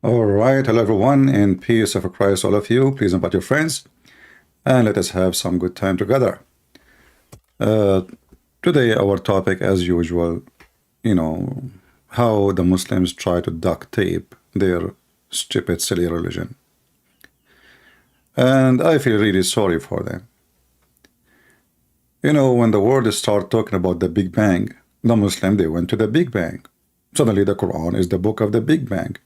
All right, hello everyone, and peace of Christ, all of you. Please invite your friends, and let us have some good time together. Uh, Today, our topic, as usual, you know, how the Muslims try to duct tape their stupid, silly religion. And I feel really sorry for them. When the world start talking about the Big Bang, the Muslim, they went to the Big Bang. Suddenly, the Quran is the book of the Big Bang.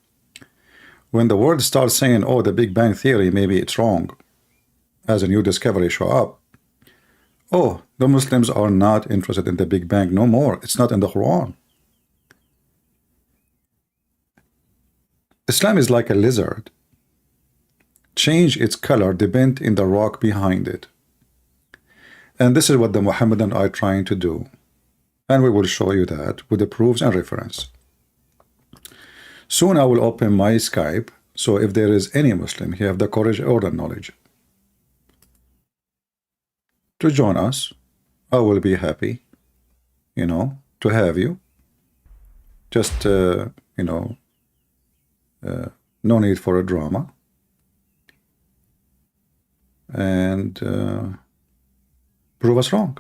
When the world starts saying, oh, the Big Bang Theory, maybe it's wrong, as a new discovery show up, oh, the Muslims are not interested in the Big Bang no more. It's not in the Quran. Islam is like a lizard. Change its color depend in the rock behind it. And this is what the Muhammadans are trying to do. And we will show you that with the proofs and reference. Soon I will open my Skype, so if there is any Muslim, he have the courage or the knowledge to join us, I will be happy, to have you. Just, no need for a drama. And prove us wrong.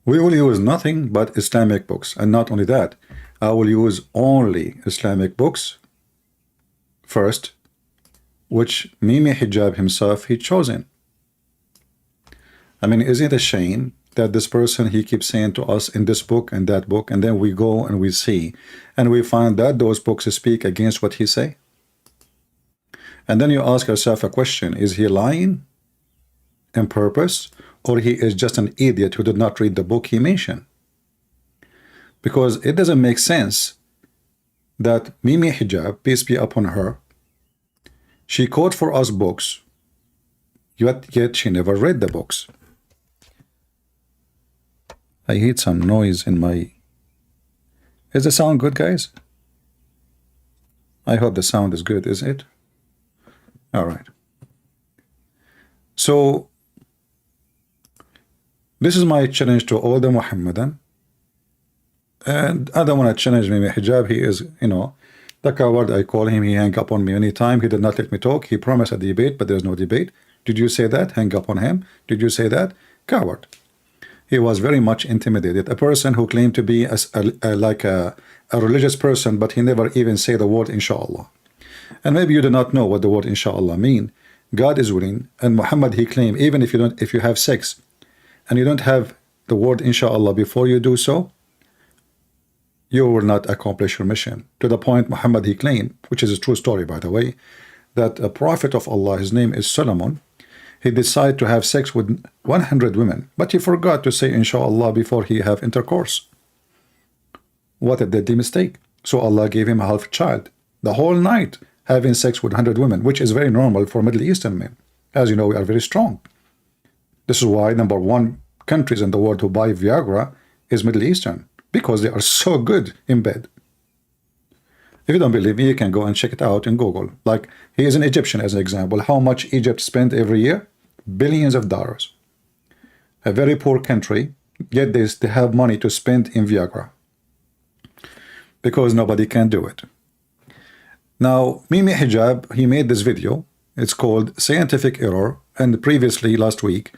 We will use nothing but Islamic books. And not only that, I will use only Islamic books first, which Mimi Hijab himself, he chosen. I mean, is it a shame that this person, he keeps saying to us in this book and that book, and then we go and we see, and we find that those books speak against what he say? And then you ask yourself a question, is he lying on purpose, or he is just an idiot who did not read the book he mentioned? Because it doesn't make sense that Mimi Hijab, peace be upon her, she quote for us books, yet she never read the books. I hear some noise in my... Is the sound good, guys? I hope the sound is good, is it? All right. So, this is my challenge to all the Muhammadan. And I don't want to challenge Mimi Hijab. He is, the coward. I call him. He hung up on me anytime. He did not let me talk. He promised a debate, but there's no debate. Did you say that? Hang up on him. Did you say that? Coward. He was very much intimidated. A person who claimed to be like a religious person, but he never even say the word inshallah. And maybe you do not know what the word inshallah mean. God is willing, and Muhammad, he claimed, even if you have sex and you don't have the word inshallah before you do so, you will not accomplish your mission. To the point Muhammad, he claimed, which is a true story by the way, that a prophet of Allah, his name is Solomon, he decided to have sex with 100 women, but he forgot to say inshallah before he have intercourse. What a deadly mistake. So Allah gave him a half child the whole night, having sex with 100 women, which is very normal for Middle Eastern men. As you know, we are very strong. This is why #1 countries in the world who buy Viagra is Middle Eastern, because they are so good in bed. If you don't believe me, you can go and check it out in Google. Like, he is an Egyptian as an example. How much Egypt spent every year? Billions of dollars. A very poor country, yet they have money to spend in Viagra, because nobody can do it. Now, Mimi Hijab, he made this video. It's called Scientific Error. And previously, last week,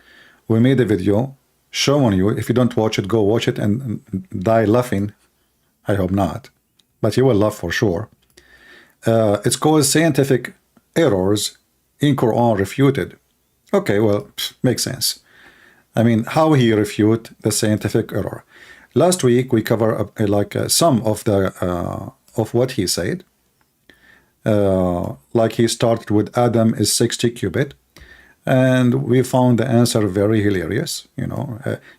we made a video showing you. If you don't watch it, go watch it and die laughing. I hope not, but you will laugh for sure. It's called Scientific Errors in Quran Refuted. Okay, well, makes sense. I mean, how he refute the scientific error. Last week we cover some of the of what he said. Like he started with Adam is 60 cubit, and we found the answer very hilarious.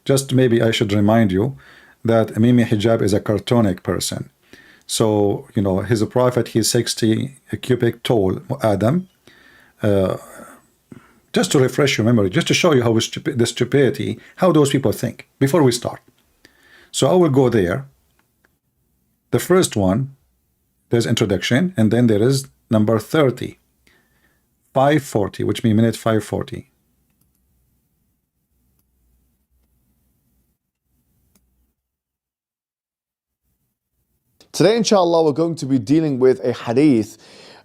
Just maybe I should remind you that Mimi Hijab is a cartonic person. So his prophet, he's 60 cubic tall, Adam. Just to refresh your memory, just to show you how the stupidity, how those people think before we start. So I will go there. The first one, there's introduction, and then there is number 30, 540, which means minute 540. Today, inshallah, we're going to be dealing with a hadith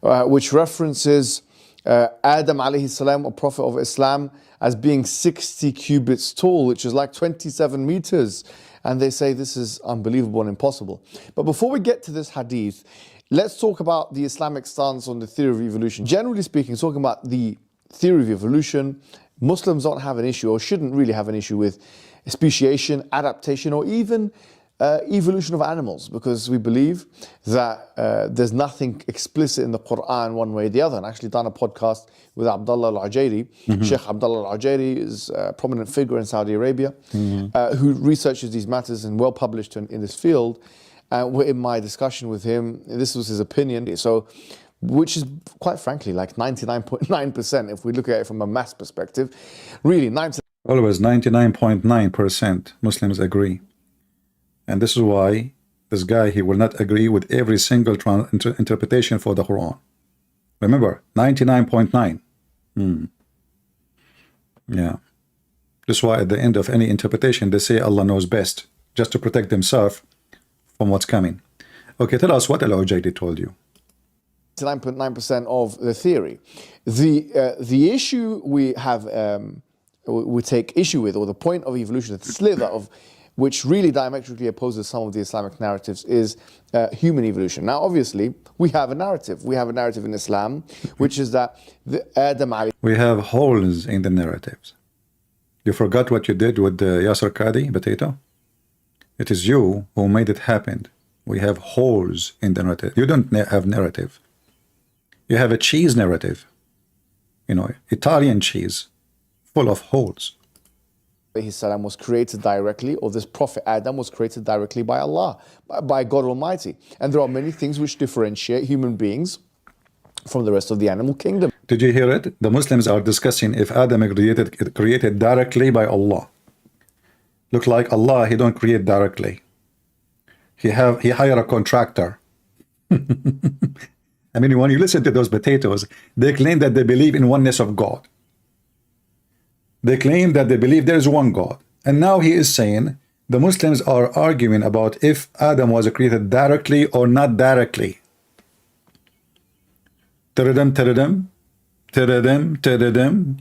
which references Adam alayhi salam, a prophet of Islam, as being 60 cubits tall, which is like 27 meters. And they say this is unbelievable and impossible. But before we get to this hadith, let's talk about the Islamic stance on the theory of evolution. Generally speaking, talking about the theory of evolution, Muslims don't have an issue, or shouldn't really have an issue, with speciation, adaptation, or even evolution of animals, because we believe that there's nothing explicit in the Quran one way or the other. And I actually done a podcast with Abdullah al-Ujairi. Sheikh Abdullah al-Ujairi is a prominent figure in Saudi Arabia who researches these matters and well published in this field. In my discussion with him, this was his opinion. So, which is quite frankly like 99.9% if we look at it from a mass perspective. Really, always 99.9% Muslims agree. And this is why this guy, he will not agree with every single interpretation for the Quran. Remember, 99.9. Yeah. That's why at the end of any interpretation, they say Allah knows best, just to protect themselves from what's coming. Okay, tell us what Al-Ujaidi told you. 99.9% of the theory. The issue we have, we take issue with, or the point of evolution, the slither of which really diametrically opposes some of the Islamic narratives, is human evolution. Now, obviously, we have a narrative. We have a narrative in Islam, which is that Adam alayhi. We have holes in the narratives. You forgot what you did with the Yasser Qadi potato? It is you who made it happen. We have holes in the narrative. You don't have narrative. You have a cheese narrative. You know, Italian cheese, full of holes. Salam was created directly, or this prophet Adam was created directly by Allah, by God Almighty. And there are many things which differentiate human beings from the rest of the animal kingdom. Did you hear it? The Muslims are discussing if Adam created directly by Allah. Look like Allah, he don't create directly. He hire a contractor. I mean, when you listen to those potatoes, they claim that they believe in oneness of God. They claim that they believe there is one God. And now he is saying the Muslims are arguing about if Adam was created directly or not directly. Teredem, teredem, teredem, teredem.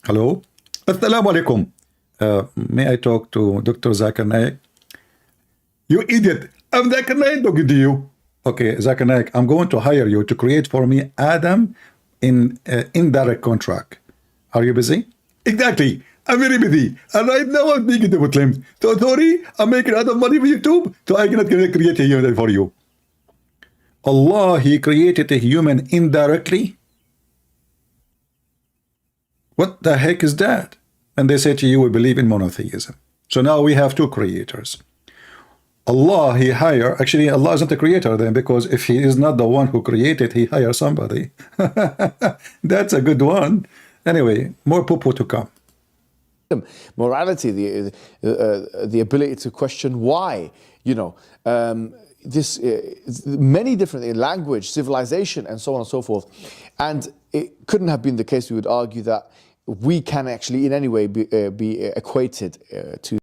Hello? Assalamu alaikum. May I talk to Dr. Zakir Naik? You idiot! I'm Zakir Naik talking to you. Okay, Zakir Naik, I'm going to hire you to create for me Adam in indirect contract. Are you busy? Exactly. I'm very busy. And right now I'm speaking to Muslims. So sorry, I'm making a lot of money for YouTube, so I cannot create a human for you. Allah, he created a human indirectly? What the heck is that? And they say to you, we believe in monotheism. So now we have two creators. Allah, he hire, actually Allah isn't the creator then, because if he is not the one who created, he hires somebody. That's a good one. Anyway, more poo-poo to come. Morality, the ability to question why, you know, many different language, civilization, and so on and so forth. And it couldn't have been the case, we would argue, that we can actually in any way be equated to.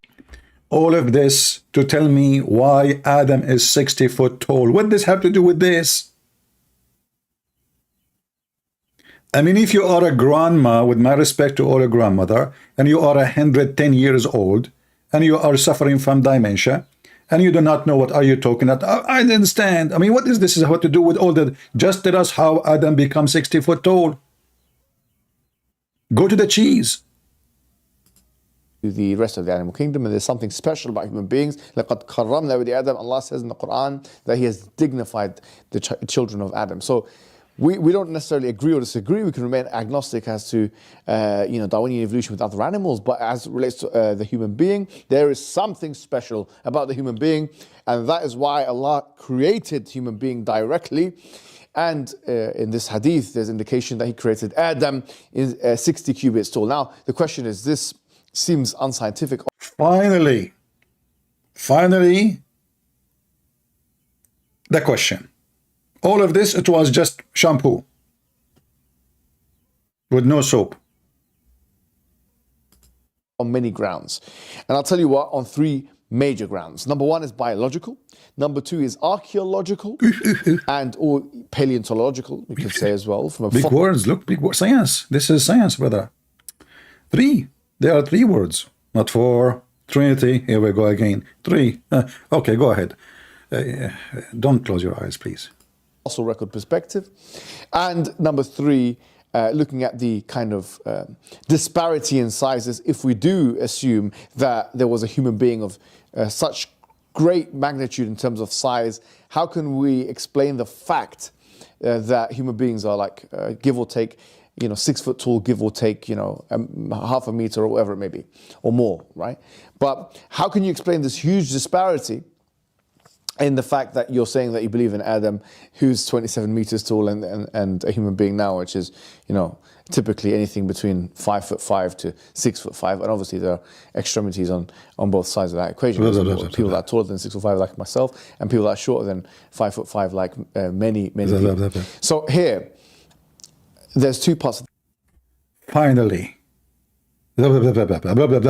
All of this to tell me why Adam is 60 foot tall. What does this have to do with this? I mean, if you are a grandma, with my respect to all a grandmother, and you are 110 years old, and you are suffering from dementia, and you do not know what are you talking about, I understand. I mean, what is this have to do with all that? Just tell us how Adam becomes 60 foot tall. Go to the cheese. The rest of the animal kingdom, and there's something special about human beings. لَقَدْ كَرَّمْنَا بَنِي Adam. Allah says in the Quran that He has dignified the children of Adam. So we don't necessarily agree or disagree. We can remain agnostic as to Darwinian evolution with other animals, but as it relates to the human being, there is something special about the human being, and that is why Allah created human being directly. And in this hadith, there's indication that He created Adam in 60 cubits tall. Now, the question is, this seems unscientific. Finally, the question. All of this, it was just shampoo with no soap. On many grounds. And I'll tell you what, on three major grounds. Number one is biological. Number two is archaeological and or paleontological, we could say as well. From a big words, look, big words. Science. This is science, brother. Three. There are three words, not four. Trinity. Here we go again. Three. Okay, go ahead. Don't close your eyes, please. Fossil record perspective. And number three, looking at the kind of disparity in sizes, if we do assume that there was a human being of such great magnitude in terms of size, how can we explain the fact that human beings are like, give or take, 6 foot tall, give or take, half a meter or whatever it may be, or more, right? But how can you explain this huge disparity in the fact that you're saying that you believe in Adam, who's 27 meters tall, and a human being now, which is, typically anything between 5'5" to 6'5", and obviously there are extremities on both sides of that equation. People that are taller than 6'5", like myself, and people that are shorter than 5'5", like many people. So here, there's two parts. Finally. It's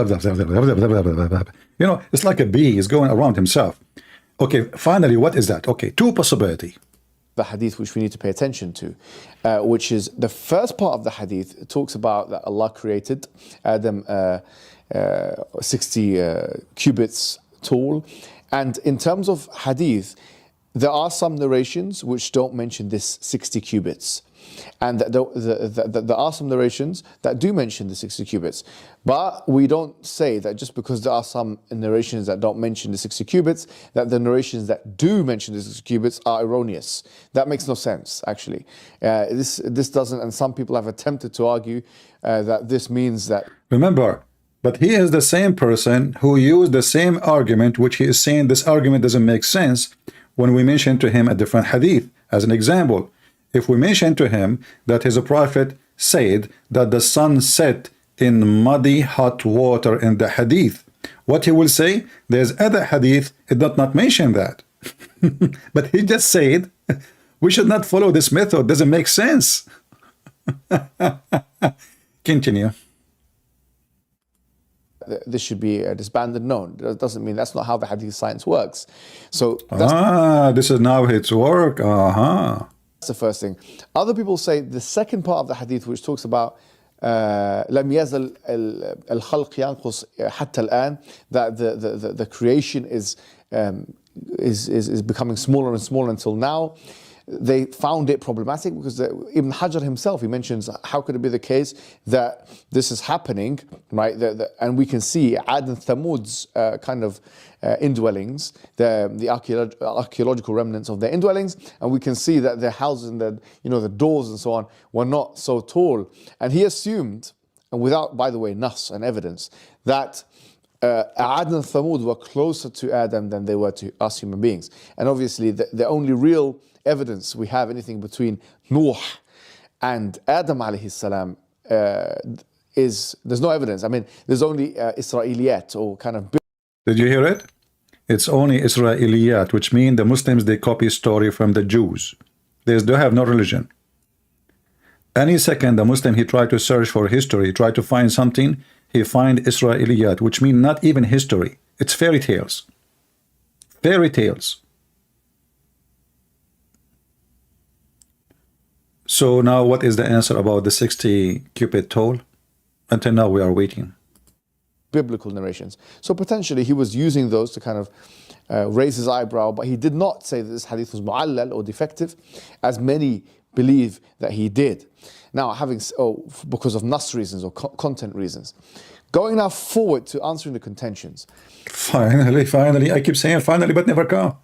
like a bee is going around himself. Okay, finally, what is that? Okay, two possibility. The hadith which we need to pay attention to, which is the first part of the hadith. It talks about that Allah created Adam 60 cubits tall. And in terms of hadith, there are some narrations which don't mention this 60 cubits. And there are some narrations that do mention the 60 cubits. But we don't say that just because there are some narrations that don't mention the 60 cubits, that the narrations that do mention the 60 cubits are erroneous. That makes no sense, actually. This doesn't, and some people have attempted to argue that this means that... Remember, but he is the same person who used the same argument, which he is saying this argument doesn't make sense when we mention to him a different hadith. As an example, if we mention to him that his prophet said that the sun set in muddy hot water in the hadith, what he will say, there's other hadith, it does not mention that. But he just said, we should not follow this method, doesn't make sense. Continue. This should be disbanded. No, that doesn't mean that's not how the hadith science works. So this is now its work. That's the first thing. Other people say the second part of the hadith, which talks about لم يزل الخلق ينقص حتى الآن, that the creation is becoming smaller and smaller until now. They found it problematic because Ibn Hajar himself, he mentions, how could it be the case that this is happening, right? And we can see Ad and Thamud's kind of indwellings, the archaeological remnants of their indwellings, and we can see that their houses and the doors and so on were not so tall. And he assumed, and without, by the way, nas and evidence, that Ad and Thamud were closer to Adam than they were to us human beings. And obviously the only real evidence we have anything between Nuh and Adam alayhi salam there's no evidence. I mean, there's only Israeliyat or kind of... Did you hear it? It's only Israeliyat, which means the Muslims, they copy story from the Jews. They have no religion. Any second, the Muslim, he tried to search for history, try to find something, he find Israeliyat, which means not even history. It's fairy tales. Fairy tales. So now what is the answer about the 60 cubit tall? Until now we are waiting. Biblical narrations. So potentially he was using those to kind of raise his eyebrow, but he did not say that this hadith was mu'allal or defective, as many believe that he did. Now, because of nas reasons or content reasons. Going now forward to answering the contentions. Finally, I keep saying finally, but never come.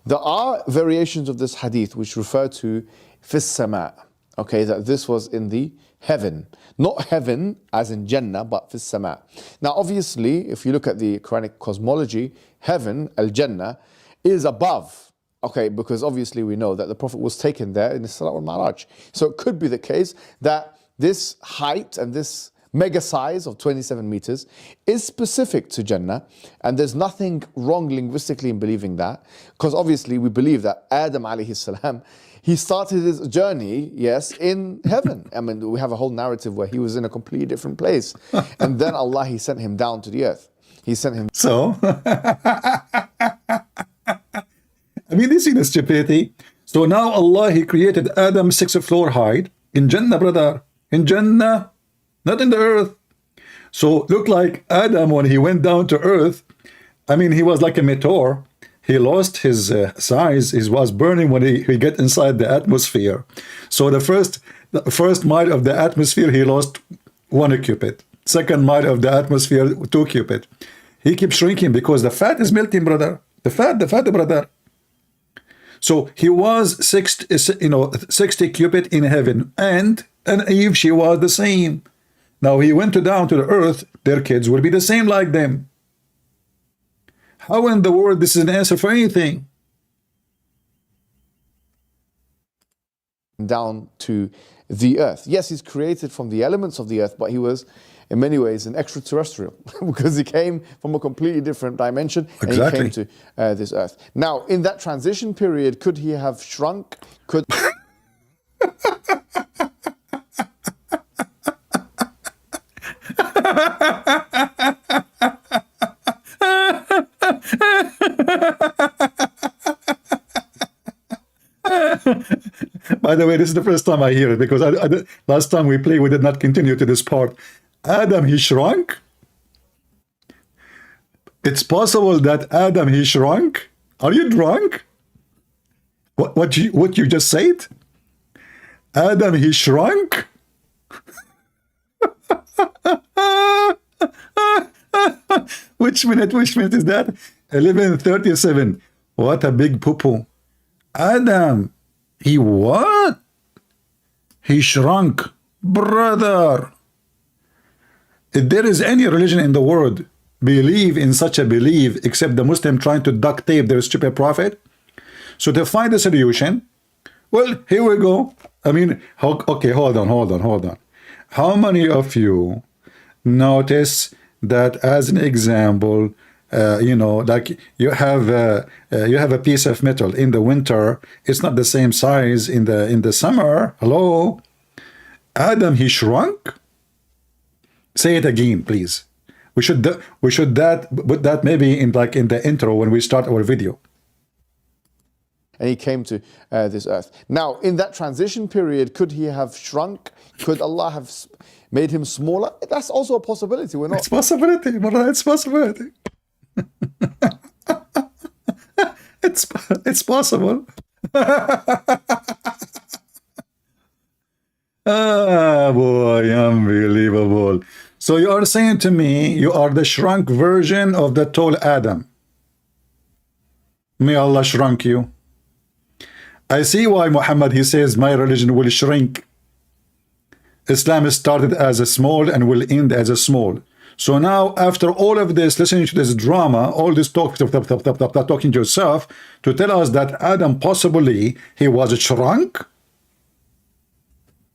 There are variations of this hadith which refer to fis sama, okay, that this was in the heaven. Not heaven as in Jannah, but fis sama. Now, obviously, if you look at the Quranic cosmology, heaven, al-Jannah, is above. Okay, because obviously we know that the Prophet was taken there in the Isra wal Mi'raj. So it could be the case that this height and this mega size of 27 meters is specific to Jannah, and there's nothing wrong linguistically in believing that, because obviously we believe that Adam alayhi salam, he started his journey, yes, in heaven. I mean, we have a whole narrative where he was in a completely different place, and then Allah, he sent him down to the earth. He sent him. So, I mean, this is the stupidity. So now Allah, He created Adam 6th floor height in Jannah, brother. In Jannah, not in the earth. So look like Adam, when he went down to earth, I mean, he was like a meteor. He lost his size. He was burning when he get inside the atmosphere. So the first mile of the atmosphere, he lost 1 cubit. Second mile of the atmosphere, 2 cubit. He keeps shrinking because the fat is melting, brother. The fat, brother. So he was 60 cubit in heaven, and Eve, she was the same. Now he went down to the earth, their kids will be the same like them. How in the world this is an answer for anything? Down to the earth. Yes, he's created from the elements of the earth, but he was in many ways an extraterrestrial because he came from a completely different dimension. Exactly. And he came to this earth. Now, in that transition period, could he have shrunk? Could By the way, this is the first time I hear it, because last time we played, we did not continue to this part. Adam, he shrunk? It's possible that Adam, he shrunk? Are you drunk? What you just said? Adam, he shrunk? Which minute is that? 11:37. What a big poo-poo. Adam, he what? He shrunk. Brother, if there is any religion in the world believe in such a belief except the Muslim trying to duct tape their stupid prophet, so to find a solution, well, here we go. I mean, okay, hold on. How many of you notice that, as an example, like you have a piece of metal in the winter, it's not the same size in the summer. Hello, Adam, he shrunk. Say it again, please. We should put that maybe in the intro when we start our video. And he came to this earth. Now, in that transition period, could he have shrunk? Could Allah have made him smaller? That's also a possibility. We're not. It's possibility, brother. It's possibility. it's possible. Ah, boy, unbelievable. So you are saying to me you are the shrunk version of the tall Adam. May Allah shrunk you. I see why Muhammad, he says my religion will shrink. Islam started as a small and will end as a small. So now, after all of this, listening to this drama, all this talking to yourself, to tell us that Adam possibly he was shrunk.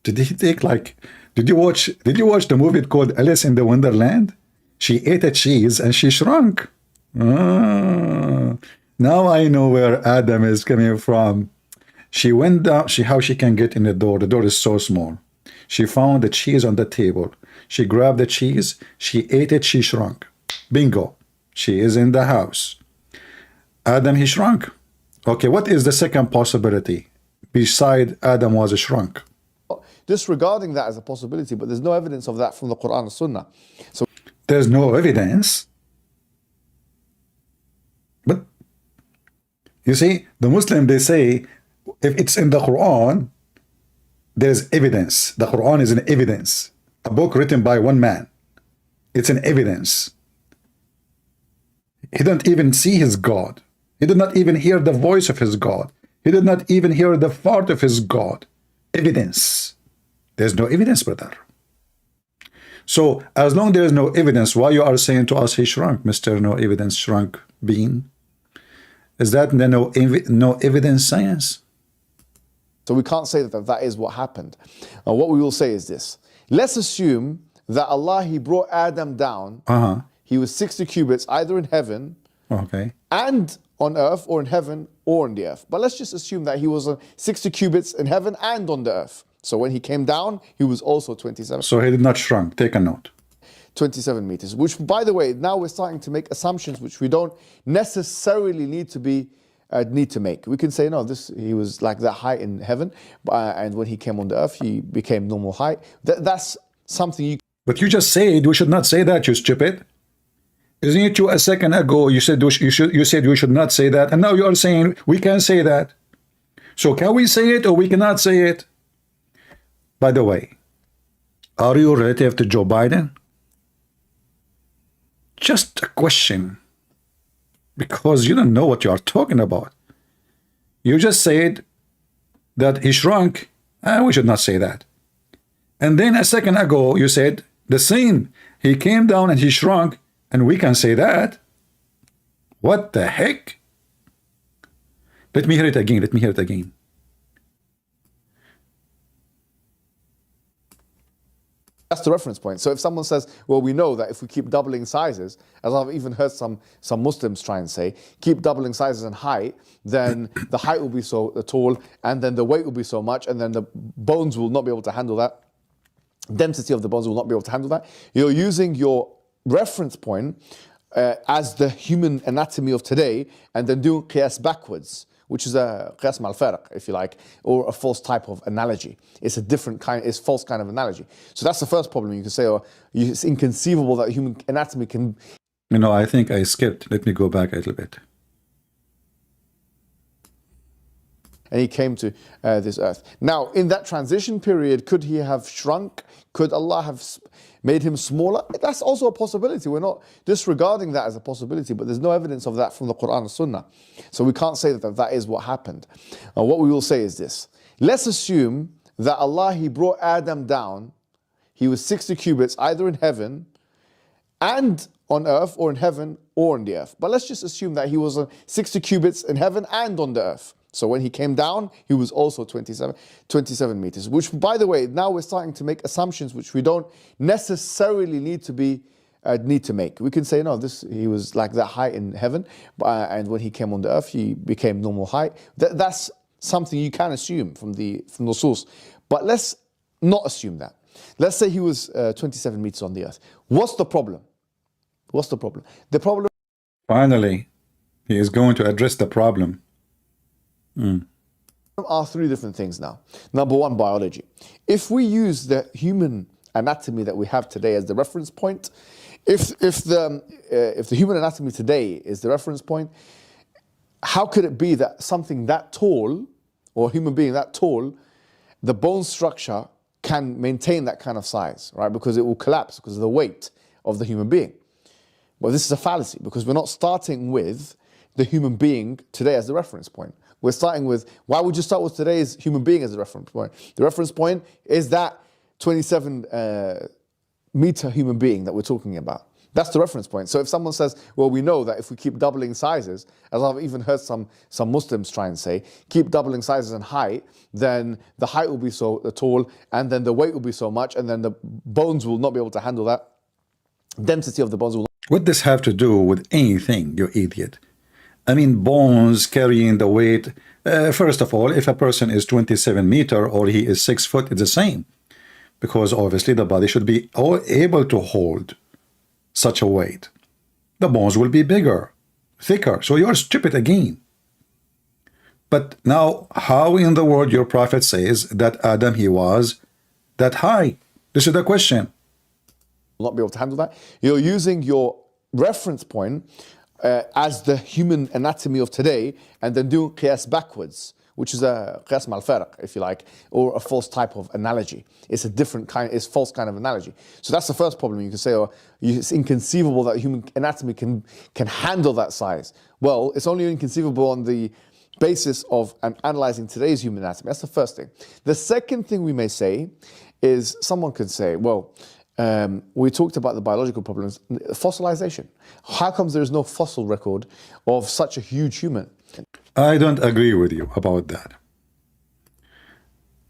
Did he take Did you watch the movie called Alice in the Wonderland? She ate a cheese and she shrunk. Ah, now I know where Adam is coming from. She went down. How she can get in the door? The door is so small. She found the cheese on the table. She grabbed the cheese. She ate it. She shrunk. Bingo. She is in the house. Adam, he shrunk. Okay, what is the second possibility beside Adam was shrunk? Disregarding that as a possibility, but there's no evidence of that from the Quran and Sunnah. So there's no evidence. But you see, the Muslim, they say if it's in the Quran, there's evidence. The Quran is an evidence. A book written by one man. It's an evidence. He didn't even see his God. He did not even hear the voice of his God. He did not even hear the fart of his God. Evidence. There's no evidence, brother. So as long as there is no evidence, why you are saying to us he shrunk, Mr. No Evidence Shrunk Bean? Is that no evidence science? So we can't say that that is what happened. And what we will say is this. Let's assume that Allah, he brought Adam down. He was 60 cubits either in heaven and on earth, or in heaven or on the earth. But let's just assume that he was 60 cubits in heaven and on the earth. So when he came down, he was also 27. So he did not shrunk. Take a note. 27 meters, which, by the way, now we're starting to make assumptions which we don't necessarily need to make. We can say, no, he was like that height in heaven, and when he came on the earth, he became normal height. That's something you... But you just said we should not say that, you stupid. Isn't it you a second ago you said you said we should not say that, and now you are saying we can say that. So can we say it or we cannot say it? By the way, are you relative to Joe Biden? Just a question, because you don't know what you are talking about. You just said that he shrunk, and we should not say that. And then a second ago you said the same. He came down and he shrunk, and we can say that. What the heck? Let me hear it again. Let me hear it again. That's the reference point. So if someone says, well, we know that if we keep doubling sizes, as I've even heard some Muslims try and say, keep doubling sizes in height, then the height will be so tall, and then the weight will be so much, and then the bones will not be able to handle that. Density of the bones will not be able to handle that. You're using your reference point as the human anatomy of today, and then doing qiyas backwards, which is a qiyas mal farq, if you like, or a false type of analogy. It's a different kind, it's false kind of analogy. So that's the first problem. You can say, oh, it's inconceivable that human anatomy can... You know, I think I skipped. Let me go back a little bit. And he came to this earth. Now, in that transition period, could he have shrunk? Could Allah have made him smaller? That's also a possibility. We're not disregarding that as a possibility, but there's no evidence of that from the Quran and Sunnah. So we can't say that that is what happened. What we will say is this. Let's assume that Allah, He brought Adam down. He was 60 cubits, either in heaven and on earth, or in heaven or on the earth. But let's just assume that he was 60 cubits in heaven and on the earth. So when he came down, he was also 27 meters, which, by the way, now we're starting to make assumptions which we don't necessarily need to make. We can say, no, he was like that height in heaven, and when he came on the earth, he became normal height. That's something you can assume from the source. But let's not assume that. Let's say he was 27 meters on the earth. What's the problem? What's the problem? The problem... Finally, he is going to address the problem. Are three different things now. Number one, biology. If we use the human anatomy that we have today as the reference point, if the human anatomy today is the reference point, how could it be that something that tall, or a human being that tall, the bone structure can maintain that kind of size, right? Because it will collapse because of the weight of the human being. Well, this is a fallacy, because we're not starting with the human being today as the reference point. We're starting with, why would you start with today's human being as the reference point? The reference point is that 27 meter human being that we're talking about. That's the reference point. So if someone says, well, we know that if we keep doubling sizes, as I've even heard some Muslims try and say, keep doubling sizes in height, then the height will be so tall, and then the weight will be so much, and then the bones will not be able to handle that. Density of the bones will not... What does this have to do with anything, you idiot? I mean, bones carrying the weight. First of all, if a person is 27 meter or he is 6 foot, it's the same. Because obviously the body should be able to hold such a weight. The bones will be bigger, thicker. So you're stupid again. But now, how in the world your prophet says that Adam, he was that high? This is the question. Will not be able to handle that. You're using your reference point as the human anatomy of today, and then doing qiyas backwards, which is a qiyas mal farq, if you like, or a false type of analogy. It's a different kind, it's false kind of analogy. So that's the first problem. You can say, oh, it's inconceivable that human anatomy can handle that size. Well, it's only inconceivable on the basis of analyzing today's human anatomy. That's the first thing. The second thing we may say is, someone could say, well, we talked about the biological problems, fossilization. How comes there is no fossil record of such a huge human? I don't agree with you about that.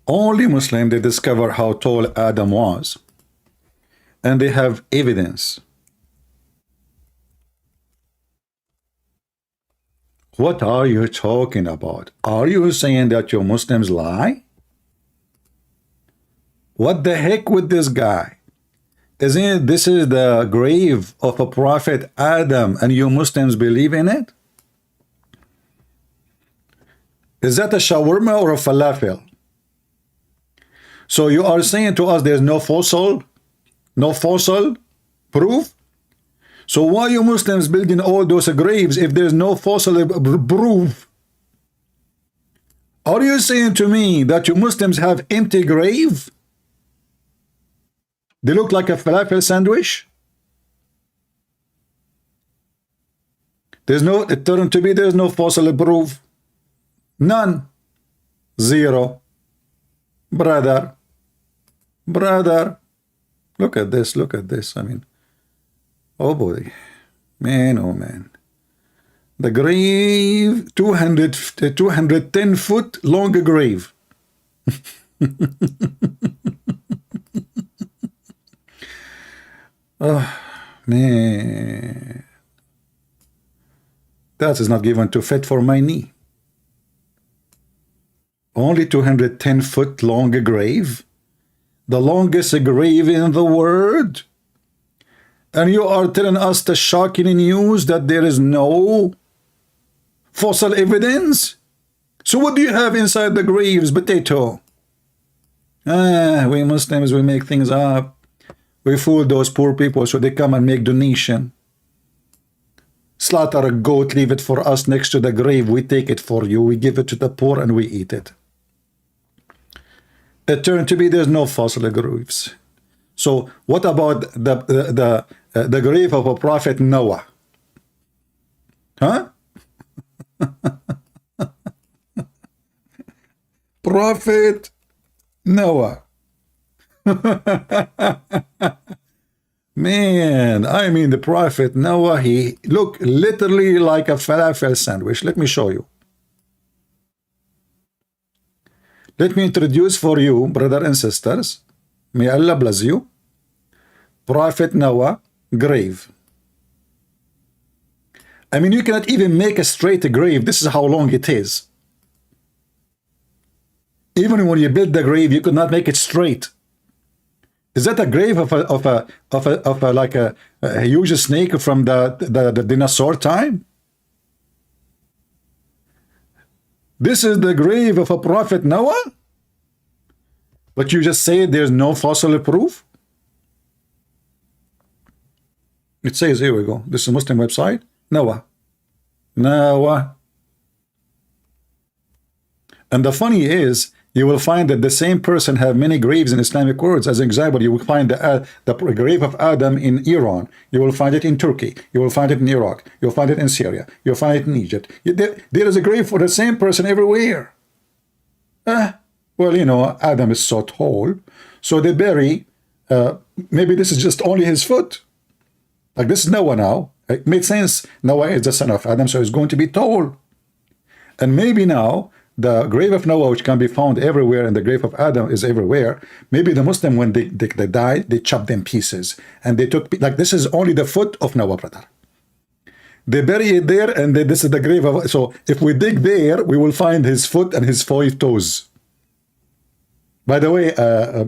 Only Muslims, they discover how tall Adam was, and they have evidence. What are you talking about? Are you saying that your Muslims lie? What the heck with this guy? Isn't it this is the grave of a prophet Adam and you Muslims believe in it? Is that a shawarma or a falafel? So you are saying to us there's no fossil proof? So why you Muslims building all those graves if there's no fossil proof? Are you saying to me that you Muslims have empty grave? They look like a falafel sandwich? There's no fossil proof. None. Zero. Brother. Look at this. I mean, oh boy. Man, oh man. The grave, 210 foot long grave. Oh, man. That is not given to fit for my knee. Only 210 foot long grave. The longest grave in the world. And you are telling us the shocking news that there is no fossil evidence? So what do you have inside the graves? Potato. We Muslims, we make things up. We fool those poor people so they come and make donation. Slaughter a goat, leave it for us next to the grave. We take it for you. We give it to the poor and we eat it. It turned to be there's no fossil graves. So what about the grave of a prophet Noah? Huh? Prophet Noah. Man, I mean the prophet Noah, he looked literally like a falafel sandwich. Let me show you. Let me introduce for you, brothers and sisters, may Allah bless you, Prophet Noah grave. I mean, you cannot even make a straight grave. This is how long it is. Even when you build the grave, you could not make it straight. Is that a grave of a huge snake from the dinosaur time? This is the grave of a prophet Noah? But you just say there's no fossil proof? It says, here we go. This is a Muslim website. Noah. And the funny is, you will find that the same person have many graves in Islamic words. As an example, you will find the grave of Adam in Iran. You will find it in Turkey. You will find it in Iraq. You'll find it in Syria. You'll find it in Egypt. There is a grave for the same person everywhere. Well, you know, Adam is so tall, so they bury, maybe this is just only his foot. Like this is Noah now. It made sense. Noah is the son of Adam, so he's going to be tall. And maybe now, the grave of Noah, which can be found everywhere, and the grave of Adam is everywhere. Maybe the Muslim, when they died, they chopped them pieces. And they took, like this is only the foot of Noah, brother. They bury it there, and this is the grave of, so if we dig there, we will find his foot and his 5 toes. By the way,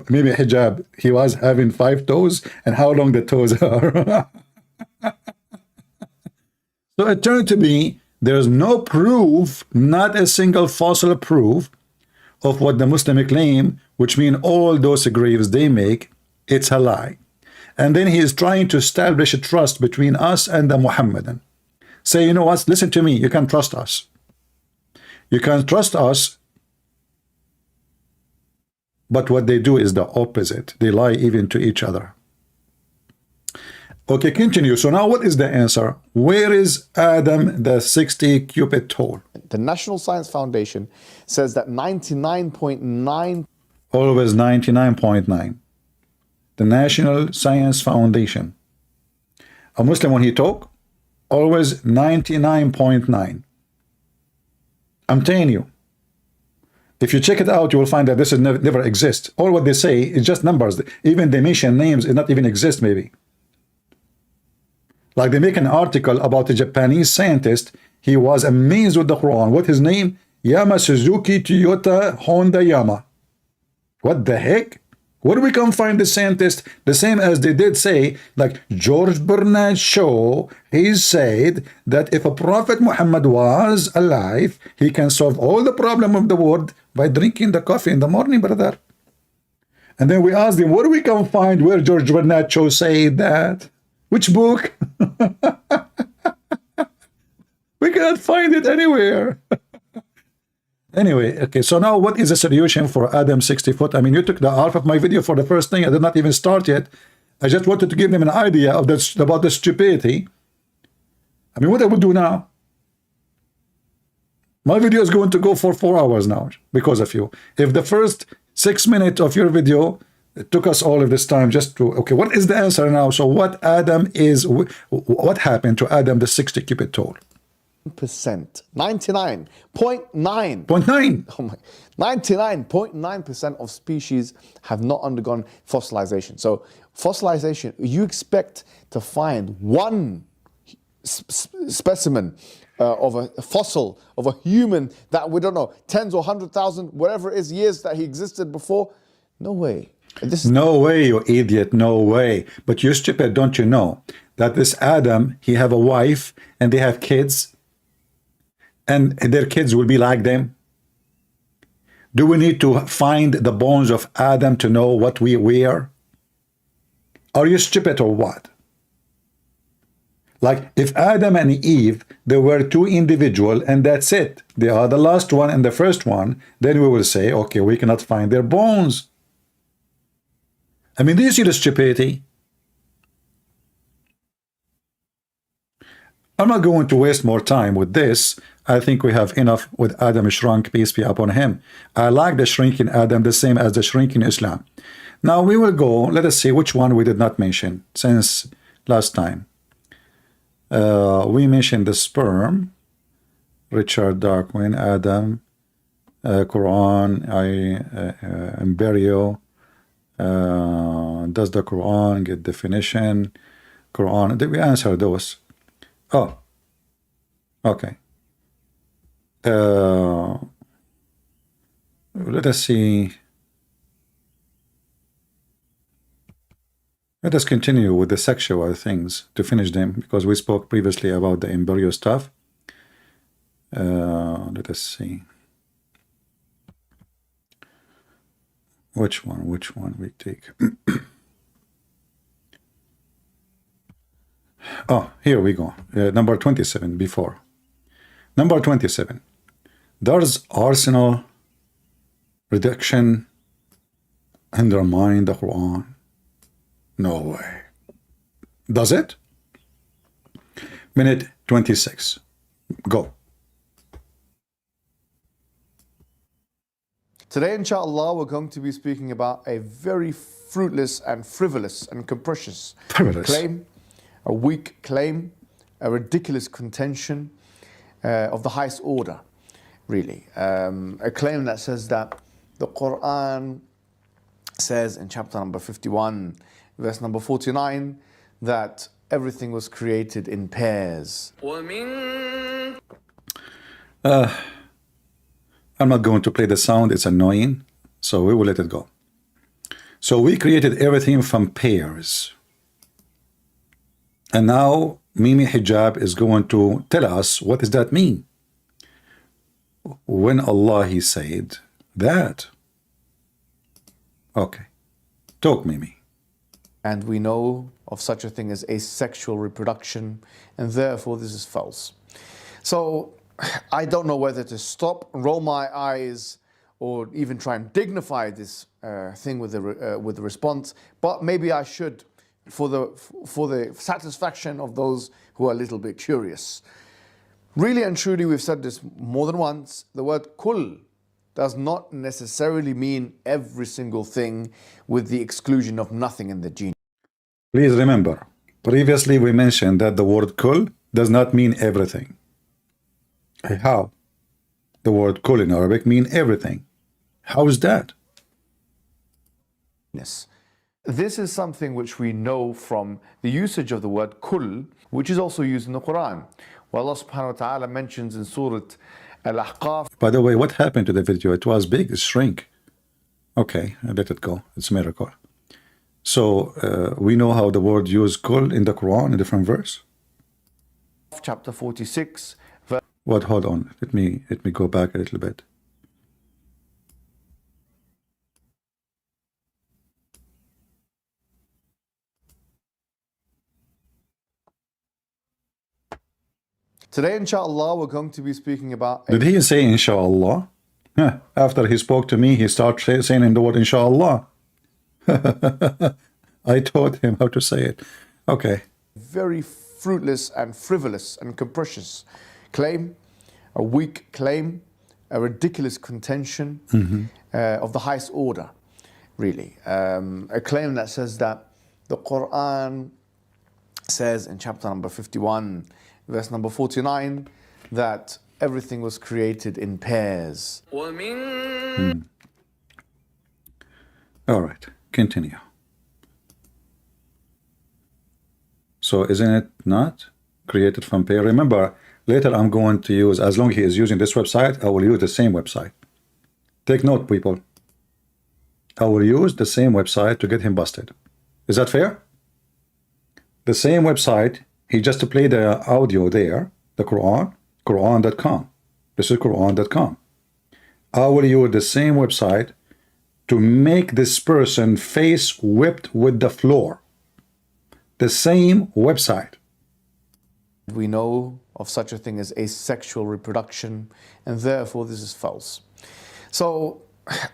maybe hijab, he was having 5 toes, and how long the toes are. So it turned to be, there's no proof, not a single fossil proof of what the Muslim claim, which mean all those graves they make, it's a lie. And then he is trying to establish a trust between us and the Muhammadan. Say, you know what, listen to me, you can trust us. You can trust us, but what they do is the opposite. They lie even to each other. Okay, continue. So now what is the answer? Where is Adam the 60 cubit tall? The National Science Foundation says that 99.9... Always 99.9. The National Science Foundation. A Muslim, when he talk, always 99.9. I'm telling you. If you check it out, you will find that this is never exist. All what they say is just numbers. Even they mention names, it not even exist maybe. Like they make an article about a Japanese scientist. He was amazed with the Quran. What his name? Yama Suzuki Toyota Honda Yama. What the heck? Where we can find the scientists, the same as they did say, like George Bernard Shaw, he said that if a Prophet Muhammad was alive, he can solve all the problem of the world by drinking the coffee in the morning, brother. And then we asked him, where we can find where George Bernard Shaw said that? Which book? We cannot find it anywhere. Anyway, okay, so now what is the solution for Adam 60 foot? I mean, you took the half of my video for the first thing. I did not even start yet. I just wanted to give them an idea of this, about the stupidity. I mean, what I would do now? My video is going to go for 4 hours now because of you. If the first 6 minutes of your video, it took us all of this time just to, okay, what is the answer now? So what Adam is, what happened to Adam the 60 cubit tall? 99.9. 0.9. Oh my, 99.9% of species have not undergone fossilization. So fossilization, you expect to find one specimen of a fossil of a human that we don't know, tens or 100,000, whatever it is, years that he existed before. No way. No way, you idiot, no way. But you stupid, don't you know that this Adam, he have a wife and they have kids, and their kids will be like them? Do we need to find the bones of Adam to know what we wear? Are you stupid or what? Like, if Adam and Eve, they were two individuals and that's it, they are the last one and the first one, then we will say, okay, we cannot find their bones. I mean, do you see the stupidity? I'm not going to waste more time with this. I think we have enough with Adam shrunk, peace be upon him. I like the shrinking Adam the same as the shrinking Islam. Now we will go, let us see which one we did not mention since last time. We mentioned the sperm, Richard Darwin, Adam, Quran, embryo. Does the Quran get definition? Quran, did we answer those? Oh, okay. Let us see. Let us continue with the sexual things to finish them, because we spoke previously about the embryo stuff. Let us see. Which one we take? Oh, here we go. Number 27 before. Number 27. Does arsenal reduction undermine the Quran? No way. Does it? Minute 26. Go. Today, inshallah, we're going to be speaking about a very fruitless and frivolous and capricious claim, a weak claim, a ridiculous contention of the highest order, really. A claim that says that the Quran says in chapter number 51, verse number 49, that everything was created in pairs. I'm not going to play the sound, it's annoying, so we will let it go. So we created everything from pairs. And now Mimi Hijab is going to tell us what does that mean. When Allah he said that. Okay. Talk, Mimi. And we know of such a thing as asexual reproduction, and therefore this is false. So I don't know whether to stop, roll my eyes, or even try and dignify this thing with the response. But maybe I should, for the satisfaction of those who are a little bit curious. Really and truly, we've said this more than once. The word kul does not necessarily mean every single thing, with the exclusion of nothing in the gene. Please remember, previously we mentioned that the word kul does not mean everything. How? The word kul in Arabic mean everything. How is that? Yes. This is something which we know from the usage of the word kul, which is also used in the Quran. Well, Allah subhanahu wa ta'ala mentions in Surah Al-Ahqaf. By the way, what happened to the video? It was big, it shrank. Okay, I let it go. It's a miracle. So we know how the word used kul in the Quran, a different verse. Chapter 46. What? Hold on. Let me go back a little bit. Today, inshallah, we're going to be speaking about... Did he say inshallah? Huh. After he spoke to me, he started saying the word inshallah. I taught him how to say it. Okay. Very fruitless and frivolous and capricious claim, a weak claim, a ridiculous contention of the highest order, really. A claim that says that the Quran says in chapter number 51, verse number 49, that everything was created in pairs. All right, continue. So isn't it not created from pair? Remember, later I'm going to use, as long as he is using this website, I will use the same website. Take note, people. I will use the same website to get him busted. Is that fair? The same website, he just played the audio there, the Quran, Quran.com. This is Quran.com. I will use the same website to make this person face whipped with the floor. The same website. We know of such a thing as asexual reproduction, and therefore this is false. So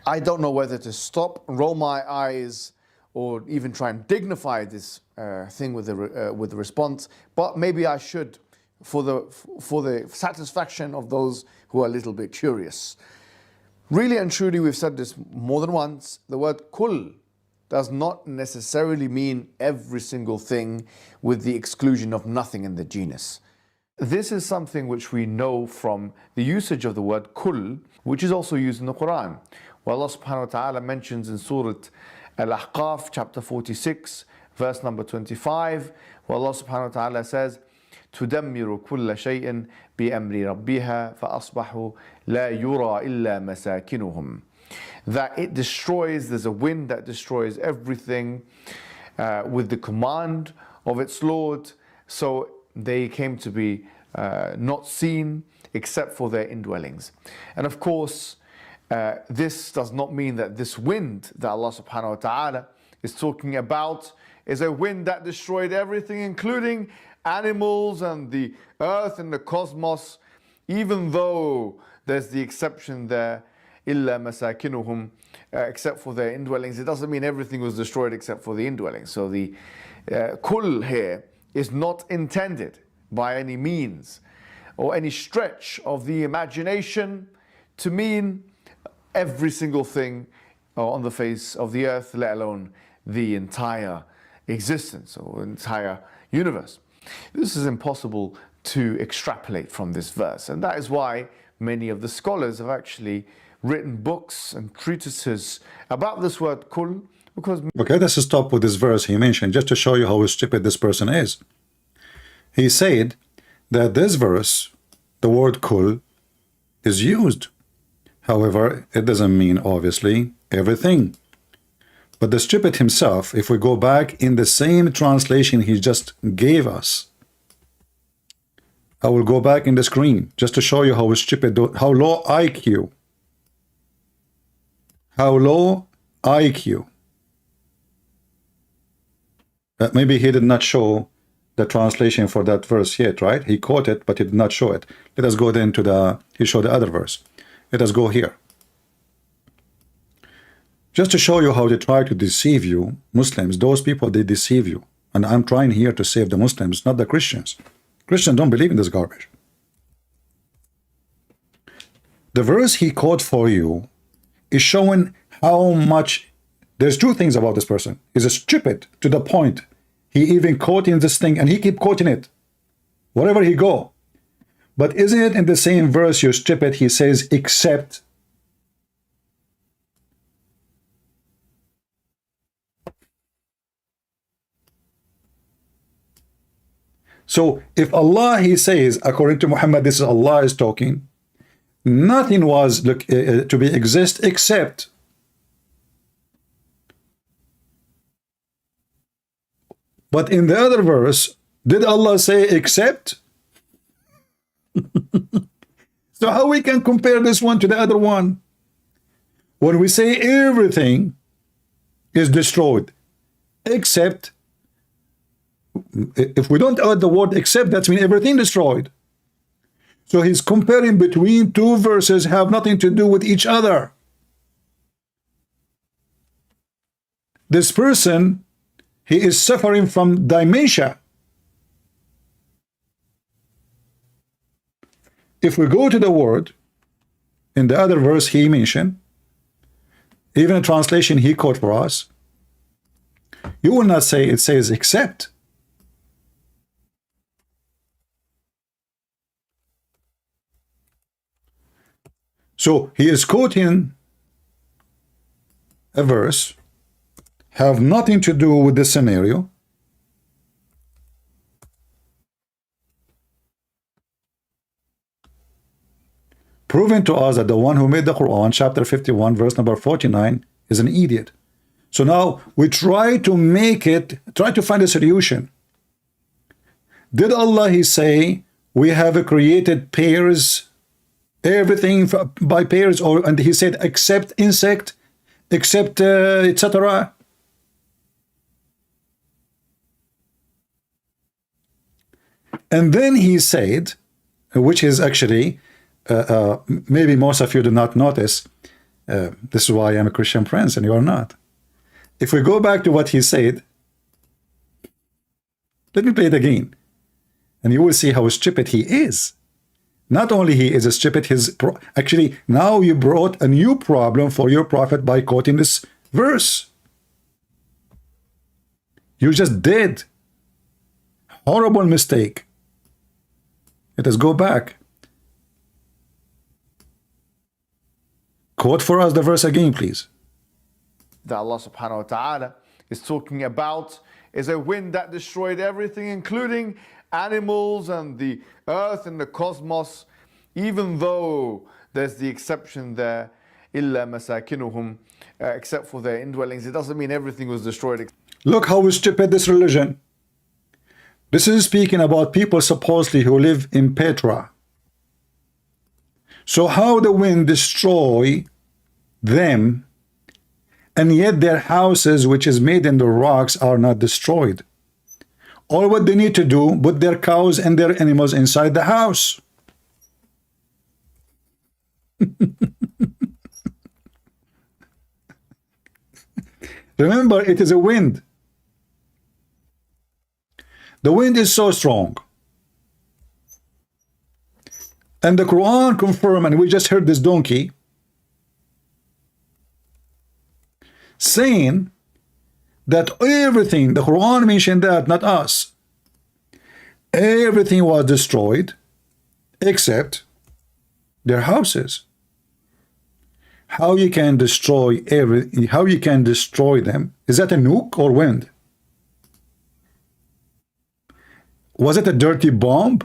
I don't know whether to stop, roll my eyes, or even try and dignify this thing with the response, but maybe I should, for the satisfaction of those who are a little bit curious. Really and truly, we've said this more than once, the word kul does not necessarily mean every single thing with the exclusion of nothing in the genus. This is something which we know from the usage of the word kul, which is also used in the Quran. Where Allah subhanahu wa ta'ala mentions in Surah Al-Ahqaf, chapter 46, verse number 25, where Allah subhanahu wa ta'ala says, تُدَمِّرُ كُلَّ شَيْءٍ بِأَمْرِ رَبِّهَا فَأَصْبَحُوا لَا يُرَى إِلَّا مَسَاكِنُهُم. That it destroys, there's a wind that destroys everything with the command of its Lord, so they came to be not seen except for their indwellings. And of course, this does not mean that this wind that Allah subhanahu wa ta'ala is talking about is a wind that destroyed everything, including animals and the earth and the cosmos, even though there's the exception there, illa masakinuhum, except for their indwellings. It doesn't mean everything was destroyed except for the indwellings. So the kul here is not intended by any means or any stretch of the imagination to mean every single thing on the face of the earth, let alone the entire existence or entire universe. This is impossible to extrapolate from this verse, and that is why many of the scholars have actually written books and treatises about this word kul, because... Okay, let's stop with this verse he mentioned, just to show you how stupid this person is. He said that this verse, the word kul, is used. However, it doesn't mean, obviously, everything. But the stupid himself, if we go back in the same translation he just gave us, I will go back in the screen just to show you how stupid, how low IQ. How low IQ. Maybe he did not show the translation for that verse yet, right? He quoted it, but he did not show it. Let us go then to the, he showed the other verse. Let us go here. Just to show you how they try to deceive you, Muslims, those people, they deceive you. And I'm trying here to save the Muslims, not the Christians. Christians don't believe in this garbage. The verse he quoted for you is showing how much, there's two things about this person. He's a stupid to the point. He even quoting this thing and he keep quoting it. Wherever he go. But isn't it in the same verse, you're stupid, he says, except. So if Allah, he says, according to Muhammad, this is Allah is talking, nothing was to be exist except. But in the other verse, did Allah say except? So how we can compare this one to the other one? When we say everything is destroyed, except, if we don't add the word except, that means everything destroyed. So he's comparing between two verses have nothing to do with each other. This person, he is suffering from dementia. If we go to the word, in the other verse he mentioned, even a translation he quote for us, you will not say it says except. So he is quoting a verse, have nothing to do with the scenario, proving to us that the one who made the Quran, chapter 51, verse number 49, is an idiot. So now we try to make it, try to find a solution. Did Allah, he say, we have created pairs, everything by pairs, or and he said except insect, except etc. And then he said, which is actually, maybe most of you do not notice, this is why I'm a Christian prince and you are not. If we go back to what he said, let me play it again, and you will see how stupid he is. Not only he is a stupid, actually now you brought a new problem for your prophet by quoting this verse. You just did. Horrible mistake. Let us go back. Quote for us the verse again, please. That Allah subhanahu wa ta'ala is talking about is a wind that destroyed everything, including animals and the earth and the cosmos, even though there's the exception there, illa masakinuhum, except for their indwellings. It doesn't mean everything was destroyed. Look how stupid this religion. This is speaking about people supposedly who live in Petra. So how the wind destroy them, and yet their houses, which is made in the rocks, are not destroyed? All what they need to do, put their cows and their animals inside the house. Remember, it is a wind. The wind is so strong. And the Quran confirmed, and we just heard this donkey saying that everything, the Quran mentioned that, not us, everything was destroyed except their houses. How you can destroy how you can destroy them? Is that a nuke or wind? Was it a dirty bomb?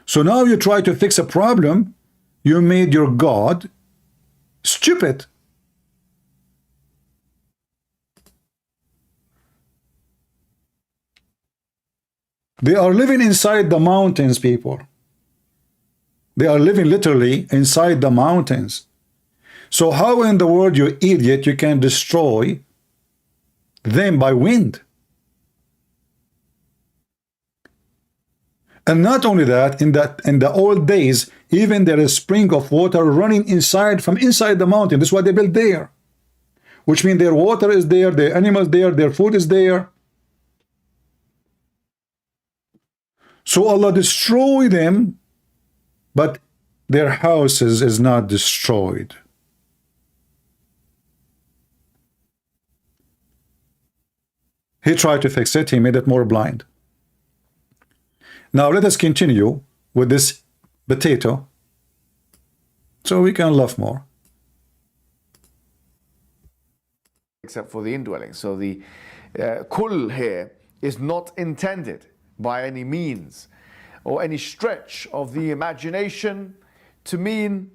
So now you try to fix a problem, you made your God stupid. They are living inside the mountains, people. They are living literally inside the mountains. So how in the world, you idiot, you can destroy them by wind? And not only that, in the old days, even there is spring of water running from inside the mountain. This is what they built there, which means their water is there, their animals there, their food is there. So Allah destroyed them, but their houses is not destroyed. He tried to fix it, he made it more blind. Now let us continue with this potato so we can laugh more. Except for the indwelling. So the kul here is not intended by any means or any stretch of the imagination to mean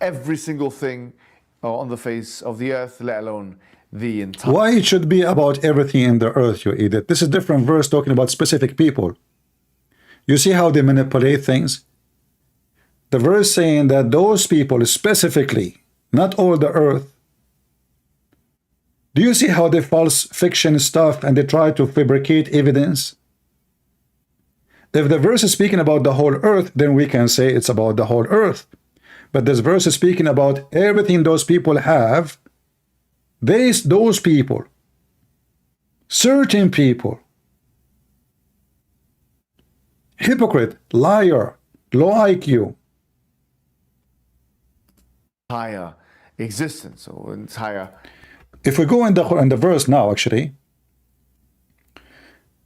every single thing on the face of the earth, let alone the entire. Why it should be about everything in the earth, you idiot? This is a different verse talking about specific people. You see how they manipulate things? The verse saying that those people specifically, not all the earth. Do you see how they false fiction stuff and they try to fabricate evidence? If the verse is speaking about the whole earth, then we can say it's about the whole earth. But this verse is speaking about everything those people have. Those people, certain people, hypocrite, liar, low IQ. Entire existence or entire. If we go in the verse now, actually,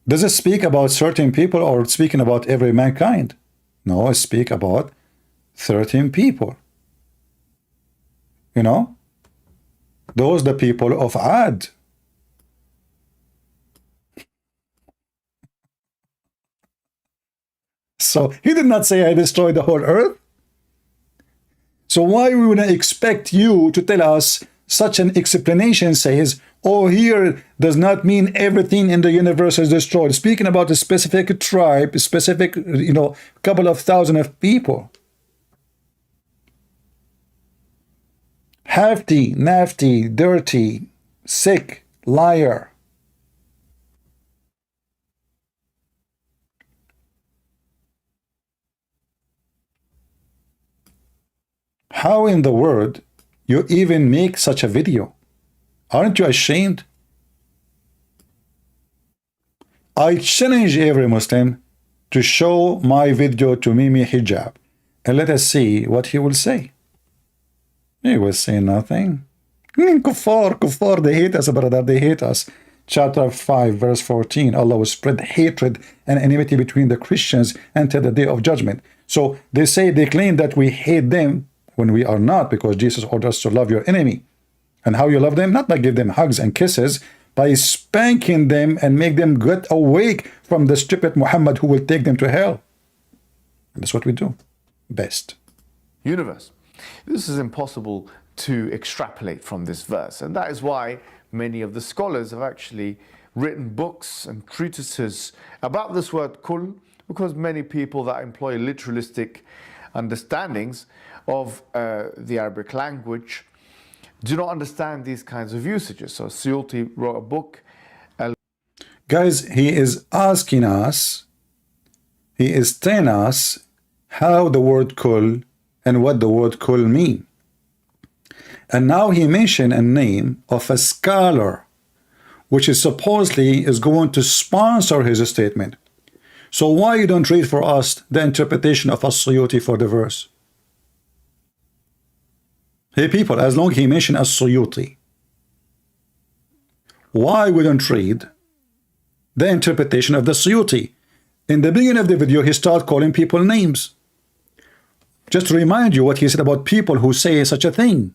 does it speak about certain people or speaking about every mankind? No, it speaks about certain people. You know, those the people of Ad. So he did not say I destroyed the whole earth. So why we would expect you to tell us such an explanation says, oh, here does not mean everything in the universe is destroyed. Speaking about a specific tribe, a specific, couple of thousand of people. Hefty, nasty, dirty, sick, liar. How in the world you even make such a video? Aren't you ashamed? I challenge every Muslim to show my video to Mimi Hijab and let us see what he will say. He will say nothing. Kuffar, they hate us, brother, they hate us. Chapter 5, verse 14, Allah will spread hatred and enmity between the Christians until the day of judgment. So they claim that we hate them when we are not, because Jesus orders us to love your enemy. And how you love them? Not by giving them hugs and kisses, by spanking them and make them get awake from the stupid Muhammad who will take them to hell. And that's what we do best. Universe. This is impossible to extrapolate from this verse, and that is why many of the scholars have actually written books and treatises about this word kul, because many people that employ literalistic understandings of the Arabic language do not understand these kinds of usages. So Suyuti wrote a book. Guys, he is asking us, he is telling us how the word kul and what the word kul mean. And now he mentioned a name of a scholar, which is supposedly is going to sponsor his statement. So why you don't read for us the interpretation of As-Suyuti for the verse? Hey people, as long as he mentioned As-Suyuti, why we don't read the interpretation of the Suyuti? In the beginning of the video, he started calling people names. Just to remind you what he said about people who say such a thing.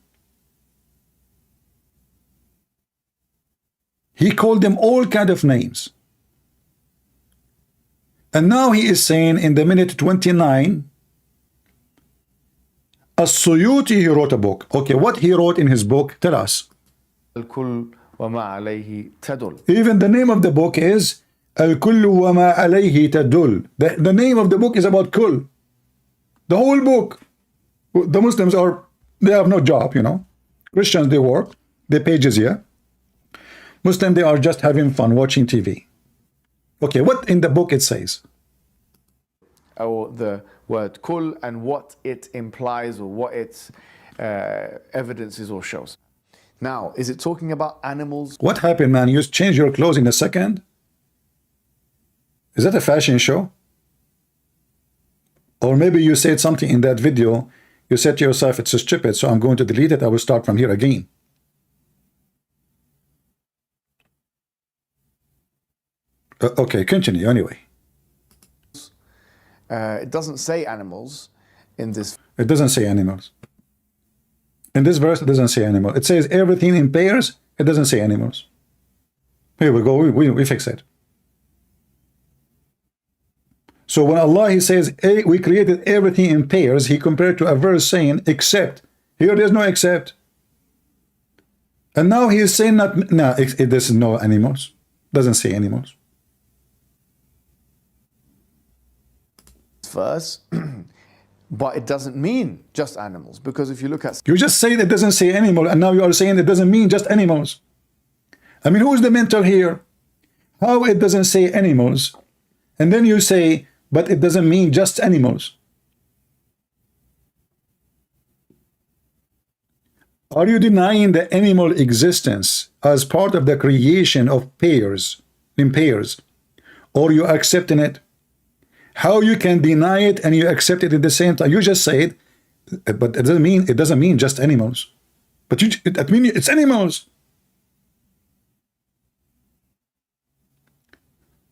He called them all kind of names. And now he is saying in the minute 29, As-Suyuti, he wrote a book. Okay, what he wrote in his book, tell us. Even the name of the book is Al-Kullu wa ma alayhi tadul. The name of the book is about kul. The whole book. The Muslims they have no job, Christians, they work, they pay jizya. Muslims, they are just having fun watching TV. Okay, what in the book it says? Or the word kul and what it implies or what its evidences or shows. Now, is it talking about animals? What happened, man? You change your clothes in a second? Is that a fashion show? Or maybe you said something in that video, you said to yourself, it's stupid, so I'm going to delete it, I will start from here again. Okay, continue anyway. It doesn't say animals in this. It doesn't say animals. In this verse, it doesn't say animal. It says everything in pairs, it doesn't say animals. Here we go, we fix it. So when Allah, he says, hey, we created everything in pairs, he compared to a verse saying, except. Here there's no except. And now he is saying that, no, this is no animals. Doesn't say animals. Verse, but it doesn't mean just animals, because if you look at You just say it doesn't say animal, and now you are saying it doesn't mean just animals. I mean, who is the mentor here? How it doesn't say animals, and then you say, but it doesn't mean just animals. Are you denying the animal existence as part of the creation of pairs, in pairs, or you accepting it? How you can deny it and you accept it at the same time? You just say it, but it doesn't mean just animals. But I mean it's animals.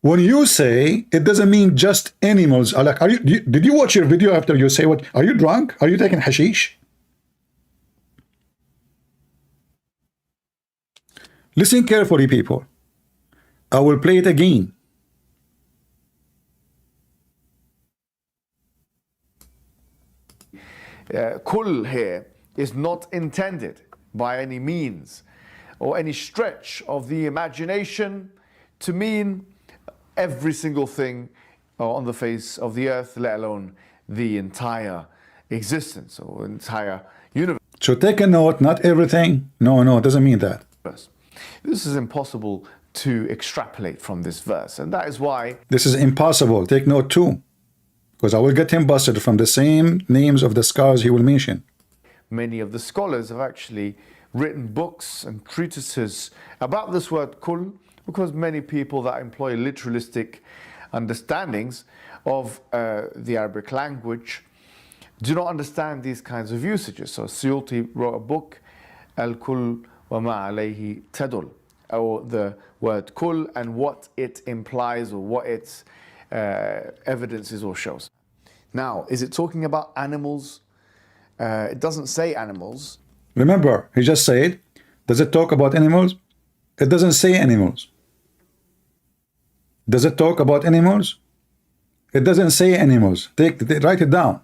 When you say it doesn't mean just animals, like, did you watch your video after you say what? Are you drunk? Are you taking hashish? Listen carefully, people. I will play it again. Kul here is not intended by any means or any stretch of the imagination to mean every single thing on the face of the earth, let alone the entire existence or entire universe. So take a note, not everything. No, it doesn't mean that. This is impossible to extrapolate from this verse, and that is why this is impossible. Take note too, because I will get him busted from the same names of the scholars he will mention. Many of the scholars have actually written books and treatises about this word kul, because many people that employ literalistic understandings of the Arabic language do not understand these kinds of usages. So Suyuti wrote a book, Al-Kul wa ma alayhi tadul, or the word kul and what it implies or what its evidences or shows. Now, is it talking about animals? It doesn't say animals. Remember, he just said, does it talk about animals? It doesn't say animals. Does it talk about animals? It doesn't say animals. Write it down.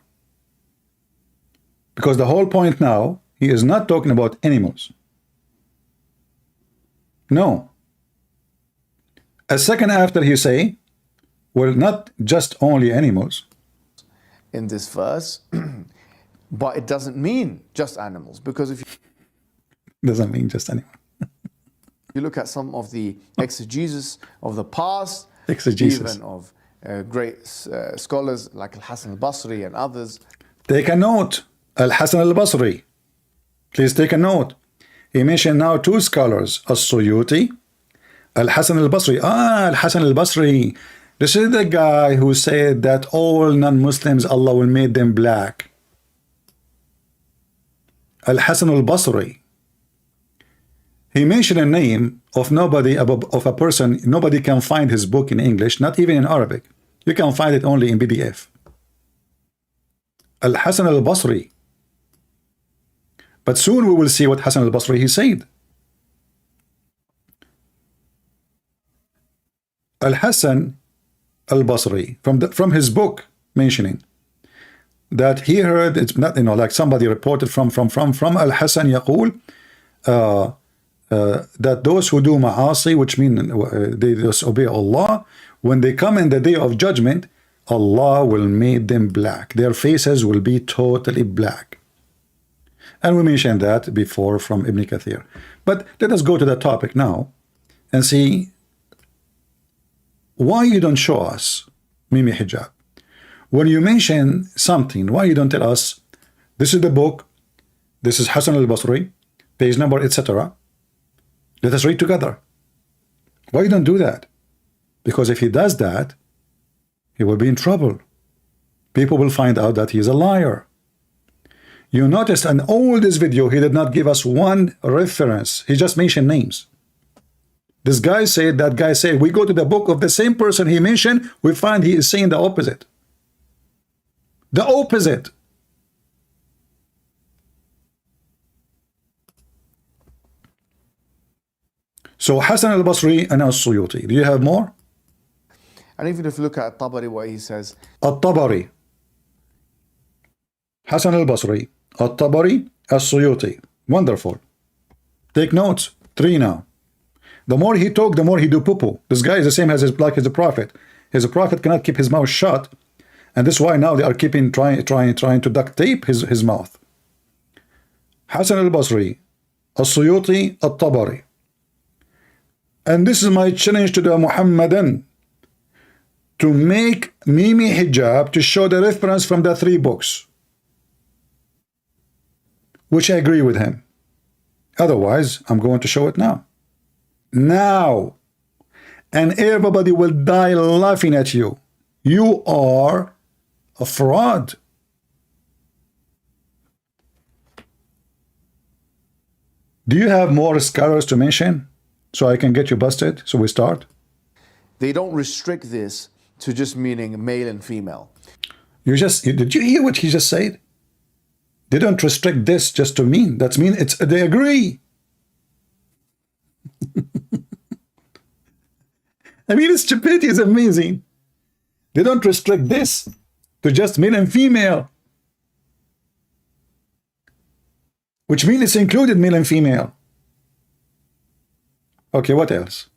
Because the whole point now, he is not talking about animals. No. A second after he say, well, not just only animals. In this verse, but it doesn't mean just animals, because if you doesn't mean just animals. You look at some of the exegesis of the past, exegesis, even of great scholars like Al-Hasan al-Basri and others. Take a note. Al-Hasan al-Basri. Please take a note. He mentioned now two scholars, As-Suyuti, Al-Hasan al-Basri. Al-Hasan al-Basri. This is the guy who said that all non-Muslims, Allah will make them black. Al-Hasan al-Basri. He mentioned a name of nobody, of a person. Nobody can find his book in English, not even in Arabic. You can find it only in PDF. Al-Hasan al-Basri. But soon we will see what Hasan al-Basri he said. Al-Hasan al-Basri, from his book, mentioning that he heard, it's not, like somebody reported from Al-Hasan يقول that those who do ma'asi, which mean they disobey Allah, when they come in the day of judgment, Allah will make them black. Their faces will be totally black. And we mentioned that before from Ibn Kathir. But let us go to the topic now and see why you don't show us Mimi Hijab. When you mention something, why you don't tell us this is the book, this is Hasan al-Basri, page number, etc. Let us read together. Why you don't do that? Because if he does that, he will be in trouble. People will find out that he is a liar. You noticed in all this video, he did not give us one reference. He just mentioned names. This guy said, that guy said, we go to the book of the same person he mentioned, we find he is saying the opposite. The opposite. So Hasan al-Basri and As-Suyuti. Do you have more? And even if you look at Tabari, what he says, At-Tabari, Hasan al-Basri, At-Tabari, As-Suyuti. Wonderful. Take notes. 3 now. The more he talk, the more he do poo-poo. This guy is the same as like as a prophet. His prophet cannot keep his mouth shut, and this is why now they are trying to duct tape his mouth. Hassan al-Basri, al-Suyuti, al-Tabari. And this is my challenge to the Muhammadan, to make Mimi hijab, to show the reference from the 3 books, which I agree with him. Otherwise, I'm going to show it now. Now. And everybody will die laughing at you. You are a fraud. Do you have more scholars to mention so I can get you busted? So we start. They don't restrict this to just meaning male and female. Did you hear what he just said? They don't restrict this just to mean. That's mean they agree. I mean, stupidity is amazing. They don't restrict this to just male and female, which means it's included male and female. Okay, what else?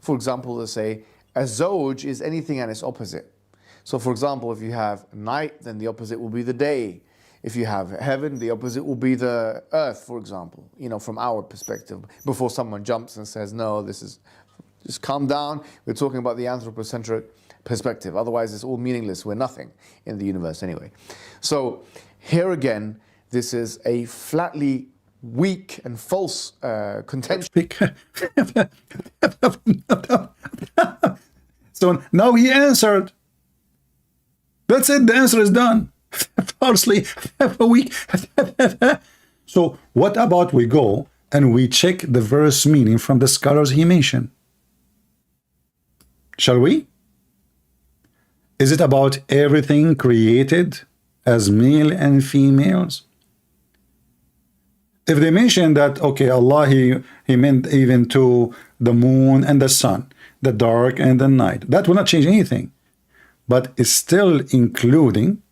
For example, they say a zawj is anything and its opposite. So for example, if you have night, then the opposite will be the day. If you have heaven, the opposite will be the earth, for example, you know, from our perspective, before someone jumps and says, no, this is, just calm down. We're talking about the anthropocentric perspective. Otherwise, it's all meaningless. We're nothing in the universe anyway. So here again, this is a flatly weak and false contention. So now he answered. That's it. The answer is done. Falsely weak. So what about we go and we check the verse meaning from the scholars he mentioned? Shall we? Is it about everything created as male and females? If they mention that, okay, Allah, he meant even to the moon and the sun, the dark and the night, that will not change anything. But it's still including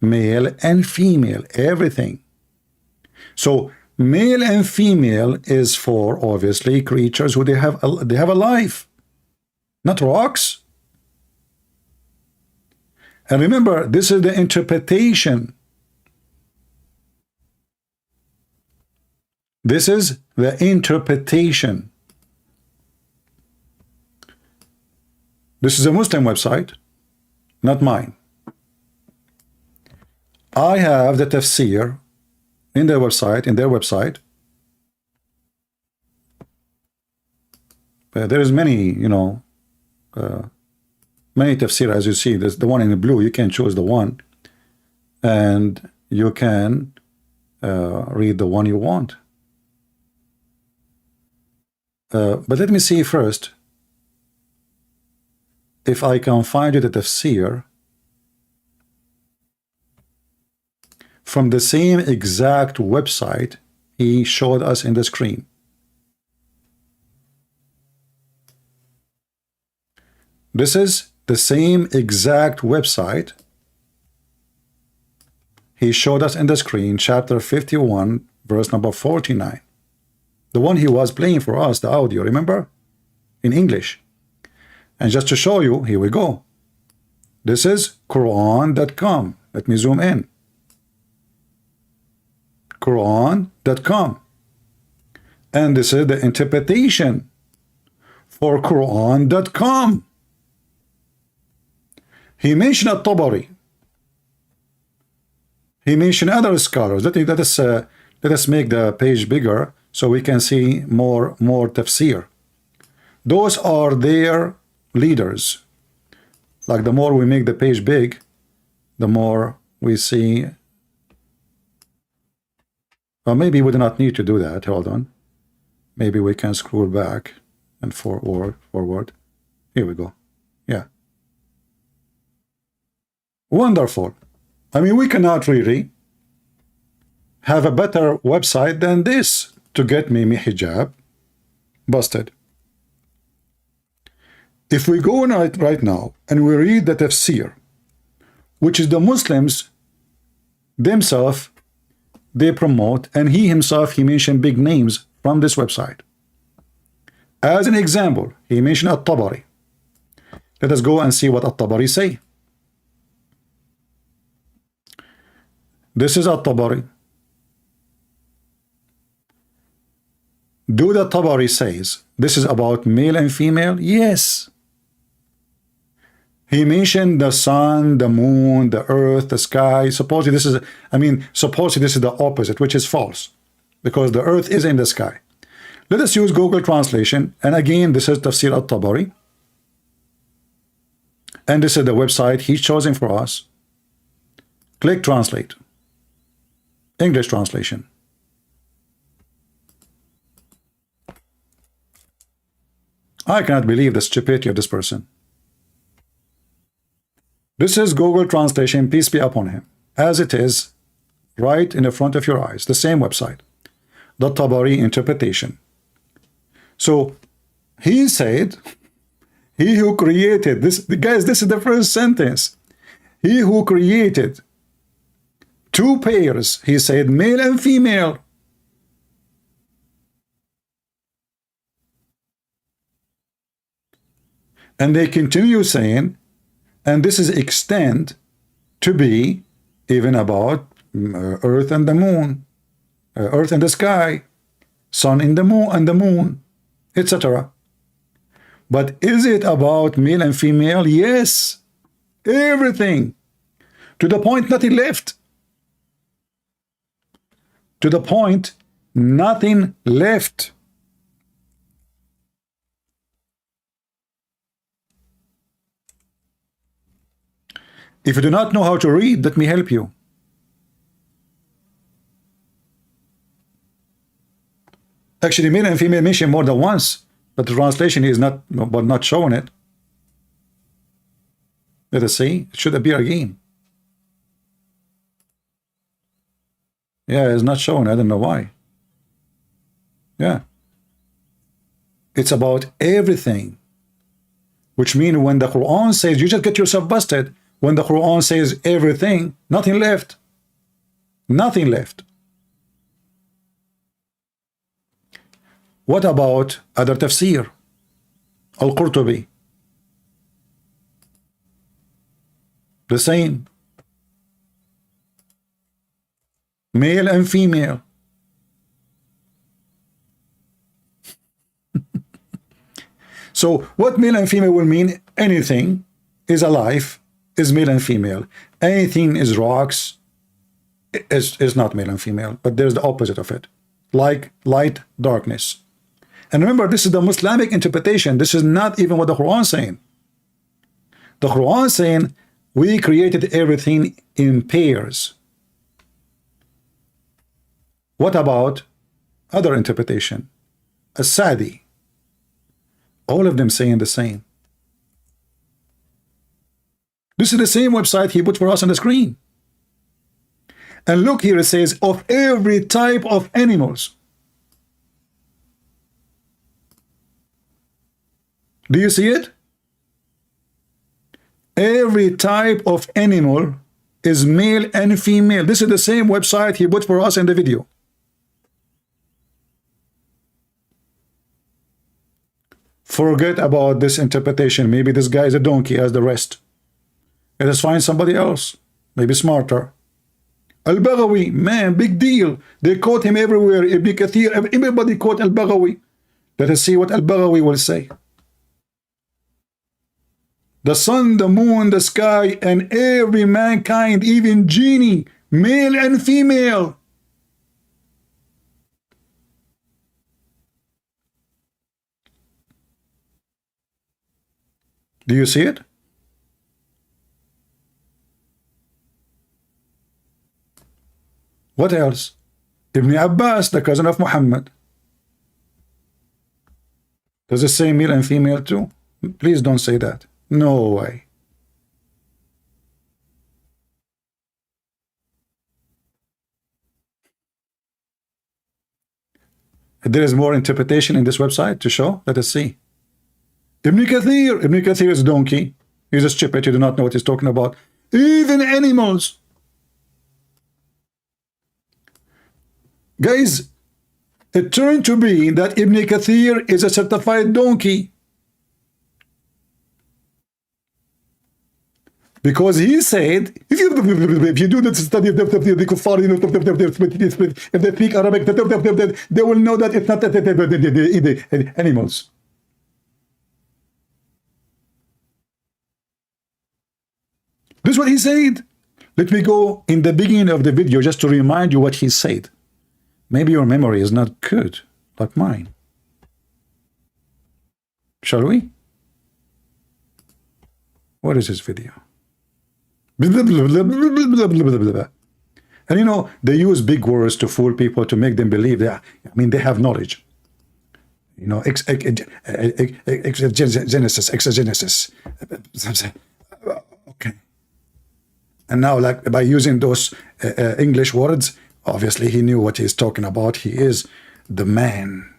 male and female, everything. So male and female is for obviously creatures who they have a life, not rocks. And remember, this is the interpretation. This is the interpretation. This is a Muslim website, not mine. I have the tafsir in their website. There is many, many tafsir, as you see. There's the one in the blue. You can choose the one, and you can read the one you want. But let me see first if I can find you the tafsir from the same exact website he showed us in the screen. This is the same exact website he showed us in the screen, chapter 51, verse number 49. The one he was playing for us, the audio, remember? In English. And just to show you, here we go. This is Quran.com. Let me zoom in. Quran.com. And this is the interpretation for Quran.com. He mentioned At-Tabari. He mentioned other scholars. Let us make the page bigger so we can see more tafsir. Those are their leaders. Like the more we make the page big, the more we see. Well, maybe we do not need to do that. Hold on. Maybe we can scroll back and forward. Here we go. Yeah. Wonderful. I mean, we cannot really have a better website than this to get Mimi hijab busted. If we go on right now and we read the tafsir, which is the Muslims themselves they promote, and he himself, he mentioned big names from this website. As an example, he mentioned At-Tabari. Let us go and see what At-Tabari say. This is At-Tabari. Do the Tabari says this is about male and female? Yes. He mentioned the sun, the moon, the earth, the sky. Supposedly this is, supposedly this is the opposite, which is false, because the earth is in the sky. Let us use Google Translation, and again, this is Tafsir At-Tabari, and this is the website he's chosen for us. Click Translate, English translation. I cannot believe the stupidity of this person. This is Google Translation, peace be upon him, as it is right in the front of your eyes, the same website, the Tabari interpretation. So he said, he who created this, guys, this is the first sentence. He who created two pairs, he said, male and female. And they continue saying, and this is extend to be even about earth and the moon, earth and the sky, sun in the moon, etc. But is it about male and female? Yes, everything, to the point nothing left. To the point nothing left. If you do not know how to read, let me help you. Actually, male and female mentioned more than once, but the translation is not showing it. Let us see. It should appear again. Yeah, it's not showing. I don't know why. Yeah. It's about everything. Which means when the Quran says, you just get yourself busted. When the Quran says everything, nothing left. Nothing left. What about other tafsir? Al-Qurtubi. The same. Male and female. So what male and female will mean? Anything is alive is male and female. Anything is rocks is not male and female, but there's the opposite of it, like light, darkness. And remember, this is the Muslimic interpretation. This is not even what the Quran is saying. The Quran is saying we created everything in pairs. What about other interpretation? As-Sadi. All of them saying the same. This is the same website he put for us on the screen. And look here, it says of every type of animals. Do you see it? Every type of animal is male and female. This is the same website he put for us in the video. Forget about this interpretation. Maybe this guy is a donkey as the rest. Let us find somebody else, maybe smarter. Al-Baghawi, man, big deal. They quote him everywhere. Ibn Kathir, everybody quote Al-Baghawi. Let us see what Al-Baghawi will say. The sun, the moon, the sky, and every mankind, even genie, male and female. Do you see it? What else? Ibn Abbas, the cousin of Muhammad. Does it say male and female too? Please don't say that. No way. There is more interpretation in this website to show. Let us see. Ibn Kathir is a donkey. He's a stupid. You do not know what he's talking about. Even animals. Guys, it turned to be that Ibn Kathir is a certified donkey. Because he said, if you do the study of the kuffar, if they speak Arabic, they will know that it's not the animals. This is what he said. Let me go in the beginning of the video just to remind you what he said. Maybe your memory is not good, like mine. Shall we? What is this video? And you know, they use big words to fool people, to make them believe that, I mean, they have knowledge. You know, exegesis. Okay. And now, like, by using those English words, obviously he knew what he's talking about. He is the man.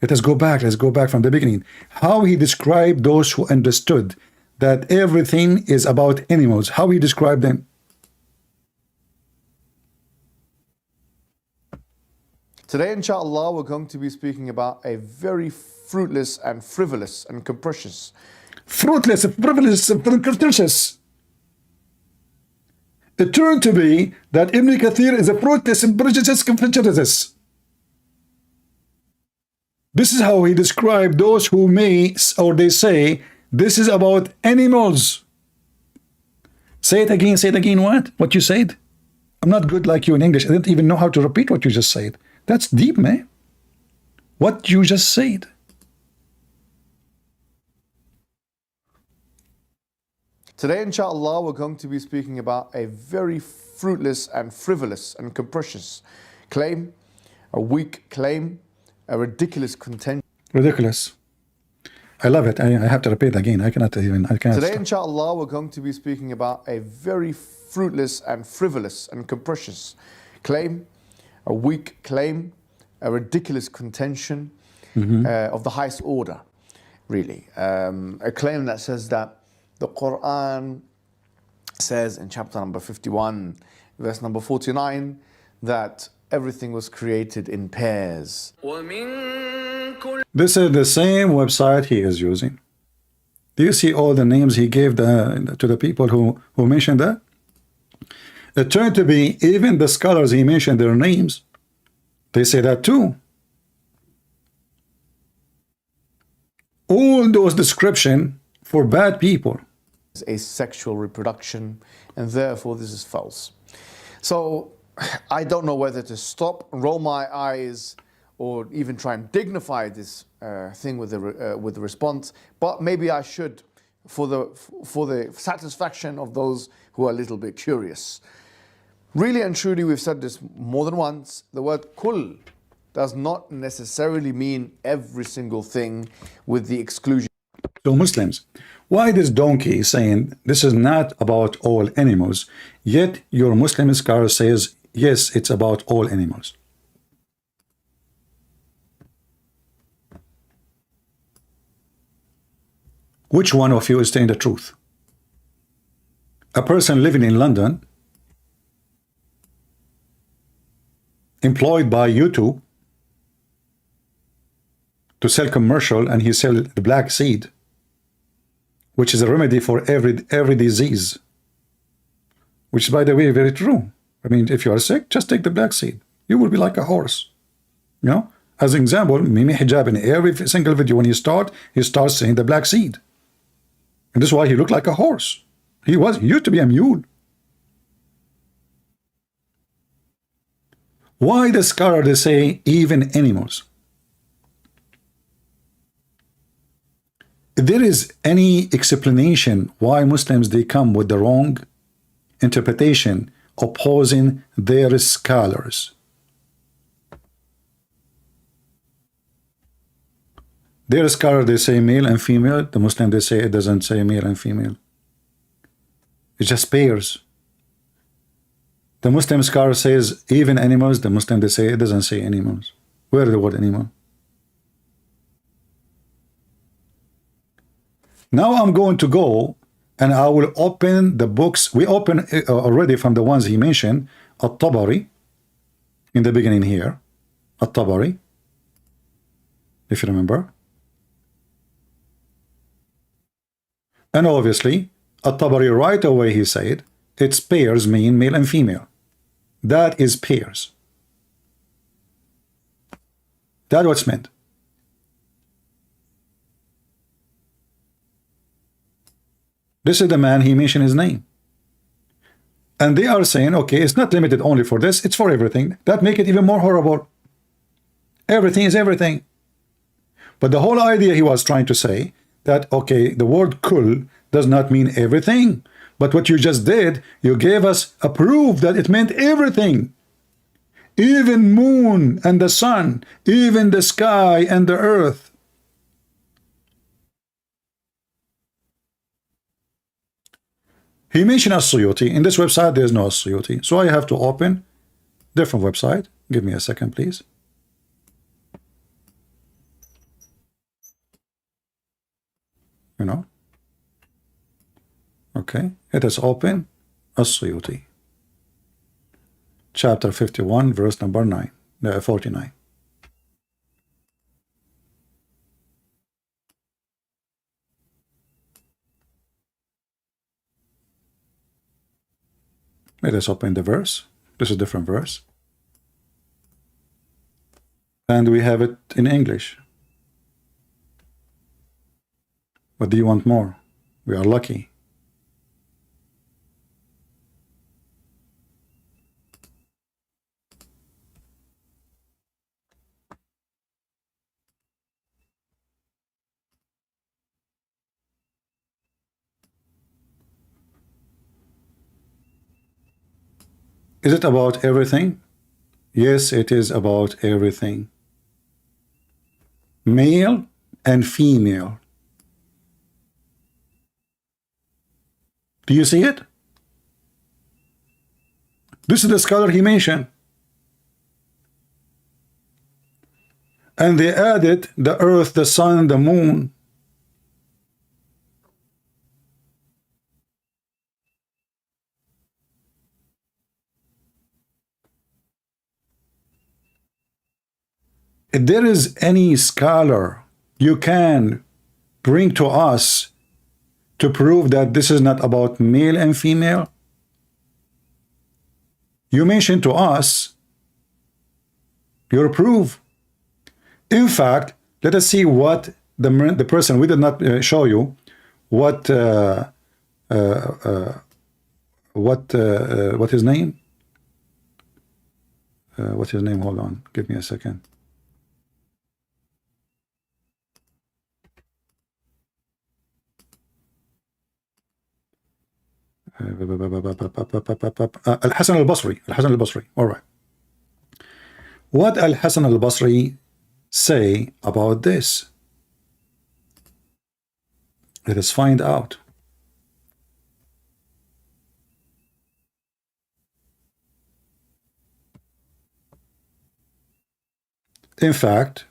Let's go back from the beginning. How he described those who understood that everything is about animals. How he described them. Today, inshallah, we're going to be speaking about a very fruitless and frivolous and capricious. Fruitless, frivolous, and capricious. It turned to be that Ibn Kathir is a fruitless and capricious. This is how he described those who may, or they say, this is about animals. Say it again, what? What you said? I'm not good like you in English. I didn't even know how to repeat what you just said. That's deep, man. What you just said. Today, inshallah, we're going to be speaking about a very fruitless and frivolous and capricious claim, a weak claim, a ridiculous contention. Ridiculous. I love it. I have to repeat again. I cannot Today, stop. inshallah, we're going to be speaking about a very fruitless and frivolous and capricious claim, a weak claim, a ridiculous contention of the highest order, really. A claim that says that the Quran says in chapter number 51, verse number 49, that everything was created in pairs. This is the same website he is using. Do you see all the names he gave to the people who mentioned that? It turned to be even the scholars he mentioned their names. They say that too. All those descriptions for bad people. Asexual reproduction, and therefore this is false. So I don't know whether to stop, roll my eyes, or even try and dignify this thing with the response, but maybe I should, for the satisfaction of those who are a little bit curious. Really and truly, we've said this more than once, the word kul does not necessarily mean every single thing, with the exclusion. So Muslims, why this donkey is saying this is not about all animals, yet your Muslim scholar says yes, it's about all animals? Which one of you is saying the truth? A person living in London, employed by YouTube to sell commercial, and he sell the black seed, which is a remedy for every disease, which is, by the way, very true. I mean, if you are sick, just take the black seed. You will be like a horse. You know, as an example, Mimi Hijab, in every single video when he starts saying the black seed. And this is why he looked like a horse. He used to be a mule. Why the scholar they say even animals? If there is any explanation why Muslims they come with the wrong interpretation opposing their scholars. Their scholar they say male and female, the Muslim they say it doesn't say male and female. It's just pairs. The Muslim scholar says even animals, the Muslim they say it doesn't say animals. Where is the word animal? Now I'm going to go and I will open the books. We open already from the ones he mentioned, At-Tabari, in the beginning here. At-Tabari, if you remember. And obviously, At-Tabari right away he said, its pairs mean male and female. That is pairs. That's what's meant. This is the man, he mentioned his name. And they are saying, okay, it's not limited only for this, it's for everything. That make it even more horrible. Everything is everything. But the whole idea he was trying to say that, okay, the word kul does not mean everything. But what you just did, you gave us a proof that it meant everything. Even moon and the sun, even the sky and the earth. He mentioned As-Suyuti. In this website, there is no As-Suyuti. So I have to open different website. Give me a second, please. You know. Okay. It is open. As-Suyuti. Chapter 51, verse number 49. Let us open the verse. This is a different verse. And we have it in English. What do you want more? We are lucky. Is it about everything? Yes, it is about everything. Male and female. Do you see it? This is the scholar he mentioned. And they added the earth, the sun, the moon. If there is any scholar you can bring to us to prove that this is not about male and female, you mention to us your proof. In fact, let us see what the person, we did not show you what his name? What's his name? Hold on, give me a second. Al-Hasan al-Basri. Al-Hasan al-Basri. All right. What Al-Hasan al-Basri say about this? Let us find out. In fact,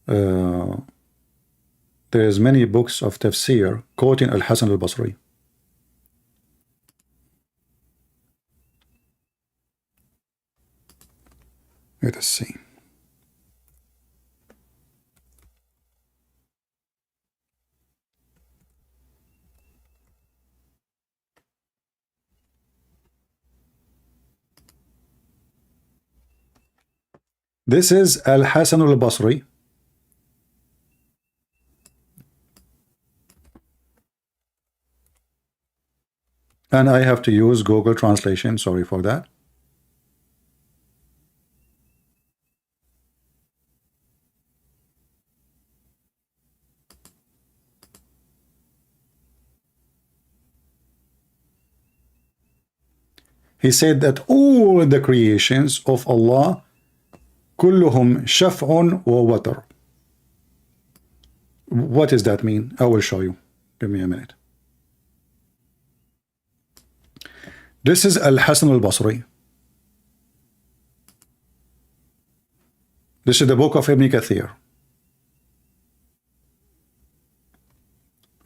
there is many books of tafsir quoting Al-Hasan al-Basri. Let us see. This is Al-Hasan al-Basri. And I have to use Google Translation. Sorry for that. He said that all the creations of Allah كلهم شفع ووتر. What does that mean? I will show you. Give me a minute. This is Al-Hasan al-Basri. This is the book of Ibn Kathir.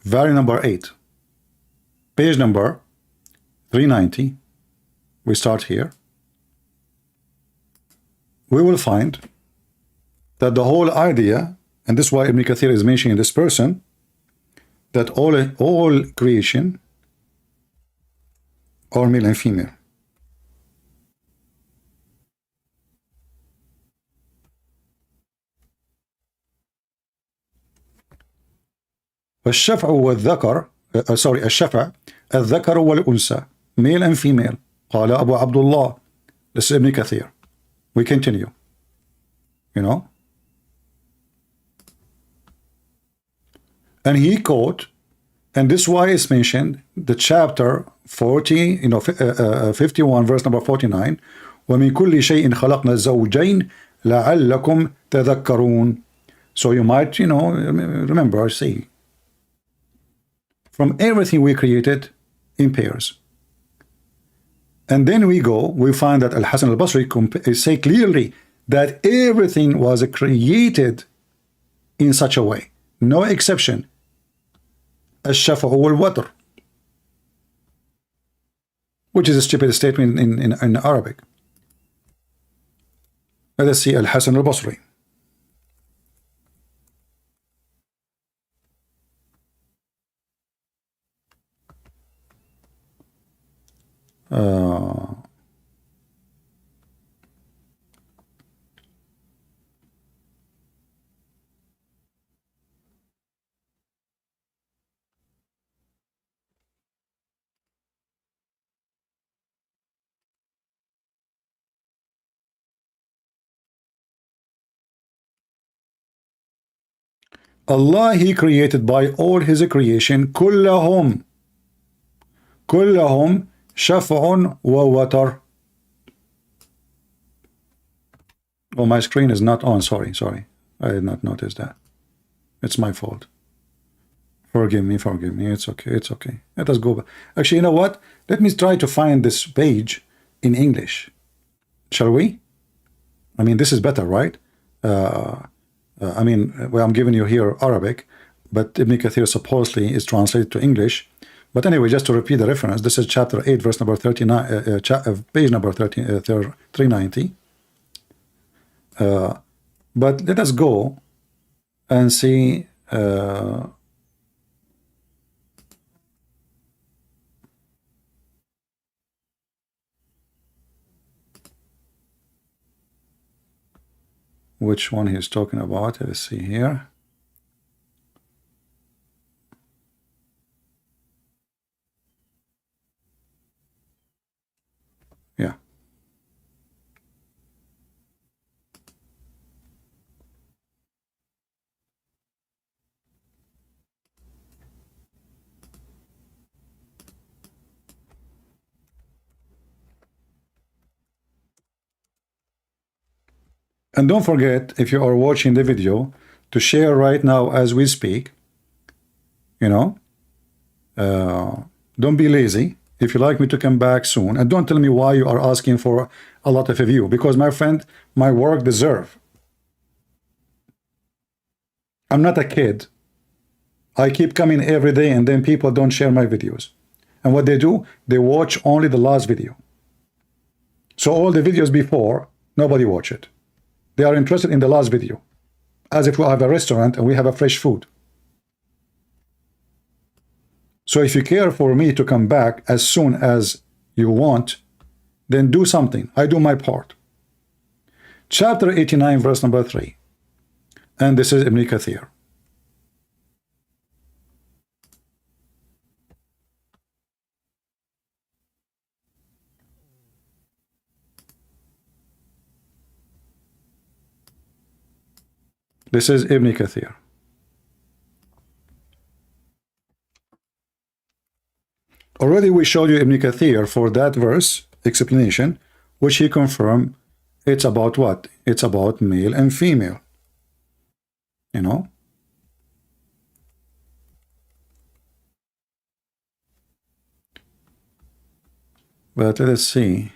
Volume number 8. Page number 390. We start here. we will find that the whole idea, and this is why Ibn Kathir is mentioning this person, that all creation are male and female. الشفع والذكر الشفع الذكر والأنثى, male and female. قال أبو عبد الله. This is Ibn Kathir. We continue. You know, and he quote, and this why is mentioned the chapter 40, 51 verse number 49, ومن كل شيء خلقنا الزوجين لعلكم تذكرون. So you might, remember, see, from everything we created in pairs. And then we find that Al-Hasan al-Basri say clearly that everything was created in such a way, no exception. الشفع والوتر, which is a stupid statement in Arabic. Let us see Al-Hasan al-Basri. Allah, He created by all His creation كلهم شفع ووتر. Oh, my screen is not on. Sorry. I did not notice that. It's my fault. Forgive me. It's okay. Let us go back. Actually, you know what? Let me try to find this page in English. Shall we? I mean, this is better, right? Well, I'm giving you here Arabic, but Ibn Kathir supposedly is translated to English. But anyway, just to repeat the reference, this is chapter 8, verse number 39, page number 390. But let us go and see which one he's talking about. Let's see here. Yeah. And don't forget, if you are watching the video, to share right now as we speak. Don't be lazy. If you like me to come back soon, and don't tell me why you are asking for a lot of view, because my friend, my work deserve. I'm not a kid. I keep coming every day, and then people don't share my videos. And what they do, they watch only the last video. So all the videos before, nobody watch it. They are interested in the last video, as if we have a restaurant and we have a fresh food. So if you care for me to come back as soon as you want, then do something. I do my part. Chapter 89, verse number 3. And this is Ibn Kathir. This is Ibn Kathir. Already we showed you Ibn Kathir for that verse explanation, which he confirmed it's about what? It's about male and female. But let's see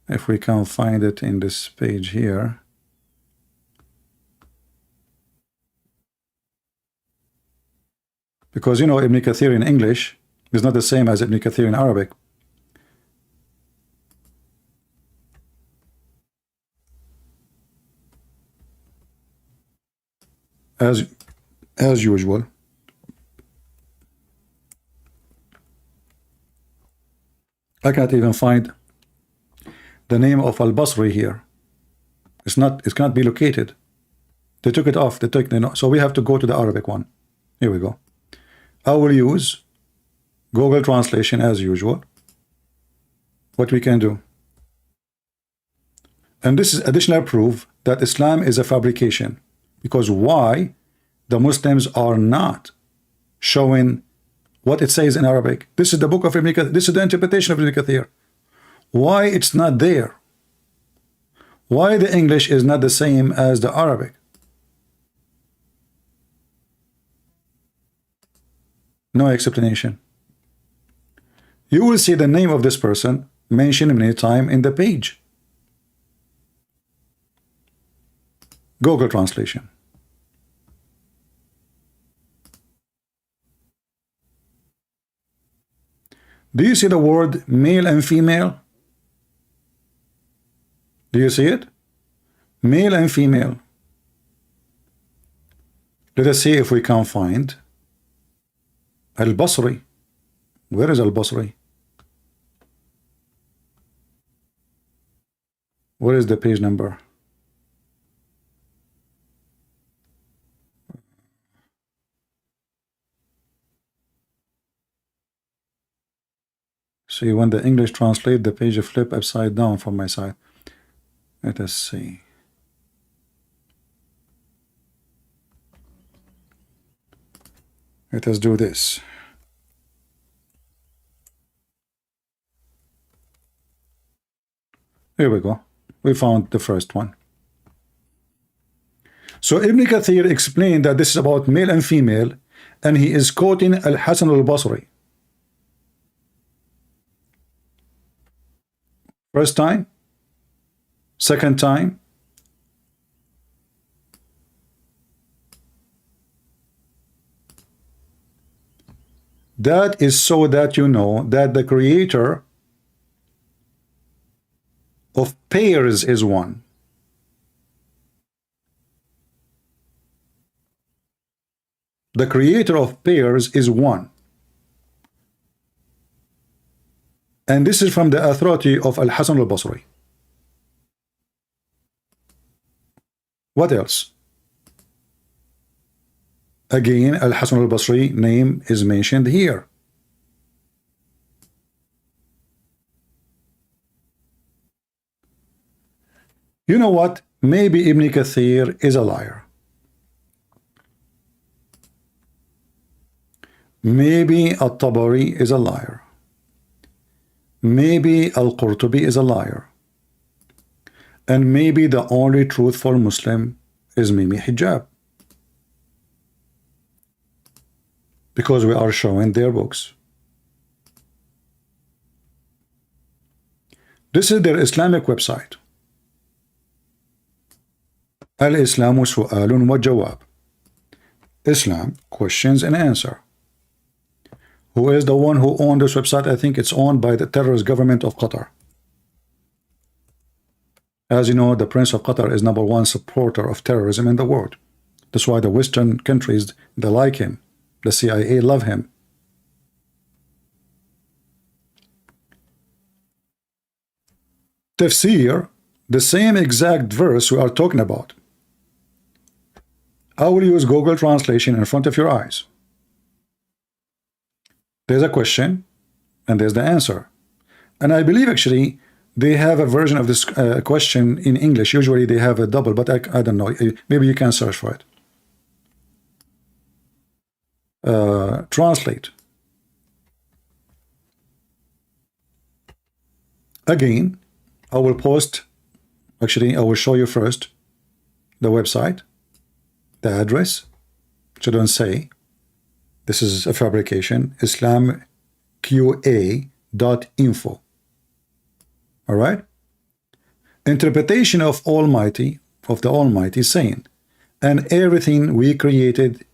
if we can find it in this page here. Because Ibn Kathir in English is not the same as Ibn Kathir in Arabic. as usual. I can't even find the name of Al-Basri here. It can't be located. They took it off. So we have to go to the Arabic one. Here we go. I will use Google Translation as usual. What we can do. And this is additional proof that Islam is a fabrication. Because why the Muslims are not showing what it says in Arabic? This is the book of Ibn Kathir. This is the interpretation of Ibn Kathir. Why it's not there? Why the English is not the same as the Arabic? No explanation. You will see the name of this person mentioned many times in the page. Google Translation. Do you see the word male and female? Do you see it? Male and female. Let us see if we can find Al-Basri. Where is Al-Basri? Where is the page number? See, when the English translate, the page flip upside down from my side. Let us see. Let us do this. Here we go. We found the first one. So Ibn Kathir explained that this is about male and female, and he is quoting Al-Hasan al-Basri. First time, second time, that is so that you know that the creator of pairs is one. The creator of pairs is one. And this is from the authority of Al-Hasan al-Basri. What else? Again, Al-Hasan al-Basri name is mentioned here. You know what? Maybe Ibn Kathir is a liar. Maybe At-Tabari is a liar. Maybe Al-Qurtubi is a liar. And maybe the only truthful Muslim is Mimi Hijab. Because we are showing their books. This is their Islamic website. Al-Islamu Su'alun wa Jawab. Islam, questions and answer. Who is the one who owned this website? I think it's owned by the terrorist government of Qatar. As you know, the Prince of Qatar is #1 supporter of terrorism in the world. That's why the Western countries, they like him. The CIA love him. Tafsir, the same exact verse we are talking about. I will use Google Translation in front of your eyes. There's a question, and there's the answer. And I believe actually they have a version of this question in English. Usually they have a double, but I don't know. Maybe you can search for it. Translate. Again, I will post, actually I will show you first the website, the address. Shouldn't say this is a fabrication. islamqa.info. All right. Interpretation of Almighty, of the Almighty saying, and everything we created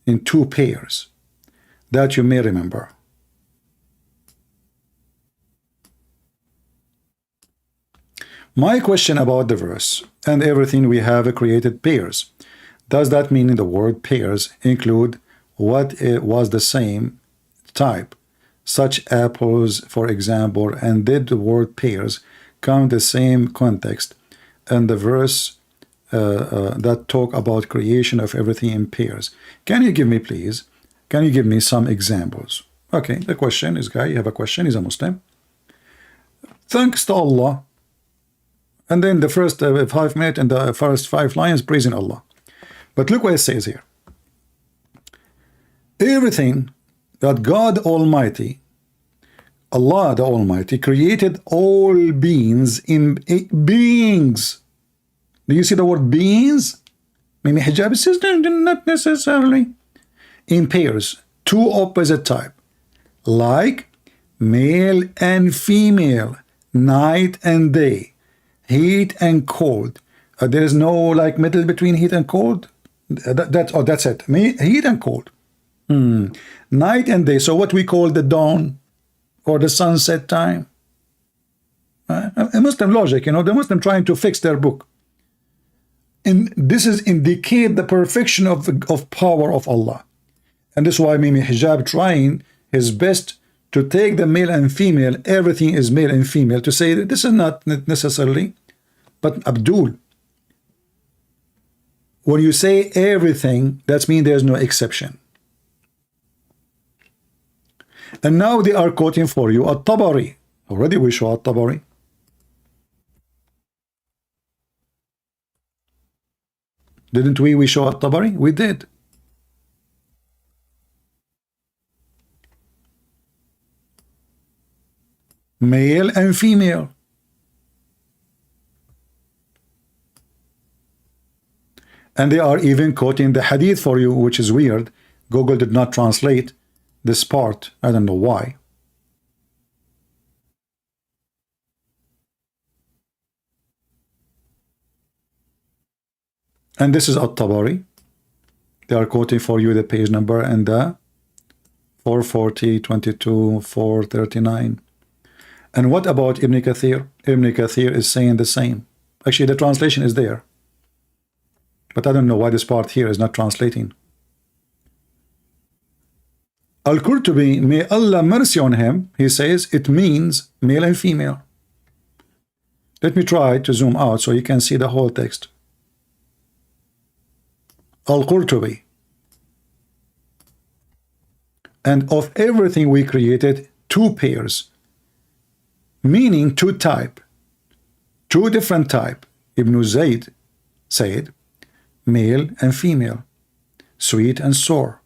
in 2 pairs, that you may remember. My question about the verse, and everything we have created pairs. Does that mean the word pairs include what it was the same type, such apples, for example, and did the word pairs come in the same context and the verse that talk about creation of everything in pairs? Can you give me, please, can you give me some examples? Okay, the question is, guy, you have a question, he's a Muslim. Thanks to Allah. And then the first 5 minutes and the first 5 lines praising Allah. But look what it says here. Everything that God Almighty, Allah the Almighty, created all beings in beings. Do you see the word beings? Maybe hijab says not necessarily. In pairs, two opposite type, like male and female, night and day, heat and cold. There is no like middle between heat and cold. That's it. Heat and cold. Night and day. So what we call the dawn or the sunset time. A Muslim logic, you know, the Muslim trying to fix their book. And this is indicate the perfection of power of Allah. And this is why Mimi Hijab trying his best to take the male and female, everything is male and female, to say that this is not necessarily, but Abdul. When you say everything, that means there's no exception. And now they are quoting for you At-Tabari. Already we show At-Tabari. Didn't we show At-Tabari? We did. Male and female. And they are even quoting the hadith for you, which is weird. Google did not translate this part. I don't know why. And this is At-Tabari. They are quoting for you the page number and the 440, 22, 439. And what about Ibn Kathir? Ibn Kathir is saying the same. Actually, the translation is there. But I don't know why this part here is not translating. Al-Qurtubi, may Allah mercy on him, he says it means male and female. Let me try to zoom out so you can see the whole text. Al-Qurtubi. And of everything we created, two pairs, meaning two type, two different type. Ibn Zayd said male and female, sweet and sour.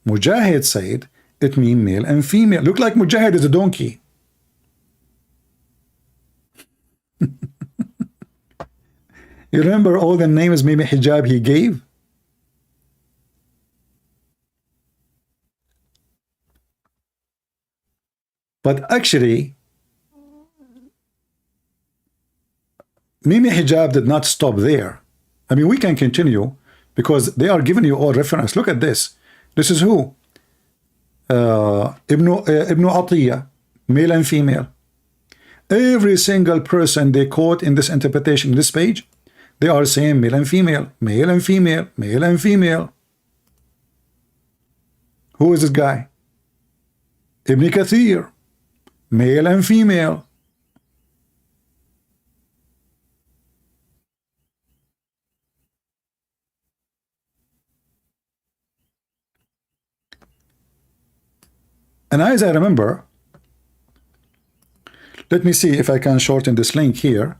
Mujahid said it means male and female. Look like Mujahid is a donkey. You remember all the names maybe hijab he gave? But actually, Mimi Hijab did not stop there. I mean, we can continue because they are giving you all reference. Look at this. This is who? Ibn Atiyah, male and female. Every single person they quote in this interpretation, this page, they are saying male and female, male and female, male and female. Who is this guy? Ibn Kathir, male and female. And as I remember, let me see if I can shorten this link here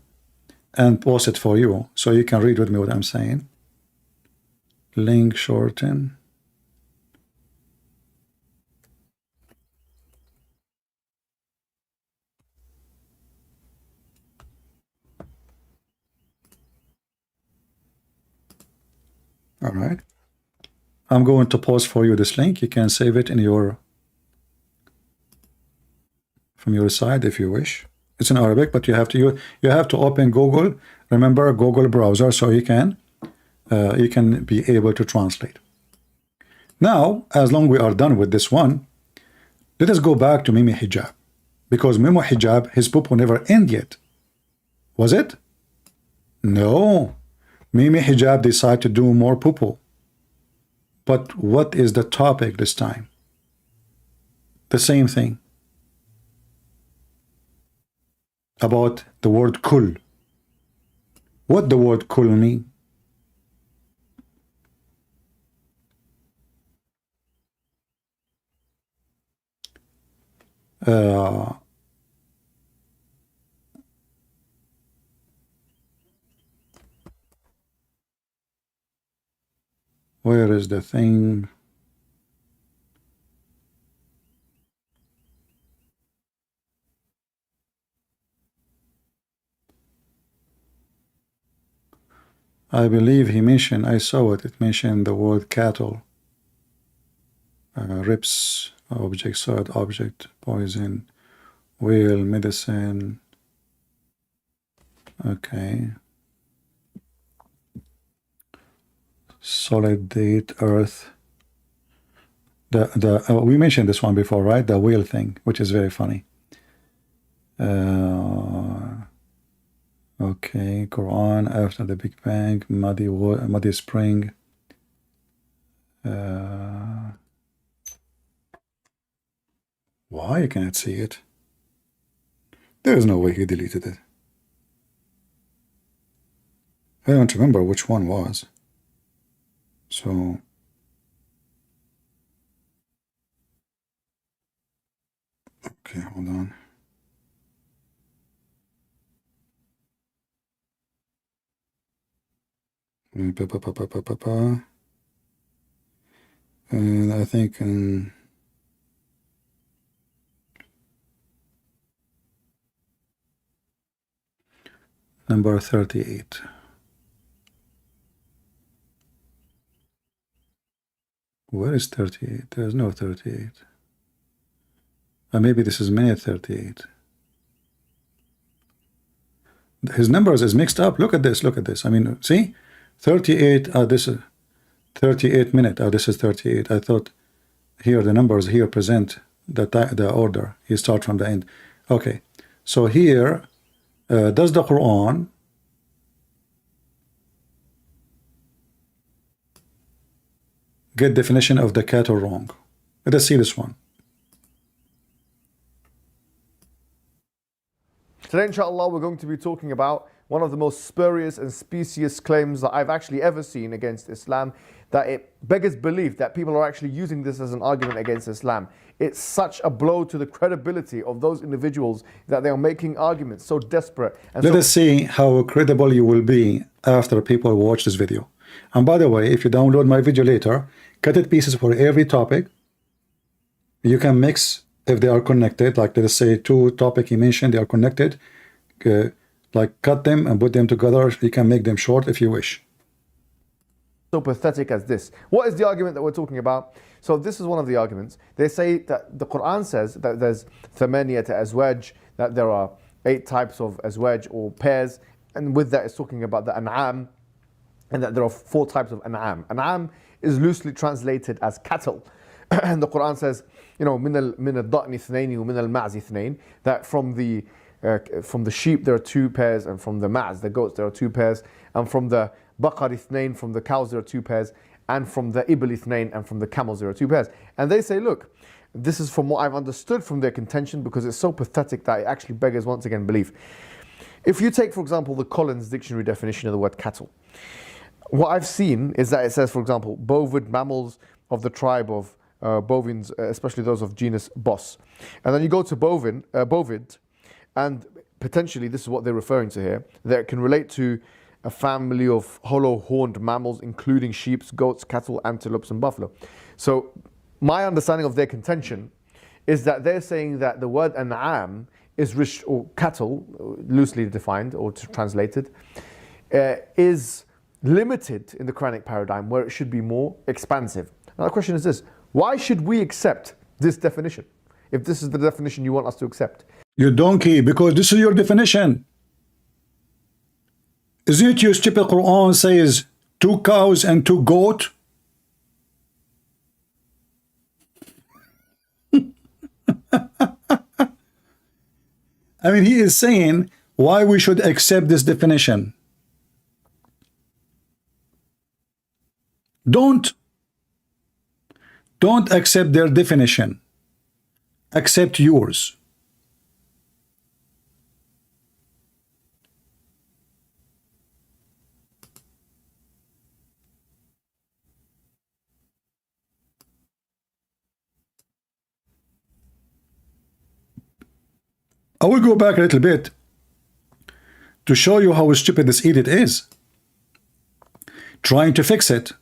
and post it for you so you can read with me what I'm saying. Link shorten. All right. I'm going to post for you this link. You can save it in your from your side if you wish. It's in Arabic, but you have to open Google. Remember, Google browser, so you can be able to translate. Now, as long we are done with this one, let us go back to Mimi Hijab, because Mimi Hijab, his poop will never end yet. Was it? No. Mimi hijab decide to do more poo-poo. But what is the topic this time? The same thing. About the word kul. What the word kul mean? Where is the thing? I believe he mentioned, I saw it, it mentioned the word cattle, rips, object, solid object, poison, whale, medicine. Okay. Solid date, earth. We mentioned this one before, right? The whale thing, which is very funny. Okay, Quran after the Big Bang, muddy spring. Why I cannot see it? There is no way he deleted it. I don't remember which one was. So okay, hold on. And I think number 38. Where is 38? There is no 38. Maybe this is minute 38. His numbers is mixed up. Look at this. Look at this. I mean, see, 38. This is 38 minute. This is 38. I thought here the numbers here present the order. You start from the end. Okay. So here, does the Quran get definition of the cattle wrong? Let us see this one. Today, inshallah, we're going to be talking about one of the most spurious and specious claims that I've actually ever seen against Islam, that it beggars belief that people are actually using this as an argument against Islam. It's such a blow to the credibility of those individuals that they are making arguments so desperate. And Let us see how credible you will be after people watch this video. And by the way, if you download my video later, cut it pieces for every topic. You can mix if they are connected, like let us say two topics you mentioned, they are connected, like cut them and put them together. You can make them short if you wish. So pathetic as this. What is the argument that we're talking about? So this is one of the arguments. They say that the Quran says that there's thamaniyat azwaj, that there are 8 types of azwaj or pairs, and with that it's talking about the an'am, and that there are 4 types of an'am. An'am is loosely translated as cattle. And the Quran says, you know, min al-da'ni ithnayn wa min al-ma'z ithnayn, that from the sheep there are 2 pairs, and from the ma'z, the goats, there are 2 pairs, and from the baqar ithnayn, from the cows there are 2 pairs, and from the ibl ithnayn, and from the camels there are 2 pairs. And they say, look, this is from what I've understood from their contention, because it's so pathetic that it actually beggars once again belief. If you take, for example, the Collins Dictionary definition of the word cattle, what I've seen is that it says, for example, bovid mammals of the tribe of bovines, especially those of genus Bos. And then you go to bovid, and potentially this is what they're referring to here, that it can relate to a family of hollow-horned mammals, including sheep, goats, cattle, antelopes, and buffalo. So my understanding of their contention is that they're saying that the word an'am is or cattle, loosely defined or translated, is limited in the Quranic paradigm, where it should be more expansive. Now the question is this: why should we accept this definition if this is the definition you want us to accept? You donkey, because this is your definition. Isn't it your stupid Quran says 2 cows and 2 goats? I mean, he is saying why we should accept this definition. Don't accept their definition. Accept yours. I will go back a little bit to show you how stupid this idiot is, trying to fix it,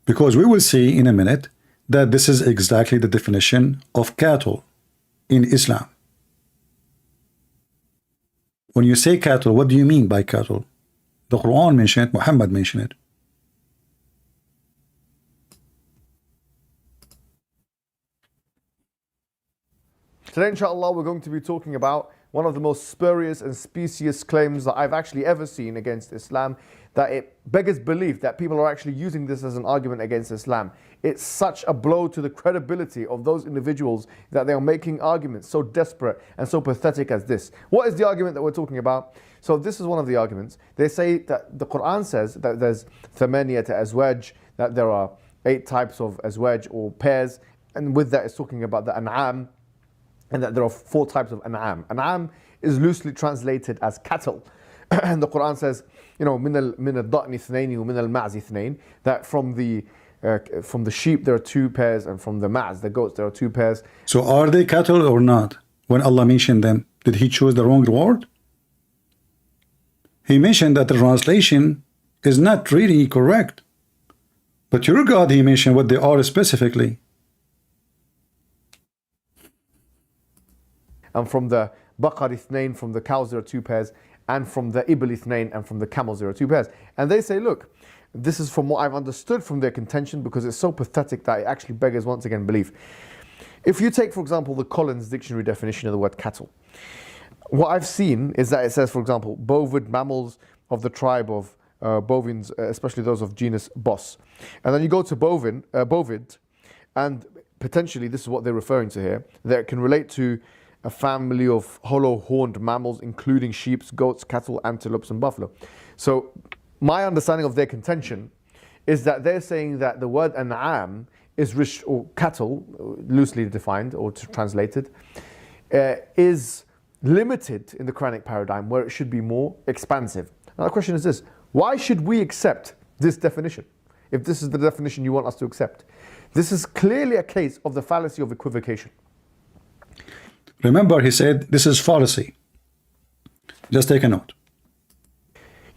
because we will see in a minute that this is exactly the definition of cattle in Islam. When you say cattle, what do you mean by cattle? The Quran mentioned it, Muhammad mentioned it. Today, inshallah, we're going to be talking about one of the most spurious and specious claims that I've actually ever seen against Islam, that it beggars belief that people are actually using this as an argument against Islam. It's such a blow to the credibility of those individuals that they are making arguments so desperate and so pathetic as this. What is the argument that we're talking about? So this is one of the arguments. They say that the Quran says that there's thamaniyat azwaj, that there are 8 types of azwaj or pairs, and with that it's talking about the an'am, and that there are 4 types of an'am. An'am is loosely translated as cattle. And the Quran says, you know, min al-da'ni ithnaini wa min al-ma'zi ithnain, that from the sheep there are 2 pairs, and from the ma'z, the goats, there are 2 pairs. So are they cattle or not? When Allah mentioned them, did he choose the wrong word? He mentioned that the translation is not really correct. But your God, he mentioned what they are specifically. And from the baqar ithnain, from the cows there are 2 pairs, and from the ibl ithnain, and from the camels there are 2 pairs. And they say, look, this is from what I've understood from their contention, because it's so pathetic that it actually beggars once again belief. If you take, for example, the Collins dictionary definition of the word cattle, what I've seen is that it says, for example, bovid mammals of the tribe of bovines, especially those of genus Bos. And then you go to bovid, and potentially this is what they're referring to here, that it can relate to a family of hollow-horned mammals, including sheep, goats, cattle, antelopes, and buffalo. So my understanding of their contention is that they're saying that the word an'am is or cattle, loosely defined or translated, is limited in the Quranic paradigm, where it should be more expansive. Now the question is this: why should we accept this definition if this is the definition you want us to accept? This is clearly a case of the fallacy of equivocation. Remember, he said this is fallacy. Just take a note.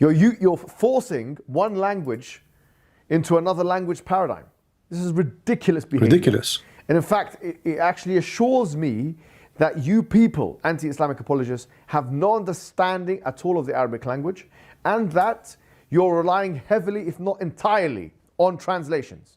You're forcing one language into another language paradigm. This is ridiculous behavior. Ridiculous. And in fact, it actually assures me that you people, anti-Islamic apologists, have no understanding at all of the Arabic language, and that you're relying heavily, if not entirely, on translations.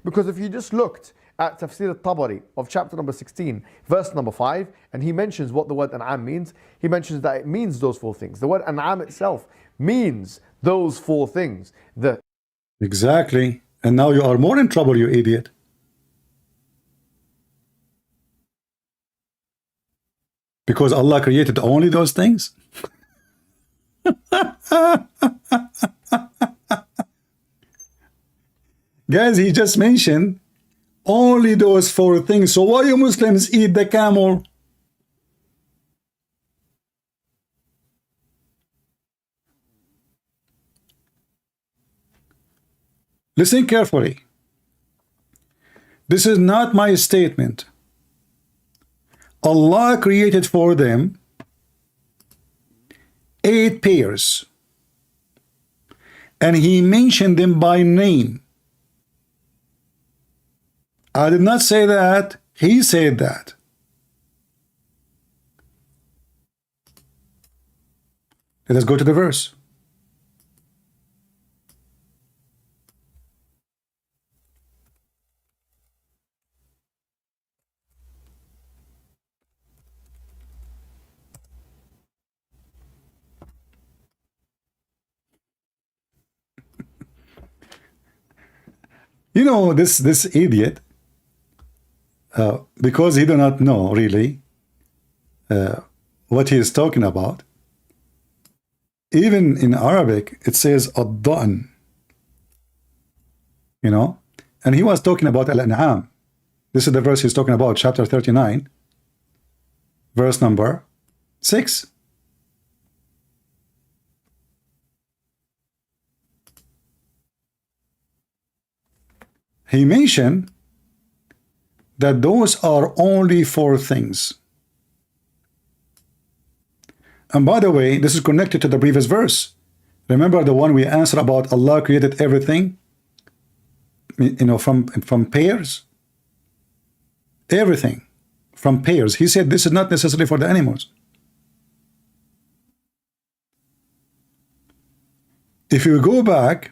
Because if you just looked at Tafsir al-Tabari of chapter number 16, verse number 5, and he mentions what the word an'am means, he mentions that it means those 4 things. The word an'am itself means those 4 things. Exactly. And now you are more in trouble, you idiot. Because Allah created only those things? Guys, he just mentioned only those 4 things. So why you Muslims eat the camel? Listen carefully. This is not my statement. Allah created for them 8 pairs, and he mentioned them by name. I did not say that. He said that. Let us go to the verse. You know, this idiot, because he do not know really what he is talking about. Even in Arabic, it says ad-da'n. you know, and he was talking about Al-An'am. This is the verse he's talking about, chapter 39, verse number 6. He mentioned that those are only 4 things. And by the way, this is connected to the previous verse. Remember the one we answered about Allah created everything, you know, from pairs? Everything from pairs. He said this is not necessarily for the animals. If you go back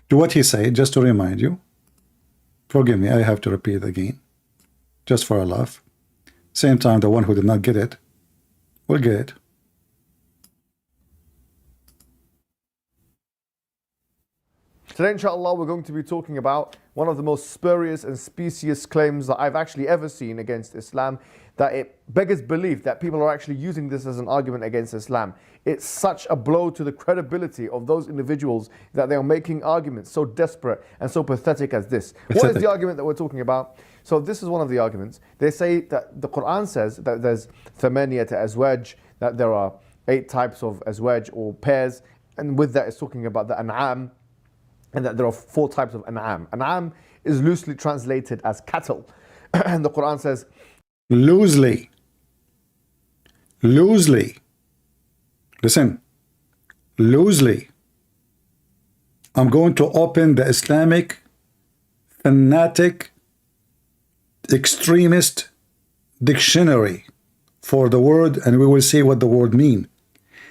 to what he said, just to remind you, forgive me, I have to repeat again, just for a laugh. Same time, the one who did not get it will get it. Today, inshallah, we're going to be talking about one of the most spurious and specious claims that I've actually ever seen against Islam, that it beggars belief that people are actually using this as an argument against Islam. It's such a blow to the credibility of those individuals that they are making arguments so desperate and so pathetic as this. What is the argument that we're talking about? So this is one of the arguments. They say that the Quran says that there's thamaniyat azwaj, that there are 8 types of azwaj or pairs, and with that it's talking about the an'am, and that there are 4 types of an'am. An'am is loosely translated as cattle. And the Quran says, loosely. Listen, loosely. I'm going to open the Islamic fanatic extremist dictionary for the word, and we will see what the word means.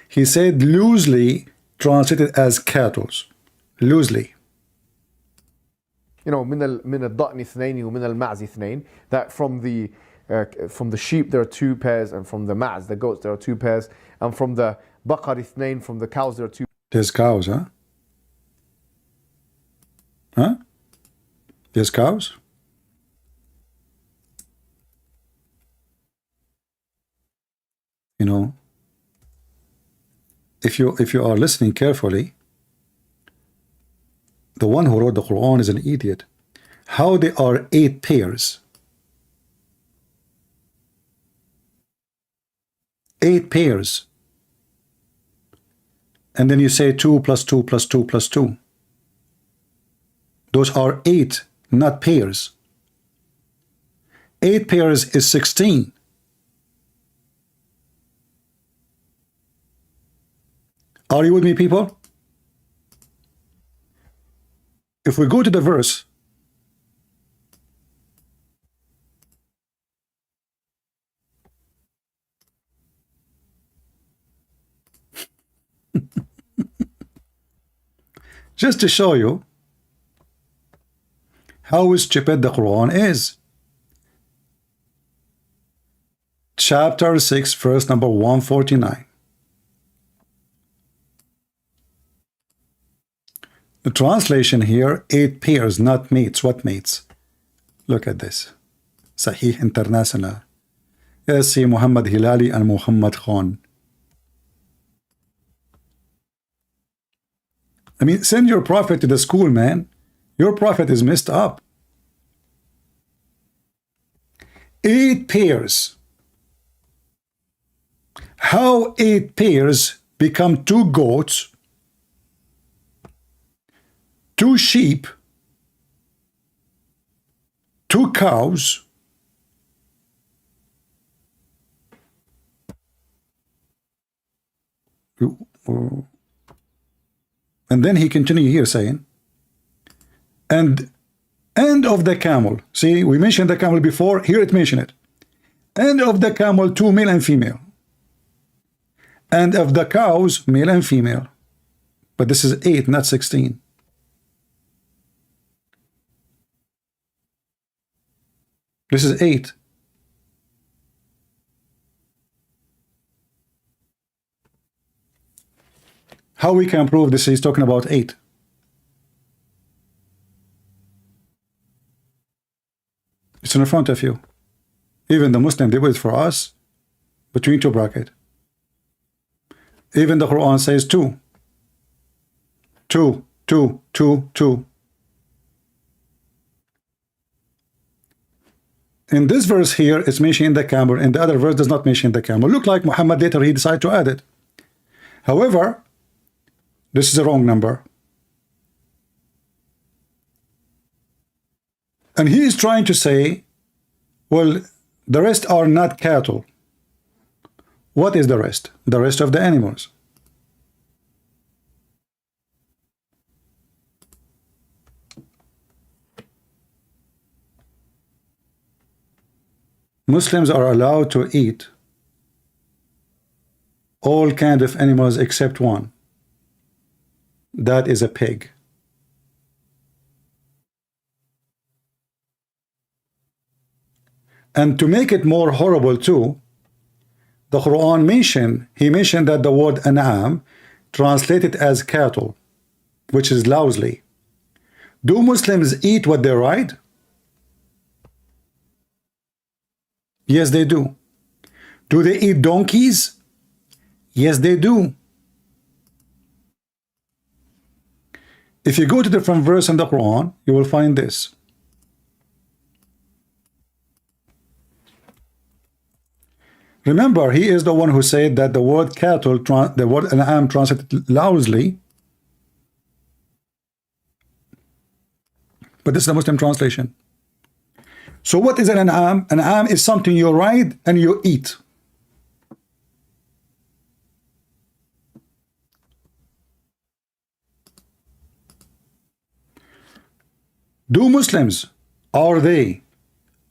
He said loosely translated as cattle. Loosely. You know, من الضأن اثنين ومن المعز اثنين, that from the sheep there are 2 pairs, and from the ma'z, the goats, there are 2 pairs, and from the baqar اثنين, from the cows there are 2. There's cows, huh? Huh? There's cows? You know, if you are listening carefully, the one who wrote the Quran is an idiot. How there are 8 pairs? 8 pairs. And then you say 2 plus 2 plus 2 plus 2. Those are 8, not pairs. 8 pairs is 16. Are you with me, people? If we go to the verse, just to show you how stupid the Quran is. Chapter 6, verse number 149. The translation here, 8 pairs, not mates. What mates? Look at this. Sahih International. Yes, see Muhammad Hilali and Muhammad Khan. I mean, send your prophet to the school, man. Your prophet is messed up. 8 pairs. How 8 pairs become 2 goats, 2 sheep, 2 cows, and then he continued here saying, and end of the camel. See, we mentioned the camel before, here it mentioned it. End of the camel, 2 male and female. And of the cows, male and female. But this is 8, not 16. This is 8. How we can prove this? He's talking about 8. It's in front of you. Even the Muslim did it for us between 2 brackets. Even the Quran says 2. 2, 2, 2, 2. In this verse here, it's mentioning the camel. In the other verse, does not mention the camel. Look like Muhammad later he decided to add it. However, this is a wrong number. And he is trying to say, well, the rest are not cattle. What is the rest? The rest of the animals. Muslims are allowed to eat all kinds of animals except one. That is a pig. And to make it more horrible too, the Quran mentioned that the word an'am translated as cattle, which is lousy. Do Muslims eat what they ride? Yes, they do. Do they eat donkeys? Yes, they do. If you go to different verse in the Quran, you will find this. Remember, he is the one who said that the word cattle, the word an'am translated loudly, but this is the Muslim translation. So what is an an'am? An an'am is something you ride and you eat. Do Muslims, are they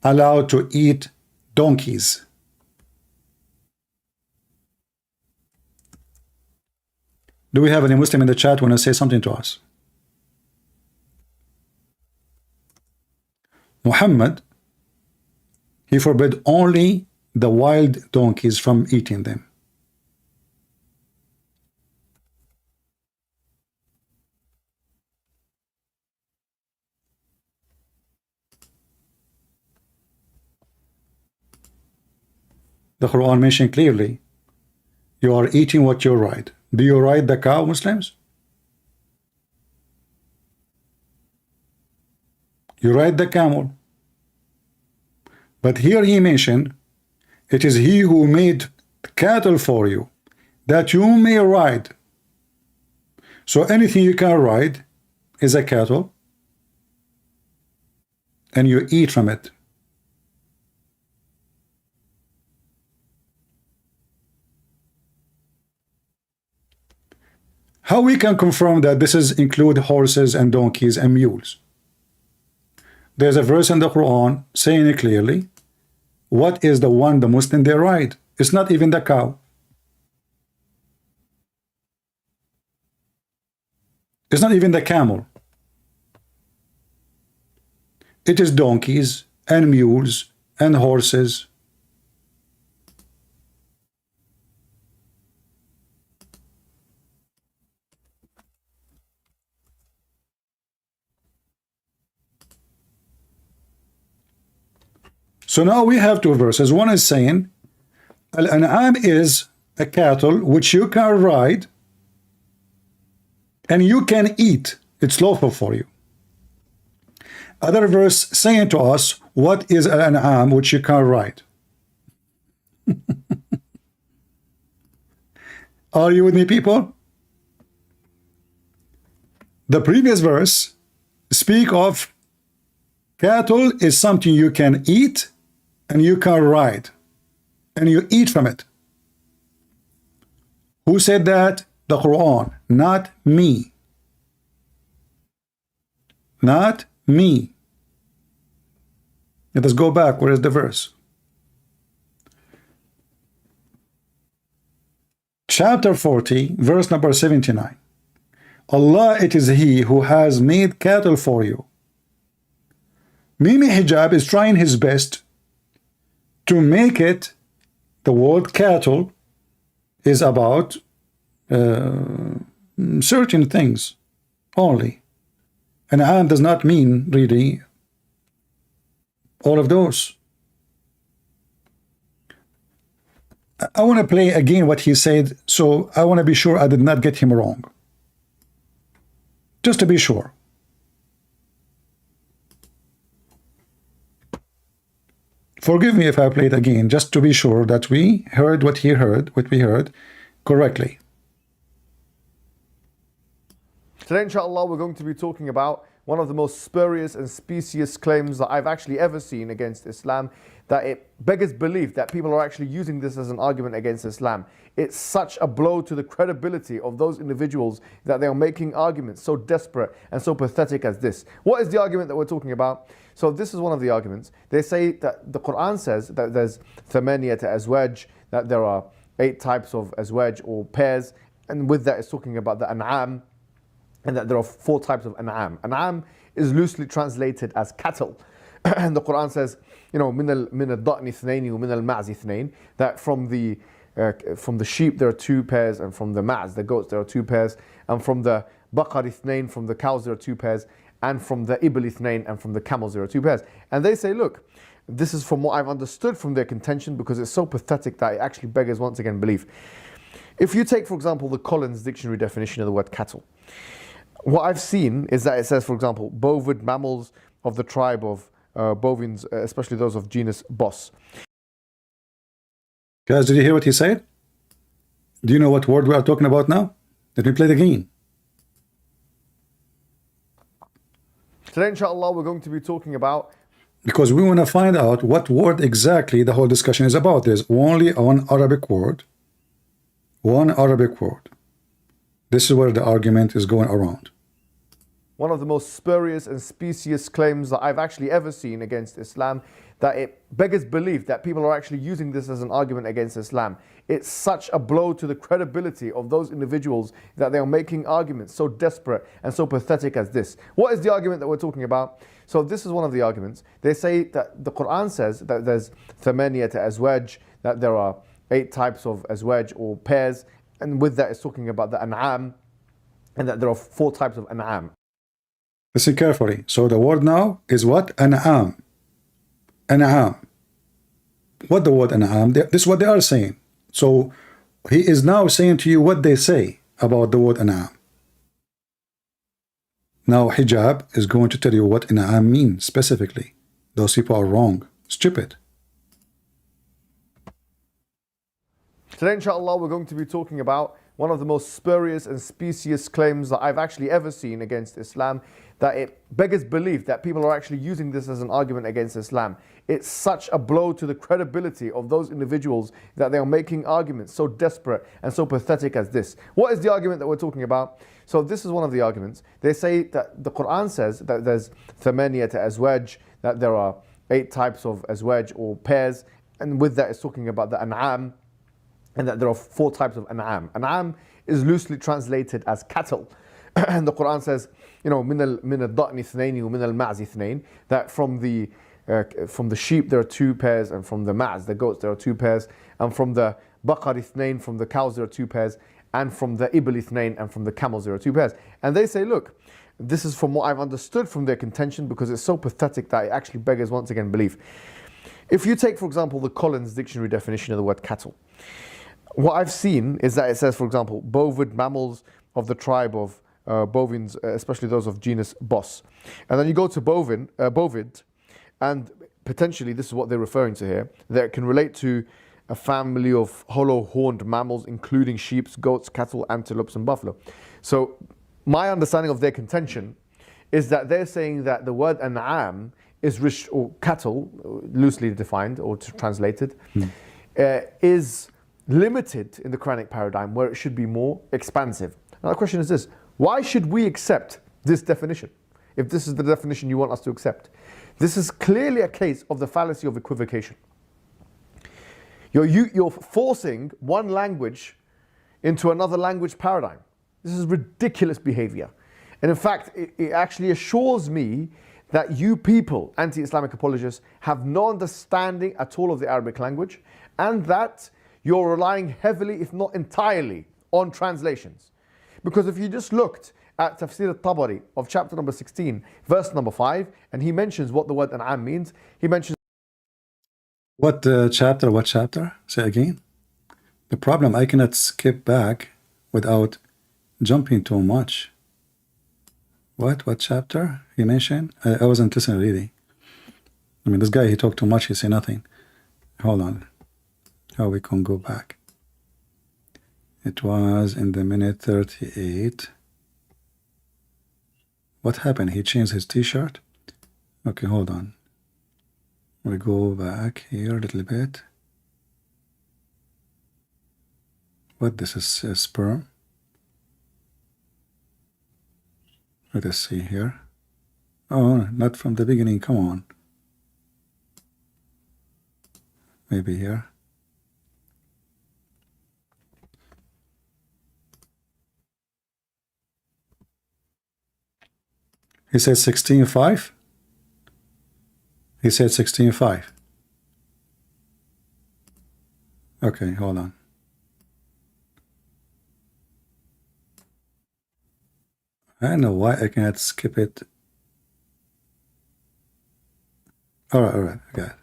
allowed to eat donkeys? Do we have any Muslim in the chat want to say something to us? Muhammad, he forbid only the wild donkeys from eating them. The Quran mentioned clearly, you are eating what you ride. Do you ride the cow, Muslims? You ride the camel. But here he mentioned, it is he who made cattle for you, that you may ride. So anything you can ride is a cattle, and you eat from it. How we can confirm that this is include horses and donkeys and mules? There's a verse in the Quran saying it clearly. What is the one the Muslim they ride? It's not even the cow. It's not even the camel. It is donkeys and mules and horses. So now we have two verses. One is saying, Al-An'am is a cattle which you can ride and you can eat. It's lawful for you. Other verse saying to us, what is Al-An'am which you can ride? Are you with me, people? The previous verse speak of cattle is something you can eat and you can ride, and you eat from it. Who said that? The Quran, not me. Not me. Let us go back. Where is the verse? Chapter 40, verse number 79. Allah, it is He who has made cattle for you. Mimi Hijab is trying his best to make it, the word cattle is about certain things only. And An'am does not mean really all of those. I want to play again what he said, so I want to be sure I did not get him wrong. just to be sure. Forgive me if I played again, just to be sure that we heard what we heard correctly. Today, inshallah, we're going to be talking about one of the most spurious and specious claims that I've actually ever seen against Islam, that it beggars belief that people are actually using this as an argument against Islam. It's such a blow to the credibility of those individuals that they are making arguments so desperate and so pathetic as this. What is the argument that we're talking about? So this is one of the arguments. They say that the Quran says that there's thamaniyat azwaj, that there are 8 types of azwaj or pairs, and with that it's talking about the an'am, and that there are 4 types of an'am. An'am is loosely translated as cattle. And the Quran says, you know, min al-da'ni ithnaini wa min al-ma'zi ithnain, that from the sheep there are 2 pairs, and from the ma'z, the goats, there are 2 pairs, and from the baqar ithnain, from the cows there are 2 pairs, and from the ibl ithnain, and from the camels there are 2 pairs. And they say, look, this is from what I've understood from their contention, because it's so pathetic that it actually beggars once again belief. If you take, for example, the Collins Dictionary definition of the word cattle, what I've seen is that it says, for example, bovid mammals of the tribe of bovines, especially those of genus Bos. Guys, did you hear what he said? Do you know what word we are talking about now? Let me play the game. Today, inshallah, we're going to be talking about, because we want to find out what word exactly the whole discussion is about. There's only one Arabic word. One Arabic word. This is where the argument is going around. one of the most spurious and specious claims that I've actually ever seen against Islam, that it beggars belief that people are actually using this as an argument against Islam. It's such a blow to the credibility of those individuals that they are making arguments so desperate and so pathetic as this. What is the argument that we're talking about? So this is one of the arguments. They say that the Quran says that there's thamaniyat azwaj, that there are 8 types of azwaj or pairs, and with that it's talking about the an'am, and that there are 4 types of an'am. Listen carefully. So the word now is what? An'am. An'am. What the word an'am? This is what they are saying. So he is now saying to you what they say about the word an'am. Now hijab is going to tell you what an'am means specifically. Those people are wrong. Stupid. Today, inshallah, we're going to be talking about one of the most spurious and specious claims that I've actually ever seen against Islam, that it beggars belief that people are actually using this as an argument against Islam. It's such a blow to the credibility of those individuals that they are making arguments so desperate and so pathetic as this. What is the argument that we're talking about? So this is one of the arguments. They say that the Quran says that there's thamaniyat azwaj, that there are 8 types of azwaj or pairs, and with that it's talking about the an'am, and that there are 4 types of an'am. An'am is loosely translated as cattle. And the Quran says, you know, min al-da'ni ithnaini wa min al-ma'zi ithnain, that from the sheep there are 2 pairs, and from the ma'z, the goats, there are 2 pairs, and from the baqar ithnain, from the cows there are 2 pairs, and from the ibl ithnain, and from the camels there are 2 pairs. And they say, look, this is from what I've understood from their contention, because it's so pathetic that it actually beggars once again belief. If you take, for example, the Collins Dictionary definition of the word cattle, what I've seen is that it says, for example, bovid mammals of the tribe of bovines, especially those of genus Bos. And then you go to bovid, and potentially this is what they're referring to here, that it can relate to a family of hollow-horned mammals, including sheep, goats, cattle, antelopes, and buffalo. So my understanding of their contention is that they're saying that the word an'am is or cattle, loosely defined or translated, is limited in the Quranic paradigm, where it should be more expansive. Now the question is this: why should we accept this definition if this is the definition you want us to accept? This is clearly a case of the fallacy of equivocation. You're forcing one language into another language paradigm. This is ridiculous behavior. And in fact, it actually assures me that you people, anti-Islamic apologists, have no understanding at all of the Arabic language, and that you're relying heavily, if not entirely, on translations. Because if you just looked at Tafsir al-Tabari of chapter number 16, verse number 5, and he mentions what the word an'am means, he mentions... What chapter? What chapter? Say again. The problem, I cannot skip back without jumping too much. What chapter he mentioned? I wasn't listening really. I mean, this guy, he talked too much, he said nothing. Hold on. How we can go back? It was in the minute 38. What happened? He changed his t-shirt? Okay, hold on. We go back here a little bit. What, this is sperm? Let us see here. Oh, not from the beginning, come on. Maybe here. He said 16.5. He said 16.5. Okay, hold on. I don't know why I cannot skip it. All right, I got it.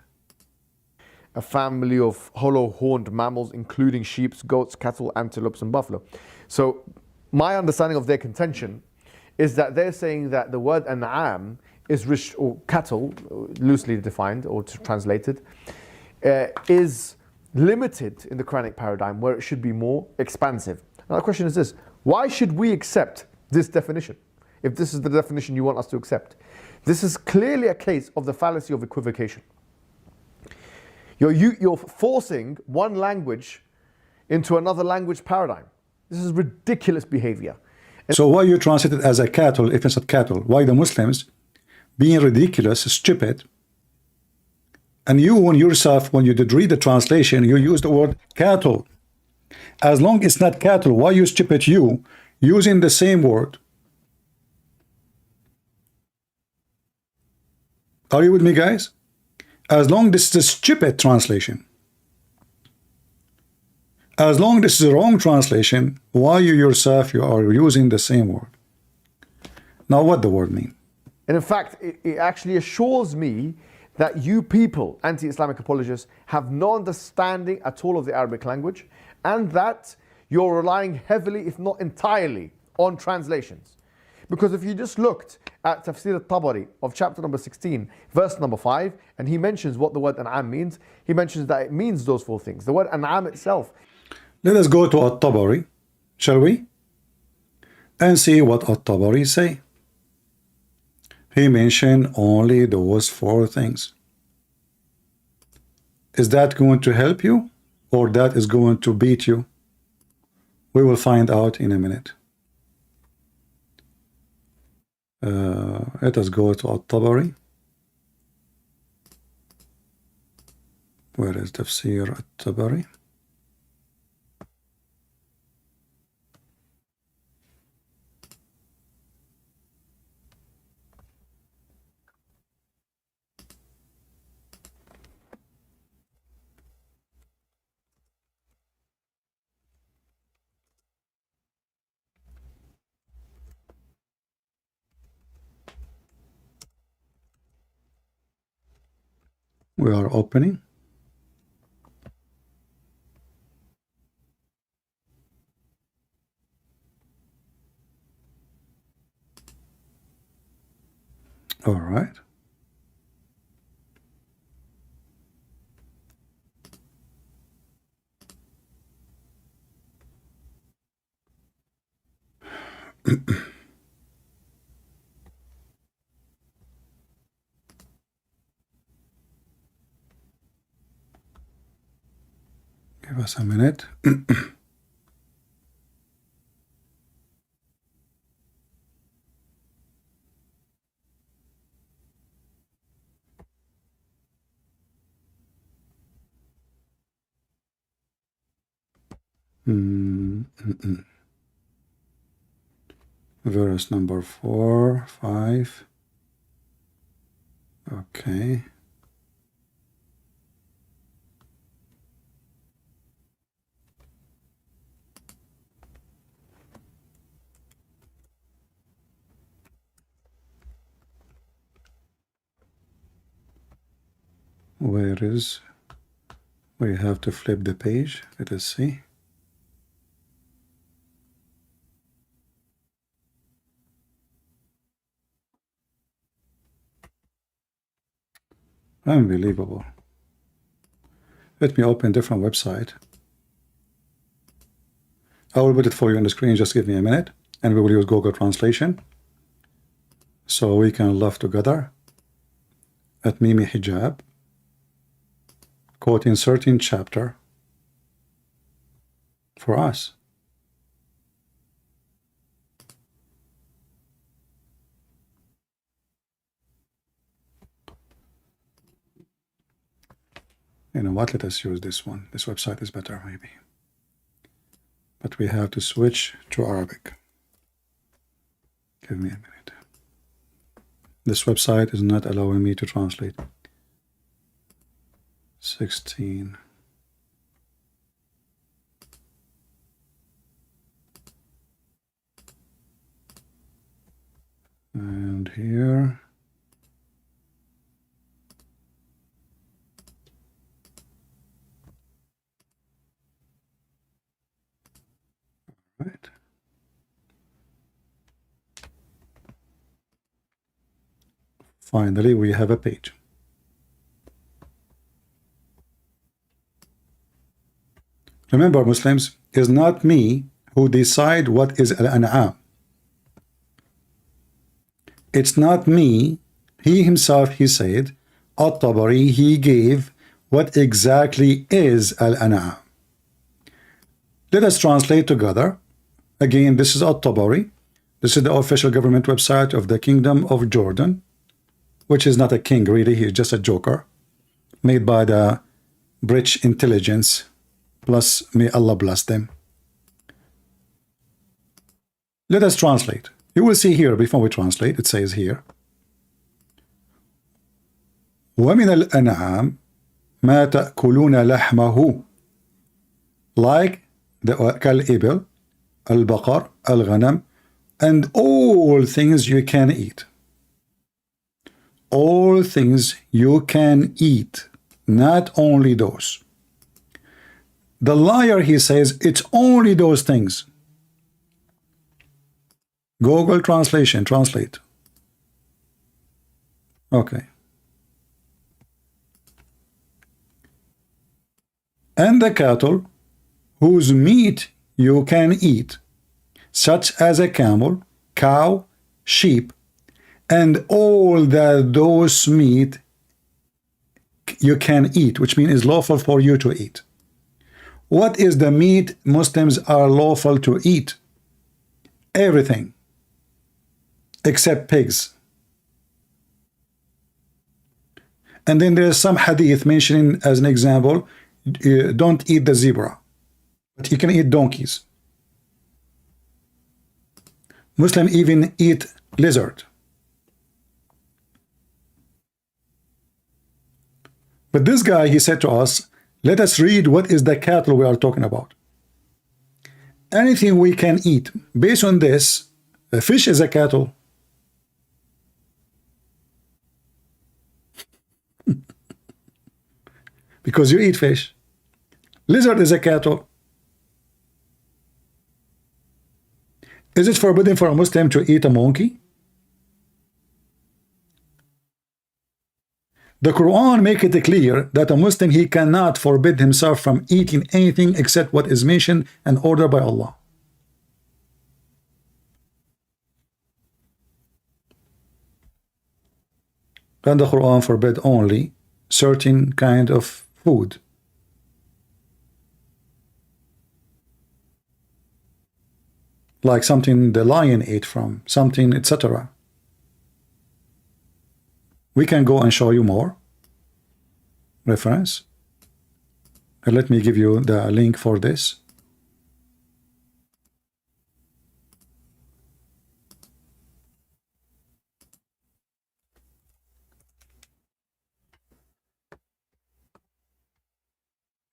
A family of hollow-horned mammals, including sheep, goats, cattle, antelopes, and buffalo. So my understanding of their contention is that they're saying that the word an'am is or cattle, loosely defined or translated, is limited in the Quranic paradigm where it should be more expansive. Now the question is this: why should we accept this definition if this is the definition you want us to accept? This is clearly a case of the fallacy of equivocation. You're forcing one language into another language paradigm. This is ridiculous behavior. So why you translate it as a cattle if it's not cattle? Why the Muslims being ridiculous, stupid, and you yourself, when you did read the translation, you used the word cattle. As long as it's not cattle, why you stupid you using the same word? Are you with me, guys? As long as this is a stupid translation, as long as this is a wrong translation, why you yourself you are using the same word? Now what the word mean? And in fact, it actually assures me that you people, anti-Islamic apologists, have no understanding at all of the Arabic language, and that you're relying heavily, if not entirely, on translations. Because if you just looked at Tafsir al-Tabari of chapter number 16, verse number 5, and he mentions what the word an'am means, he mentions that it means those four things. The word an'am itself. Let us go to al-Tabari, shall we? And see what al-Tabari say. He mentioned only those four things. Is that going to help you, or that is going to beat you? We will find out in a minute. Let us go to al-Tabari. Where is Tafsir al-Tabari? We are opening. All right. Give us a minute. Verse number 4, 5. Okay. Where is? We have to flip the page. Let us see. Unbelievable. Let me open a different website. I will put it for you on the screen. Just give me a minute, and we will use Google Translation so we can laugh together at Mimi Hijab, quoting certain chapter for us. You know what? Let us use this one. This website is better, maybe. But we have to switch to Arabic. Give me a minute. This website is not allowing me to translate. 16. And here. Right. Finally, we have a page. Remember, Muslims, it's not me who decide what is al-an'am. It's not me. He himself, he said, At-Tabari, he gave what exactly is al-an'am. Let us translate together. Again, this is At-Tabari. This is the official government website of the Kingdom of Jordan, which is not a king, really. He's just a joker made by the British intelligence, plus may Allah bless them. Let us translate. You will see here, before we translate, it says here, وَمِنَ الْأَنْعَامِ مَا تَأْكُلُونَ لَحْمَهُ, like the كالإبل, البقر, الغنم, and all things you can eat. All things you can eat, not only those. The liar, he says, it's only those things. Google Translation, translate. Okay. And the cattle whose meat you can eat, such as a camel, cow, sheep, and all that those meat you can eat, which means is lawful for you to eat. What is the meat Muslims are lawful to eat? Everything except pigs. And then there's some hadith mentioning as an example, don't eat the zebra, but you can eat donkeys. Muslim even eat lizard. But this guy, he said to us, let us read what is the cattle we are talking about. Anything we can eat. Based on this, a fish is a cattle. Because you eat fish. Lizard is a cattle. Is it forbidden for a Muslim to eat a monkey? The Quran makes it clear that a Muslim, he cannot forbid himself from eating anything except what is mentioned and ordered by Allah. And the Quran forbid only certain kind of food. Like something the lion ate from, something, etc. We can go and show you more reference. And let me give you the link for this.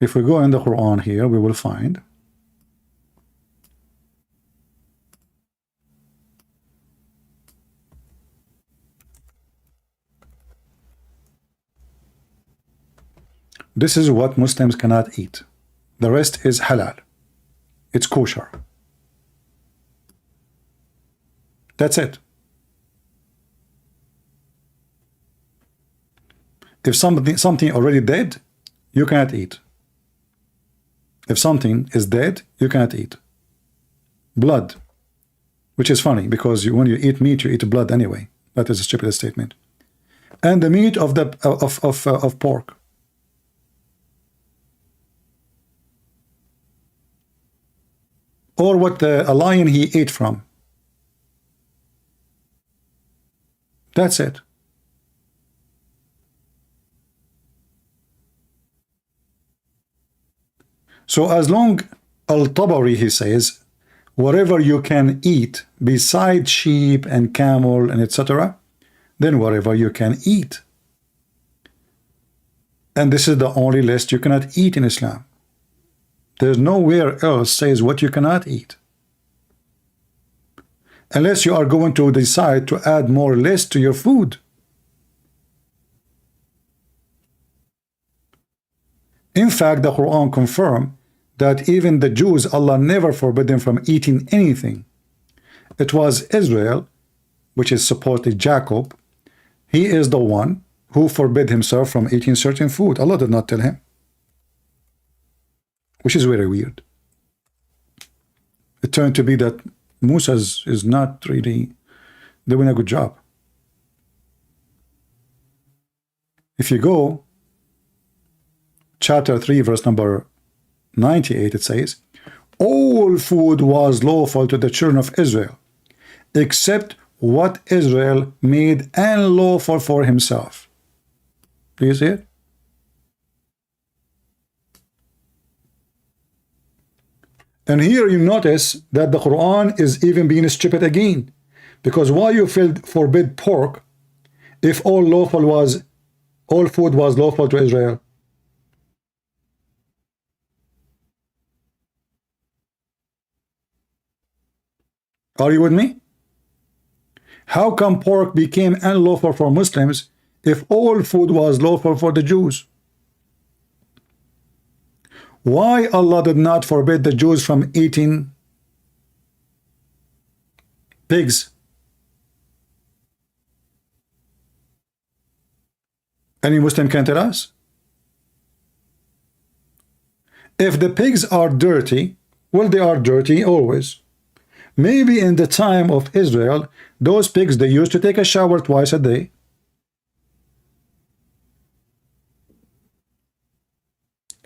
If we go in the Quran here, we will find this is what Muslims cannot eat. The rest is halal. It's kosher. That's it. If something already dead, you cannot eat. If something is dead, you cannot eat. Blood, which is funny because when you eat meat, you eat blood anyway. That is a stupid statement. And the meat of the of pork. Or what a lion he ate from. That's it. So as long, Al-Tabari, he says, whatever you can eat besides sheep and camel and etc., then whatever you can eat. And this is the only list you cannot eat in Islam. There's nowhere else says what you cannot eat. Unless you are going to decide to add more lists to your food. In fact, the Quran confirms that even the Jews, Allah never forbid them from eating anything. It was Israel, which is supposedly Jacob. He is the one who forbid himself from eating certain food. Allah did not tell him. Which is very weird. It turned to be that Musa is not really doing a good job. If you go chapter 3 verse number 98, it says, all food was lawful to the children of Israel except what Israel made unlawful for himself. Do you see it? And here you notice that the Quran is even being stupid again, because why you forbid pork if all food was lawful to Israel? Are you with me? How come pork became unlawful for Muslims if all food was lawful for the Jews? Why Allah did not forbid the Jews from eating pigs? Any Muslim can tell us? If the pigs are dirty, well, they are dirty always. Maybe in the time of Israel, those pigs, they used to take a shower twice a day.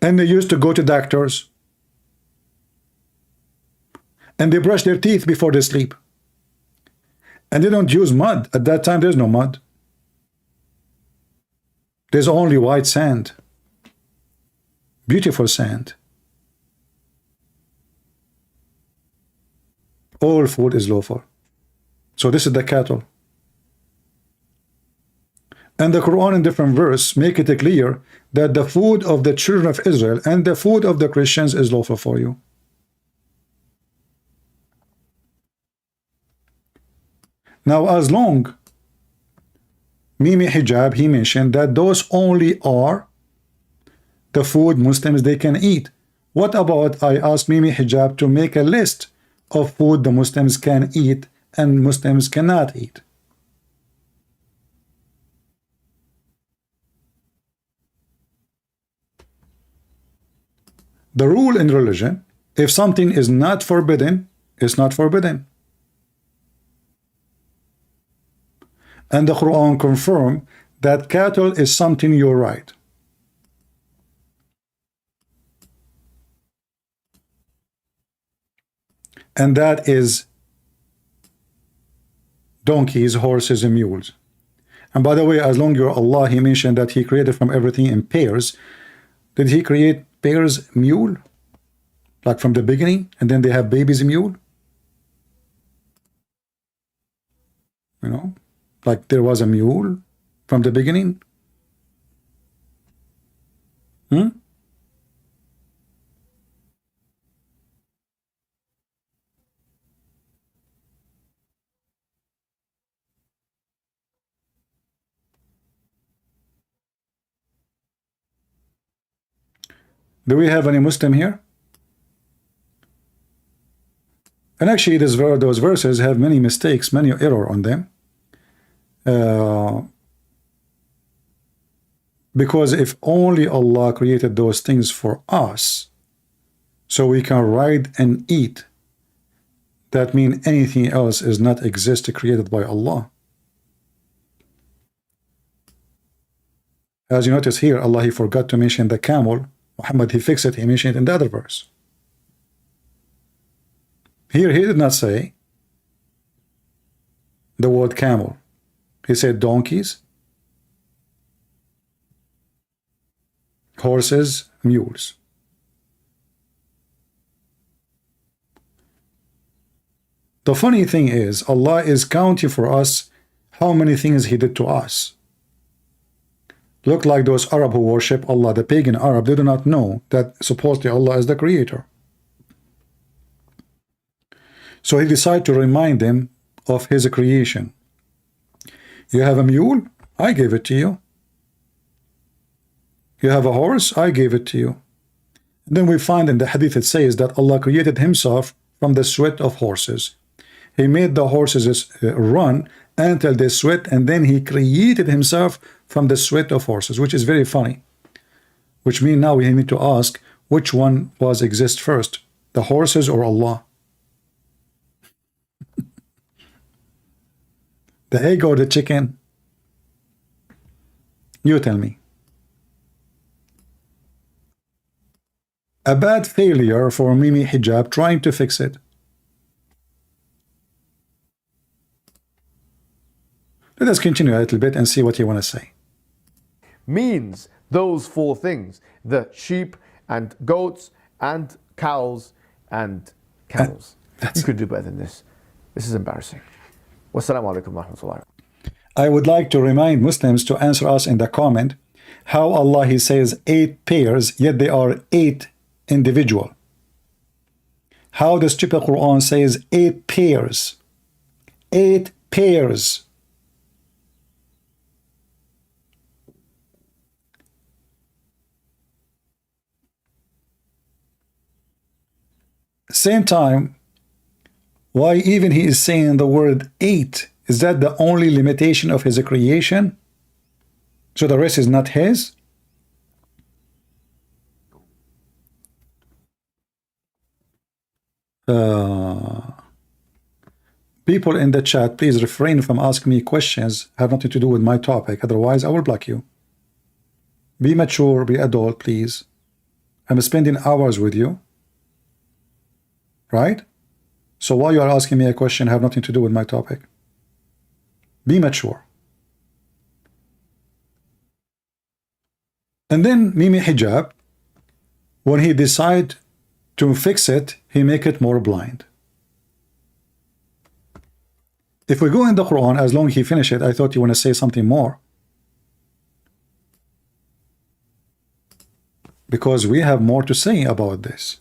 And they used to go to doctors. And they brush their teeth before they sleep. And they don't use mud. At that time, there's no mud. There's only white sand. Beautiful sand. All food is lawful. So this is the cattle. And the Quran in different verse make it clear that the food of the children of Israel and the food of the Christians is lawful for you. Now, as long Mimi Hijab, he mentioned that those only are the food Muslims they can eat. What about I asked Mimi Hijab to make a list of food the Muslims can eat and Muslims cannot eat? The rule in religion, if something is not forbidden, it's not forbidden. And the Quran confirms that cattle is something you're right. And that is donkeys, horses, and mules. And by the way, as long as you're Allah, he mentioned that he created from everything in pairs. Did he create pairs mule? Like from the beginning, and then they have babies mule? You know? Like there was a mule from the beginning? Do we have any Muslim here? And actually, those verses have many mistakes, many error on them. Because if only Allah created those things for us, so we can ride and eat, that means anything else is not exist created by Allah. As you notice here, Allah, he forgot to mention the camel. Muhammad, he fixed it, he mentioned it in the other verse. Here, he did not say the word camel. He said donkeys, horses, mules. The funny thing is, Allah is counting for us how many things He did to us. Look like those Arab who worship Allah, the pagan Arab, they do not know that supposedly Allah is the creator. So He decided to remind them of His creation. You have a mule? I gave it to you. You have a horse? I gave it to you. And then we find in the hadith it says that Allah created Himself from the sweat of horses. He made the horses run until they sweat, and then He created Himself from the sweat of horses, which is very funny. Which means now we need to ask which one was exist first, the horses or Allah? The egg or the chicken? You tell me. A bad failure for Mimi Hijab trying to fix it. Let us continue a little bit and see what you want to say. Means those four things: the sheep and goats and cows and camels. You could do better than this. This is embarrassing. Wassalamu alaikum wa rahmatullahi. I would like to remind Muslims to answer us in the comment how Allah, He says 8 pairs, yet they are 8 individual. How the stupid Quran says 8 pairs. 8 pairs. Same time, why even He is saying the word 8? Is that the only limitation of His creation? So the rest is not His? People in the chat, please refrain from asking me questions have nothing to do with my topic. Otherwise, I will block you. Be mature, be adult, please. I'm spending hours with you. Right? So why you are asking me a question have nothing to do with my topic? Be mature. And then Mimi Hijab, when he decide to fix it, he make it more blind. If we go in the Quran, as long as he finish it, I thought you want to say something more. Because we have more to say about this.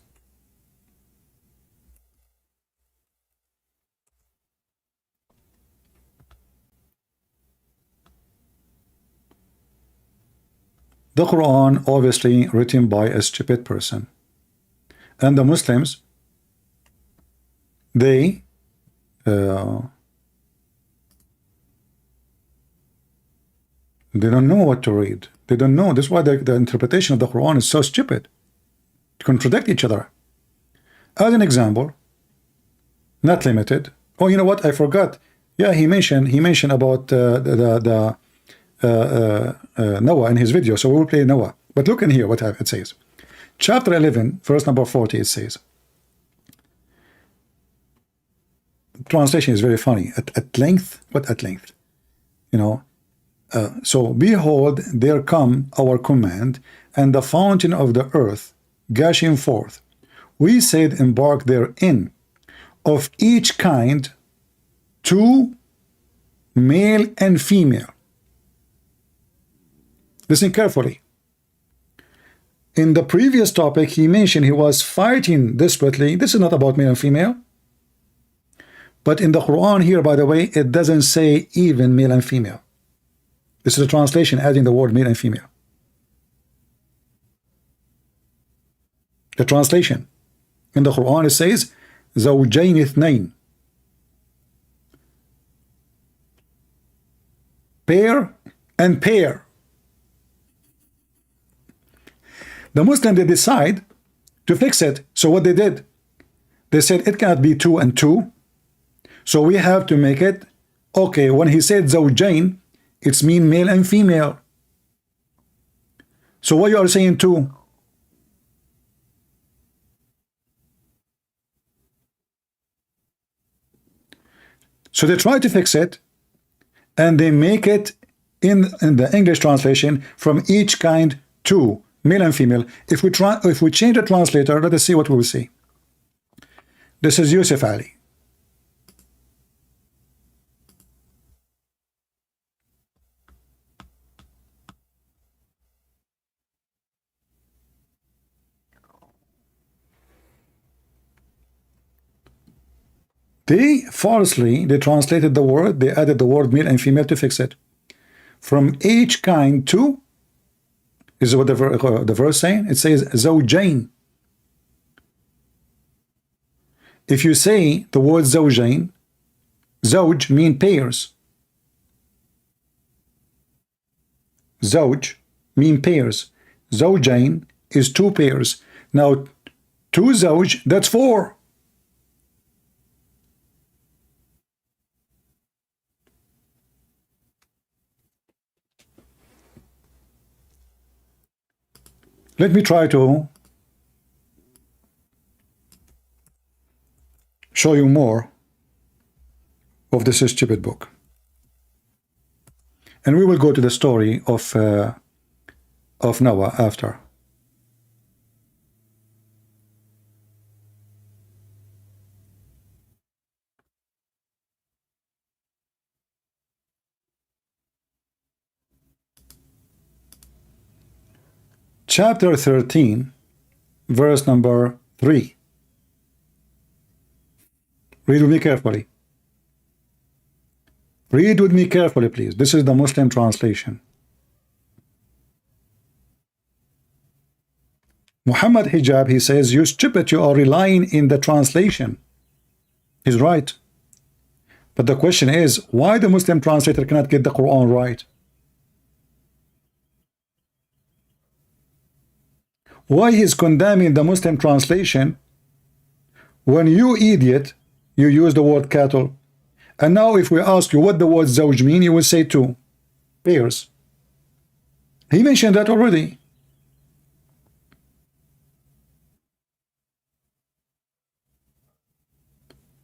The Quran, obviously written by a stupid person. And the Muslims, they don't know what to read. They don't know. That's why the interpretation of the Quran is so stupid. To contradict each other. As an example, not limited. Oh, you know what? I forgot. Yeah, he mentioned about Noah in his video, so we will play Noah. But look in here what it says. Chapter 11, verse number 40, it says. Translation is very funny. At length? What at length? You know. So, behold, there come our command, and the fountain of the earth gushing forth. We said, embark therein, of each kind, 2, male and female. Listen carefully. In the previous topic, he mentioned he was fighting desperately. This is not about male and female. But in the Quran here, by the way, it doesn't say even male and female. This is a translation adding the word male and female. The translation. In the Quran, it says, زوجين اثنين. Pair and pair. The Muslim, they decide to fix it. So what they did, they said it cannot be 2 and 2. So we have to make it, okay, when he said zawjain, it's mean male and female. So what you are saying 2? So they try to fix it, and they make it in the English translation from each kind 2, male and female. If we change the translator, let us see what we will see. This is Yusuf Ali. They translated the word, they added the word male and female to fix it. From each kind 2, is what the verse saying? It says zawjain. If you say the word zawjain, zawj mean pairs. Zawj mean pairs. Zawjain is 2 pairs. Now 2 zawj, that's 4. Let me try to show you more of this stupid book. And we will go to the story of Noah after. Chapter 13, verse number 3. Read with me carefully. Read with me carefully, please. This is the Muslim translation. Muhammad Hijab, he says, you stupid, you are relying in the translation. He's right. But the question is, why the Muslim translator cannot get the Quran right? Why he's condemning the Muslim translation when you idiot, you use the word cattle. And now if we ask you what the word zawj mean, you will say 2 pairs. He mentioned that already.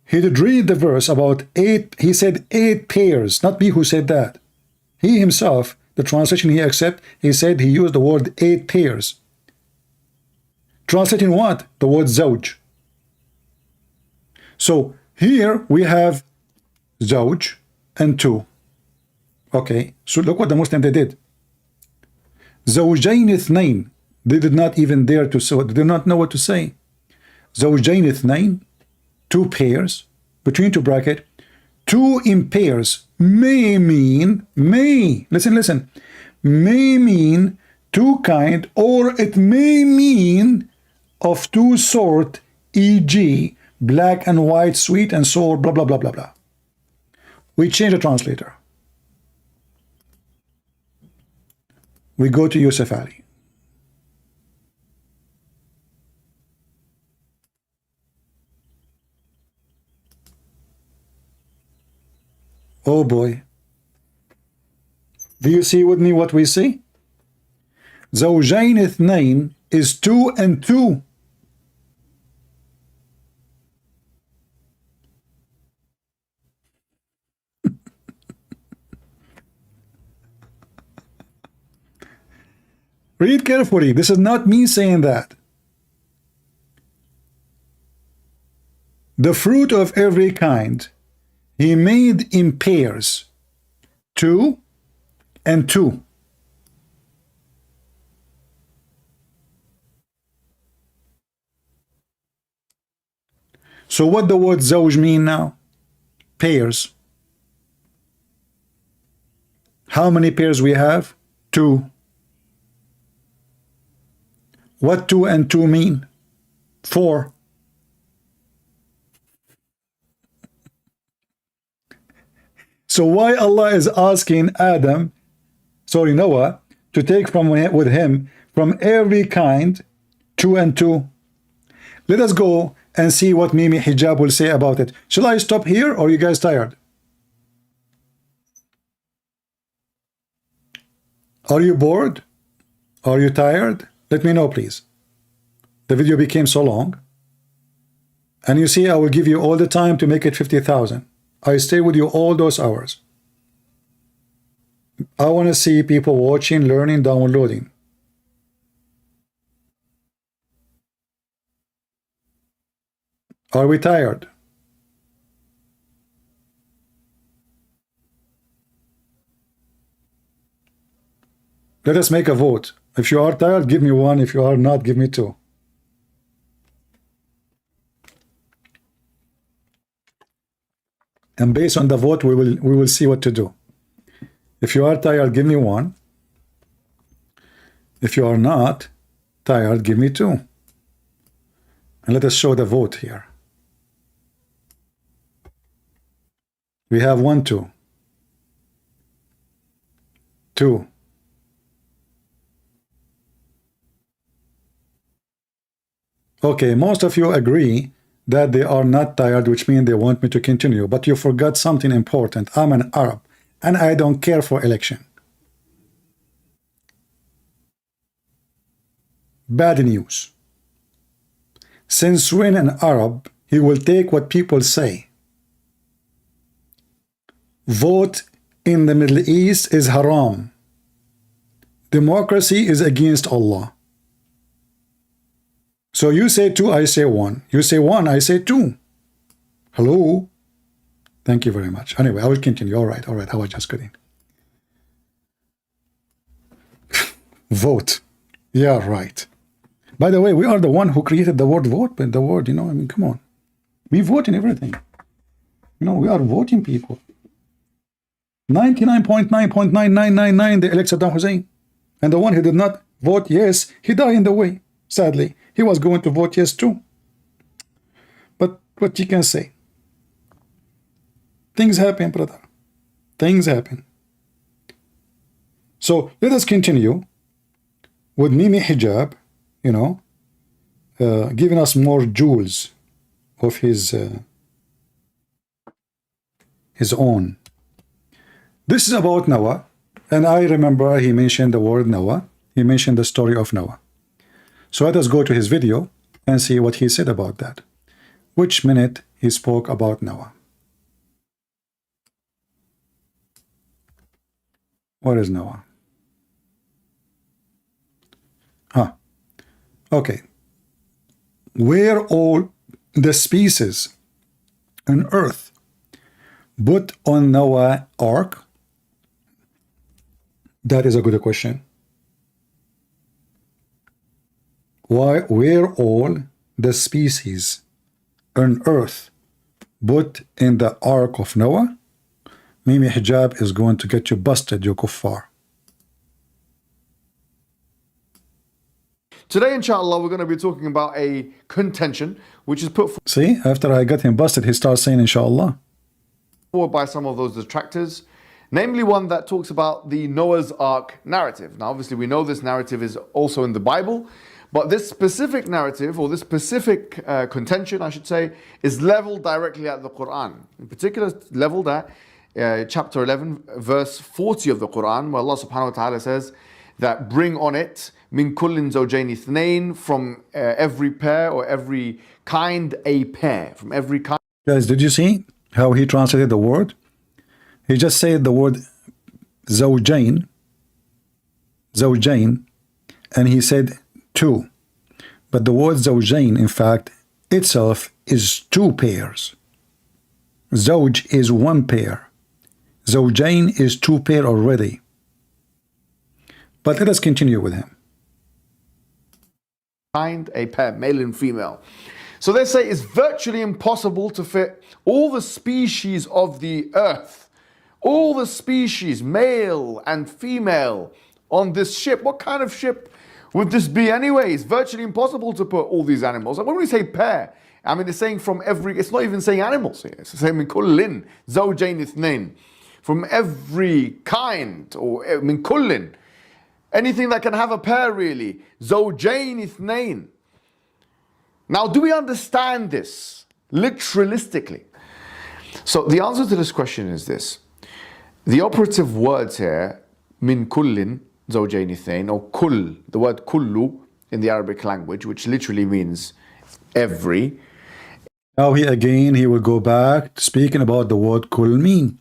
He did read the verse about 8, he said 8 pairs, not me who said that. He himself, the translation he accepted, he said he used the word 8 pairs. Translating what? The word zawj. So here we have zawj and 2. Okay, so look what the Muslim they did. Zawjain ithnain. They did not even dare to say, they did not know what to say. Zawjain ithnain, 2 pairs, between 2 bracket, 2 in pairs may mean, listen, may mean 2 kind, or it may mean of 2 sort, e.g., black and white, sweet and sour, blah, blah, blah, blah, blah. We change the translator. We go to Yusuf Ali. Oh boy. Do you see with me what we see? Zawjain ithnain is 2 and 2. Read carefully. This is not me saying that. The fruit of every kind he made in pairs, 2 and 2. So what the word zawj mean now? Pairs. How many pairs we have? 2. What 2 and 2 mean? 4. So why Allah is asking Noah, to take from from every kind, 2 and 2. Let us go and see what Mimi Hijab will say about it. Shall I stop here, or are you guys tired? Are you bored? Are you tired? Let me know, please. The video became so long. And you see, I will give you all the time to make it 50,000. I stay with you all those hours. I want to see people watching, learning, downloading. Are we tired? Let us make a vote. If you are tired, give me 1. If you are not, give me 2. And based on the vote, we will see what to do. If you are tired, give me 1. If you are not tired, give me 2. And let us show the vote here. We have 1, 2. 2. Okay, most of you agree that they are not tired, which means they want me to continue. But you forgot something important. I'm an Arab, and I don't care for election. Bad news. Since when an Arab, he will take what people say. Vote in the Middle East is haram. Democracy is against Allah. So you say 2, I say 1. You say 1, I say 2. Hello? Thank you very much. Anyway, I will continue. All right. I was just kidding. Vote. Yeah, right. By the way, we are the one who created the word vote, but the word, I mean, come on. We vote in everything. We are voting people. 99.99999 they elect Saddam Hussein. And the one who did not vote yes, he died in the way. Sadly, he was going to vote yes too. But what you can say? Things happen, brother. Things happen. So let us continue with Mimi Hijab, giving us more jewels of his own. This is about Noah, and I remember he mentioned the word Noah. He mentioned the story of Noah. So let us go to his video and see what he said about that. Which minute he spoke about Noah. What is Noah? Okay. Were all the species on earth put on Noah's ark? That is a good question. Why were all the species on earth put in the ark of Noah? Mimi Hijab is going to get you busted, you kuffar. Today, inshallah, we're going to be talking about a contention which is put See, after I got him busted, he starts saying inshallah. forward by some of those detractors, namely one that talks about the Noah's Ark narrative. Now, obviously, we know this narrative is also in the Bible, but this specific narrative, or this specific contention, I should say, is leveled directly at the Quran. In particular, leveled at chapter 11, verse 40 of the Quran, where Allah subhanahu wa ta'ala says that bring on it min kullin zawjayn ithnayn, from every pair or every kind a pair, from every kind. Guys, did you see how he translated the word? He just said the word zawjayn, and he said 2. But the word zawjayn, in fact, itself is 2 pairs. Zawj is 1 pair. Zawjayn is 2 pair already. But let us continue with him. Kind, a pair, male and female. So they say it's virtually impossible to fit all the species of the earth, all the species, male and female, on this ship. What kind of ship would this be anyway? It's virtually impossible to put all these animals. And when we say pair, I mean, it's saying from every, it's not even saying animals here. It's saying min kullin zawjayn ithnayn, from every kind, or min kullin. Anything that can have a pair, really. زوجين اثنين. Now, do we understand this literalistically? So the answer to this question is this. The operative words here, min kullin زوجين اثنين, or kull, the word kullu in the Arabic language, which literally means every. Now he will go back to speaking about the word kull mean,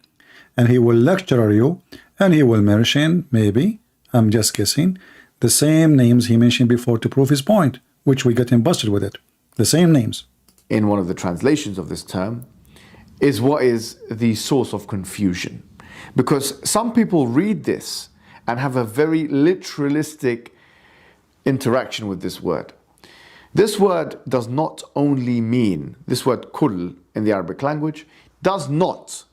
and he will lecture you, and he will mention, maybe, I'm just guessing, the same names he mentioned before to prove his point, which we get him busted with it. The same names. In one of the translations of this term is what is the source of confusion. Because some people read this and have a very literalistic interaction with this word. This word does not only mean, this word kull in the Arabic language, does not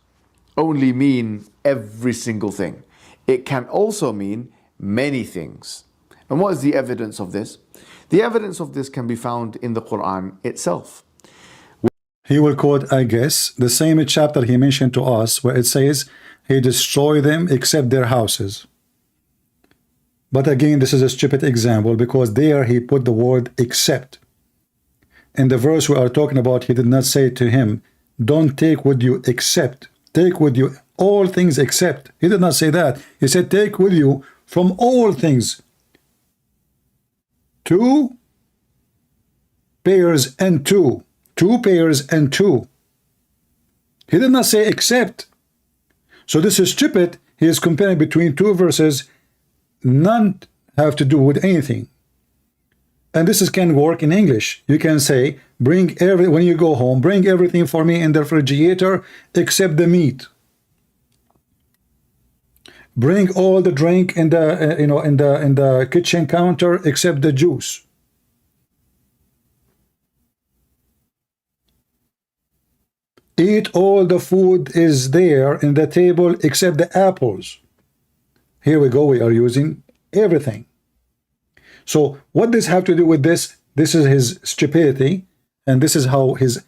only mean every single thing. It can also mean many things. And what is the evidence of this? The evidence of this can be found in the Quran itself. He will quote, I guess, the same chapter he mentioned to us where it says, he destroyed them except their houses. But again, this is a stupid example because there he put the word except. In the verse we are talking about, he did not say to him, don't take with you except. Take with you all things except. He did not say that. He said, take with you from all things. 2 pairs and 2. 2 pairs and 2. He did not say except. So this is stupid. He is comparing between 2 verses. None have to do with anything. And this can work in English. You can say, when you go home, bring everything for me in the refrigerator except the meat. Bring all the drink in the in the kitchen counter except the juice. Eat all the food is there in the table except the apples. Here we go, we are using everything. So what does have to do with this? This is his stupidity, and this is how his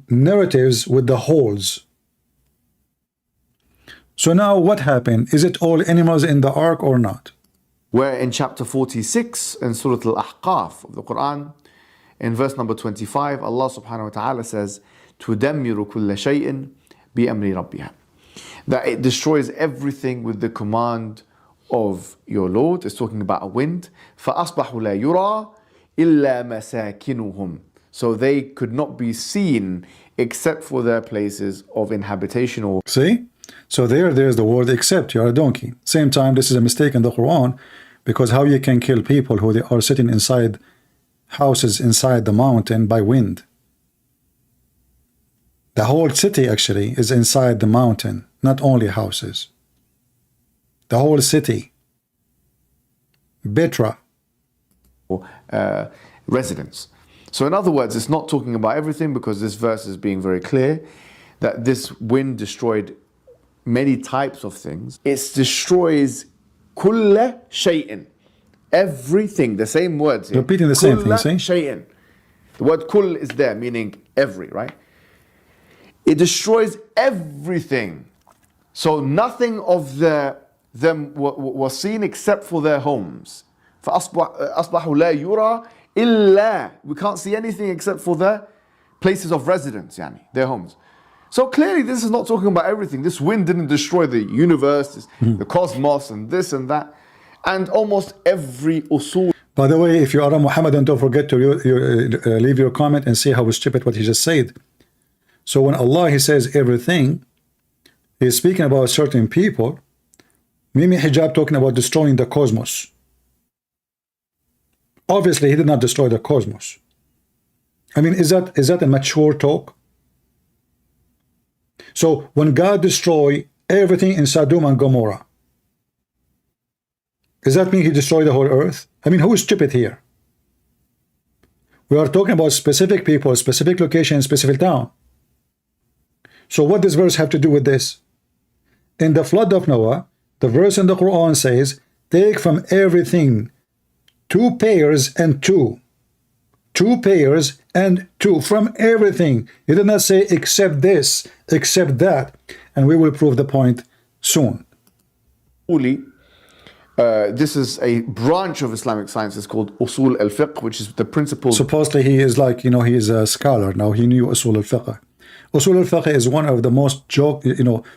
narratives with the holes. So now what happened? Is it all animals in the ark or not? Where in chapter 46 in Surah Al-Ahqaf of the Quran, in verse number 25, Allah subhanahu wa ta'ala says, تُدَمِّرُ كُلَّ شَيْءٍ بِأَمْرِ رَبِّهَا. That it destroys everything with the command of your Lord. It's talking about a wind. فَأَصْبَحُوا لَا يُرَى إِلَّا مَسَاكِنُهُمْ. So they could not be seen except for their places of inhabitation. Or see? So there's the word except. You're a donkey. Same time, this is a mistake in the Quran, because how you can kill people who they are sitting inside houses inside the mountain by wind? The whole city actually is inside the mountain, not only houses. The whole city. Betra. Residents. So in other words, it's not talking about everything, because this verse is being very clear that this wind destroyed many types of things. It destroys kulla shay'in, everything. The same words here. Repeating the same thing, see? Shay'in. The word kull is there, meaning every, right? It destroys everything. So nothing of them was seen except for their homes. فَأَصْبَحُوا لَا يُرَى إِلَّا. We can't see anything except for their places of residence, their homes. So clearly this is not talking about everything. This wind didn't destroy the universe, the cosmos, and this and that. And almost every usul. By the way, if you are a Muhammadan, don't forget to leave your comment and see how stupid what he just said. So when Allah, he says everything, he's speaking about certain people. Mimi Hijab talking about destroying the cosmos. Obviously, he did not destroy the cosmos. I mean, is that a mature talk? So when God destroyed everything in Sodom and Gomorrah, does that mean he destroyed the whole earth? I mean, who is stupid here? We are talking about specific people, specific location, specific town. So what does verse have to do with this? In the flood of Noah, the verse in the Quran says, take from everything 2 pairs and 2. 2 pairs and 2 from everything. He did not say except this, except that. And we will prove the point soon. This is a branch of Islamic science. It's called Usul al-Fiqh, which is the principles. Supposedly he is like, he is a scholar now. He knew Usul al-Fiqh. Usul al-Fiqh is one of the most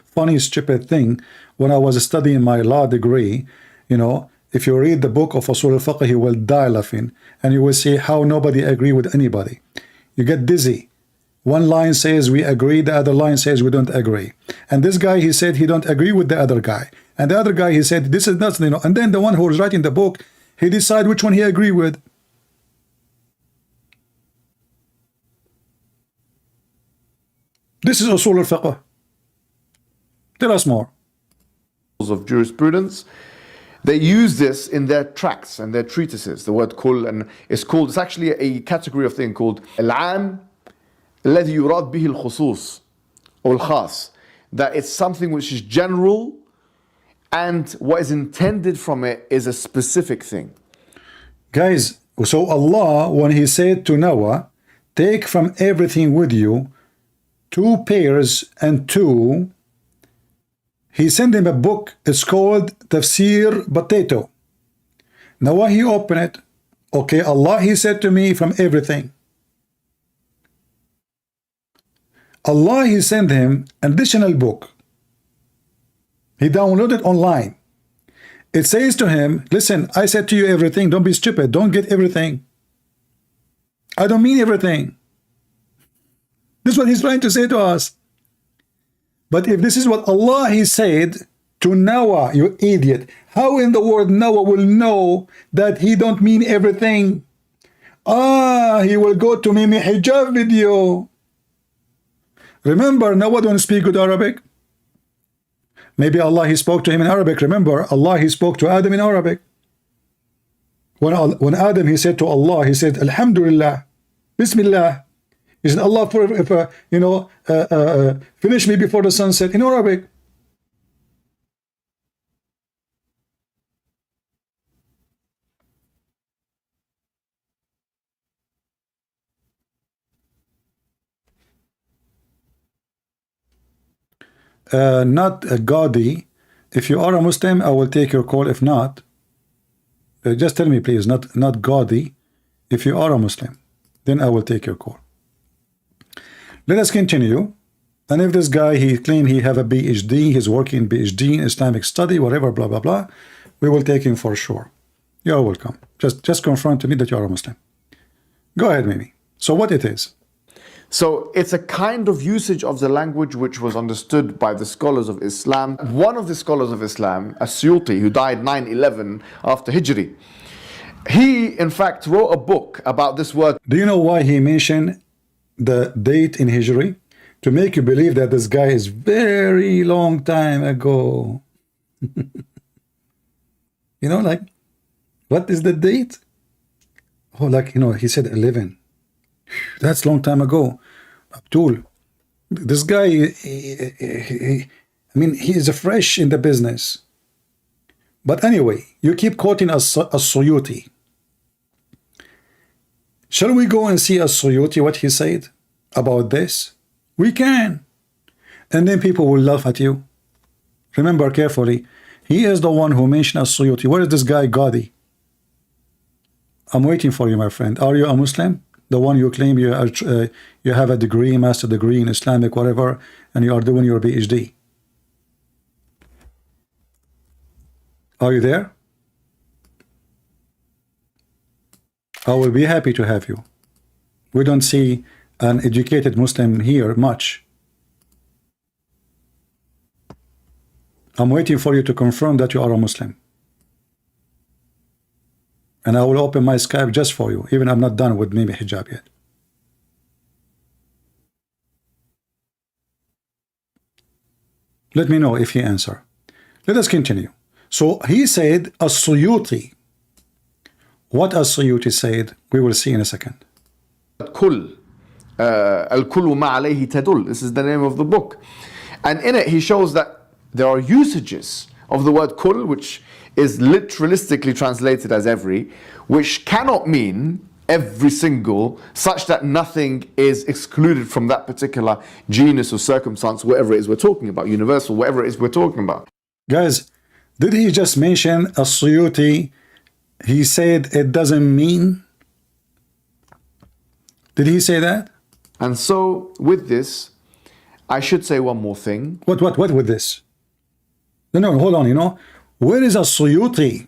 funny, stupid thing. When I was studying my law degree, if you read the book of Usul al-Fiqh, you will die laughing, and you will see how nobody agree with anybody. You get dizzy. One line says we agree, the other line says we don't agree. And this guy, he said he don't agree with the other guy. And the other guy, he said this is not, and then the one who was writing the book, he decide which one he agree with. This is Usul al-Fiqh. Tell us more. Of jurisprudence. They use this in their tracts and their treatises. The word kull, and it's actually a category of thing called al-am الذي يراد به الخصوص or al-khas, that it's something which is general and what is intended from it is a specific thing. Guys, so Allah, when he said to Noah, take from everything with you 2 pairs and 2, he sent him a book. It's called Tafsir Potato. Now when he opened it, okay, Allah, he said to me from everything. Allah, he sent him an additional book. He downloaded online. It says to him, listen, I said to you everything. Don't be stupid. Don't get everything. I don't mean everything. This is what he's trying to say to us. But if this is what Allah, he said to Noah, you idiot, how in the world Noah will know that he don't mean everything? He will go to Mimi hijab video. Remember, Noah don't speak good Arabic. Maybe Allah, he spoke to him in Arabic. Remember, Allah, he spoke to Adam in Arabic. When Adam, he said to Allah, he said, Alhamdulillah, Bismillah. He said, Allah, finish me before the sunset in Arabic. Not a gaudy. If you are a Muslim, I will take your call. If not, just tell me, please, not gaudy. If you are a Muslim, then I will take your call. Let us continue. And if this guy, he claim he have a PhD, he's working PhD in Islamic study, whatever, blah, blah, blah, we will take him for sure. You are welcome. Just confirm to me that you are a Muslim. Go ahead, Mimi. So what it is? So it's a kind of usage of the language which was understood by the scholars of Islam. One of the scholars of Islam, As-Suyuti, who died 911 after Hijri, he in fact wrote a book about this word. Do you know why he mentioned the date in Hijri? To make you believe that this guy is very long time ago. Like, what is the date? Oh, like, he said 11. That's long time ago. Abdul, this guy, he is fresh in the business. But anyway, you keep quoting As-Suyuti. Shall we go and see As-Suyuti, what he said about this? We can. And then people will laugh at you. Remember carefully, he is the one who mentioned As-Suyuti. Where is this guy, Gadi? I'm waiting for you, my friend. Are you a Muslim? The one you claim you have a degree, master degree in Islamic, whatever, and you are doing your PhD. Are you there? I will be happy to have you. We don't see an educated Muslim here much. I'm waiting for you to confirm that you are a Muslim. And I will open my Skype just for you, even I'm not done with Mimi hijab yet. Let me know if he answer. Let us continue. So he said As-Suyuti. What As-Suyuti said, we will see in a second. Kull. Al-Kullu ma alayhi tadul. This is the name of the book. And in it he shows that there are usages of the word kull, which is literalistically translated as every, which cannot mean every single, such that nothing is excluded from that particular genus or circumstance, whatever it is we're talking about, universal, whatever it is we're talking about. Guys, Did he just mention as-Suyuti? He said it doesn't mean. Did he say that? And so with this, I should say one more thing. What with this? No, hold on, Where is as-Suyuti?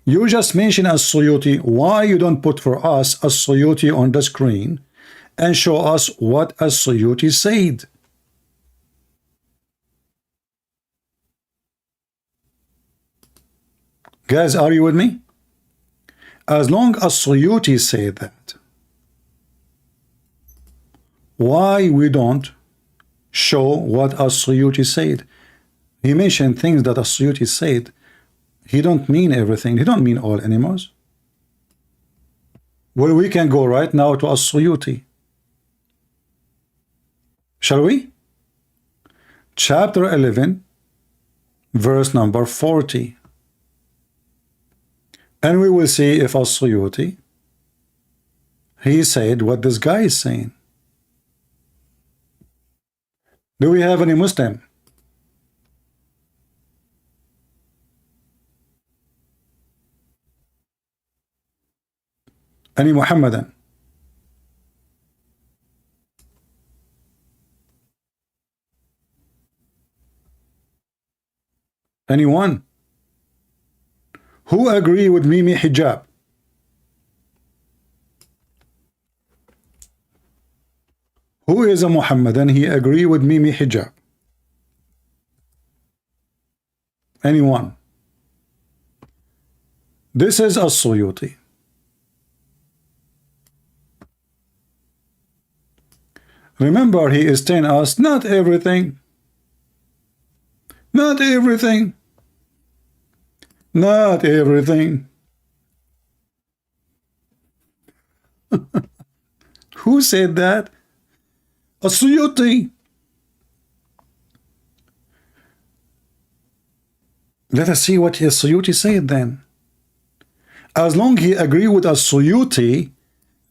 You just mentioned as-Suyuti. Why you don't put for us as-Suyuti on the screen and show us what as-Suyuti said? Guys, are you with me? As long as Suyuti said that, why we don't show what as-Suyuti said? He mentioned things that as-Suyuti said. He don't mean everything. He don't mean all animals. Well, we can go right now to as-Suyuti. Shall we? Chapter 11, verse number 40. And we will see if as-Suyuti, he said what this guy is saying. Do we have any Muslim? Any Muhammadan? Anyone? Who agree with Mimi hijab? Who is a Muhammadan? He agree with Mimi hijab? Anyone? This is as-Suyuti. Remember, he is telling us not everything. Not everything. Not everything. Who said that? As-Suyuti. Let us see what as-Suyuti said then. As long he agree with as-Suyuti,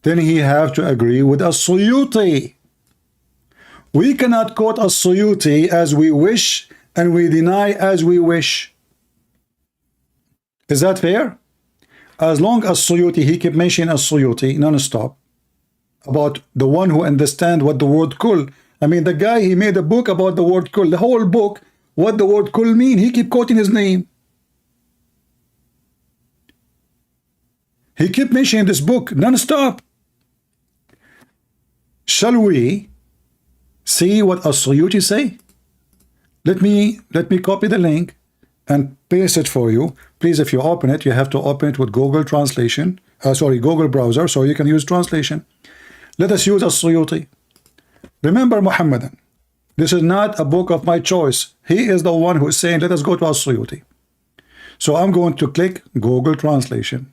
then he have to agree with as-Suyuti. We cannot quote as-Suyuti as we wish and we deny as we wish. Is that fair? As long as Suyuti, he keep mentioning as-Suyuti non-stop about the one who understand what the word kul. I mean, the guy, he made a book about the word kul. The whole book, what the word kul mean. He keep quoting his name. He keep mentioning this book non-stop. Shall we see what as-Suyuti say? Let me copy the link and paste it for you. Please, if you open it, you have to open it with Google Translation. Google browser, so you can use translation. Let us use as-Suyuti. Remember, Muhammadan, this is not a book of my choice. He is the one who is saying, let us go to as-Suyuti. So I'm going to click Google Translation.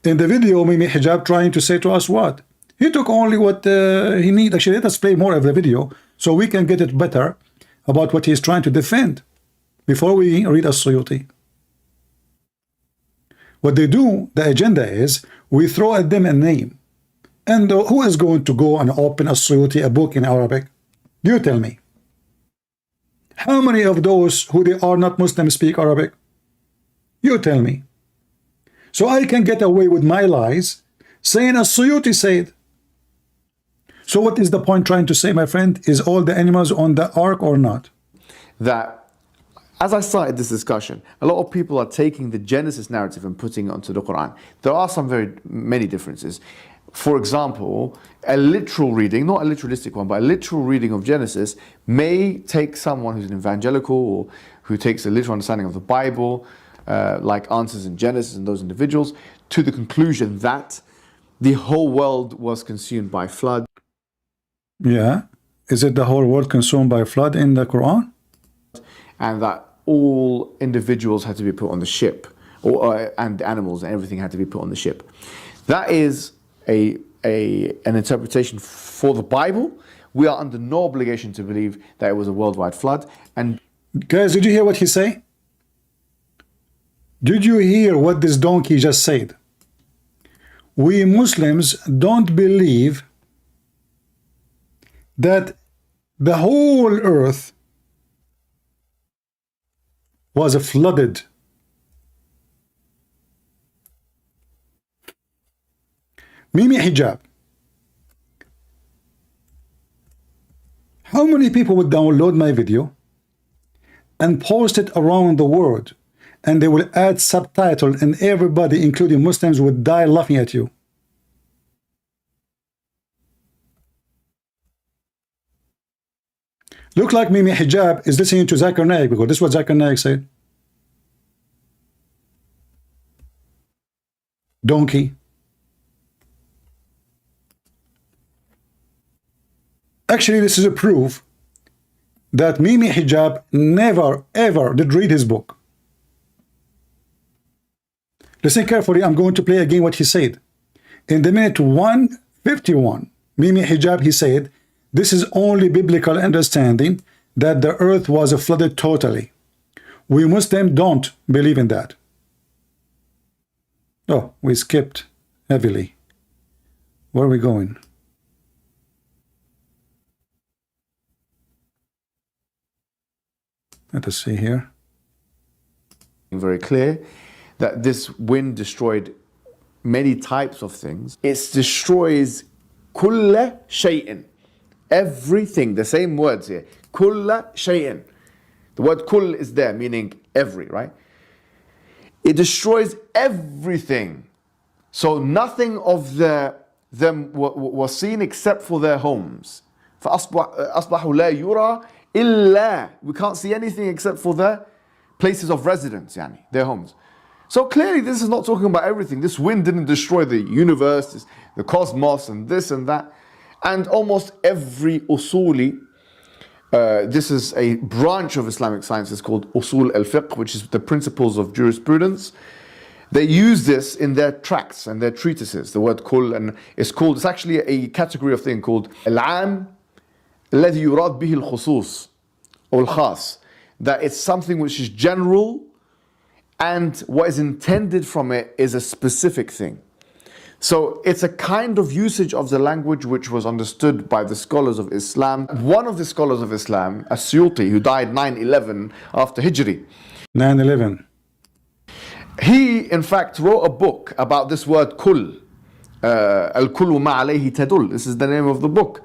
In the video, Mimi Hijab trying to say to us what? He took only what he need. Actually, let us play more of the video so we can get it better about what he is trying to defend before we read as-Suyuti. What they do, the agenda is, we throw at them a name. And who is going to go and open as-Suyuti, a book in Arabic? You tell me. How many of those who they are not Muslim speak Arabic? You tell me. So I can get away with my lies saying as-Suyuti said. So what is the point trying to say, my friend? Is all the animals on the ark or not? That, as I started this discussion, a lot of people are taking the Genesis narrative and putting it onto the Quran. There are many differences. For example, a literal reading, not a literalistic one, but a literal reading of Genesis may take someone who's an evangelical or who takes a literal understanding of the Bible, like answers in Genesis and those individuals, to the conclusion that the whole world was consumed by flood. Yeah. Is it the whole world consumed by flood in the Quran? And that all individuals had to be put on the ship, and animals and everything had to be put on the ship. That is an interpretation for the Bible. We are under no obligation to believe that it was a worldwide flood. And guys, did you hear what he say? Did you hear what this donkey just said? We Muslims don't believe that the whole earth was flooded. Mimi hijab. How many people would download my video and post it around the world, and they will add subtitles, and everybody, including Muslims, would die laughing at you? Look like Mimi hijab is listening to Zakir Naik, because this is what Zakir Naik said. Donkey. Actually, this is a proof that Mimi hijab never ever did read his book. Listen carefully. I'm going to play again what he said. In the minute 151, Mimi hijab, he said, this is only biblical understanding that the earth was flooded totally. We Muslims don't believe in that. Oh, we skipped heavily. Where are we going? Let us see here. Very clear that this wind destroyed many types of things. It destroys kulla shay'in, everything. The same words here, kulla shay'in. The word kull is there, meaning every, right? It destroys everything. So nothing of them was seen except for their homes. فأصبحوا لا يرى إلا. We can't see anything except for their places of residence, yani, their homes. So clearly this is not talking about everything. This wind didn't destroy the universe, the cosmos, and this and that. And almost every usuli, this is a branch of Islamic sciences called usul al-fiqh, which is the principles of jurisprudence. They use this in their tracts and their treatises, the word kull, and it's actually a category of thing called al-am الذي يراد به الخصوص or al-khas, that it's something which is general and what is intended from it is a specific thing. So it's a kind of usage of the language which was understood by the scholars of Islam. One of the scholars of Islam, As-Suyuti, who died 911 after Hijri. 9/11. He, in fact, wrote a book about this word kull. Al-kullu ma alayhi tadul. This is the name of the book.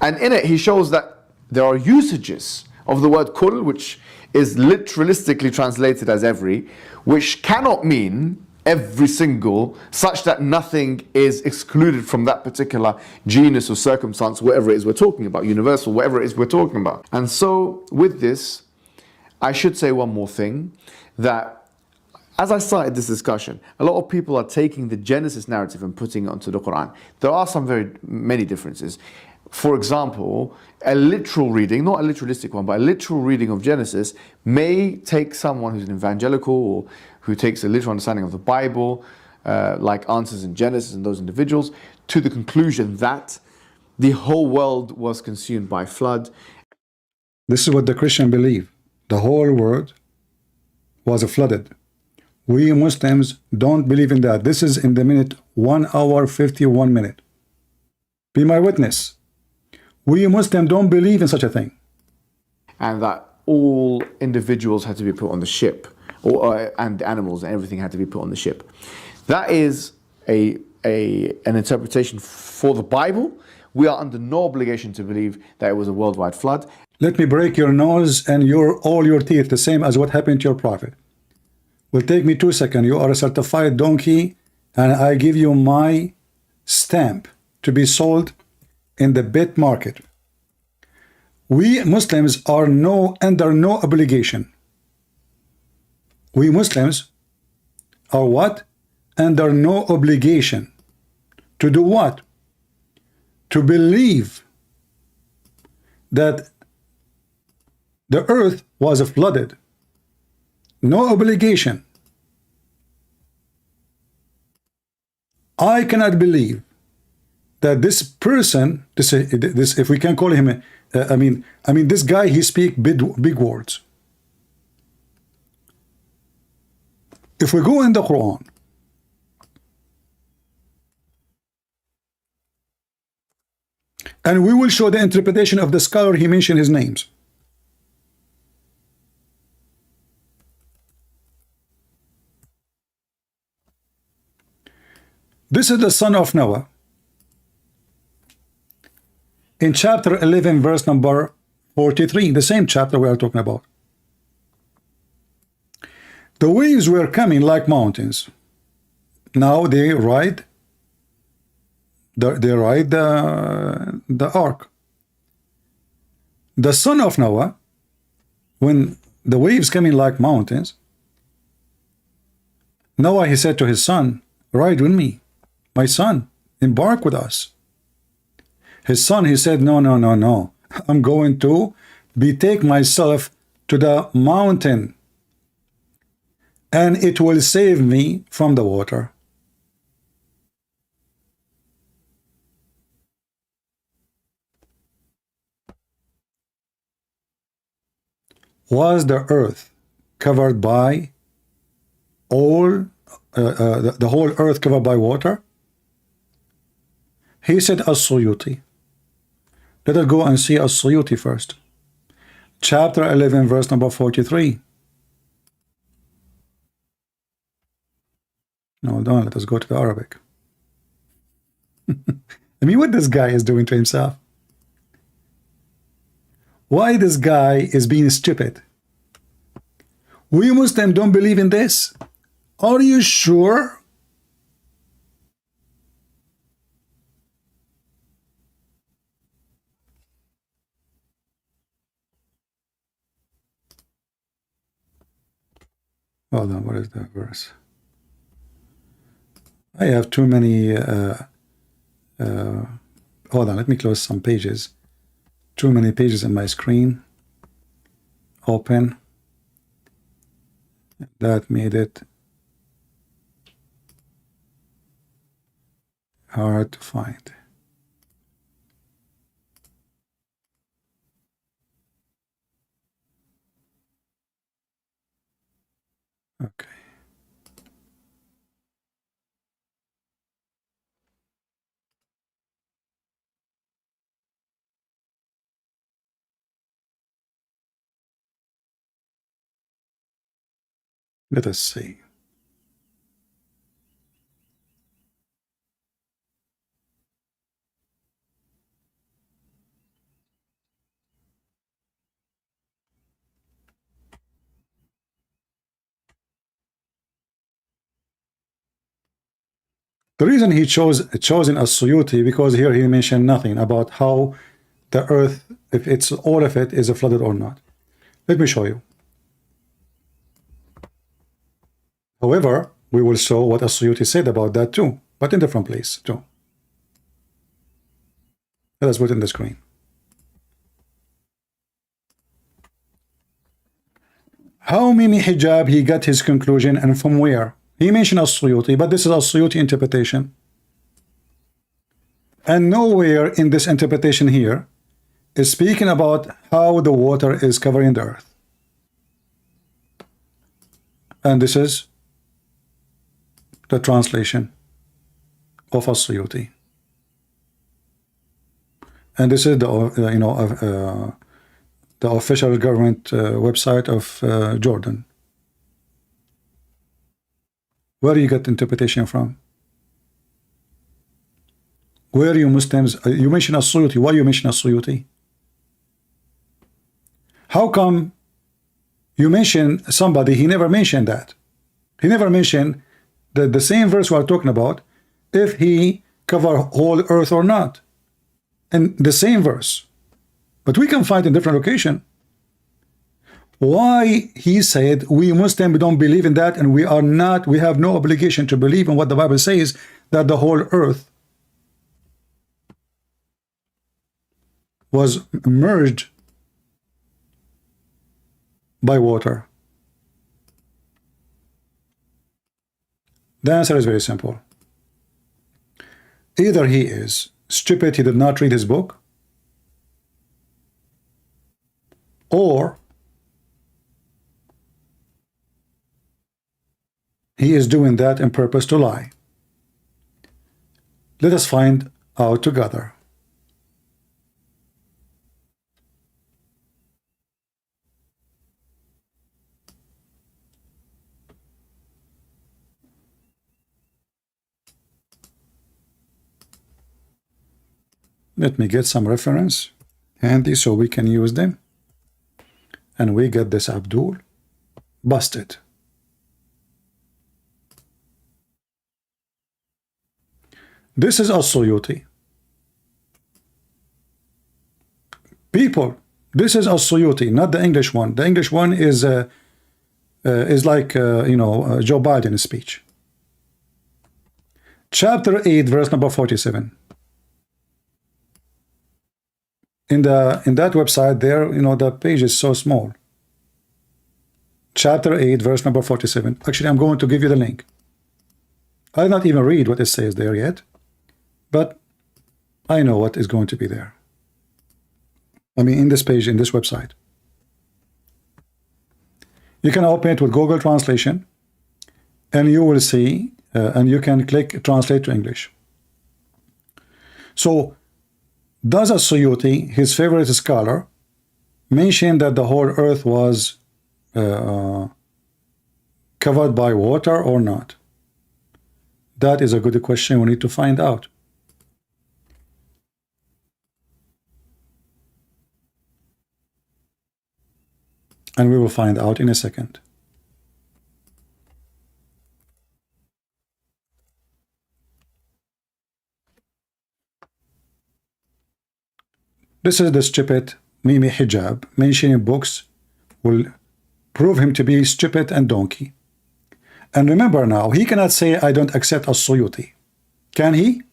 And in it, he shows that there are usages of the word kull, which is literalistically translated as every, which cannot mean every single, such that nothing is excluded from that particular genus or circumstance, whatever it is we're talking about, universal, whatever it is we're talking about. And so with this, I should say one more thing, that as I started this discussion, a lot of people are taking the Genesis narrative and putting it onto the Quran. There are many differences. For example, a literal reading, not a literalistic one, but a literal reading of Genesis may take someone who's an evangelical or who takes a literal understanding of the Bible, like answers in Genesis and those individuals, to the conclusion that the whole world was consumed by flood. This is what the Christian believe. The whole world was flooded. We Muslims don't believe in that. This is in the minute 1 hour 51 minutes. Be my witness. We Muslims don't believe in such a thing. And that all individuals had to be put on the ship, and the animals and everything had to be put on the ship. That is an interpretation for the Bible. We are under no obligation to believe that it was a worldwide flood. Let me break your nose and all your teeth, the same as what happened to your prophet. Will take me 2 seconds. You are a certified donkey, and I give you my stamp to be sold in the bet market. We Muslims are under no obligation. We Muslims are what? Under no obligation. To do what? To believe that the earth was flooded. No obligation. I cannot believe that this person, this if we can call him, I mean, this guy, he speaks big words. If we go in the Quran, and we will show the interpretation of the scholar, he mentioned his names. This is the son of Noah. In chapter 11, verse number 43, the same chapter we are talking about. The waves were coming like mountains. Now they ride the ark. The son of Noah, when the waves coming like mountains, Noah, he said to his son, ride with me, my son, embark with us. His son, he said, no, no, no, no. I'm going to betake myself to the mountain, and it will save me from the water. Was the earth covered by all, the whole earth covered by water? He said As-Suyuti. Let us go and see As-Suyuti first. Chapter 11, verse number 43. No, don't. Let us go to the Arabic. I mean, what this guy is doing to himself. Why this guy is being stupid? We Muslims don't believe in this. Are you sure? Hold on, what is that verse? I have too many. Hold on, let me close some pages. Too many pages in my screen. Open. That made it hard to find. Okay. Let us see. The reason he chosen As-Suyuti, because here he mentioned nothing about how the earth, if it's all of it, is flooded or not. Let me show you. However, we will show what As-Suyuti said about that too, but in different place too. Let us put it in the screen. How many hijab he got his conclusion and from where? He mentioned As-Suyuti, but this is As-Suyuti interpretation. And nowhere in this interpretation here is speaking about how the water is covering the earth. And this is the translation of As-Suyuti. And this is the the official government website of Jordan. Where do you get interpretation from? Where you Muslims, you mention As-Suyuti. Why you mention As-Suyuti? How come you mention somebody, he never mentioned that? He never mentioned the same verse we are talking about, if he cover whole earth or not. And the same verse. But we can find in different location. Why he said we Muslims don't believe in that, and we are not, we have no obligation to believe in what the Bible says, that the whole earth was merged by water. The answer is very simple. Either he is stupid, he did not read his book, or he is doing that in purpose to lie. Let us find out together. Let me get some reference handy so we can use them. And we get this Abdul busted. This is As-Suyuti. People, this is As-Suyuti, not the English one. The English one is like Joe Biden's speech. Chapter 8, verse number 47. In that website there, the page is so small. Chapter 8, verse number 47. Actually, I'm going to give you the link. I'll not even read what it says there yet, but I know what is going to be there. I mean, in this page, in this website. You can open it with Google Translation, and you will see, and you can click Translate to English. So, does As-Suyuti, his favorite scholar, mention that the whole earth was covered by water or not? That is a good question. We need to find out. And we will find out in a second. This is the stupid Mimi Hijab. Mentioning books will prove him to be stupid and donkey. And remember now, he cannot say, I don't accept As-Suyuti. Can he?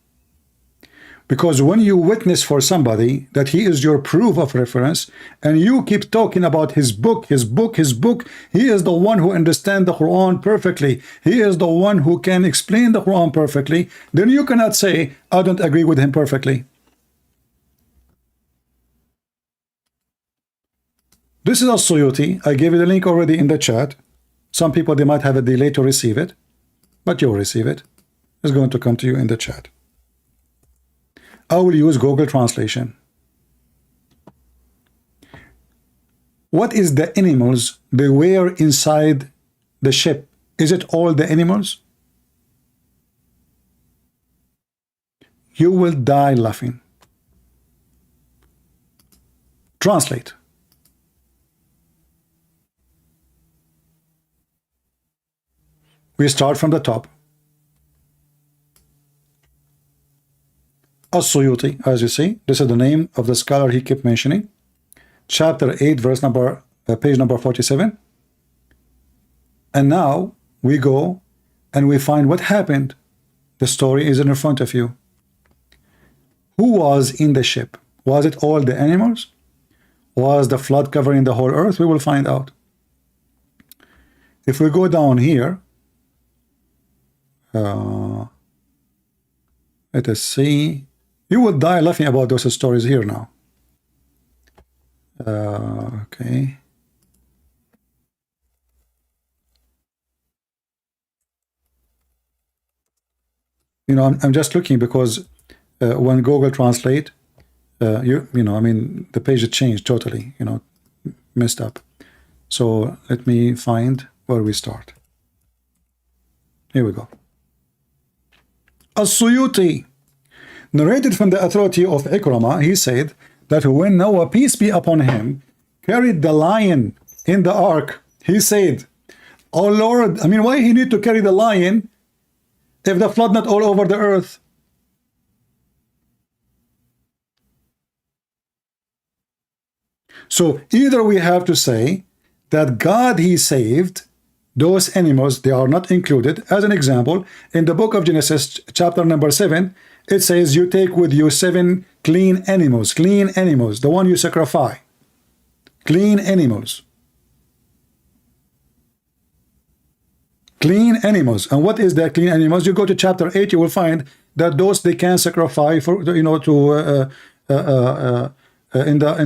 Because when you witness for somebody that he is your proof of reference, and you keep talking about his book, he is the one who understands the Quran perfectly. He is the one who can explain the Quran perfectly. Then you cannot say, I don't agree with him perfectly. This is As-Suyuti. I gave you the link already in the chat. Some people, they might have a delay to receive it, but you'll receive it. It's going to come to you in the chat. I will use Google Translation. What is the animals they were inside the ship? Is it all the animals? You will die laughing. Translate. We start from the top. As-Suyuti, as you see, this is the name of the scholar he kept mentioning. Chapter 8, verse number, page number 47. And now we go and we find what happened. The story is in front of you. Who was in the ship? Was it all the animals? Was the flood covering the whole earth? We will find out. If we go down here, let us see. You will die laughing about those stories here now. Okay. I'm just looking because when Google Translate, I mean, the page changed totally, messed up. So let me find where we start. Here we go. As-Suyuti, narrated from the authority of Ikramah, he said that when Noah, peace be upon him, carried the lion in the ark, he said, oh Lord, I mean, why he need to carry the lion if the flood not all over the earth? So either we have to say that God, he saved those animals, they are not included. As an example, in the book of Genesis, chapter number 7, it says you take with you 7 clean animals, the one you sacrifice. Clean animals. Clean animals. And what is the clean animals? You go to chapter 8, you will find that those they can sacrifice for, in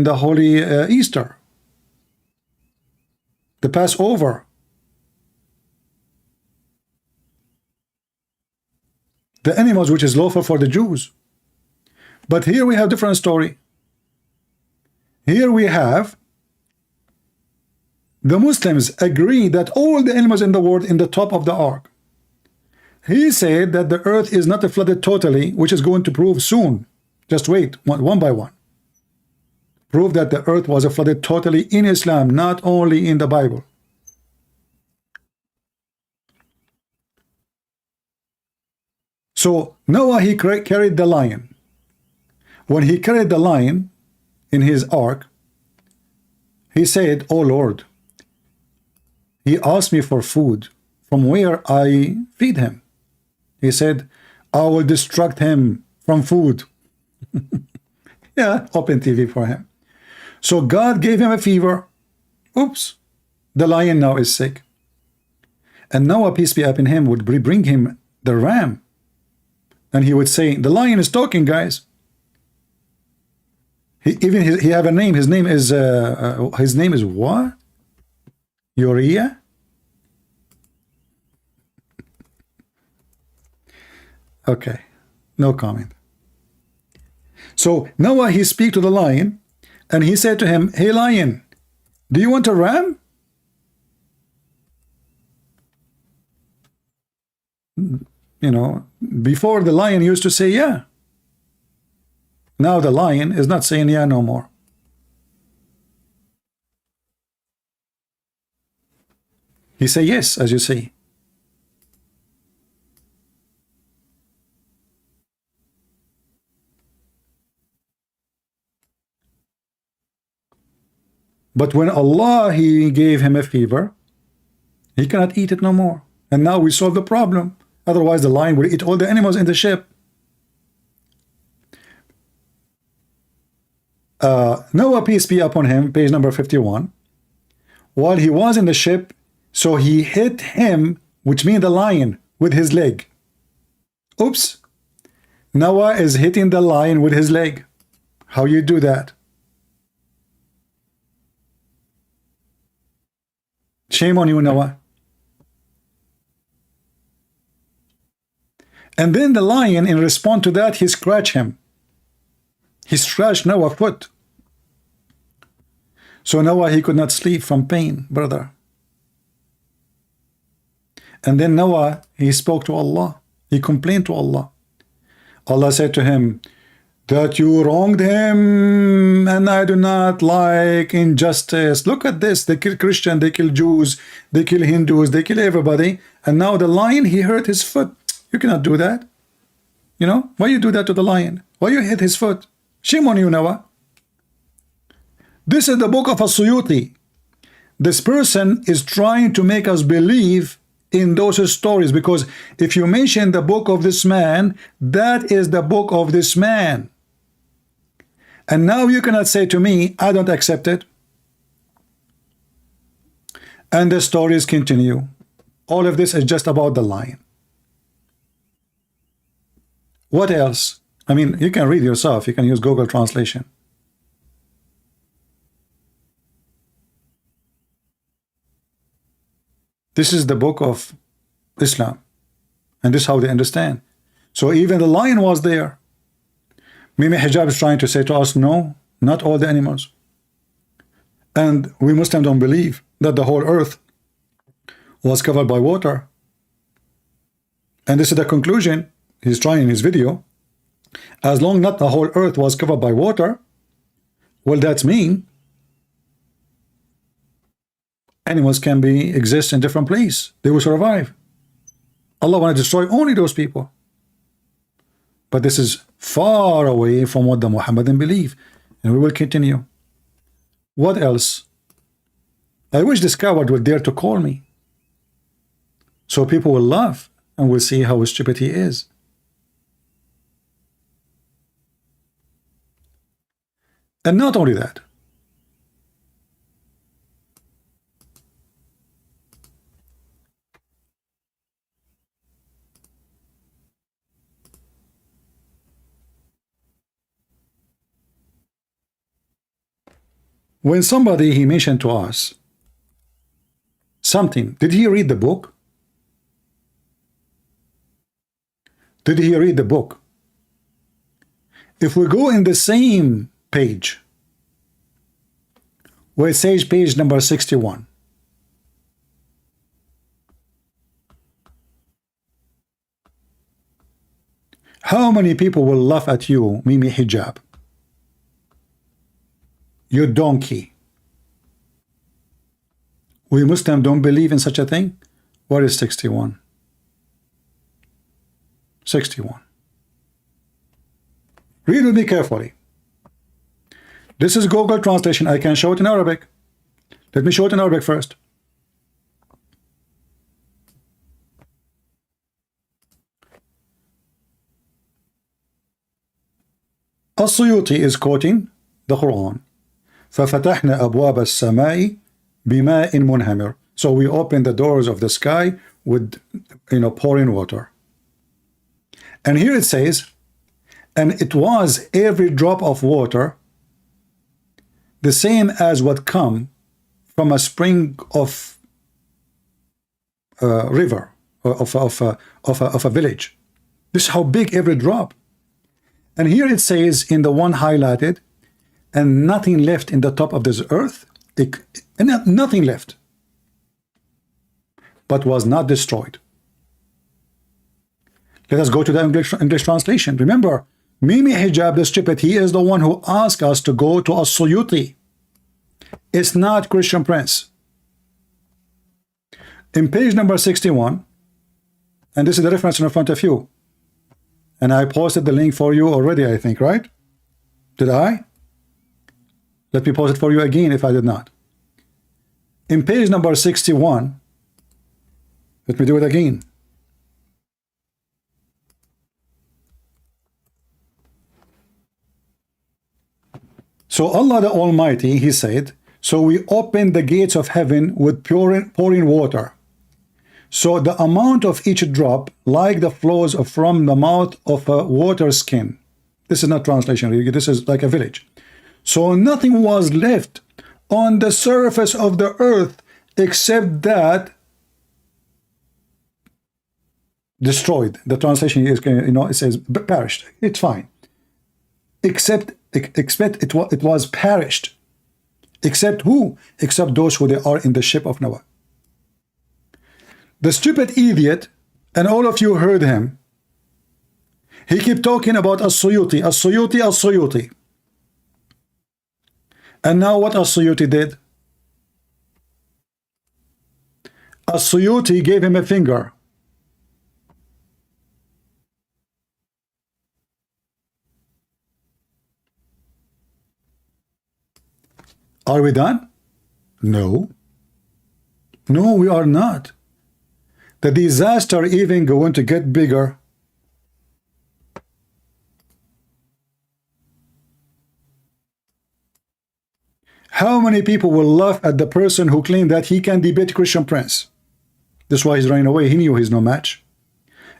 the holy Easter, the Passover. The animals which is lawful for the Jews. But here we have different story. Here we have the Muslims agree that all the animals in the world in the top of the ark. He said that the earth is not flooded totally, which is going to prove soon. Just wait, one by one. Prove that the earth was flooded totally in Islam, not only in the Bible. So Noah, he carried the lion. When he carried the lion in his ark, he said, "Oh Lord, he asked me for food. From where I feed him?" He said, "I will distract him from food." Yeah, open TV for him. So God gave him a fever. Oops, the lion now is sick. And Noah, peace be upon him, would bring him the ram. And he would say, "The lion is talking, guys." He have a name. His name is what? Uriah? Okay, no comment. So Noah, he speak to the lion, and he said to him, "Hey lion, do you want a ram?" You know, before the lion used to say yeah. Now the lion is not saying yeah no more. He say yes, as you see. But when Allah, he gave him a fever, he cannot eat it no more. And now we solve the problem. Otherwise the lion will eat all the animals in the ship. Noah, peace be upon him, page number 51. While he was in the ship, so he hit him, which means the lion, with his leg. Oops. Noah is hitting the lion with his leg. How you do that? Shame on you, Noah. And then the lion, in response to that, he scratched him. He scratched Noah's foot. So Noah, he could not sleep from pain, brother. And then Noah, he spoke to Allah. He complained to Allah. Allah said to him, "That you wronged him, and I do not like injustice. Look at this. They kill Christians, they kill Jews, they kill Hindus, they kill everybody. And now the lion, he hurt his foot. You cannot do that. You know, why you do that to the lion? Why you hit his foot? Shame on you, Noah." This is the book of As-Suyuti. This person is trying to make us believe in those stories, because if you mention the book of this man, that is the book of this man. And now you cannot say to me, "I don't accept it." And the stories continue. All of this is just about the lion. What else? I mean, you can read yourself. You can use Google Translation. This is the book of Islam. And this is how they understand. So even the lion was there. Mimi Hijab is trying to say to us, no, not all the animals. And we Muslims don't believe that the whole earth was covered by water. And this is the conclusion he's trying in his video. As long not the whole earth was covered by water, well, that's mean animals can exist in different places. They will survive. Allah want to destroy only those people. But this is far away from what the Muhammadan believe. And we will continue. What else? I wish this coward would dare to call me, so people will laugh and will see how stupid he is. And not only that, when somebody he mentioned to us something, did he read the book? Did he read the book? If we go in the same page where it says page number 61, How many people will laugh at you, Mimi Hijab? You donkey. We Muslims don't believe in such a thing? What is 61? 61. Read with me carefully. This is Google translation. I can show it in Arabic. Let me show it in Arabic first. السيوطي is quoting the Quran. ففتحنا أبواب السماء بماء منهمر. So we open the doors of the sky with, pouring water. And here it says, and it was every drop of water the same as what come from a spring of a river, of a village. This is how big every drop. And here it says in the one highlighted, and nothing left in the top of this earth, nothing left, but was not destroyed. Let us go to the English translation. Remember, Mimi Hijab, the stupid, he is the one who asked us to go to As-Suyuti. It's not Christian Prince. In page number 61, and this is the reference in front of you, and I posted the link for you already, I think, right? Did I? Let me post it for you again if I did not. In page number 61, let me do it again. So Allah the Almighty, he said, so we opened the gates of heaven with pouring water. So the amount of each drop, like the flows from the mouth of a water skin. This is not translation, this is like a village. So nothing was left on the surface of the earth except that destroyed. The translation is, it says perished. It's fine. Except it was perished. Except who? Except those who they are in the ship of Noah. The stupid idiot, and all of you heard him, he kept talking about As-Suyuti, As-Suyuti, As-Suyuti. And now what As-Suyuti did? As-Suyuti gave him a finger. Are we done? No. No, we are not. The disaster even going to get bigger. How many people will laugh at the person who claimed that he can debate Christian Prince? That's why he's running away. He knew he's no match.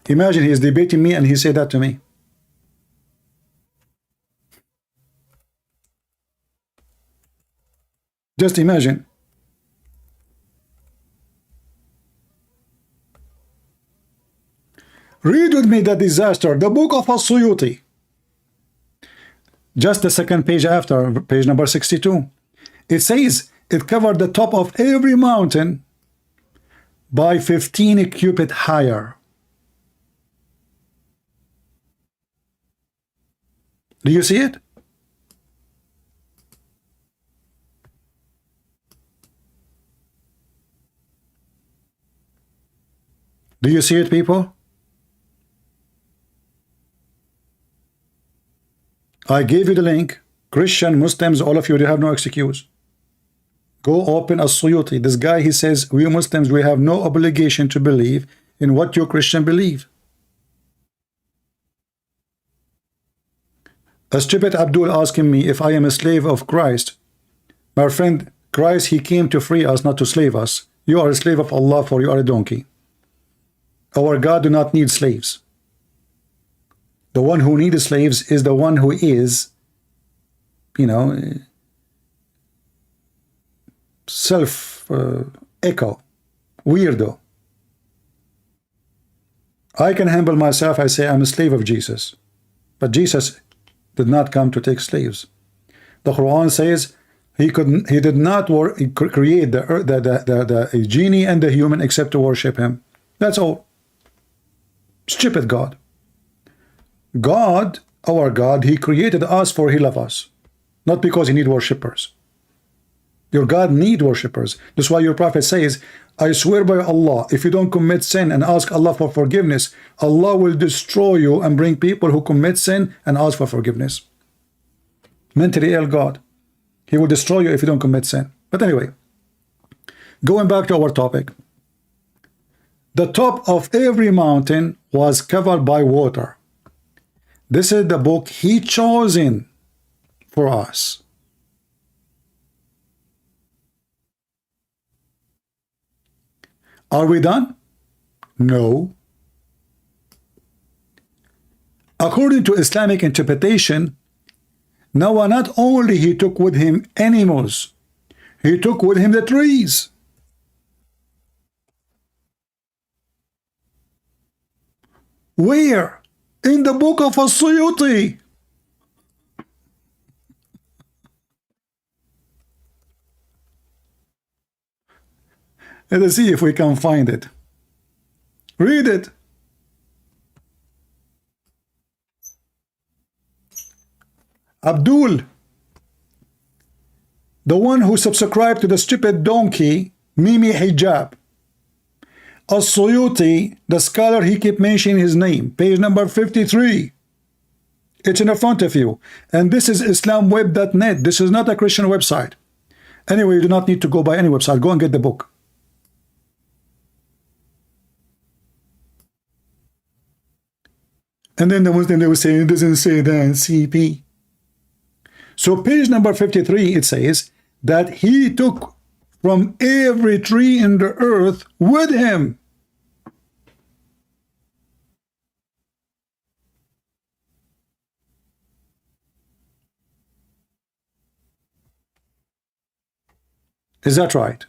Imagine he's debating me and he said that to me. Just imagine. Read with me the disaster, the book of As-Suyuti. Just the second page after, page number 62. It says it covered the top of every mountain by 15 cubits higher. Do you see it? Do you see it, people? I gave you the link. Christian, Muslims, all of you, they have no excuse. Go open As-Suyuti. This guy, he says, we Muslims, we have no obligation to believe in what you Christian believe. A stupid Abdul asking me if I am a slave of Christ. My friend, Christ, he came to free us, not to slave us. You are a slave of Allah, for you are a donkey. Our God do not need slaves. The one who needs slaves is the one who is, self-echo, weirdo. I can humble myself. I say I'm a slave of Jesus. But Jesus did not come to take slaves. The Quran says he did not create the genie and the human except to worship him. That's all. Stupid God. God, our God, he created us for he loves us, not because he need worshippers. Your God need worshippers. That's why your prophet says, I swear by Allah, if you don't commit sin and ask Allah for forgiveness, Allah will destroy you and bring people who commit sin and ask for forgiveness. Mentally ill God. He will destroy you if you don't commit sin. But anyway, going back to our topic. The top of every mountain was covered by water. This is the book he chosen for us. Are we done? No. According to Islamic interpretation, Noah not only he took with him animals, he took with him the trees. Where? In the book of As-Suyuti. Let us see if we can find it. Read it. Abdul, the one who subscribed to the stupid donkey, Mimi Hijab. As-Suyuti, the scholar, he keep mentioning his name, page number 53. It's in the front of you. And this is islamweb.net. This is not a Christian website. Anyway, you do not need to go by any website. Go and get the book. And then the Muslim, they will say, it doesn't say that in CP. So page number 53, it says that he took from every tree in the earth with him. Is that right?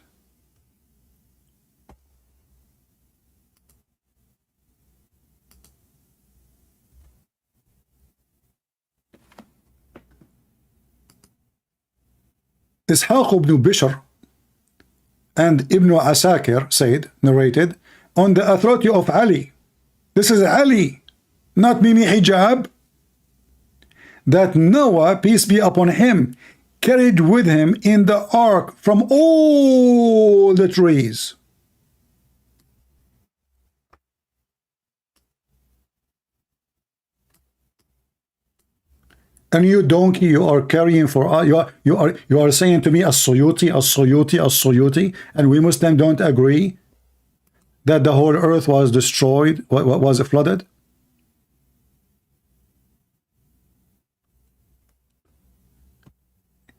Ishaq ibn Bishr and Ibn Asakir said, narrated, on the authority of Ali. This is Ali, not Mimi Hijab. That Noah, peace be upon him, carried with him in the ark from all the trees. And you donkey, you are carrying for you are saying to me As-Suyuti, and we Muslims don't agree that the whole earth was destroyed, was flooded.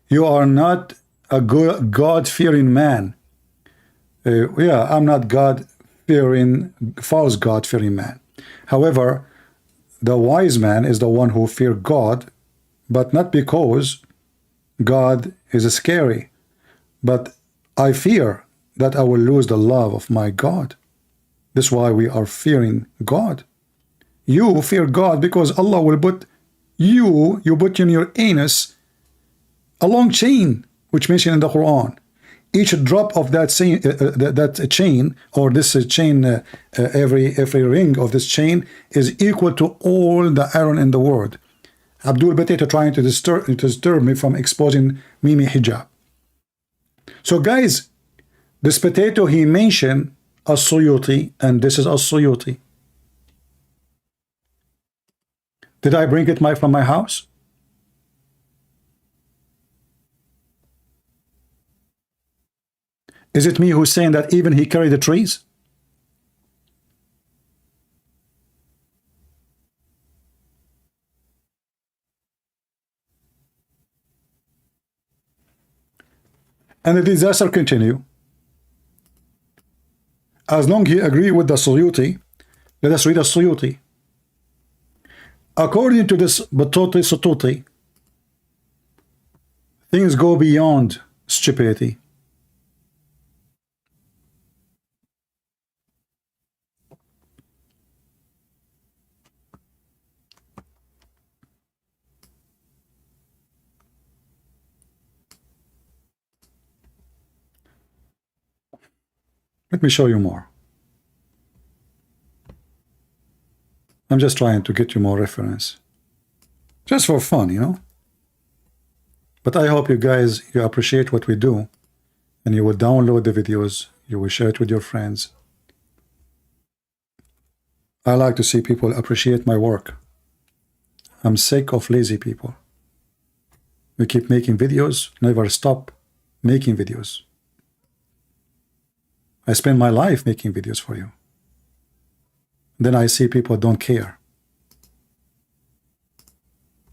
You are not a good God-fearing man. Yeah, I'm not God-fearing, false God-fearing man. However, the wise man is the one who fears God, but not because God is scary, but I fear that I will lose the love of my God. That's why we are fearing God. You fear God because Allah will put you put in your anus a long chain, which mentioned in the Quran. Each drop of that chain, or this chain, every ring of this chain is equal to all the iron in the world. Abdul Potato trying to disturb me from exposing Mimi Hijab. So guys, this potato he mentioned As-Suyuti, and this is As-Suyuti. Did I bring it from my house? Is it me who's saying that even he carried the trees? And the disaster continue. As long he agree with the Suyuti, let us read the Suyuti. According to this Batuti Sututi, things go beyond stupidity. Let me show you more. I'm just trying to get you more reference. Just for fun, you know. But I hope you guys, you appreciate what we do, and you will download the videos, you will share it with your friends. I like to see people appreciate my work. I'm sick of lazy people. We keep making videos, never stop making videos. I spend my life making videos for you. Then I see people don't care.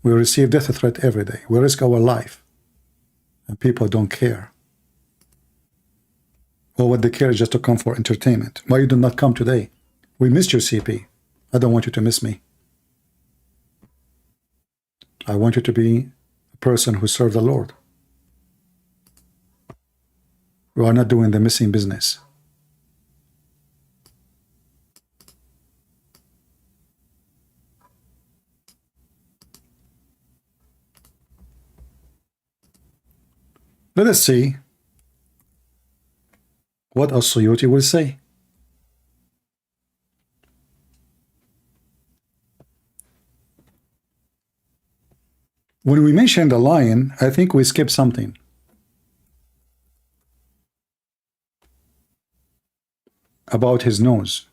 We receive death threat every day. We risk our life, and people don't care. Or what they care is just to come for entertainment. Why you do not come today? We missed your CP. I don't want you to miss me. I want you to be a person who serves the Lord. We are not doing the missing business. Let us see what As-Suyuti will say. When we mention the lion, I think we skip something. About his nose.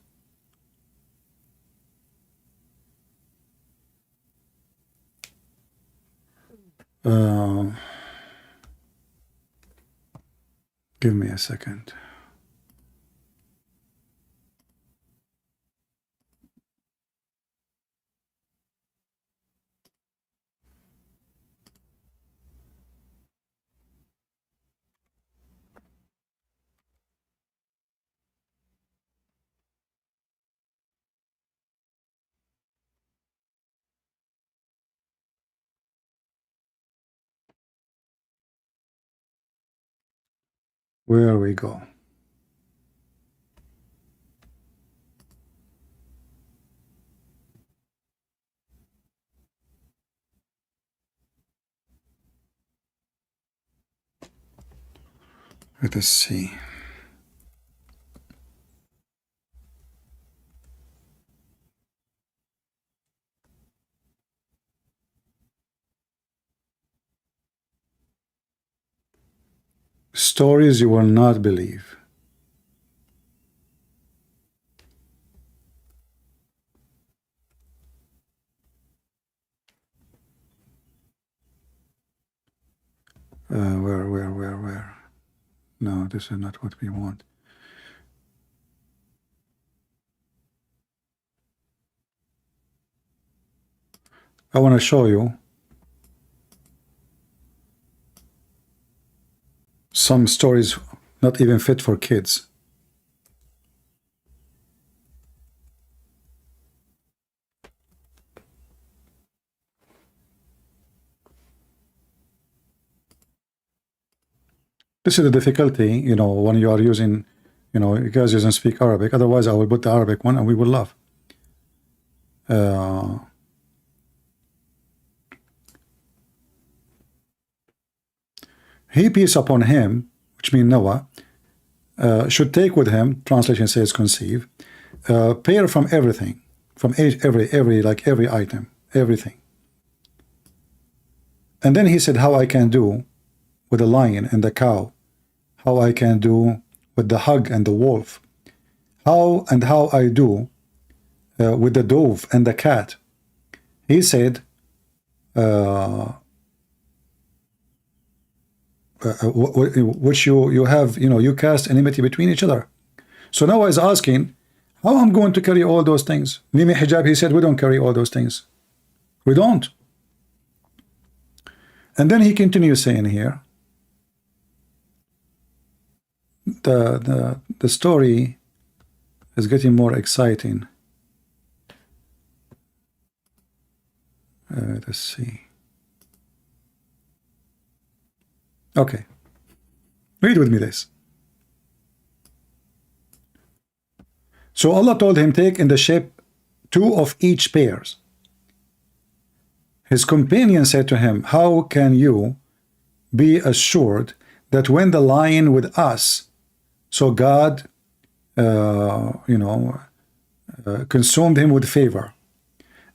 Give me a second. Where we go? Let us see. Stories you will not believe. Where? No, this is not what we want. I want to show you some stories not even fit for kids. This is the difficulty, you know, when you are using, you know, you guys doesn't speak Arabic. Otherwise, I will put the Arabic one and we will laugh. He, peace upon him, which means Noah, should take with him, translation says conceive, pair from everything, from every item, everything. And then he said, how I can do with the lion and the cow, how I can do with the hog and the wolf, how I do with the dove and the cat. He said, which you have, you know, you cast enmity between each other. So now I was asking, how I'm going to carry all those things? Nimi hijab, he said, we don't carry all those things. We don't. And then he continues saying here, the story is getting more exciting. Let's see. Okay, read with me this. So Allah told him, take in the ship 2 of each pairs. His companion said to him, how can you be assured that when the lion with us, so God, consumed him with favor,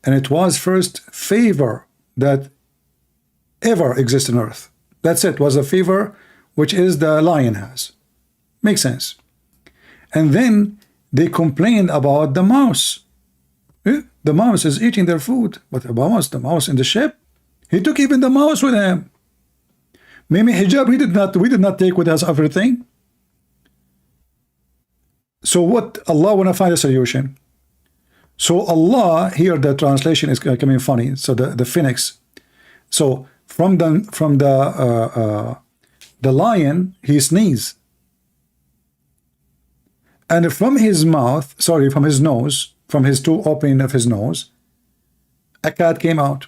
and it was first favor that ever exists on earth. That's it, was a favor which is the lion has. Makes sense. And then they complained about the mouse. The mouse is eating their food. But the mouse in the ship, he took even the mouse with him. Maybe hijab, we did not take with us everything. So what Allah want to find a solution? So Allah, here the translation is coming funny. So the phoenix. So from the lion, he sneezed. And from his mouth, sorry, from his nose, from his two opening of his nose, a cat came out.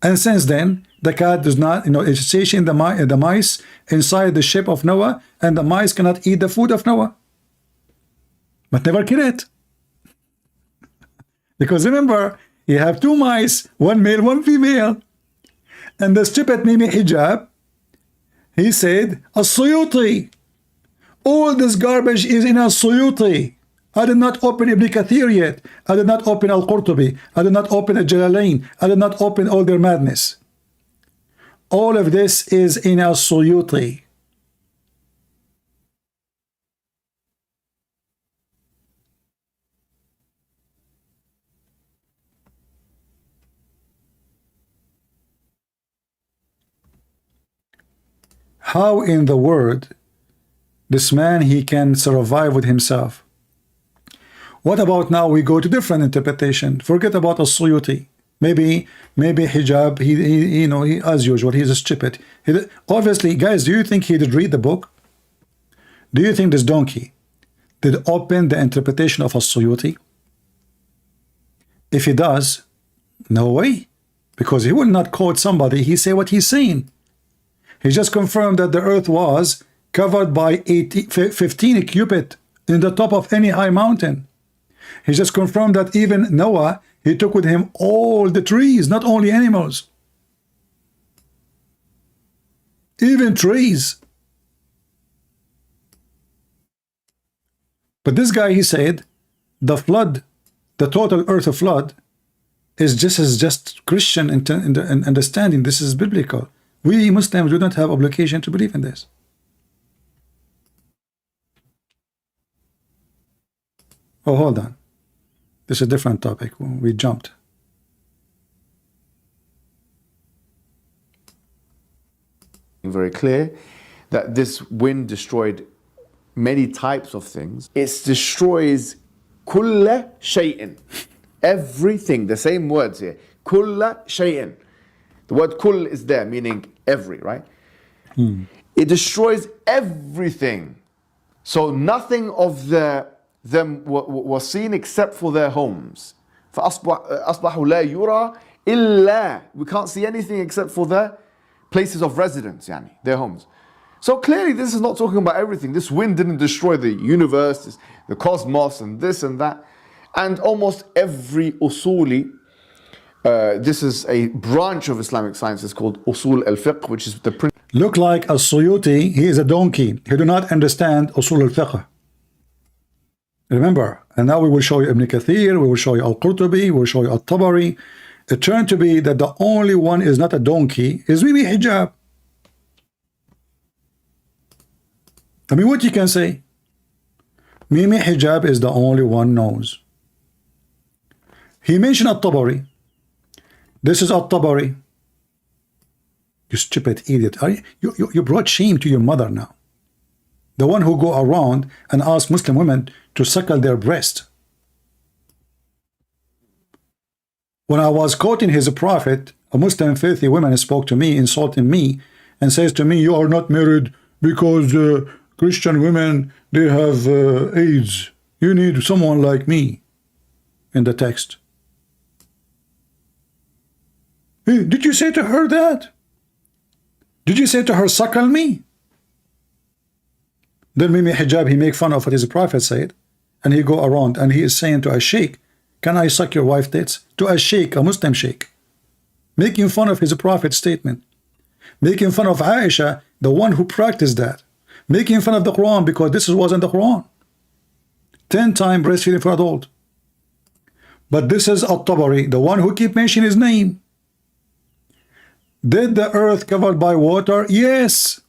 And since then, the cat does not, it's chasing the mice inside the ship of Noah, and the mice cannot eat the food of Noah. But never kill it. Because remember, you have two mice, one male, one female. And the stupid Mimi Hijab, he said, As-Suyuti. All this garbage is in As-Suyuti. I did not open Ibn Kathir yet. I did not open Al-Qurtubi. I did not open Al-Jalalain. I did not open all their madness. All of this is in As-Suyuti. How in the world this man, he can survive with himself? What about now we go to different interpretation? Forget about As-Suyuti. Maybe hijab, he as usual, he's a stupid. Obviously, guys, do you think he did read the book? Do you think this donkey did open the interpretation of As-Suyuti? If he does, no way. Because he will not quote somebody, he say what he's saying. He just confirmed that the earth was covered by 15 cubit in the top of any high mountain. He just confirmed that even Noah, he took with him all the trees, not only animals. Even trees. But this guy, he said, the flood, the total earth flood, is just Christian in understanding. This is biblical. We Muslims do not have obligation to believe in this. Oh, hold on. This is a different topic. We jumped. Very clear that this wind destroyed many types of things. It destroys kulla shay'in. Everything. The same words here. Kulla shay'in. The word kull is there, meaning every, right? It destroys everything. So nothing of them was seen except for their homes. فَأَصْبَحُوا لَا يُرَى إِلَّا. We can't see anything except for their places of residence, their homes. So clearly this is not talking about everything. This wind didn't destroy the universe, the cosmos, and this and that. And almost every usuli, this is a branch of Islamic science, it's called Usul al-Fiqh, which is the principle. Look like As-Suyuti, he is a donkey. He do not understand Usul al-Fiqh. Remember, and now we will show you Ibn Kathir, we will show you Al-Qurtubi, we will show you Al-Tabari. It turned to be that the only one is not a donkey, is Mimi Hijab. I mean, what you can say? Mimi Hijab is the only one knows. He mentioned Al-Tabari. This is Al-Tabari. You stupid idiot. You brought shame to your mother now. The one who go around and ask Muslim women to suckle their breast. When I was quoting his prophet, a Muslim filthy woman spoke to me, insulting me, and says to me, you are not married because Christian women, they have AIDS. You need someone like me. In the text. Hey, did you say to her that? Did you say to her, suckle me? Then Mimi Hijab, he make fun of what his prophet said, and he go around and he is saying to a sheikh, can I suck your wife tits? To a sheikh, a Muslim sheikh, making fun of his prophet's statement, making fun of Aisha, the one who practiced that, making fun of the Quran because this wasn't the Quran. 10 times breastfeeding for adult, But this is At-Tabari, the one who keep mentioning his name. Did the earth covered by water? Yes.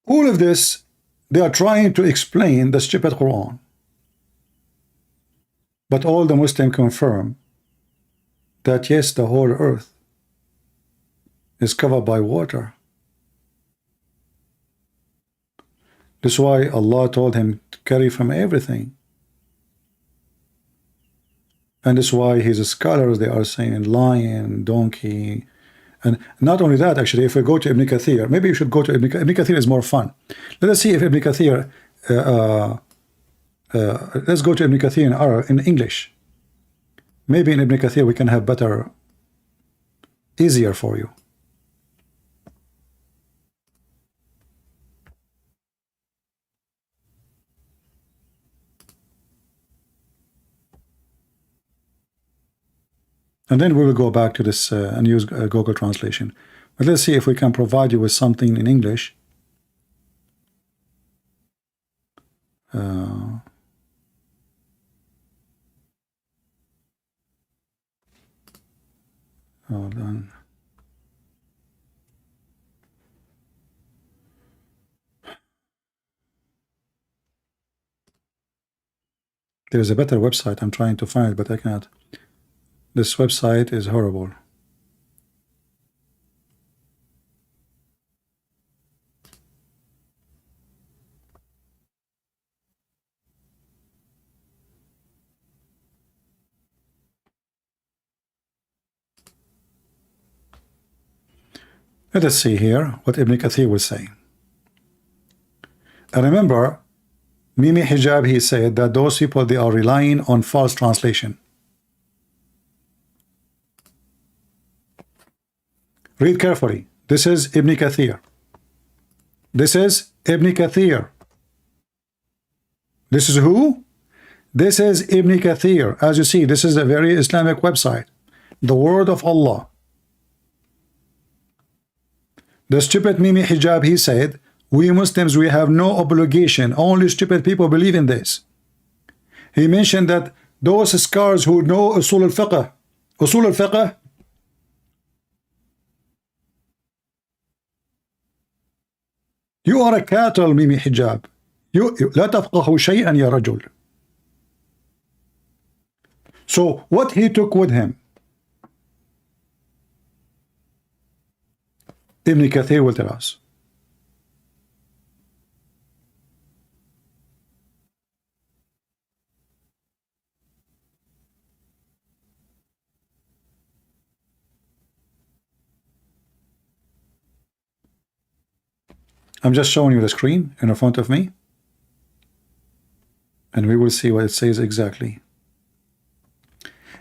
All of this, they are trying to explain the stupid Quran. But all the Muslims confirm that yes, the whole earth is covered by water. That's why Allah told him to carry from everything. And that's why his scholars, they are saying lion, donkey. And not only that, actually, if we go to Ibn Kathir, maybe you should go to Ibn Kathir. Ibn Kathir is more fun. Let us see if Ibn Kathir, let's go to Ibn Kathir in English. Maybe in Ibn Kathir we can have better, easier for you. And then we will go back to this and use Google Translation. But let's see if we can provide you with something in English. Hold on. There's a better website. I'm trying to find it, but I cannot. This website is horrible. Let us see here what Ibn Kathir will say. And remember, Mimi Hijab, he said that those people, they are relying on false translation. Read carefully. This is Ibn Kathir. This is Ibn Kathir. This is who? This is Ibn Kathir. As you see, this is a very Islamic website. The word of Allah. The stupid Mimi Hijab, he said, we Muslims, we have no obligation. Only stupid people believe in this. He mentioned that those scholars who know Usul al-Fiqh, you are a cattle, Mimi Hijab. لا تفقه شيئا يا رجل. So what he took with him, Ibn Kathir will tell us. I'm just showing you the screen in front of me, and we will see what it says exactly.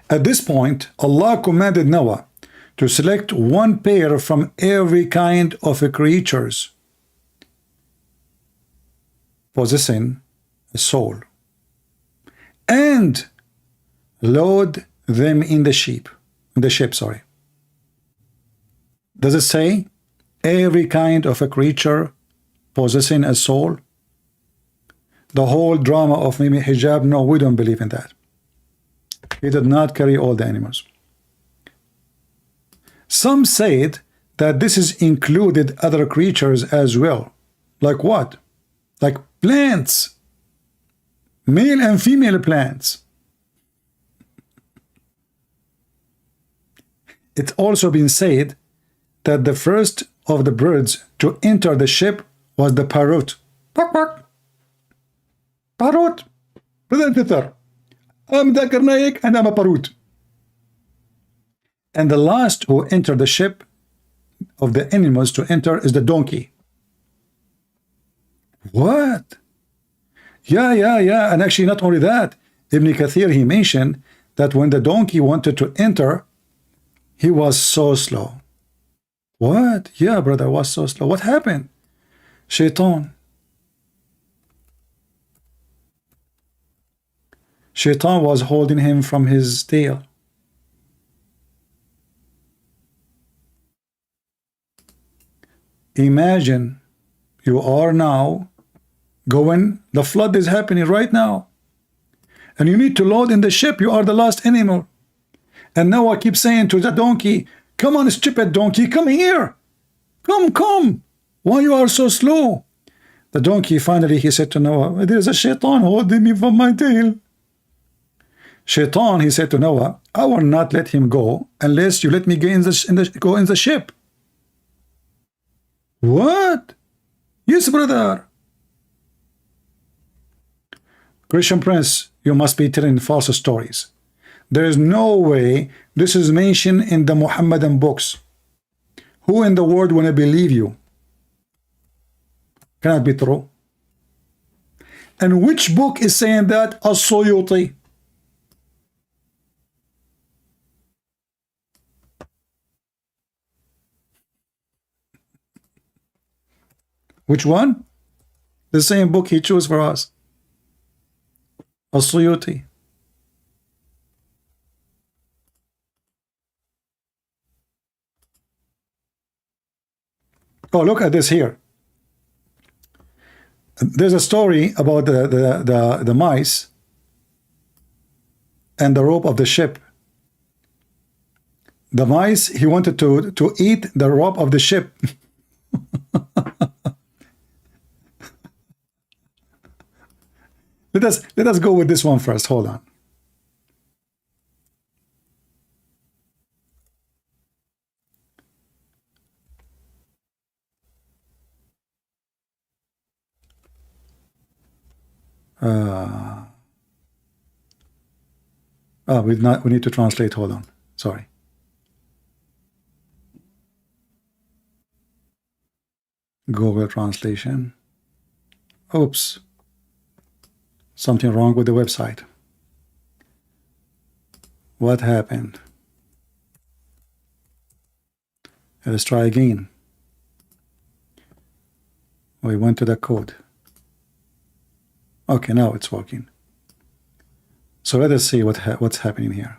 At this point, Allah commanded Noah to select one pair from every kind of creatures possessing a soul, and load them in the ship. Sorry. Does it say every kind of a creature possessing a soul? The whole drama of Mimi Hijab, no, we don't believe in that. He did not carry all the animals. Some said that this is included other creatures as well. Like what? Like plants. Male and female plants. It's also been said that the first of the birds to enter the ship was the parrot. Bark, bark. Parrot. I'm the Karnaik and I'm a parrot. And the last who entered the ship of the animals to enter is the donkey. What? Yeah. And actually, not only that, Ibn Kathir, he mentioned that when the donkey wanted to enter, he was so slow. What? Yeah, brother, was so slow. What happened? Shaitan. Shaitan was holding him from his tail. Imagine you are now going, the flood is happening right now, and you need to load in the ship. You are the last animal. And Noah keeps saying to the donkey, come on, stupid donkey, come here. Come. Why you are so slow? The donkey, finally, he said to Noah, there's a shaitan holding me from my tail. Shaitan, he said to Noah, I will not let him go unless you let me go in the ship. What? Yes, brother. Christian Prince, you must be telling false stories. There is no way this is mentioned in the Muhammadan books. Who in the world want to believe you? Cannot be true. And which book is saying that? As-Suyuti. Which one? The same book he chose for us. As-Suyuti. Oh, look at this here. There's a story about the mice and the rope of the ship. The mice, he wanted to eat the rope of the ship. Let us go with this one first. Hold on. We need to translate. Hold on. Sorry. Google translation. Oops. Something wrong with the website. What happened? Let's try again. We went to the code. Okay, now it's working. So let us see what's happening here.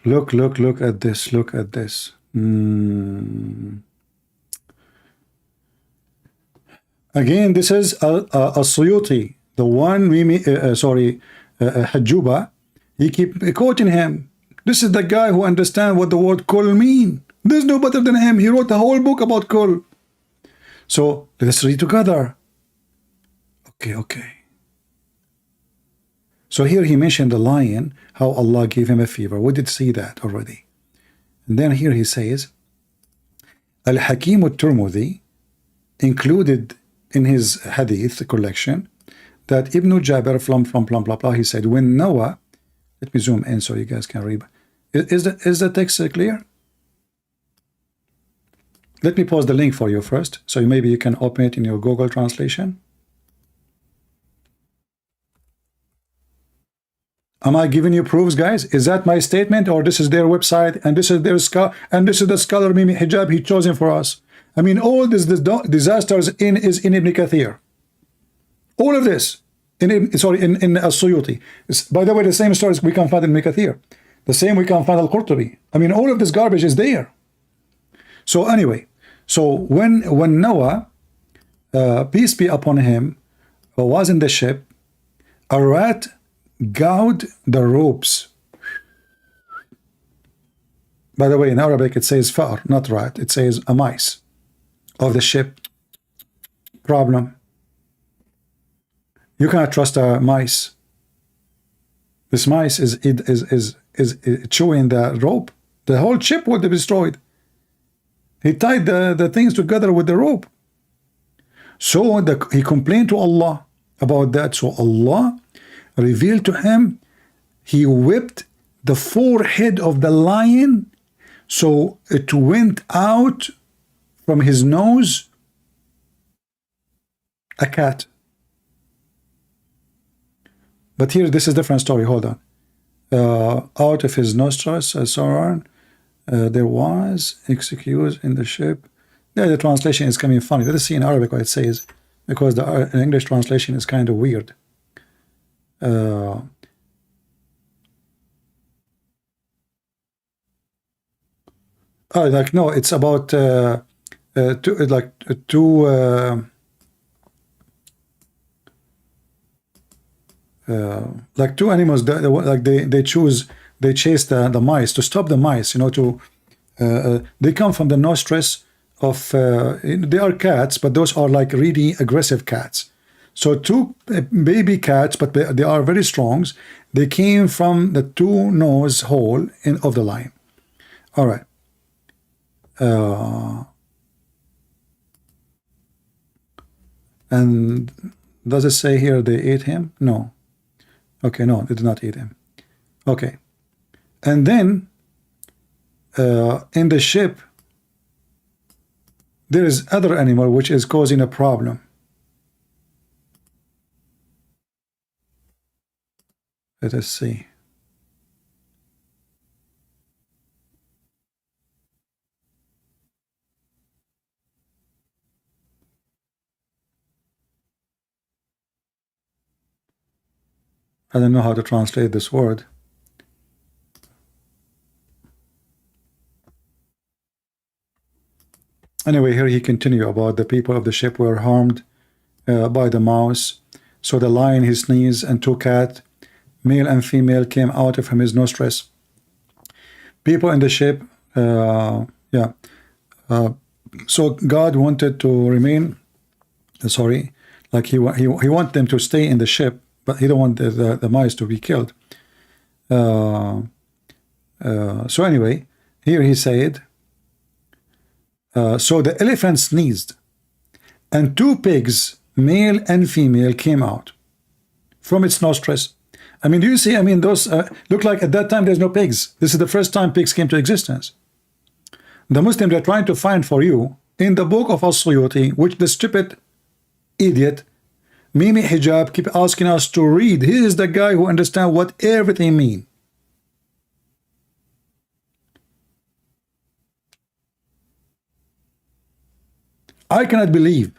Look at this. Look at this. Again, this is As-Suyuti, the one Hajuba. He keep quoting him. This is the guy who understands what the word kul mean. There's no better than him. He wrote the whole book about kul. So let's read together. Okay. So here he mentioned the lion, how Allah gave him a fever. We did see that already. And then here he says, Al-Hakim al-Tirmidhi included in his hadith collection that Ibn Jabir from blah blah blah, he said, when Noah, let me zoom in so you guys can read. Is the text clear? Let me post the link for you first, so maybe you can open it in your Google translation. Am I giving you proofs, guys? Is that my statement, or this is their website, and this is their and this is the scholar Mimi Hijab he chosen for us? I mean, all this disasters is in Ibn Kathir. All of this in As-Suyuti. By the way, the same stories we can find in Ibn Kathir. The same we can find Al-Qurtubi. I mean, all of this garbage is there. So anyway, when Noah, peace be upon him, was in the ship, a rat gouged the ropes. By the way, in Arabic it says far, not rat. It says a mice of the ship. Problem. You cannot trust a mice. This mice is chewing the rope. The whole ship would be destroyed. He tied the things together with the rope. So he complained to Allah about that. So Allah revealed to him, he whipped the forehead of the lion, so it went out from his nose a cat. But here, this is a different story. Hold on. Out of his nostrils, and so on. There was excuse in the ship. Yeah, the translation is coming funny. Let us see in Arabic what it says, because the English translation is kind of weird. Oh, like no, it's about like two animals. Like they chase the mice to stop the mice. You know, they come from the nostrils of they are cats, but those are like really aggressive cats. So two baby cats, but they are very strong. They came from the two nose hole of the lion. All right. And does it say here they ate him? No. Okay, no, they did not eat him. Okay. And then in the ship, there is other animal which is causing a problem. Let us see. I don't know how to translate this word. Anyway, here he continued about the people of the ship were harmed by the mouse. So the lion, he sneezed, and two cats, male and female, came out from his nostrils. People in the ship, so God wanted to remain, like he wanted them to stay in the ship, but he don't want the mice to be killed. So anyway, here he said, so the elephant sneezed, and two pigs, male and female, came out from its nostrils. I mean, do you see? I mean, those look like at that time there's no pigs. This is the first time pigs came to existence. The Muslims are trying to find for you in the book of As-Suyuti, which the stupid idiot Mimi Hijab keep asking us to read. He is the guy who understands what everything means. I cannot believe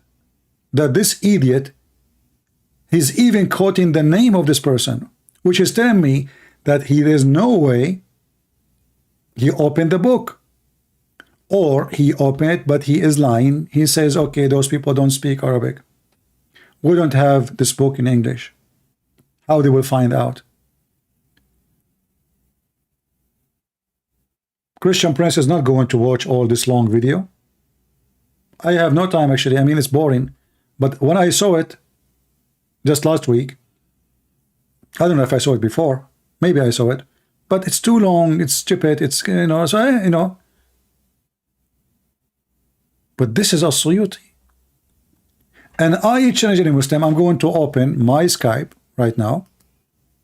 that this idiot, he's even quoting the name of this person, which is telling me that there's no way he opened the book, or he opened it but he is lying. He says, okay, those people don't speak Arabic, we don't have this book in English. How they will find out? Christian Prince is not going to watch all this long video. I have no time, actually. I mean, it's boring. But when I saw it just last week, I don't know if I saw it before. Maybe I saw it. But it's too long. It's stupid. It's, you know, so I, you know. But this is As-Suyuti. And I challenge any Muslim. I'm going to open my Skype right now.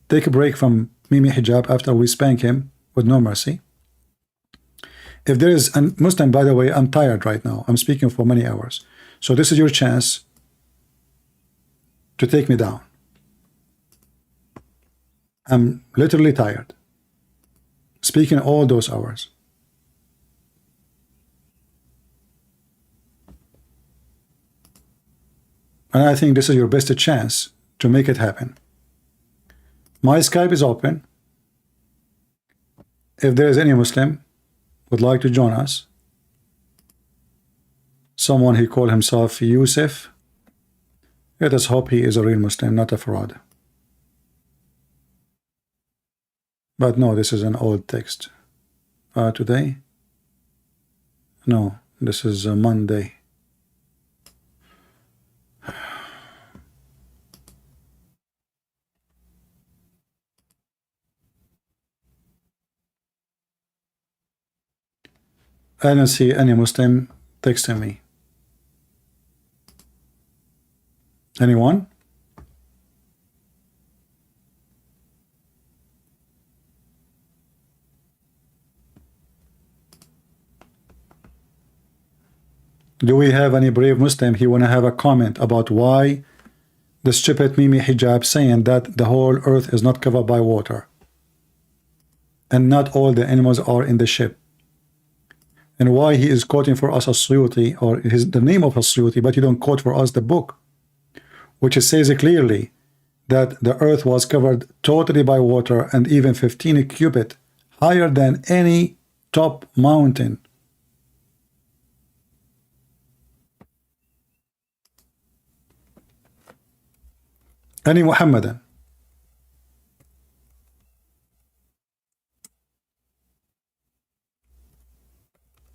Take a break from Mimi Hijab after we spank him with no mercy. If there is a Muslim, by the way, I'm tired right now. I'm speaking for many hours. So this is your chance to take me down. I'm literally tired. Speaking all those hours. And I think this is your best chance to make it happen. My Skype is open. If there is any Muslim would like to join us, someone he called himself Yusuf, let us hope he is a real Muslim, not a fraud. But no, this is an old text. Today? No, this is Monday. I don't see any Muslim texting me. Anyone? Do we have any brave Muslim? He want to have a comment about why the stupid Mimi Hijab saying that the whole earth is not covered by water and not all the animals are in the ship. and why he is quoting for us As-Suyuti, or the name of As-Suyuti, but you don't quote for us the book, which says clearly that the earth was covered totally by water and even 15 cubit higher than any top mountain. Any Muhammadan.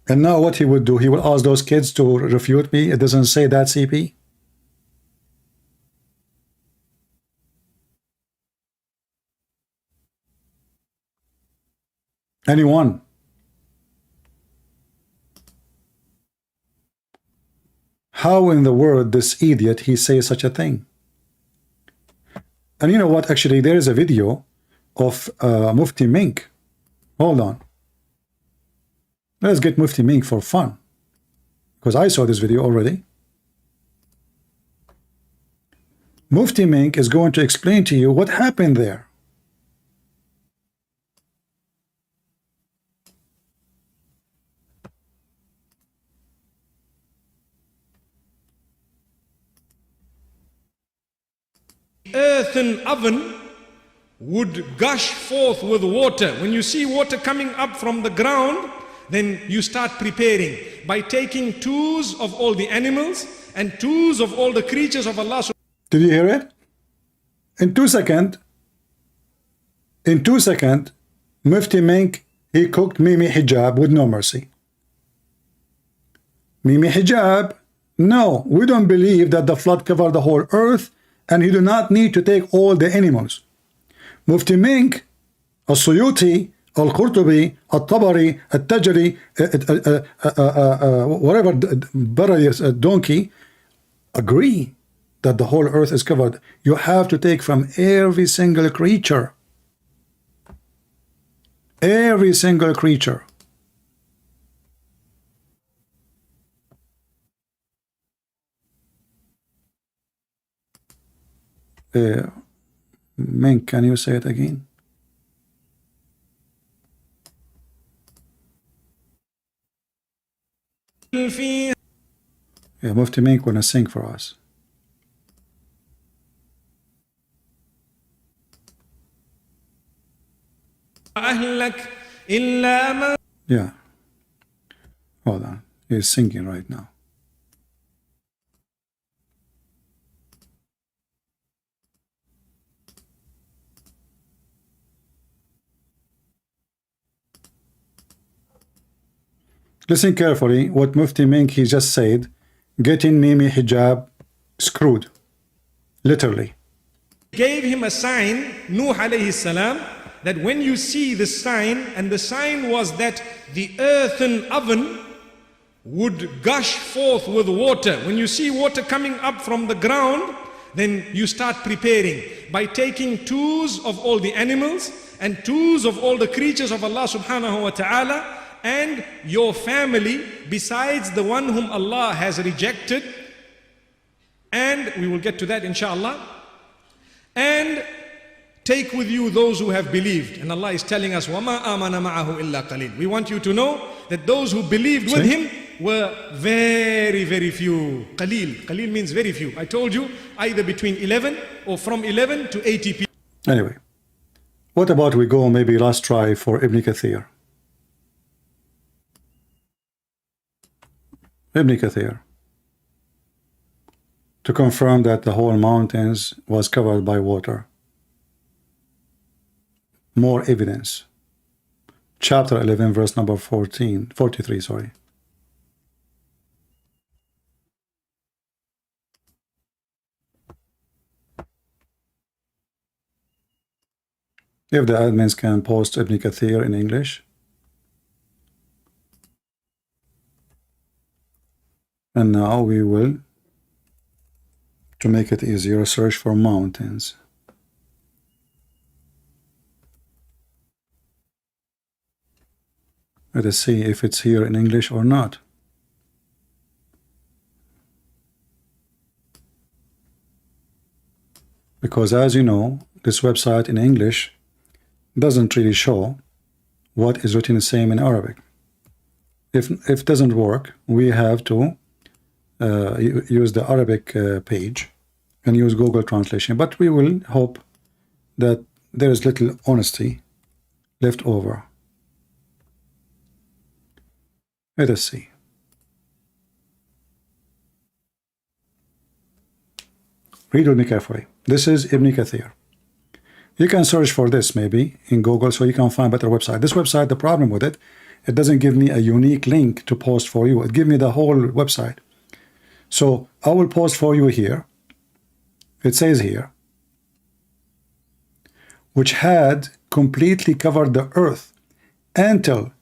And now what he would do, he will ask those kids to refute me. It doesn't say that, CP. Anyone? How in the world this idiot he says such a thing? And you know what? Actually, there is a video of Mufti Menk. Hold on. Let's get Mufti Menk for fun, because I saw this video already. Mufti Menk is going to explain to you what happened there. Earthen oven would gush forth with water. When you see water coming up from the ground, then you start preparing by taking twos of all the animals and twos of all the creatures of Allah. Did you hear it? In 2 seconds, Mufti Menk, he cooked Mimi hijab with no mercy. Mimi hijab, no, we don't believe that the flood covered the whole earth, and you do not need to take all the animals. Mufti Menk, As-Suyuti, Al-Qurtubi, Al-Tabari, Al-Tajri, whatever, donkey, agree that the whole earth is covered. You have to take from every single creature. Every single creature. Menk, can you say it again? Yeah, Mufti Menk wanna sing for us. Yeah. Hold on. He's singing right now. Listen carefully what Mufti Menk he just said. Getting Mimi hijab screwed. Literally. Gave him a sign, Nuh alayhi salam, that when you see the sign, and the sign was that the earthen oven would gush forth with water. When you see water coming up from the ground, then you start preparing by taking twos of all the animals and twos of all the creatures of Allah subhanahu wa ta'ala, and your family besides the one whom Allah has rejected, and we will get to that inshallah, and take with you those who have believed. And Allah is telling us, وَمَا آمَنَ مَعَهُ إِلَّا قَلِيلٌ. We want you to know that those who believed with him were very, very few. Qalil. Qalil means very few. I told you, either between 11 or from 11 to 80 people. Anyway, what about we go maybe last try for Ibn Kathir? Ibn Kathir, to confirm that the whole mountains was covered by water. More evidence. Chapter 11, verse number 43, sorry. If the admins can post Ibn Kathir in English. And now we will, to make it easier, search for mountains. Let us see if it's here in English or not. Because as you know, this website in English doesn't really show what is written the same in Arabic. If it doesn't work, we have to use the Arabic page and use Google translation. But we will hope that there is little honesty left over. Let us see. Read with me carefully. This is Ibn Kathir. You can search for this maybe in Google so you can find better website. This website, the problem with it, it doesn't give me a unique link to post for you. It gives me the whole website. So I will post for you here. It says here, which had completely covered the earth until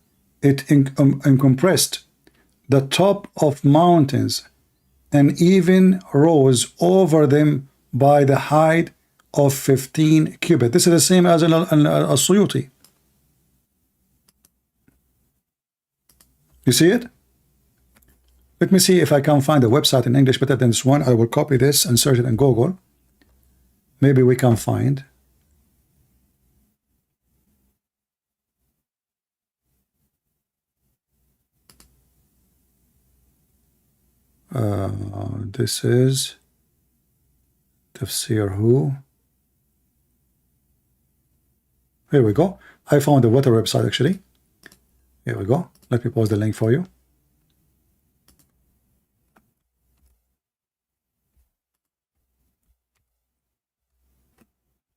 it compressed the top of mountains and even rose over them by the height of 15 cubits. This is the same as Al-Suyuti. You see it? Let me see if I can find a website in English better than this one. I will copy this and search it in Google. Maybe we can find. This is Tafsir who? Here we go. I found the water website actually. Here we go. Let me post the link for you.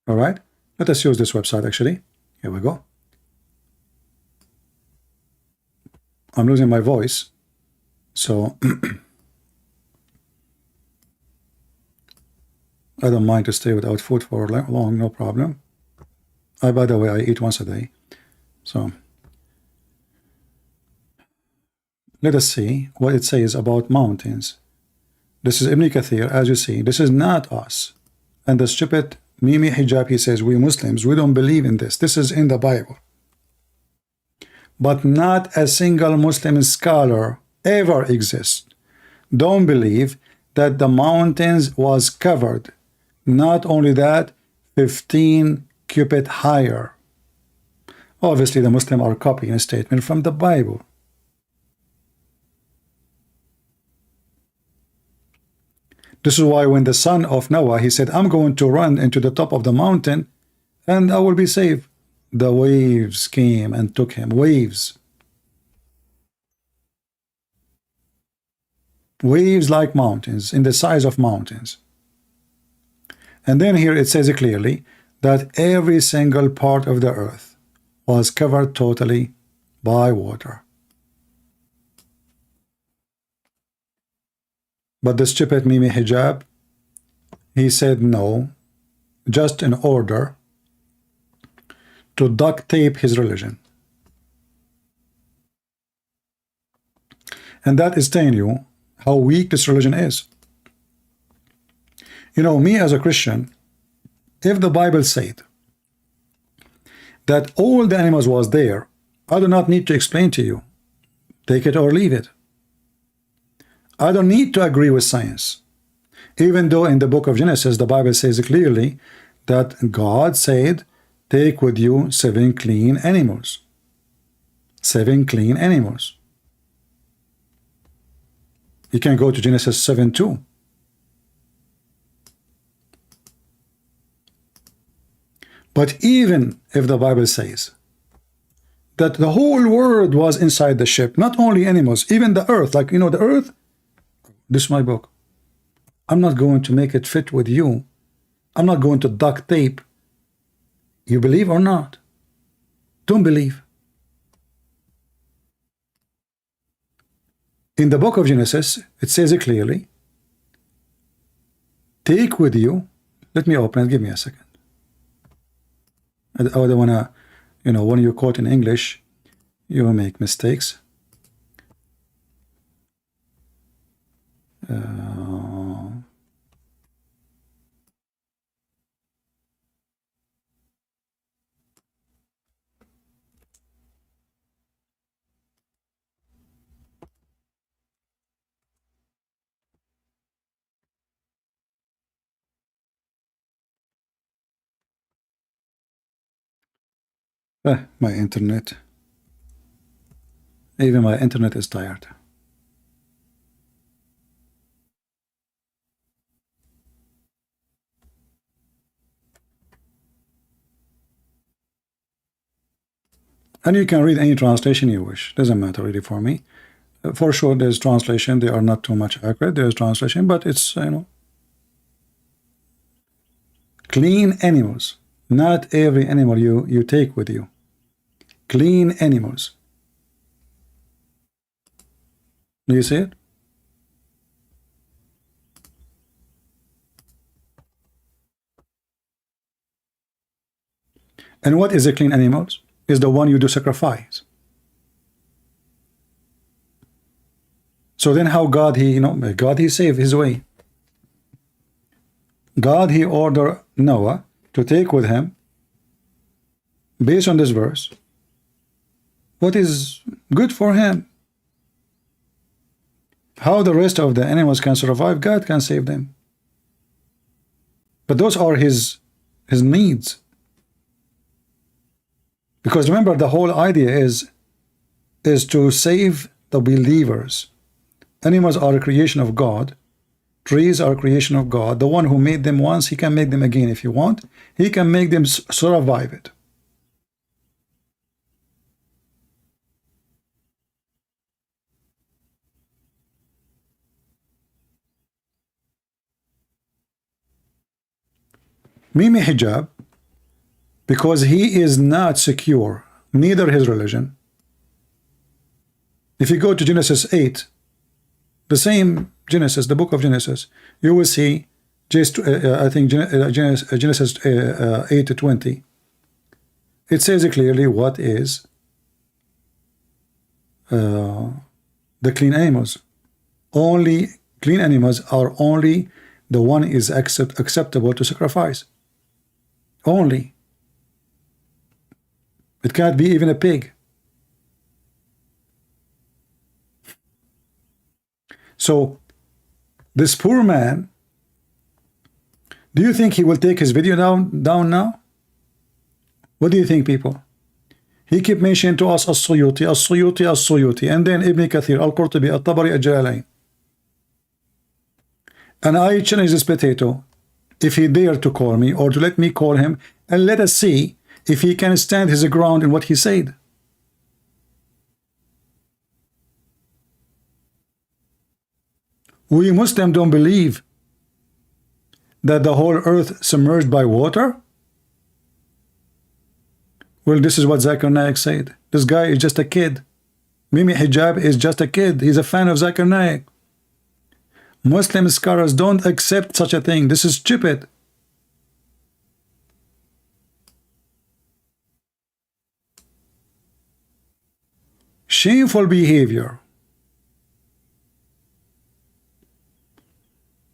All right. Let us use this website actually. Here we go. I'm losing my voice. So I don't mind to stay without food for long, no problem. By the way, I eat once a day. So let us see what it says about mountains. This is Ibn Kathir, as you see. This is not us. And the stupid Mimi Hijab, he says, we Muslims, we don't believe in this. This is in the Bible. But not a single Muslim scholar ever exists. Don't believe that the mountains was covered. Not only that, 15 cubits higher. Obviously, the Muslims are copying a statement from the Bible. This is why when the son of Noah, he said, I'm going to run into the top of the mountain and I will be saved. The waves came and took him. Waves. Waves like mountains, in the size of mountains. And then here it says clearly that every single part of the earth was covered totally by water. But the stupid Mimi Hijab, he said no, just in order to duct tape his religion. And that is telling you how weak this religion is. You know, me as a Christian, if the Bible said that all the animals was there, I do not need to explain to you. Take it or leave it. I don't need to agree with science. Even though in the book of Genesis, the Bible says clearly that God said, take with you 7 clean animals. 7 clean animals. You can go to Genesis 7:2. But even if the Bible says that the whole world was inside the ship, not only animals, even the earth, like, you know, the earth, this is my book. I'm not going to make it fit with you. I'm not going to duct tape. You believe or not? Don't believe. In the book of Genesis, it says it clearly, take with you, let me open it, give me a second. I don't want to, you know, when you quote in English, you will make mistakes. My internet Even my internet is tired. And you can read any translation you wish. Doesn't matter really for me. For sure, there's translation. They are not too much accurate. There's translation, but it's, you know, clean animals. Not every animal you take with you. Clean animals. Do you see it? And what is a clean animals? Is the one you do sacrifice. So then how God he, you know, God he saved his way. God he ordered Noah to take with him, based on this verse, what is good for him. How the rest of the animals can survive, God can save them. But those are his needs. Because remember, the whole idea is to save the believers. Animals are a creation of God. Trees are a creation of God. The one who made them once, he can make them again if you want. He can make them survive it. Mimi hijab, because he is not secure, neither his religion. If you go to Genesis 8, the same Genesis, the book of Genesis, you will see, I think Genesis 8:20. It says clearly what is the clean animals. Only clean animals are only the one is acceptable to sacrifice. Only. It can't be even a pig. So this poor man, do you think he will take his video down now? What do you think, people? He kept mentioning to us as-Suyuti, as-Suyuti, as-Suyuti, and then Ibn Kathir, Al-Qurtubi, Al-Tabari, Al-Jalalain. And I challenge this potato, if he dare to call me, or to let me call him, and let us see if he can stand his ground in what he said. We Muslims don't believe that the whole earth submerged by water. Well, this is what Zakir Naik said. This guy is just a kid. Mimi Hijab is just a kid. He's a fan of Zakir Naik. Muslim scholars don't accept such a thing. This is stupid. Shameful behavior.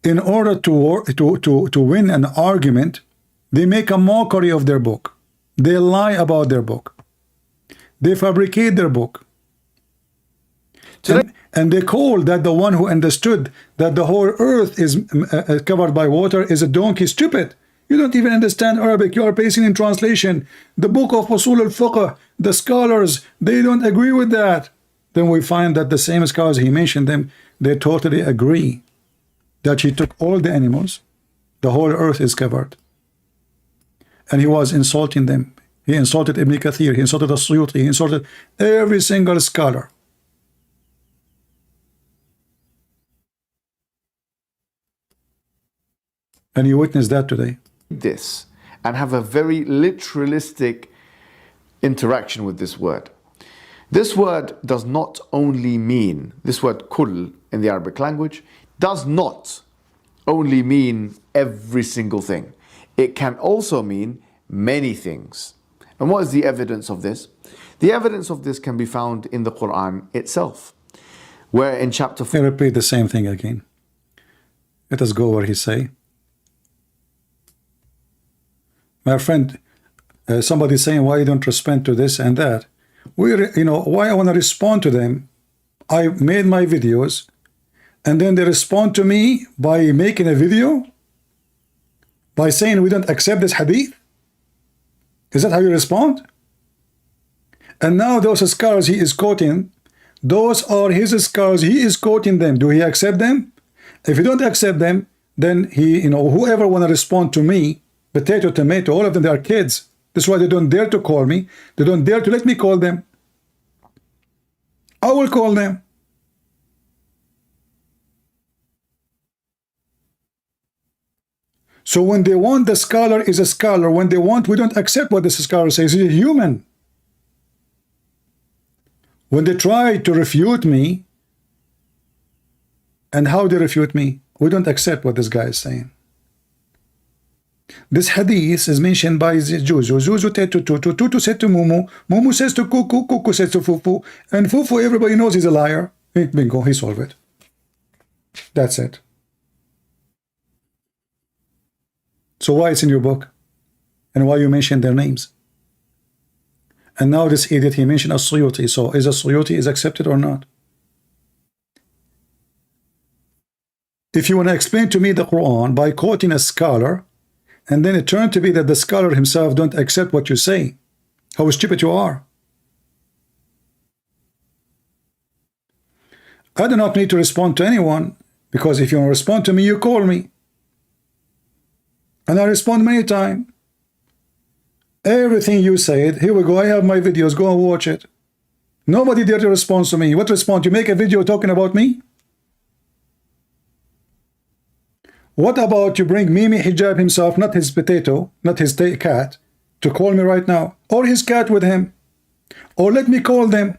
In order to win an argument, they make a mockery of their book. They lie about their book. They fabricate their book. And they call that the one who understood that the whole earth is covered by water is a donkey. Stupid. You don't even understand Arabic. You are basing in translation. The book of Usul al-Fiqh, the scholars, they don't agree with that. Then we find that the same scholars, he mentioned them, they totally agree that he took all the animals, the whole earth is covered. And he was insulting them. He insulted Ibn Kathir, he insulted as-Suyuti, he insulted every single scholar. And you witness that today. This and have a very literalistic interaction with this word. This word does not only mean, this word kull in the Arabic language, does not only mean every single thing. It can also mean many things. And what is the evidence of this? The evidence of this can be found in the Quran itself, where in chapter 4... I repeat the same thing again. Let us go where he say. My friend, somebody saying, why you don't respond to this and that? Why I want to respond to them? I made my videos, and then they respond to me by making a video, by saying we don't accept this hadith. Is that how you respond? And now those scholars he is quoting, Those are his scholars. He is quoting them. Do he accept them? If you don't accept them, then he, whoever want to respond to me, potato, tomato, all of them, they are kids. That's why they don't dare to call me. They don't dare to let me call them. I will call them. So when they want, the scholar is a scholar. When they want, we don't accept what this scholar says. He's a human. When they try to refute me, and how they refute me, we don't accept what this guy is saying. This hadith is mentioned by Zuzu. Zuzu said to Tutu, Tutu said to Mumu, Mumu says to Kuku, Kuku says to Fufu, and Fufu, everybody knows he's a liar. Bingo, he solved it. That's it. So why it's in your book? And why you mention their names? And now this idiot, he mentioned as-Suyuti. So is as-Suyuti is accepted or not? If you want to explain to me the Quran by quoting a scholar, and then it turned to be that the scholar himself don't accept what you say, how stupid you are. I do not need to respond to anyone, because if you want to respond to me, you call me. And I respond many times. Everything you said, here we go, I have my videos, go and watch it. Nobody dare to respond to me. What response? You make a video talking about me? What about you bring Mimi Hijab himself, not his potato, not his cat, to call me right now, or his cat with him, or let me call them.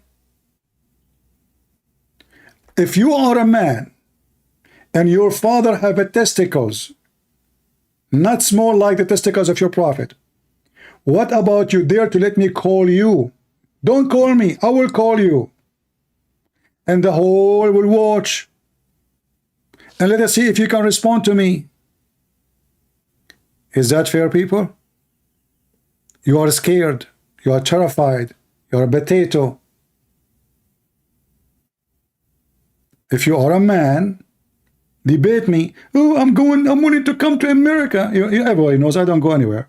If you are a man and your father have a testicles, not small like the testicles of your prophet, what about you dare to let me call you? Don't call me, I will call you. And the whole will watch. And let us see if you can respond to me. Is that fair, people? You are scared. You are terrified. You are a potato. If you are a man, debate me. Oh, I'm willing to come to America. Everybody knows I don't go anywhere.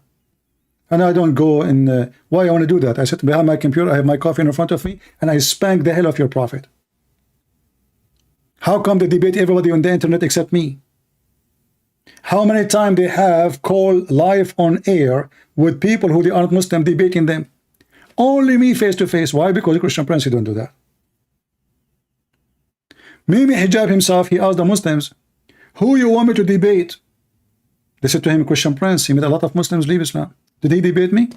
And I don't go in. Why I want to do that? I sit behind my computer, I have my coffee in front of me, and I spank the hell of your prophet. How come they debate everybody on the internet except me? How many times they have called live on air with people who they aren't Muslim debating them? Only me face to face. Why? Because the Christian Prince, he don't do that. Mimi Hijab himself, he asked the Muslims, who you want me to debate? They said to him, Christian Prince, he made a lot of Muslims leave Islam. Did he debate me?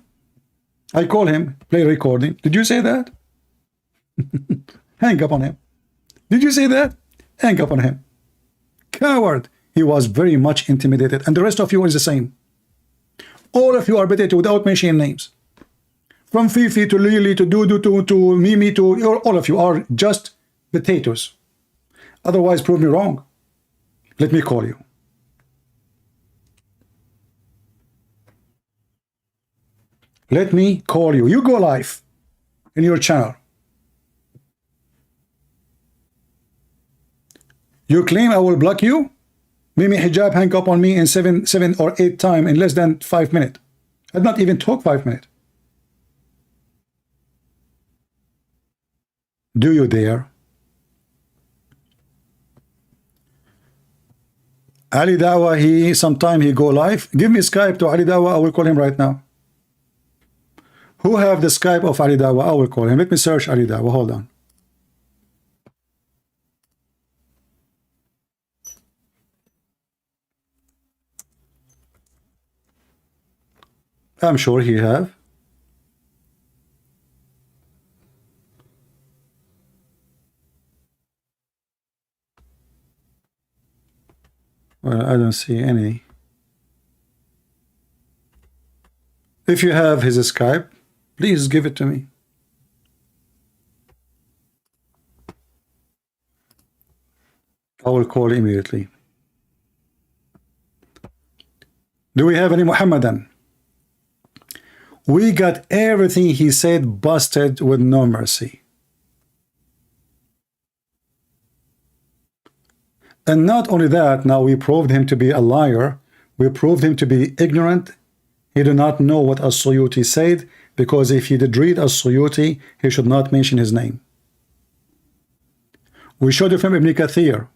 I call him, play recording. Did you say that? Hang up on him. Did you say that? Hang up on him. Coward. He was very much intimidated. And the rest of you is the same. All of you are potato without mentioning names. From Fifi to Lily to Dudu to Mimi to all of you are just potatoes. Otherwise, prove me wrong. Let me call you. Let me call you. You go live in your channel. You claim I will block you? Mimi Hijab hang up on me in seven or eight times in less than 5 minutes. I did not even talk 5 minutes. Do you dare? Ali Dawa, sometime he go live. Give me Skype to Ali Dawa, I will call him right now. Who have the Skype of Ali Dawa? I will call him. Let me search Ali Dawa. Hold on. I'm sure he have. Well, I don't see any. If you have his Skype, please give it to me. I will call immediately. Do we have any Muhammadan? We got everything he said busted with no mercy. And not only that, now we proved him to be a liar. We proved him to be ignorant. He did not know what as-Suyuti said, because if he did read as-Suyuti, he should not mention his name. We showed you from Ibn Kathir.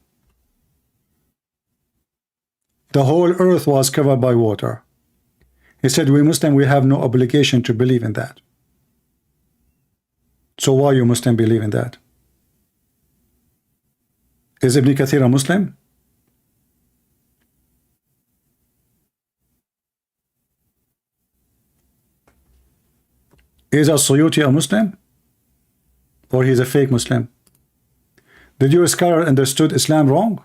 The whole earth was covered by water. He said, we Muslim, we have no obligation to believe in that. So why you Muslim believe in that? Is Ibn Kathir a Muslim? Is As-Suyuti a Muslim? Or he's a fake Muslim? Did your scholar understood Islam wrong?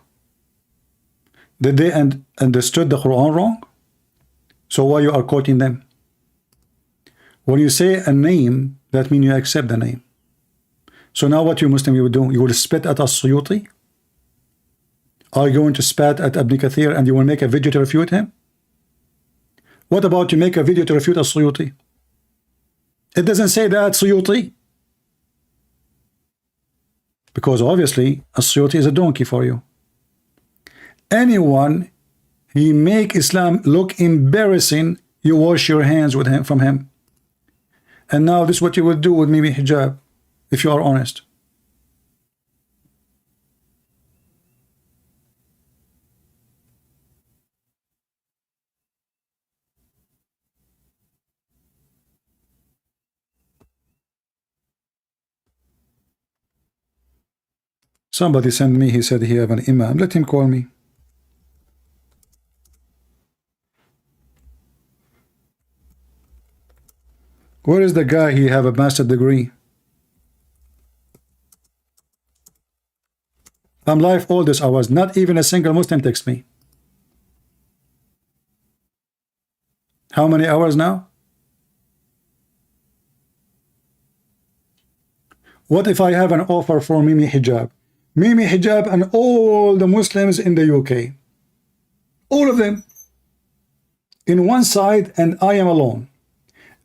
Did they understood the Quran wrong? So why you are quoting them? When you say a name, that means you accept the name. So now what you Muslim you will do? You will spit at As-Suyuti? Are you going to spat at Ibn Kathir and you will make a video to refute him? What about you make a video to refute As-Suyuti? It doesn't say that, Suyuti. Because obviously As-Suyuti is a donkey for you. Anyone he make Islam look embarrassing, you wash your hands with him, from him. And now this is what you will do with Mimi Hijab, if you are honest. Somebody sent me, he said he have an imam. Let him call me. Where is the guy? He have a master's degree. I'm live all this hours. Not even a single Muslim text me. How many hours now? What if I have an offer for Mimi Hijab? Mimi Hijab and all the Muslims in the UK. All of them. In one side and I am alone.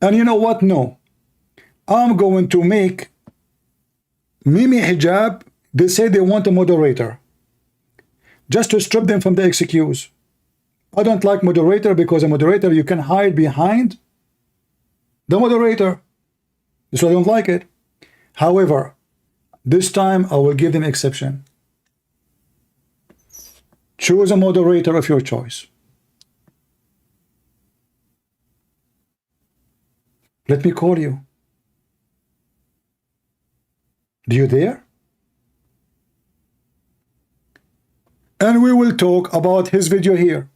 And you know what? No. I'm going to make Mimi Hijab. They say they want a moderator. Just to strip them from the excuse. I don't like moderator because a moderator you can hide behind the moderator. So I don't like it. However, this time I will give them exception. Choose a moderator of your choice. Let me call you. Do you dare? And we will talk about his video here.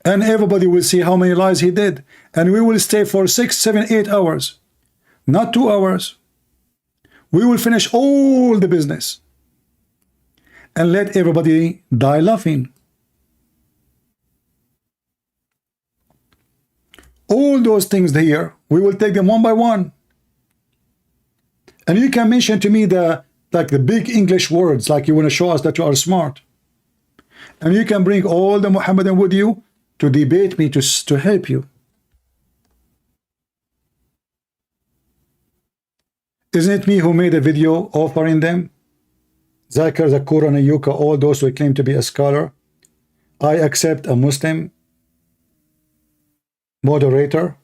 And everybody will see how many lies he did. And we will stay for 6, 7, 8 hours. Not 2 hours. We will finish all the business. And let everybody die laughing. All those things here, we will take them one by one. And you can mention to me the big English words, like you want to show us that you are smart. And you can bring all the Muhammadan with you to debate me, to help you. Isn't it me who made a video offering them? Zakir, Zakur, and Ayuka, all those who claim to be a scholar. I accept a Muslim moderator.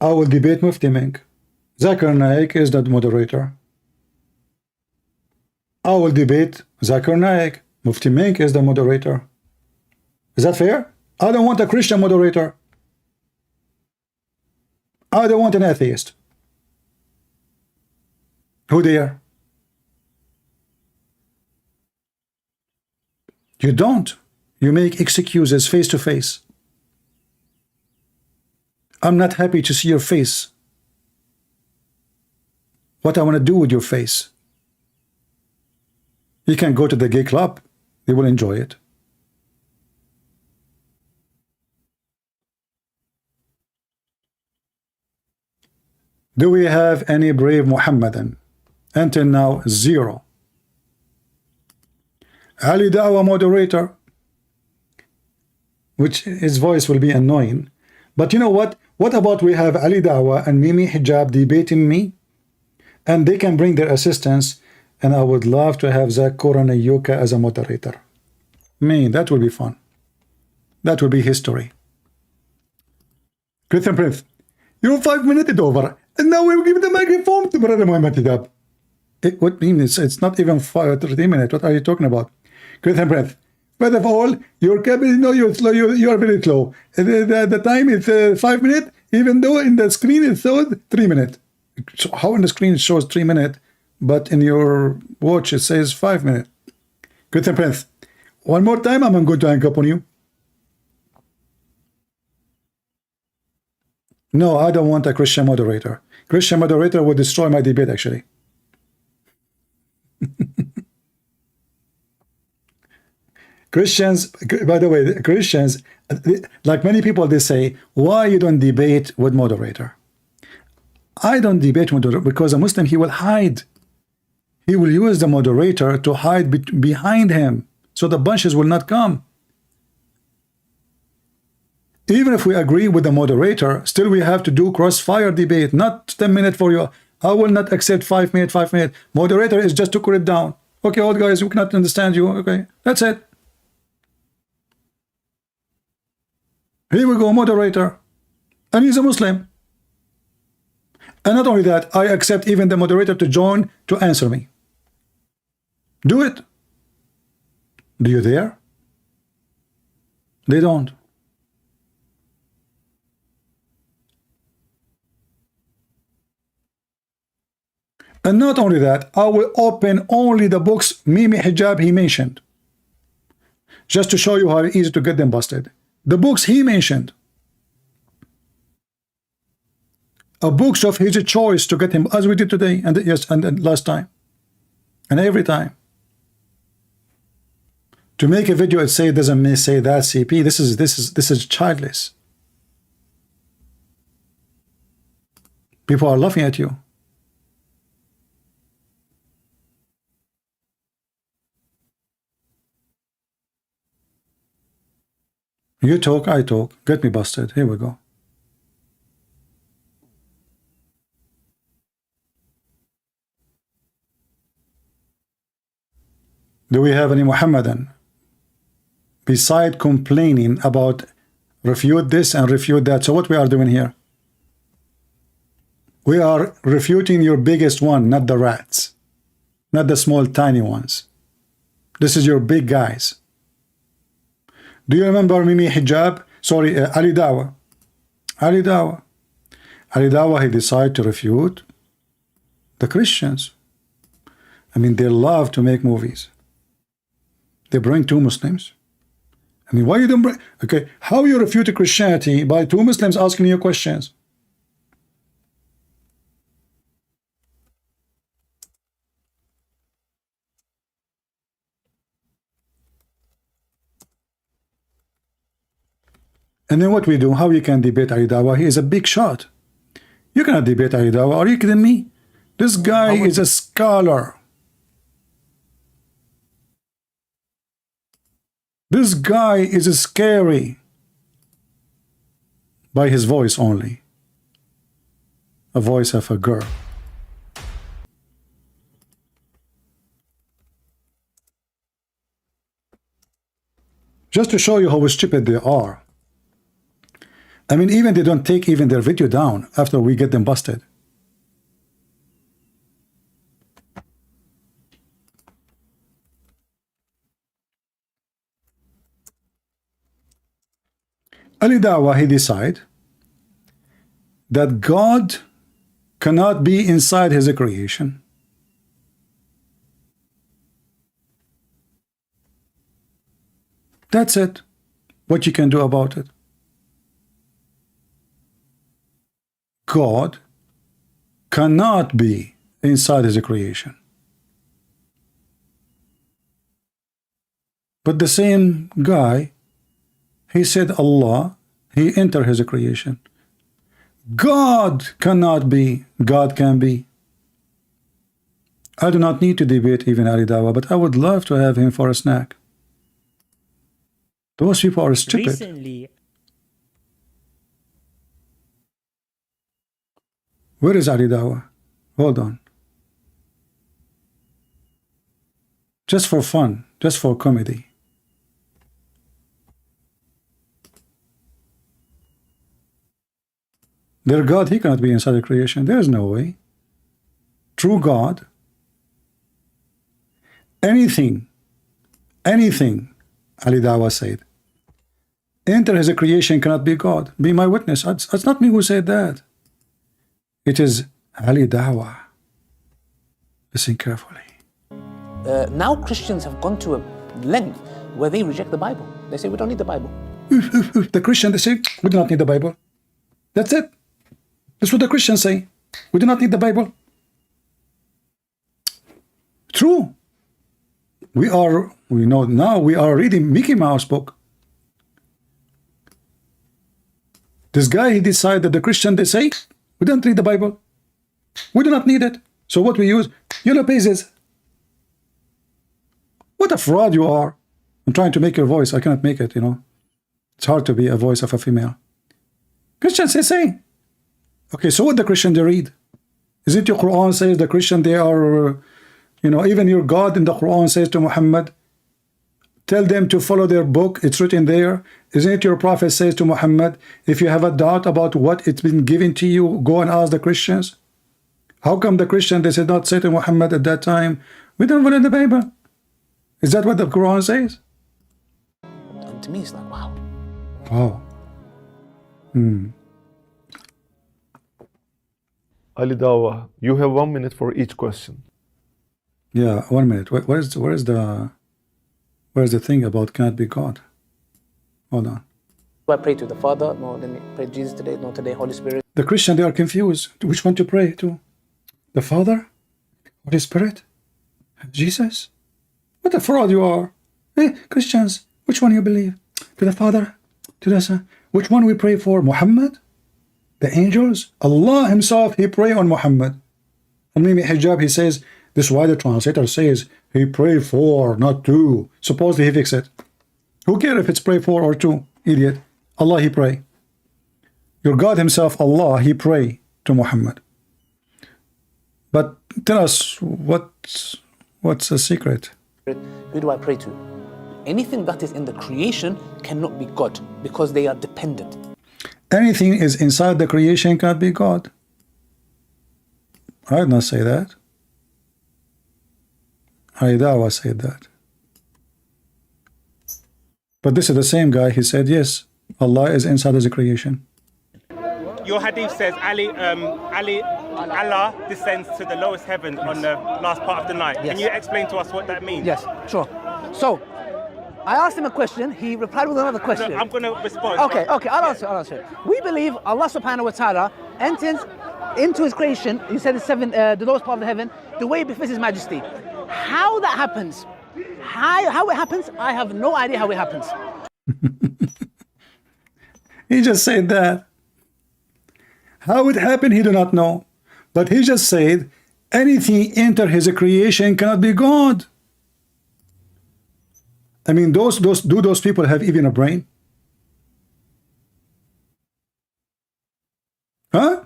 I will debate Mufti Menk. Zakir Naik is the moderator. I will debate Zakir Naik. Mufti Menk is the moderator. Is that fair? I don't want a Christian moderator. I don't want an atheist. Who dare? You don't. You make excuses face to face. I'm not happy to see your face. What I want to do with your face? You can go to the gay club. They will enjoy it. Do we have any brave Muhammadan? Until now, 0. Ali Dawah moderator, which his voice will be annoying. But you know what? What about we have Ali Dawah and Mimi Hijab debating me? And they can bring their assistants. And I would love to have Zakur and Ayuka as a moderator. Man, that will be fun. That will be history. Christian Prince, your 5 minutes is over. And now we will give the microphone to Brother Muhammad Hijab. What means it's not even 30 minutes. What are you talking about? Christian breath. First of all, your capability, no, you're slow. You are very slow. The time is 5 minutes, even though in the screen it shows 3 minutes. So how in the screen it shows 3 minutes, but in your watch it says 5 minutes? Christian breath. One more time, I'm going to hang up on you. No, I don't want a Christian moderator. Christian moderator would destroy my debate, actually. Christians, by the way, Christians, like many people, they say, why you don't debate with moderator? I don't debate with moderator because a Muslim, he will hide. He will use the moderator to hide behind him, so the bunches will not come. Even if we agree with the moderator, still we have to do crossfire debate, not 10 minutes for you. I will not accept 5 minutes, 5 minutes. Moderator is just to cool it down. Okay, old guys, we cannot understand you. Okay, that's it. Here we go, moderator. And he's a Muslim. And not only that, I accept even the moderator to join to answer me. Do it. Do you dare? They don't. And not only that, I will open only the books Mimi Hijab he mentioned, just to show you how easy to get them busted. The books he mentioned, a books of his choice to get him, as we did today and yes, and last time, and every time. To make a video and say it doesn't say that CP, this is childless. People are laughing at you. You talk, I talk. Get me busted. Here we go. Do we have any Muhammadan beside complaining about refute this and refute that? So what we are doing here? We are refuting your biggest one, not the rats, not the small tiny ones. This is your big guys. Do you remember Mimi Hijab? Sorry, Ali Dawa. Ali Dawa. Ali Dawa, he decided to refute the Christians. I mean, they love to make movies. They bring two Muslims. I mean, why you don't bring... Okay, how you refute Christianity by two Muslims asking you questions? And then what we do, how you can debate Ali Dawa? He is a big shot. You cannot debate Ali Dawa. Are you kidding me? This guy is a scholar. This guy is scary by his voice only. A voice of a girl. Just to show you how stupid they are. I mean, even they don't take even their video down after we get them busted. Ali Dawa, he decide that God cannot be inside his creation. That's it. What you can do about it? God cannot be inside his creation. But the same guy, he said Allah, he entered his creation. God cannot be, God can be. I do not need to debate even Ali Dawa, but I would love to have him for a snack. Those people are stupid. Recently, where is Ali Dawa? Hold on. Just for fun, just for comedy. Their God, he cannot be inside the creation. There is no way. True God, anything, Ali Dawah said, enter his creation cannot be God. Be my witness. It's not me who said that. It is Ali Dawah. Listen carefully. Now Christians have gone to a length where they reject the Bible. They say we don't need the Bible. The Christian, they say, we do not need the Bible. That's it. That's what the Christians say. We do not need the Bible. True. We know now we are reading Mickey Mouse book. This guy, he decided that the Christian, they say, we don't read the Bible. We do not need it. So what we use? Yellow pages. What a fraud you are. I'm trying to make your voice. I cannot make it, you know. It's hard to be a voice of a female. Christians, they say. Okay, so what the Christian they read? Is it your Quran says the Christian they are, you know, even your God in the Quran says to Muhammad, tell them to follow their book. It's written there. Isn't it your prophet says to Muhammad, if you have a doubt about what it's been given to you, go and ask the Christians? How come the Christian they did not say to Muhammad at that time, we don't follow the Bible? Is that what the Quran says? And to me it's like, wow. Wow. Ali Dawah, you have 1 minute for each question. Yeah, 1 minute. Where's the thing about cannot be God? Hold on. Do I pray to the Father? No, let me pray to Jesus today. No, today, Holy Spirit. The Christian, they are confused. Which one to pray to? The Father? Holy Spirit? Jesus? What a fraud you are. Hey, Christians, which one you believe? To the Father? To the Son? Which one we pray for? Muhammad? The angels? Allah himself, he pray on Muhammad. And maybe hijab, he says, this is why the translator says, he pray for, not to. Supposedly he fix it. Who cares if it's pray for or to? Idiot. Allah, he pray. Your God himself, Allah, he pray to Muhammad. But tell us, what's the secret? Who do I pray to? Anything that is in the creation cannot be God because they are dependent. Anything is inside the creation cannot be God. I did not say that. Ali Dawah said that. But this is the same guy, he said, yes, Allah is inside of the creation. Your hadith says Allah descends to the lowest heaven on the last part of the night. Yes. Can you explain to us what that means? Yes, sure. So, I asked him a question, he replied with another question. I'm going to respond. Okay, I'll answer. We believe Allah subhanahu wa ta'ala enters into his creation, you said the lowest part of the heaven, the way it befits his majesty. How that happens, how it happens, I have no idea how it happens. He just said that. How it happened, he do not know. But he just said, anything enter his creation cannot be God. I mean, do those people have even a brain? Huh?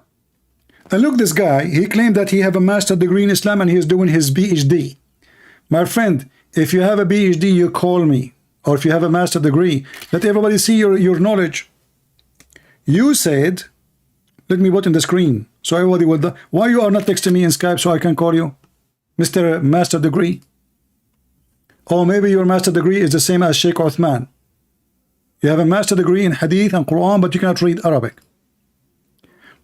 And look, this guy, he claimed that he have a master degree in Islam and he is doing his PhD. My friend, if you have a PhD, you call me. Or if you have a master degree, let everybody see your knowledge. You said, let me put in the screen, so everybody will. Why you are not texting me in Skype so I can call you, Mr. Master Degree? Or maybe your master degree is the same as Sheikh Uthman. You have a master degree in Hadith and Quran, but you cannot read Arabic.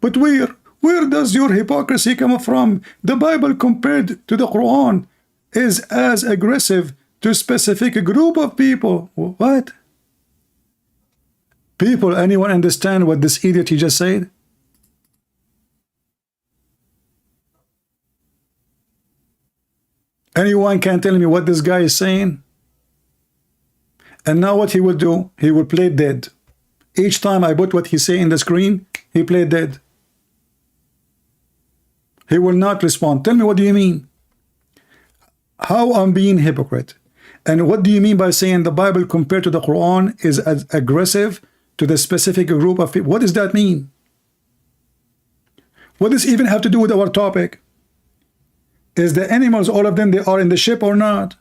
But where does your hypocrisy come from? The Bible compared to the Quran is as aggressive to a specific group of people. What? People, anyone understand what this idiot he just said? Anyone can tell me what this guy is saying? And now what he will do, he will play dead. Each time I put what he say in the screen, he play dead. He will not respond. Tell me, what do you mean? How I'm being hypocrite? And what do you mean by saying the Bible compared to the Quran is as aggressive to the specific group of people? What does that mean? What does even have to do with our topic? Is the animals, all of them, they are in the ship or not?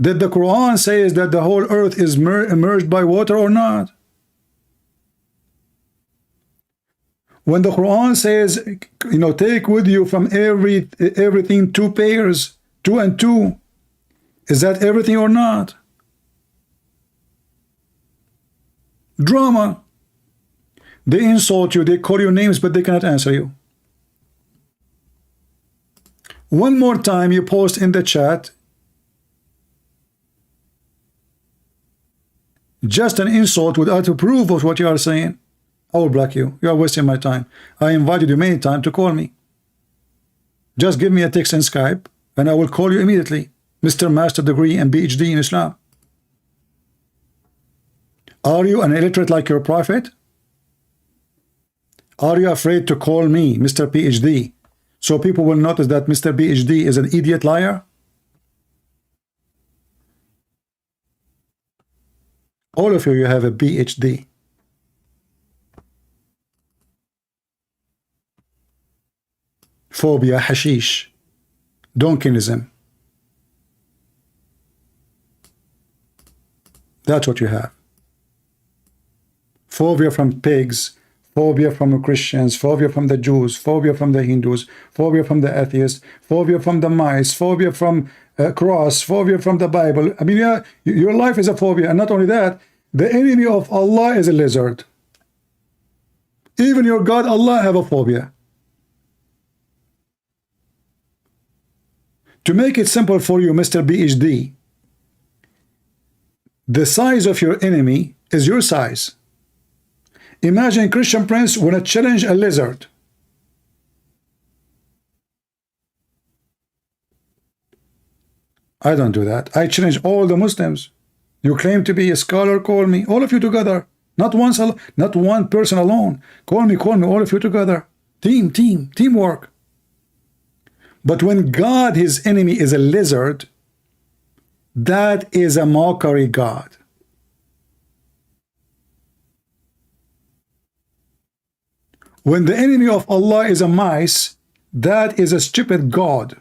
Did the Quran say that the whole earth is immersed by water or not? When the Quran says, you know, take with you from everything 2 pairs, 2 and 2, is that everything or not? Drama. They insult you, they call you names, but they cannot answer you. One more time you post in the chat just an insult without a proof of what you are saying, I will block you. You are wasting my time. I invited you many times to call me. Just give me a text in Skype and I will call you immediately. Mr. Master Degree and PhD in Islam. Are you an illiterate like your prophet? Are you afraid to call me Mr. PhD so people will notice that Mr. PhD is an idiot liar? All of you have a PhD. Phobia, hashish, donkinism. That's what you have. Phobia from pigs, phobia from Christians, phobia from the Jews, phobia from the Hindus, phobia from the atheists, phobia from the mice, phobia from cross, phobia from the Bible. I mean, yeah, your life is a phobia. And not only that, the enemy of Allah is a lizard. Even your God, Allah, have a phobia. To make it simple for you, Mr. PhD, the size of your enemy is your size. Imagine Christian Prince want to challenge a lizard. I don't do that. I challenge all the Muslims. You claim to be a scholar, call me. All of you together. Not one person alone. Call me, all of you together. Teamwork. But when God, his enemy, is a lizard, that is a mockery God. When the enemy of Allah is a mice, that is a stupid God.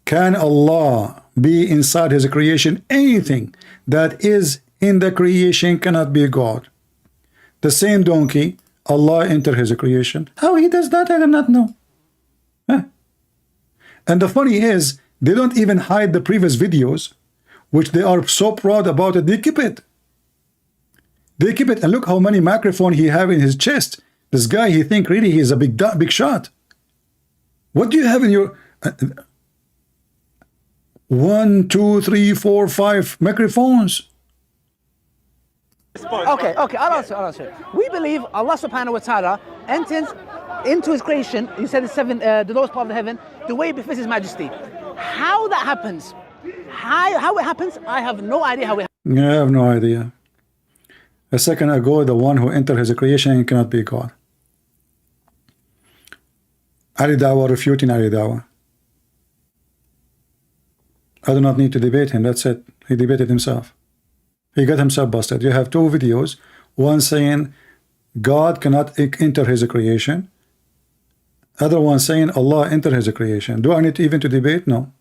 Can Allah be inside his creation? Anything that is in the creation cannot be God. The same donkey, Allah enter his creation. How he does that, I do not know. Huh? And the funny is, they don't even hide the previous videos, which they are so proud about it. They keep it. They keep it. And look how many microphones he have in his chest. This guy, he think really he is a big shot. What do you have in your... 1, 2, 3, 4, 5 microphones? Okay, I'll answer. We believe Allah subhanahu wa ta'ala enters into his creation. He said the lowest part of the heaven, the way befits his majesty. How that happens, how it happens, I have no idea how it happens. I have no idea. A second ago, the one who entered his creation cannot be God. Ali Dawah refuting Ali Dawah. I do not need to debate him, that's it. He debated himself. He got himself busted. You have 2 videos, one saying God cannot enter his creation, other one saying Allah enter his creation. Do I need even to debate? No.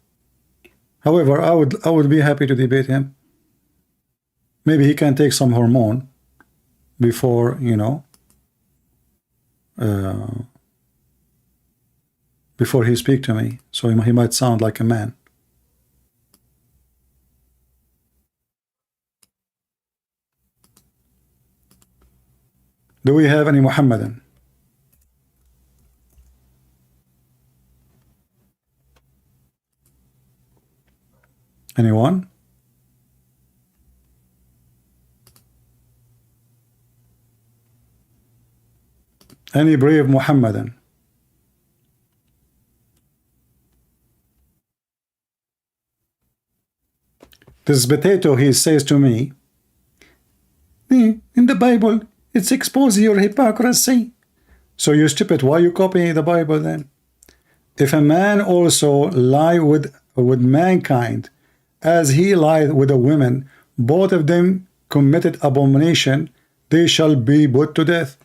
However, I would be happy to debate him. Maybe he can take some hormone before, you know, before he speak to me, so he might sound like a man. Do we have any Muhammadan? Anyone? Any brave Muhammadan? This potato, he says to me, in the Bible, it's exposing your hypocrisy. So you stupid, why you copying the Bible then? If a man also lie with mankind, as he lied with a woman, both of them committed abomination, they shall be put to death.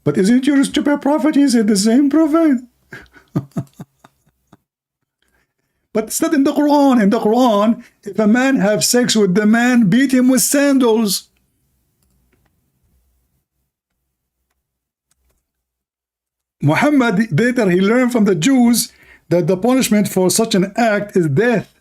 But isn't your stupid prophet? He said the same prophet. But it's not in the Quran. In the Quran, if a man have sex with the man, beat him with sandals. Muhammad later he learned from the Jews that the punishment for such an act is death.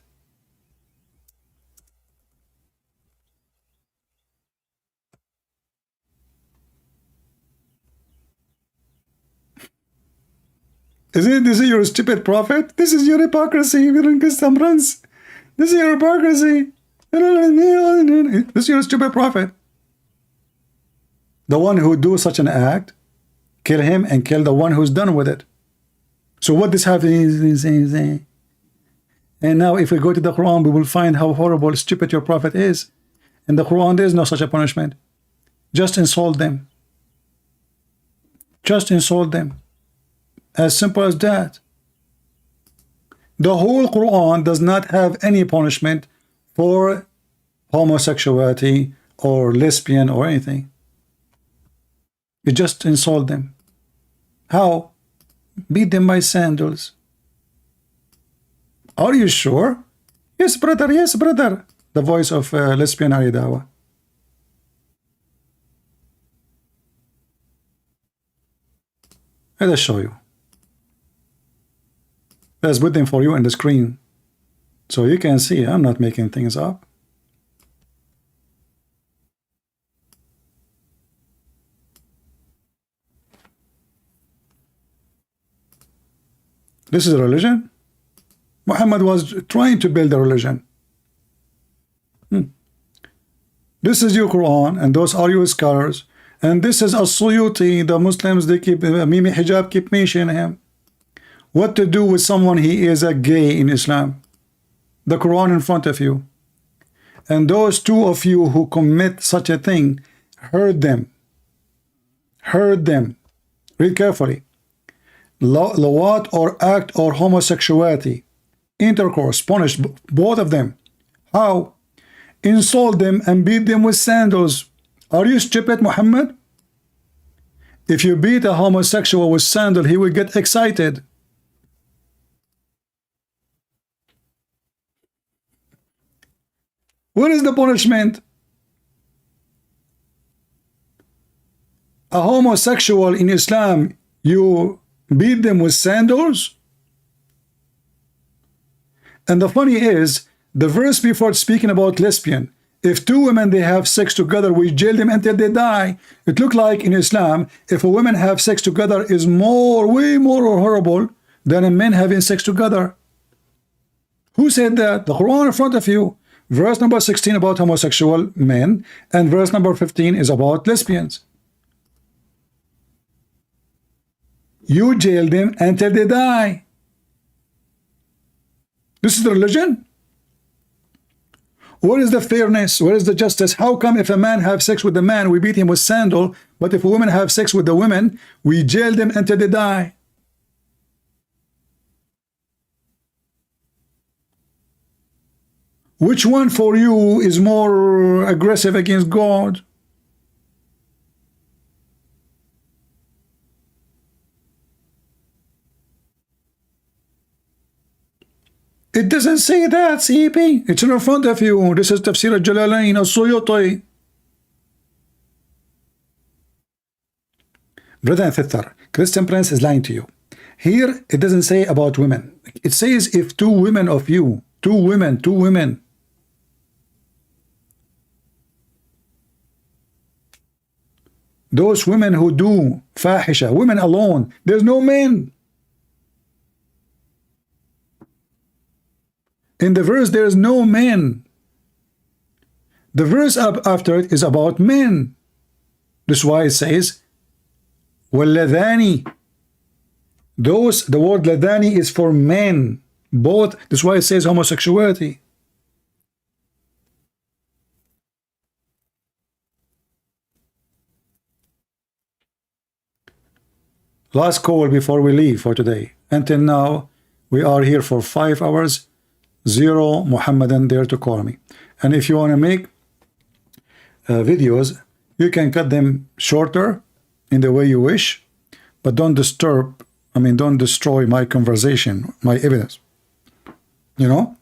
Isn't this your stupid prophet? This is your hypocrisy. This is your hypocrisy. This is your stupid prophet. The one who do such an act, kill him and kill the one who's done with it. So what this happens is, and now if we go to the Quran, we will find how horrible, stupid your prophet is. In the Quran, there is no such a punishment. Just insult them. Just insult them. As simple as that. The whole Quran does not have any punishment for homosexuality or lesbian or anything. You just insult them. How? Beat them by sandals. Are you sure? Yes, brother. Yes, brother. The voice of lesbian Aridawa. Let us show you. Let's put them for you on the screen so you can see I'm not making things up. This is a religion. Muhammad was trying to build a religion. This is your Quran, and those are your scholars. And this is As-Suyuti. The Muslims, they keep Mimi Hijab, keep mentioning him. What to do with someone he is a gay in Islam? The Quran in front of you. And those two of you who commit such a thing, heard them. Heard them. Read carefully. Lawat or act or homosexuality. Intercourse, punish both of them. How? Insult them and beat them with sandals. Are you stupid, Muhammad? If you beat a homosexual with sandal, he will get excited. What is the punishment? A homosexual in Islam, you beat them with sandals? And the funny is, the verse before speaking about lesbian, if two women they have sex together, we jail them until they die. It looked like in Islam, if a woman have sex together is way more horrible than a man having sex together. Who said that? The Quran in front of you. Verse number 16 about homosexual men, and verse number 15 is about lesbians. You jail them until they die. This is the religion? Where is the fairness? Where is the justice? How come if a man have sex with a man, we beat him with sandal, but if a woman have sex with the women, we jail them until they die? Which one for you is more aggressive against God? It doesn't say that, CP. It's in front of you. This is Tafsir al-Jalalain, al-Suyuti. Brother and sister, Christian Prince is lying to you. Here, it doesn't say about women. It says if two women of you, two women. Those women who do fahisha, women alone, there's no men. In the verse, there is no men. The verse up after it is about men. That's why it says, وَالَّذَانِ. Those, the word ladani is for men. Both, that's why it says homosexuality. Last call before we leave for today. Until now, we are here for 5 hours. 0 Muhammadan there to call me. And if you want to make videos, you can cut them shorter in the way you wish, but don't disturb, don't destroy my conversation, my evidence. You know,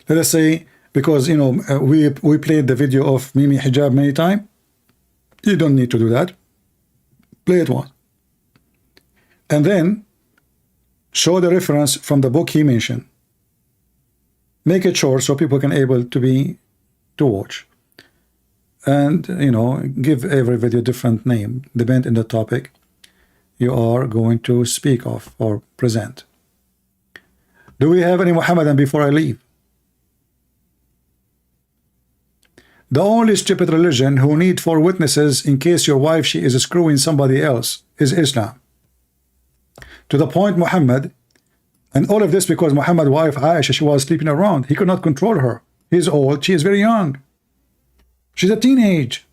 let us say, because we played the video of Mimi Hijab many times. You don't need to do that. Play it once. and then show the reference from the book he mentioned. Make it short so people can able to watch, and give every video different name, depend on the topic you are going to speak of or present. Do we have any Muhammadan before I leave? The only stupid religion who need 4 witnesses in case your wife she is screwing somebody else is Islam. To the point Muhammad, and all of this because Muhammad's wife Aisha, she was sleeping around. He could not control her. He's old, she is very young. She's a teenage.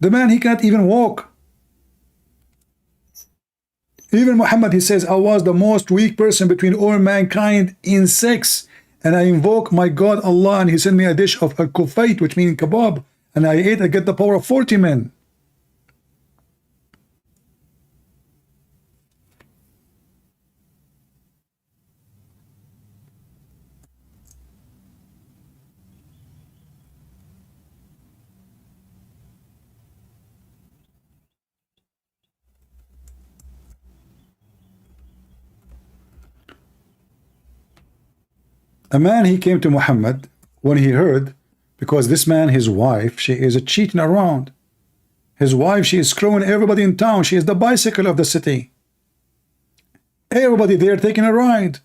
The man, he can't even walk. Even Muhammad, he says, I was the most weak person between all mankind in sex, and I invoke my God Allah, and he sent me a dish of al-kufayt, which means kebab, and I ate, I get the power of 40 men. A man, he came to Muhammad when he heard, because this man, his wife, she is cheating around. His wife, she is screwing everybody in town. She is the bicycle of the city. Everybody there taking a ride.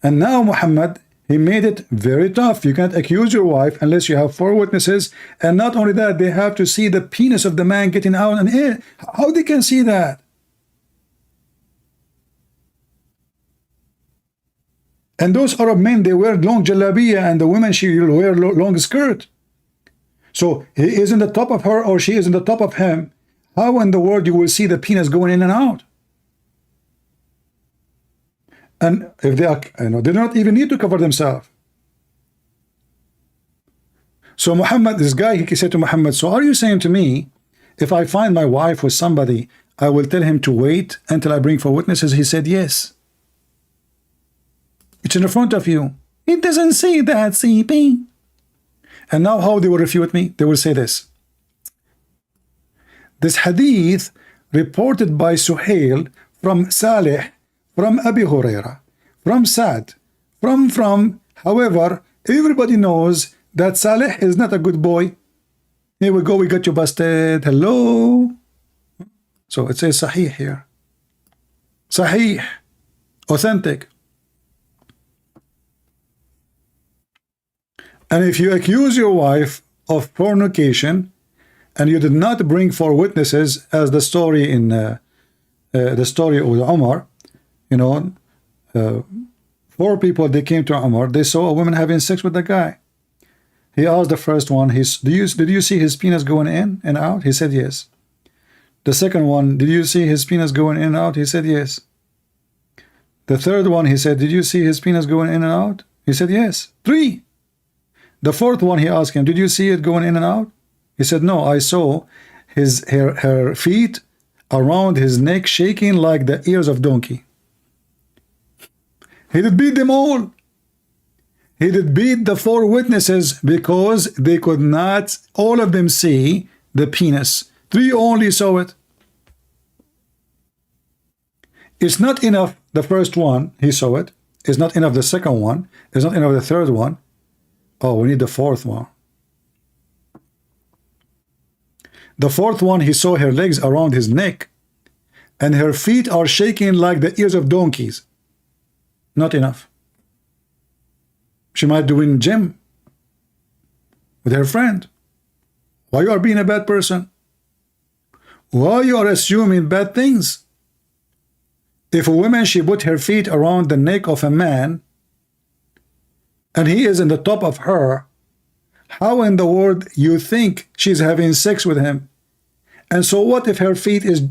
And now Muhammad, he made it very tough. You can't accuse your wife unless you have 4 witnesses. And not only that, they have to see the penis of the man getting out and in. How they can see that? And those Arab men, they wear long jalabiya, and the women, she will wear long skirt. So he is in the top of her, or she is in the top of him. How in the world you will see the penis going in and out? And if they are, they do not even need to cover themselves. So Muhammad, this guy, he said to Muhammad, so are you saying to me, if I find my wife with somebody, I will tell him to wait until I bring 4 witnesses? He said, yes. It's in front of you. It doesn't say that, CP. And now how they will refute me? They will say this. This hadith reported by Suhail from Salih, from Abi Huraira, from Sa'd, from. However, everybody knows that Salih is not a good boy. Here we go, we got you busted. Hello. So it says Sahih here. Sahih. Authentic. And if you accuse your wife of fornication and you did not bring 4 witnesses, as the story in the story of Umar, 4 people, they came to Umar, they saw a woman having sex with the guy. He asked the first one, did you see his penis going in and out? He said yes. The second one, did you see his penis going in and out? He said yes. The third one, he said, did you see his penis going in and out? He said yes. 3. The fourth one, he asked him, did you see it going in and out? He said, no, I saw her feet around his neck shaking like the ears of donkey. He did beat them all. He did beat the 4 witnesses because they could not, all of them, see the penis. 3 only saw it. It's not enough the first one, he saw it. It's not enough the second one. It's not enough the third one. Oh, we need the 4th one. The 4th one, he saw her legs around his neck, and her feet are shaking like the ears of donkeys. Not enough. She might do in gym with her friend. Why you are being a bad person? Why you are assuming bad things? If a woman, she put her feet around the neck of a man, and he is in the top of her, how in the world you think she's having sex with him? And so what if her feet is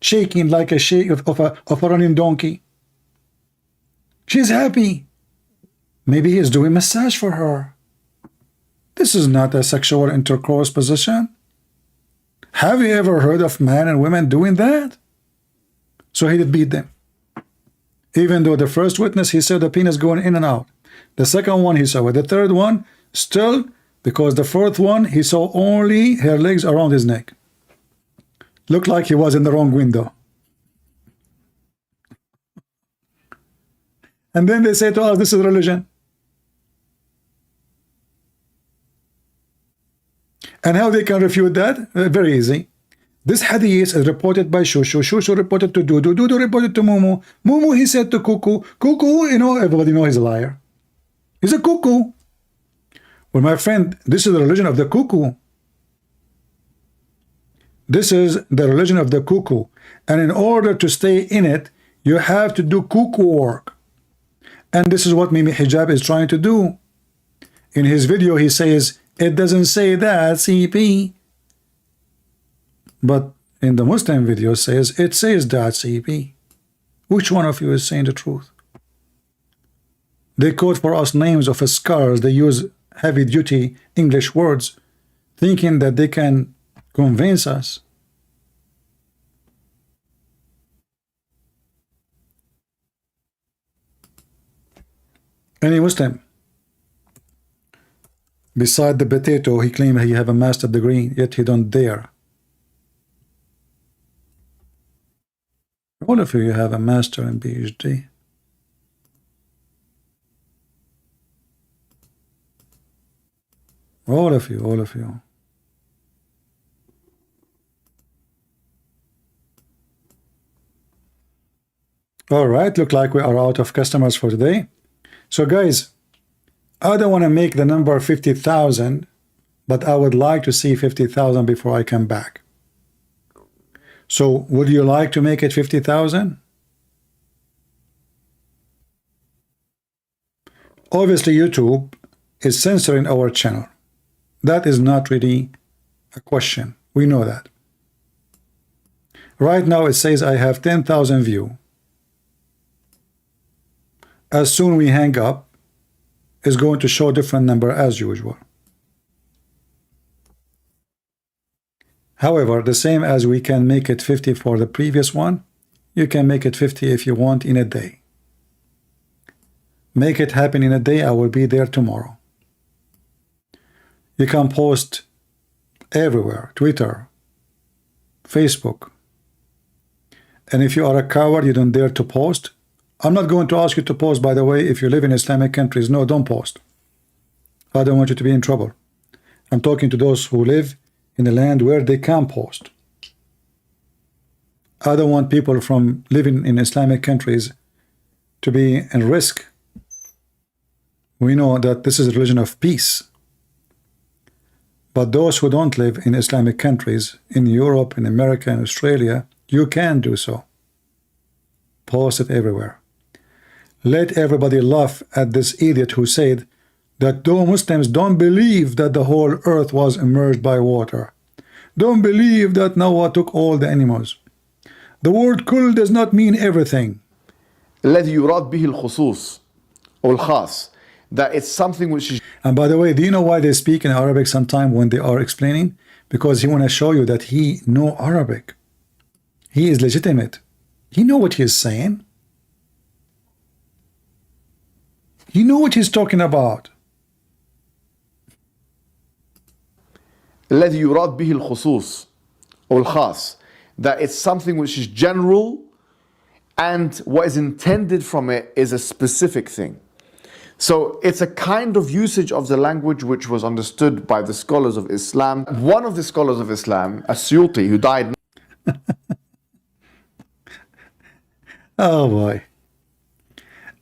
shaking like a shake of a running donkey? She's happy. Maybe he is doing massage for her. This is not a sexual intercourse position. Have you ever heard of men and women doing that? So he did beat them. Even though the first witness, he saw the penis going in and out. The second one, he saw it. The third one, still, because the 4th one, he saw only her legs around his neck. Looked like he was in the wrong window. And then they say to us, this is religion. And how they can refute that? Very easy. This hadith is reported by Shushu. Shushu reported to Dudu. Dudu reported to Mumu. Mumu, he said to Kuku. Kuku, you know, everybody knows he's a liar. He's a cuckoo. Well, my friend, this is the religion of the cuckoo. This is the religion of the cuckoo. And in order to stay in it, you have to do cuckoo work. And this is what Mimi Hijab is trying to do. In his video, he says, it doesn't say that, CP. But in the Muslim video says, it says that, CP. Which one of you is saying the truth? They quote for us names of scholars. They use heavy-duty English words, thinking that they can convince us. Any Muslim, beside the potato, he claims he have a master's degree, yet he don't dare. All of you have a master and PhD. All of you, all of you. All right, look like we are out of customers for today. So guys, I don't want to make the number 50,000, but I would like to see 50,000 before I come back. So would you like to make it 50,000? Obviously, YouTube is censoring our channel. That is not really a question. We know that. Right now it says I have 10,000 views. As soon we hang up, it's going to show different number as usual. However, the same as we can make it 50 for the previous one, you can make it 50 if you want in a day. Make it happen in a day. I will be there tomorrow. You can post everywhere, Twitter, Facebook. And if you are a coward, you don't dare to post. I'm not going to ask you to post, by the way, if you live in Islamic countries. No, don't post. I don't want you to be in trouble. I'm talking to those who live in a land where they can post. I don't want people from living in Islamic countries to be in risk. We know that this is a religion of peace. But those who don't live in Islamic countries, in Europe, in America, and Australia, you can do so. Post it everywhere. Let everybody laugh at this idiot who said that though Muslims don't believe that the whole earth was immersed by water, don't believe that Noah took all the animals. The word kul does not mean everything. الذي يراد به الخصوص أو الخاص, that it's something which is. And by the way, do you know why they speak in Arabic sometime when they are explaining? Because he want to show you that he know Arabic. He is legitimate. He know what he is saying. You know what he's talking about. الذي يراد به الخصوص أو الخاص, that it's something which is general and what is intended from it is a specific thing. So it's a kind of usage of the language which was understood by the scholars of Islam. One of the scholars of Islam, As-Suyuti, who died. Oh boy.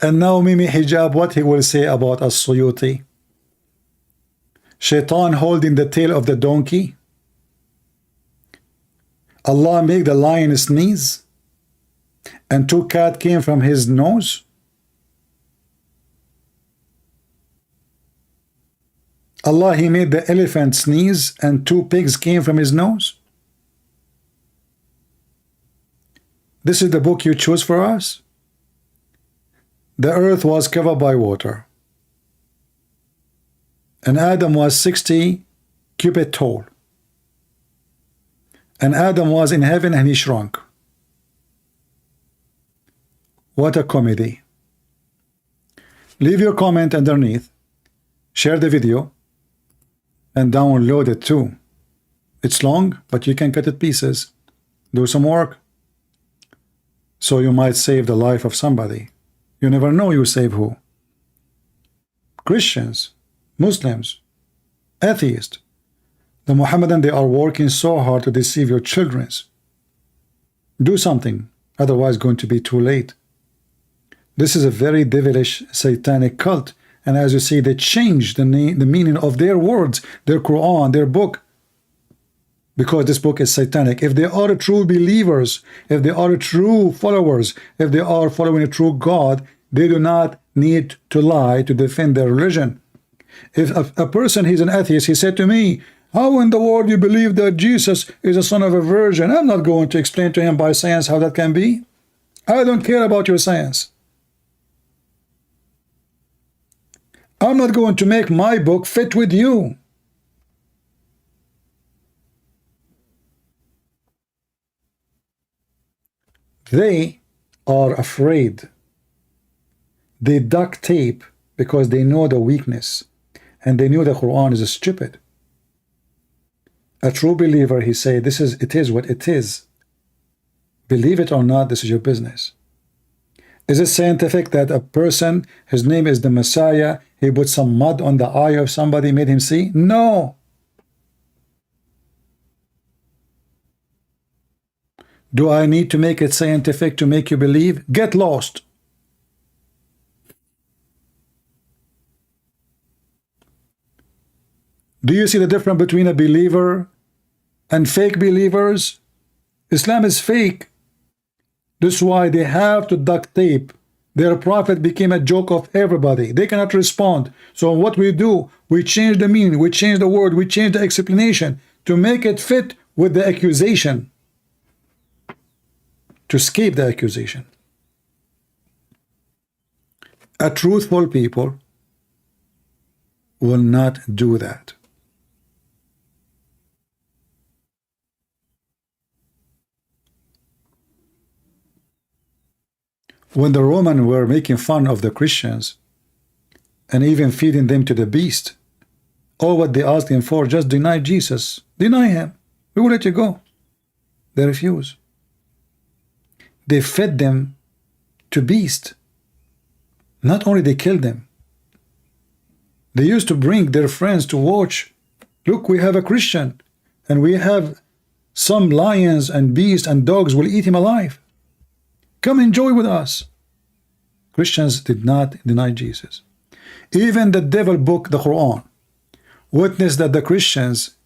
And now Mimi Hijab, what he will say about As-Suyuti? Shaitan holding the tail of the donkey. Allah made the lion sneeze, and two cats came from his nose. Allah, he made the elephant sneeze, and two pigs came from his nose. This is the book you choose for us? The earth was covered by water, and Adam was 60 cubits tall, and Adam was in heaven and he shrunk. What a comedy. Leave your comment underneath, share the video, and download it too. It's long, but you can cut it pieces. Do some work, so you might save the life of somebody. You never know you save who. Christians, Muslims, atheists. The Mohammedan, they are working so hard to deceive your children. Do something, otherwise going to be too late. This is a very devilish satanic cult, and as you see, they change the meaning of their words, their Quran, their book, because this book is satanic. If they are true believers, if they are true followers, if they are following a true God, they do not need to lie to defend their religion. If a person, he's an atheist, he said to me, how in the world you believe that Jesus is a son of a virgin? I'm not going to explain to him by science how that can be. I don't care about your science. I'm not going to make my book fit with you. They are afraid. They duct tape because they know the weakness, and they knew the Quran is stupid. A true believer, he say, it is what it is. Believe it or not, this is your business. Is it scientific that a person, his name is the Messiah, he put some mud on the eye of somebody, made him see? No. Do I need to make it scientific to make you believe? Get lost. Do you see the difference between a believer and fake believers? Islam is fake. This is why they have to duct tape. Their prophet became a joke of everybody. They cannot respond. So what we do, we change the meaning, we change the word, we change the explanation to make it fit with the accusation, to escape the accusation. A truthful people will not do that. When the Romans were making fun of the Christians and even feeding them to the beast, all what they asked him for, just deny Jesus. Deny him. We will let you go. They refuse. They fed them to beast. Not only they killed them, they used to bring their friends to watch. Look, we have a Christian, and we have some lions and beasts and dogs will eat him alive. Come enjoy with us. Christians did not deny Jesus. Even the devil book, the Quran, witnessed that the Christians,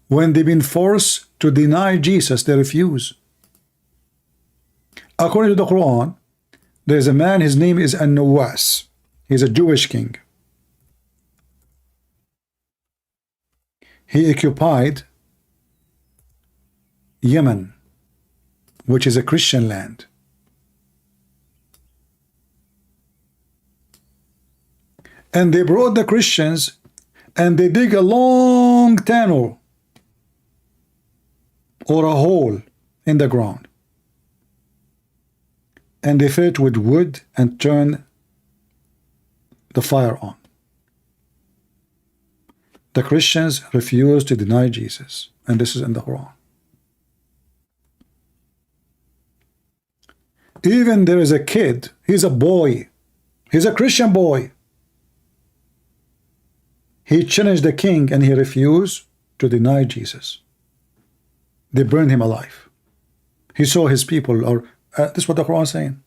when they've been forced to deny Jesus, they refuse. According to the Quran, there's a man, his name is An-Nawas. He's a Jewish king. He occupied Yemen, which is a Christian land. And they brought the Christians and they dig a long tunnel or a hole in the ground. And they fill it with wood and turn the fire on. The Christians refused to deny Jesus. And this is in the Quran. Even there is a kid, he's a boy, he's a Christian boy. He challenged the king and he refused to deny Jesus. They burned him alive. He saw his people, or this is what the Quran is saying.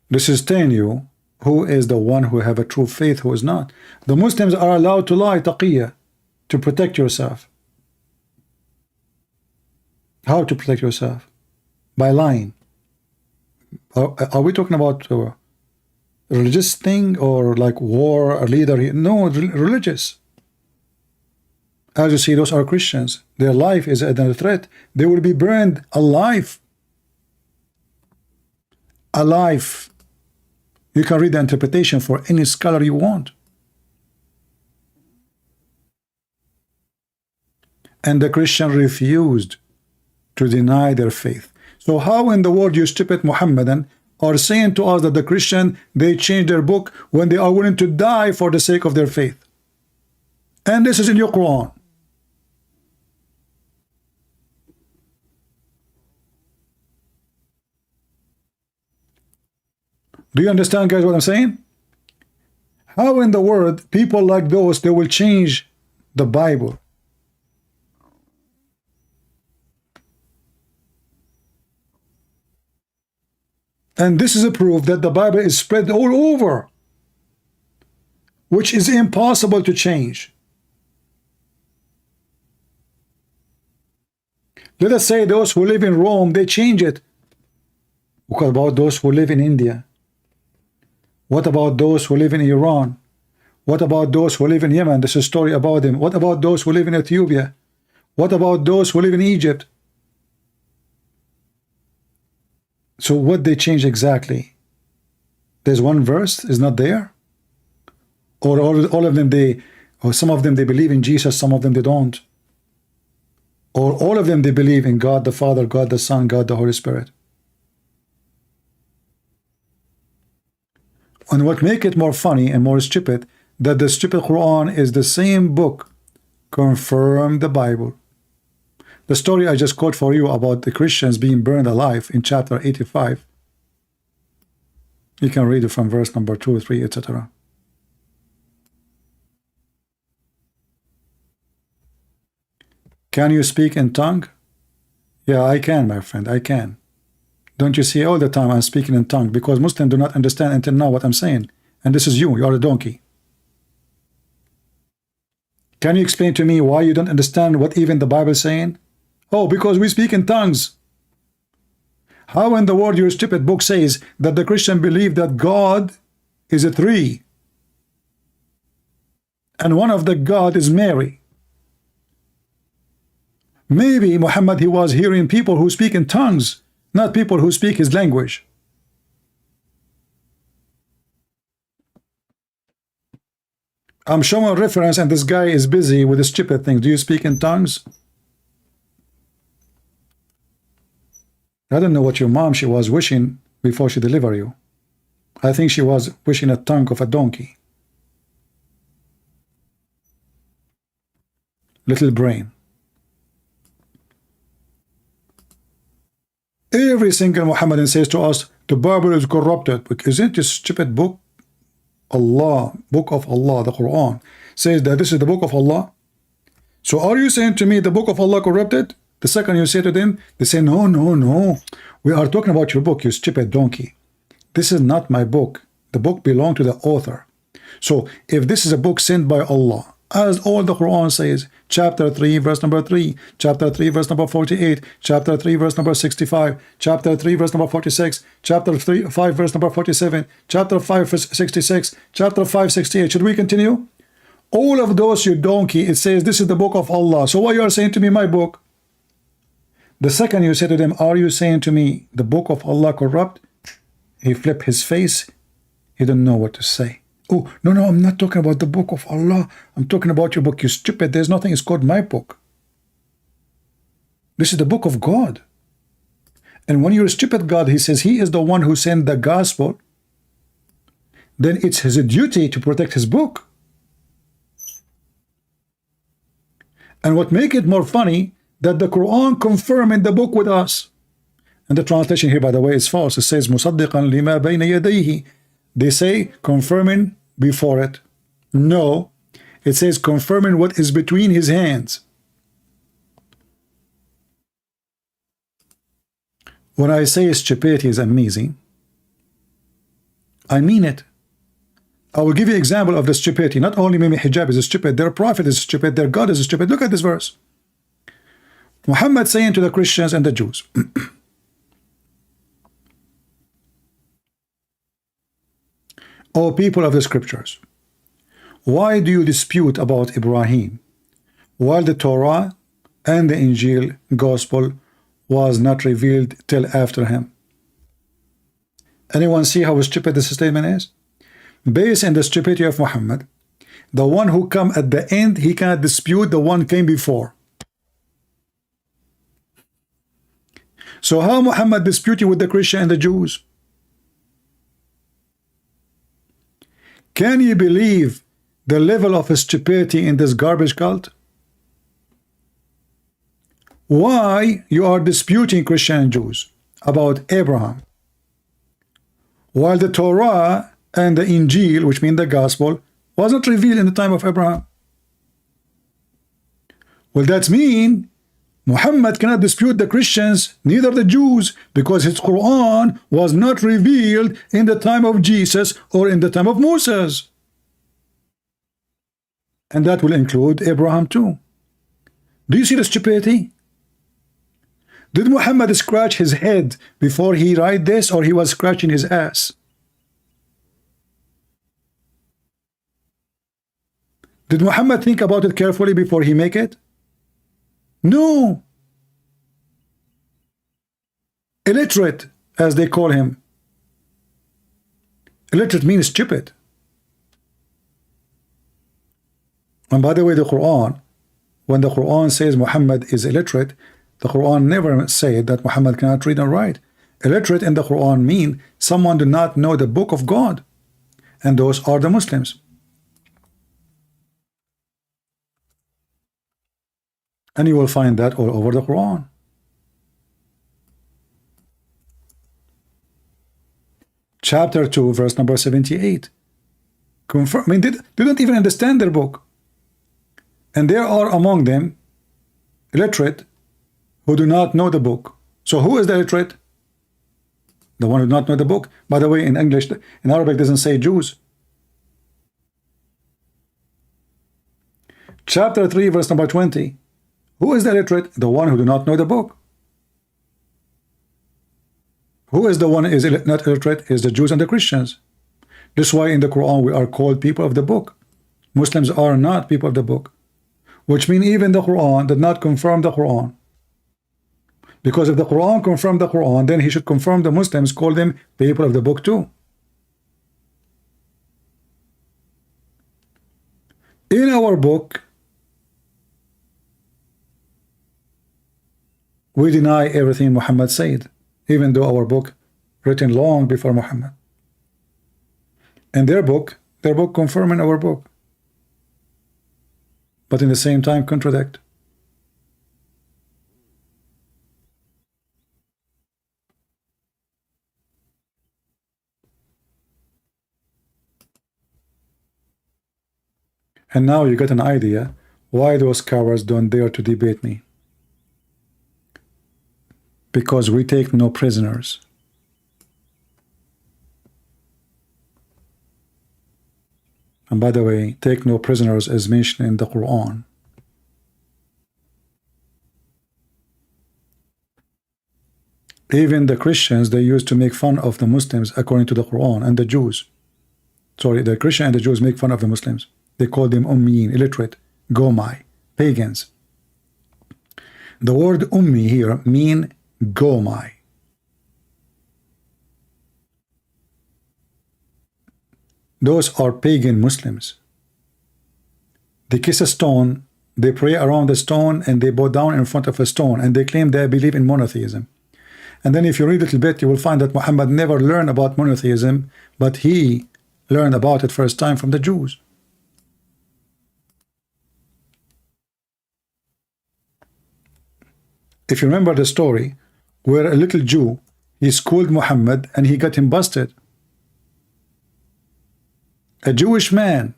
This is telling you who is the one who have a true faith, who is not. The Muslims are allowed to lie, taqiyya, to protect yourself. How to protect yourself? By lying. Are we talking about a religious thing or like war, a leader? No, religious. As you see, those are Christians. Their life is under threat. They will be burned alive. Alive. You can read the interpretation for any scholar you want. And the Christian refused to deny their faith. So how in the world you stupid Muhammadan are saying to us that the Christian, they change their book when they are willing to die for the sake of their faith? And this is in your Quran. Do you understand, guys, what I'm saying? How in the world people like those, they will change the Bible? And this is a proof that the Bible is spread all over, which is impossible to change. Let us say those who live in Rome, they change it. What about those who live in India? What about those who live in Iran? What about those who live in Yemen? There's a story about them. What about those who live in Ethiopia? What about those who live in Egypt? So what they change exactly? There's one verse is not there? Or all of them, or some of them they believe in Jesus, some of them they don't. Or all of them they believe in God the Father, God the Son, God the Holy Spirit. And what make it more funny and more stupid, that the stupid Quran is the same book confirm the Bible. The story I just quote for you about the Christians being burned alive in chapter 85. You can read it from verse number 2, 3, etc. Can you speak in tongue? Yeah, I can, my friend, I can. Don't you see all the time I'm speaking in tongue, because Muslims do not understand until now what I'm saying. And this is you are a donkey. Can you explain to me why you don't understand what even the Bible is saying? Oh, because we speak in tongues. How in the world your stupid book says that the Christian believe that God is a three, and one of the God is Mary? Maybe Muhammad, he was hearing people who speak in tongues, not people who speak his language. I'm showing a reference and this guy is busy with the stupid thing. Do you speak in tongues? I don't know what your mom she was wishing before she delivered you. I think she was wishing a tongue of a donkey. Little brain. Every single Muhammadan says to us, the Bible is corrupted. Isn't this stupid book? Allah, book of Allah, the Quran, says that this is the book of Allah. So are you saying to me the book of Allah corrupted? The second you say to them, they say, no, no, no. We are talking about your book, you stupid donkey. This is not my book. The book belonged to the author. So if this is a book sent by Allah, as all the Quran says, chapter 3, verse number 3, chapter 3, verse number 48, chapter 3, verse number 65, chapter 3, verse number 46, chapter 5, verse number 47, chapter 5, verse 66, chapter 5, 68. Should we continue? All of those, you donkey, it says this is the book of Allah. So why you are saying to me my book? The second you say to them, are you saying to me the book of Allah corrupt? He flipped his face. He didn't know what to say. Oh, no, no, I'm not talking about the book of Allah. I'm talking about your book, you stupid. There's nothing, it's called my book. This is the book of God. And when you're a stupid God, he says he is the one who sent the gospel, then it's his duty to protect his book. And what make it more funny, that the Quran confirming the book with us. And the translation here, by the way, is false. It says, مُصَدِّقًا لِمَا بَيْنَ يَدَيْهِ. They say confirming before it. No, it says confirming what is between his hands. When I say stupidity is amazing, I mean it. I will give you an example of the stupidity. Not only maybe hijab is stupid, their prophet is stupid, their God is stupid. Look at this verse. Muhammad saying to the Christians and the Jews, O people of the scriptures, why do you dispute about Ibrahim while the Torah and the Injil gospel was not revealed till after him? Anyone see how stupid this statement is? Based on the stupidity of Muhammad, the one who come at the end, he cannot dispute the one came before. So how Muhammad disputing with the Christian and the Jews? Can you believe the level of stupidity in this garbage cult? Why you are disputing Christian and Jews about Abraham? while the Torah and the Injil, which mean the gospel, wasn't revealed in the time of Abraham. Well, that means Muhammad cannot dispute the Christians, neither the Jews, because his Quran was not revealed in the time of Jesus or in the time of Moses. And that will include Abraham too. Do you see the stupidity? Did Muhammad scratch his head before he write this, or he was scratching his ass? Did Muhammad think about it carefully before he make it? No. Illiterate, as they call him. Illiterate means stupid. And by the way, the Quran, when the Quran says Muhammad is illiterate, the Quran never said that Muhammad cannot read and write. Illiterate in the Quran mean someone do not know the book of God, and those are the Muslims. And you will find that all over the Quran. Chapter 2, verse number 78. Confirm, I mean, they don't even understand their book. And there are among them illiterate who do not know the book. So who is the illiterate? The one who does not know the book. By the way, in English, in Arabic, doesn't say Jews. Chapter 3, verse number 20. Who is the illiterate? The one who do not know the book. Who is the one who is not illiterate? Is the Jews and the Christians. This is why in the Quran we are called people of the book. Muslims are not people of the book, which means even the Quran did not confirm the Quran. Because if the Quran confirmed the Quran, then he should confirm the Muslims, call them people of the book too. In our book, we deny everything Muhammad said, even though our book written long before Muhammad. And their book confirming our book, but in the same time contradict. And now you get an idea why those cowards don't dare to debate me. Because we take no prisoners. And by the way, take no prisoners is mentioned in the Quran. Even the Christians, they used to make fun of the Muslims according to the Quran, and the Jews. Sorry, the Christian and the Jews make fun of the Muslims. They call them ummiyin, illiterate, gomai, pagans. The word ummi here mean gomai. Those are pagan Muslims. They kiss a stone, they pray around the stone, and they bow down in front of a stone, and they claim they believe in monotheism. And then if you read a little bit, you will find that Muhammad never learned about monotheism, but he learned about it first time from the Jews. If you remember the story where a little Jew, he schooled Muhammad and he got him busted. A Jewish man,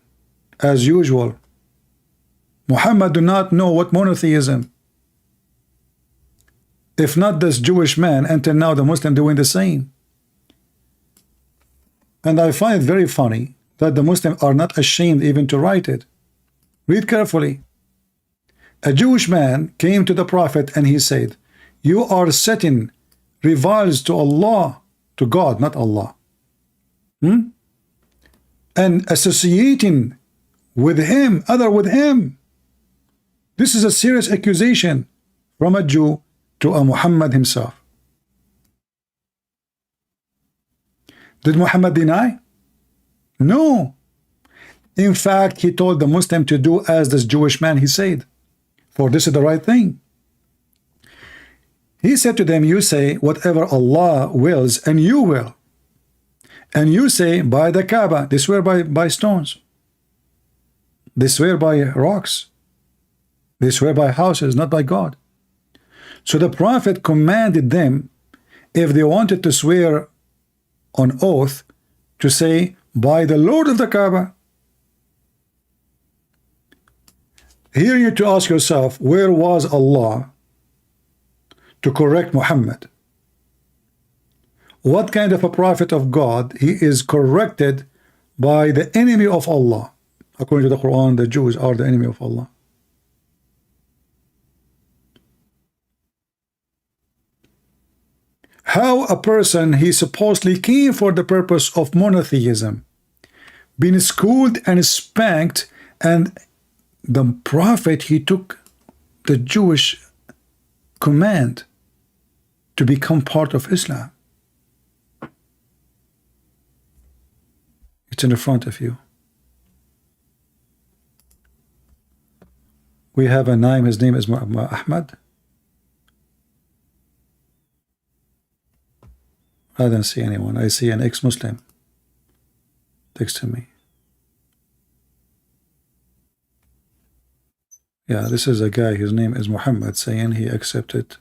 as usual. Muhammad do not know what monotheism. If not this Jewish man, until now the Muslim doing the same. And I find it very funny that the Muslims are not ashamed even to write it. Read carefully. A Jewish man came to the Prophet and he said, you are setting rivals to Allah, to God, not Allah, and associating with him, other with him. This is a serious accusation from a Jew to a Muhammad himself. Did Muhammad deny? No. In fact, he told the Muslim to do as this Jewish man he said, for this is the right thing. He said to them, you say whatever Allah wills, and you will. And you say by the Kaaba, they swear by stones. They swear by rocks. They swear by houses, not by God. So the Prophet commanded them, if they wanted to swear on oath, to say, by the Lord of the Kaaba. Here you need to ask yourself, where was Allah to correct Muhammad? What kind of a prophet of God he is corrected by the enemy of Allah? According to the Quran, the Jews are the enemy of Allah. How a person he supposedly came for the purpose of monotheism, been schooled and spanked, and the prophet he took the Jewish command to become part of Islam. It's in the front of you. We have a name, his name is Ahmad. I don't see anyone. I see an ex-Muslim texting me. Yeah, this is a guy, his name is Muhammad, saying he accepted.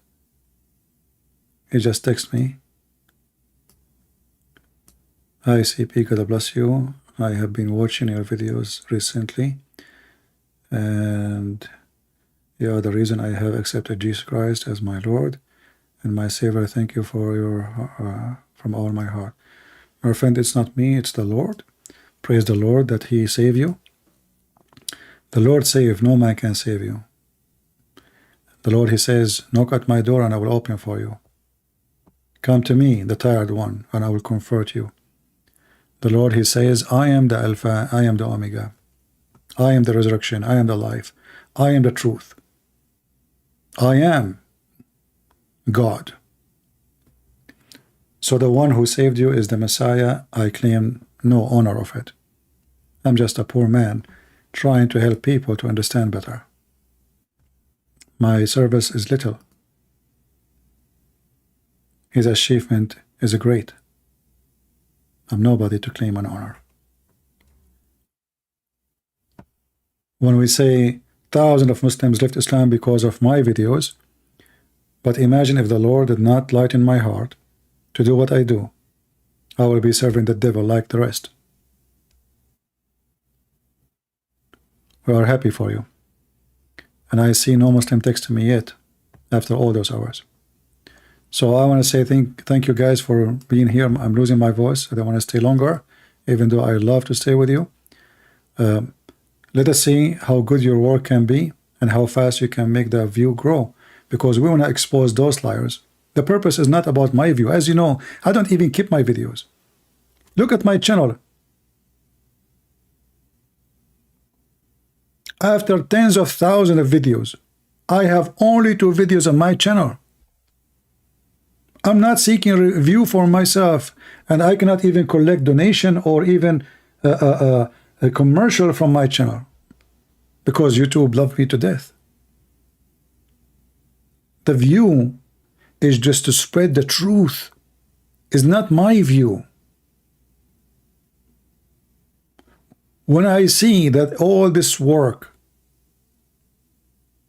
He just texted me. Hi CP, God bless you. I have been watching your videos recently, and you are the reason I have accepted Jesus Christ as my Lord and my Savior. Thank you for your from all my heart. My friend, it's not me, it's the Lord. Praise the Lord that He saved you. The Lord saved, no man can save you. The Lord, He says, knock at my door and I will open for you. Come to me, the tired one, and I will comfort you. The Lord, He says, I am the Alpha, I am the Omega. I am the resurrection, I am the life, I am the truth. I am God. So the one who saved you is the Messiah. I claim no honor of it. I'm just a poor man trying to help people to understand better. My service is little. His achievement is great. I'm nobody to claim an honor. When we say thousands of Muslims left Islam because of my videos, but imagine if the Lord did not lighten my heart to do what I do, I will be serving the devil like the rest. We are happy for you. And I see no Muslim texting me yet after all those hours. So I want to say thank you guys for being here. I'm losing my voice. I don't want to stay longer, even though I love to stay with you. Let us see how good your work can be and how fast you can make the view grow, because we want to expose those liars. The purpose is not about my view. As you know, I don't even keep my videos. Look at my channel. After tens of thousands of videos, I have only 2 videos on my channel. I'm not seeking review for myself, and I cannot even collect donation or even a commercial from my channel, because YouTube loved me to death. The view is just to spread the truth. It's not my view. When I see that all this work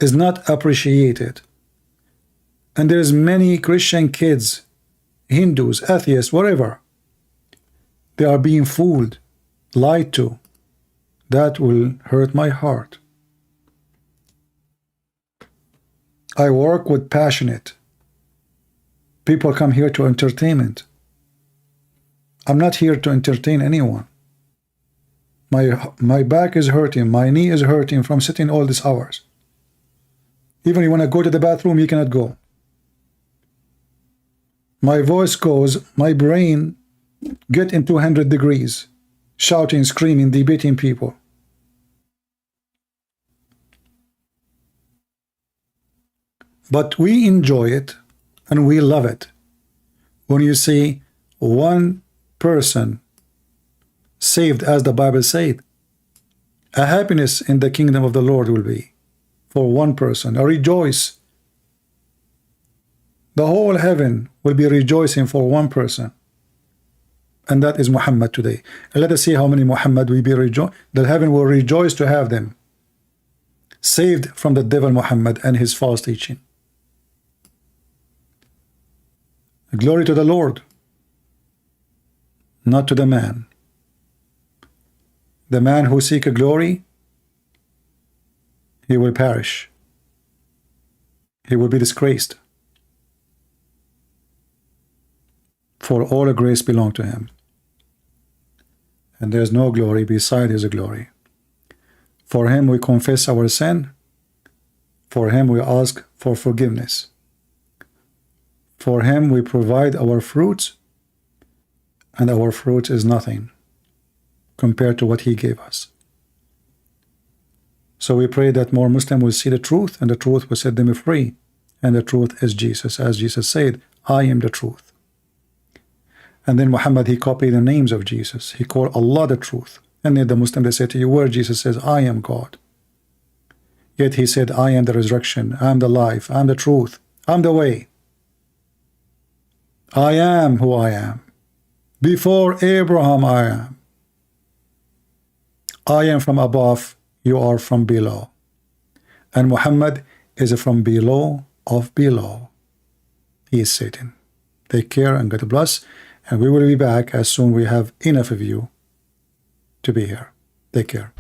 is not appreciated, and there's many Christian kids, Hindus, atheists, whatever, they are being fooled, lied to, that will hurt my heart. I work with passionate people. Come here to entertainment. I'm not here to entertain anyone. My back is hurting, my knee is hurting from sitting all these hours. Even when I go to the bathroom, you cannot go. My voice goes, my brain get in 200 degrees, shouting, screaming, debating people. But we enjoy it and we love it when you see one person saved, as the Bible said. A happiness in the kingdom of the Lord will be for one person, a rejoice. The whole heaven will be rejoicing for one person, and that is Muhammad today. And let us see how many Muhammad will be rejoiced. The heaven will rejoice to have them saved from the devil Muhammad and his false teaching. Glory to the Lord, not to the man. The man who seek a glory, he will perish. He will be disgraced. For all grace belong to him. And there is no glory beside his glory. For him we confess our sin. For him we ask for forgiveness. For him we provide our fruits, and our fruit is nothing compared to what he gave us. So we pray that more Muslims will see the truth, and the truth will set them free. And the truth is Jesus. As Jesus said, I am the truth. And then Muhammad, he copied the names of Jesus. He called Allah the truth. And then the Muslim, they say to you, where Jesus says, I am God. Yet he said, I am the resurrection, I am the life, I am the truth, I am the way. I am who I am. Before Abraham I am. I am from above, you are from below. And Muhammad is from below of below. He is Satan. Take care and God bless. And we will be back as soon we have enough of you to be here. Take care.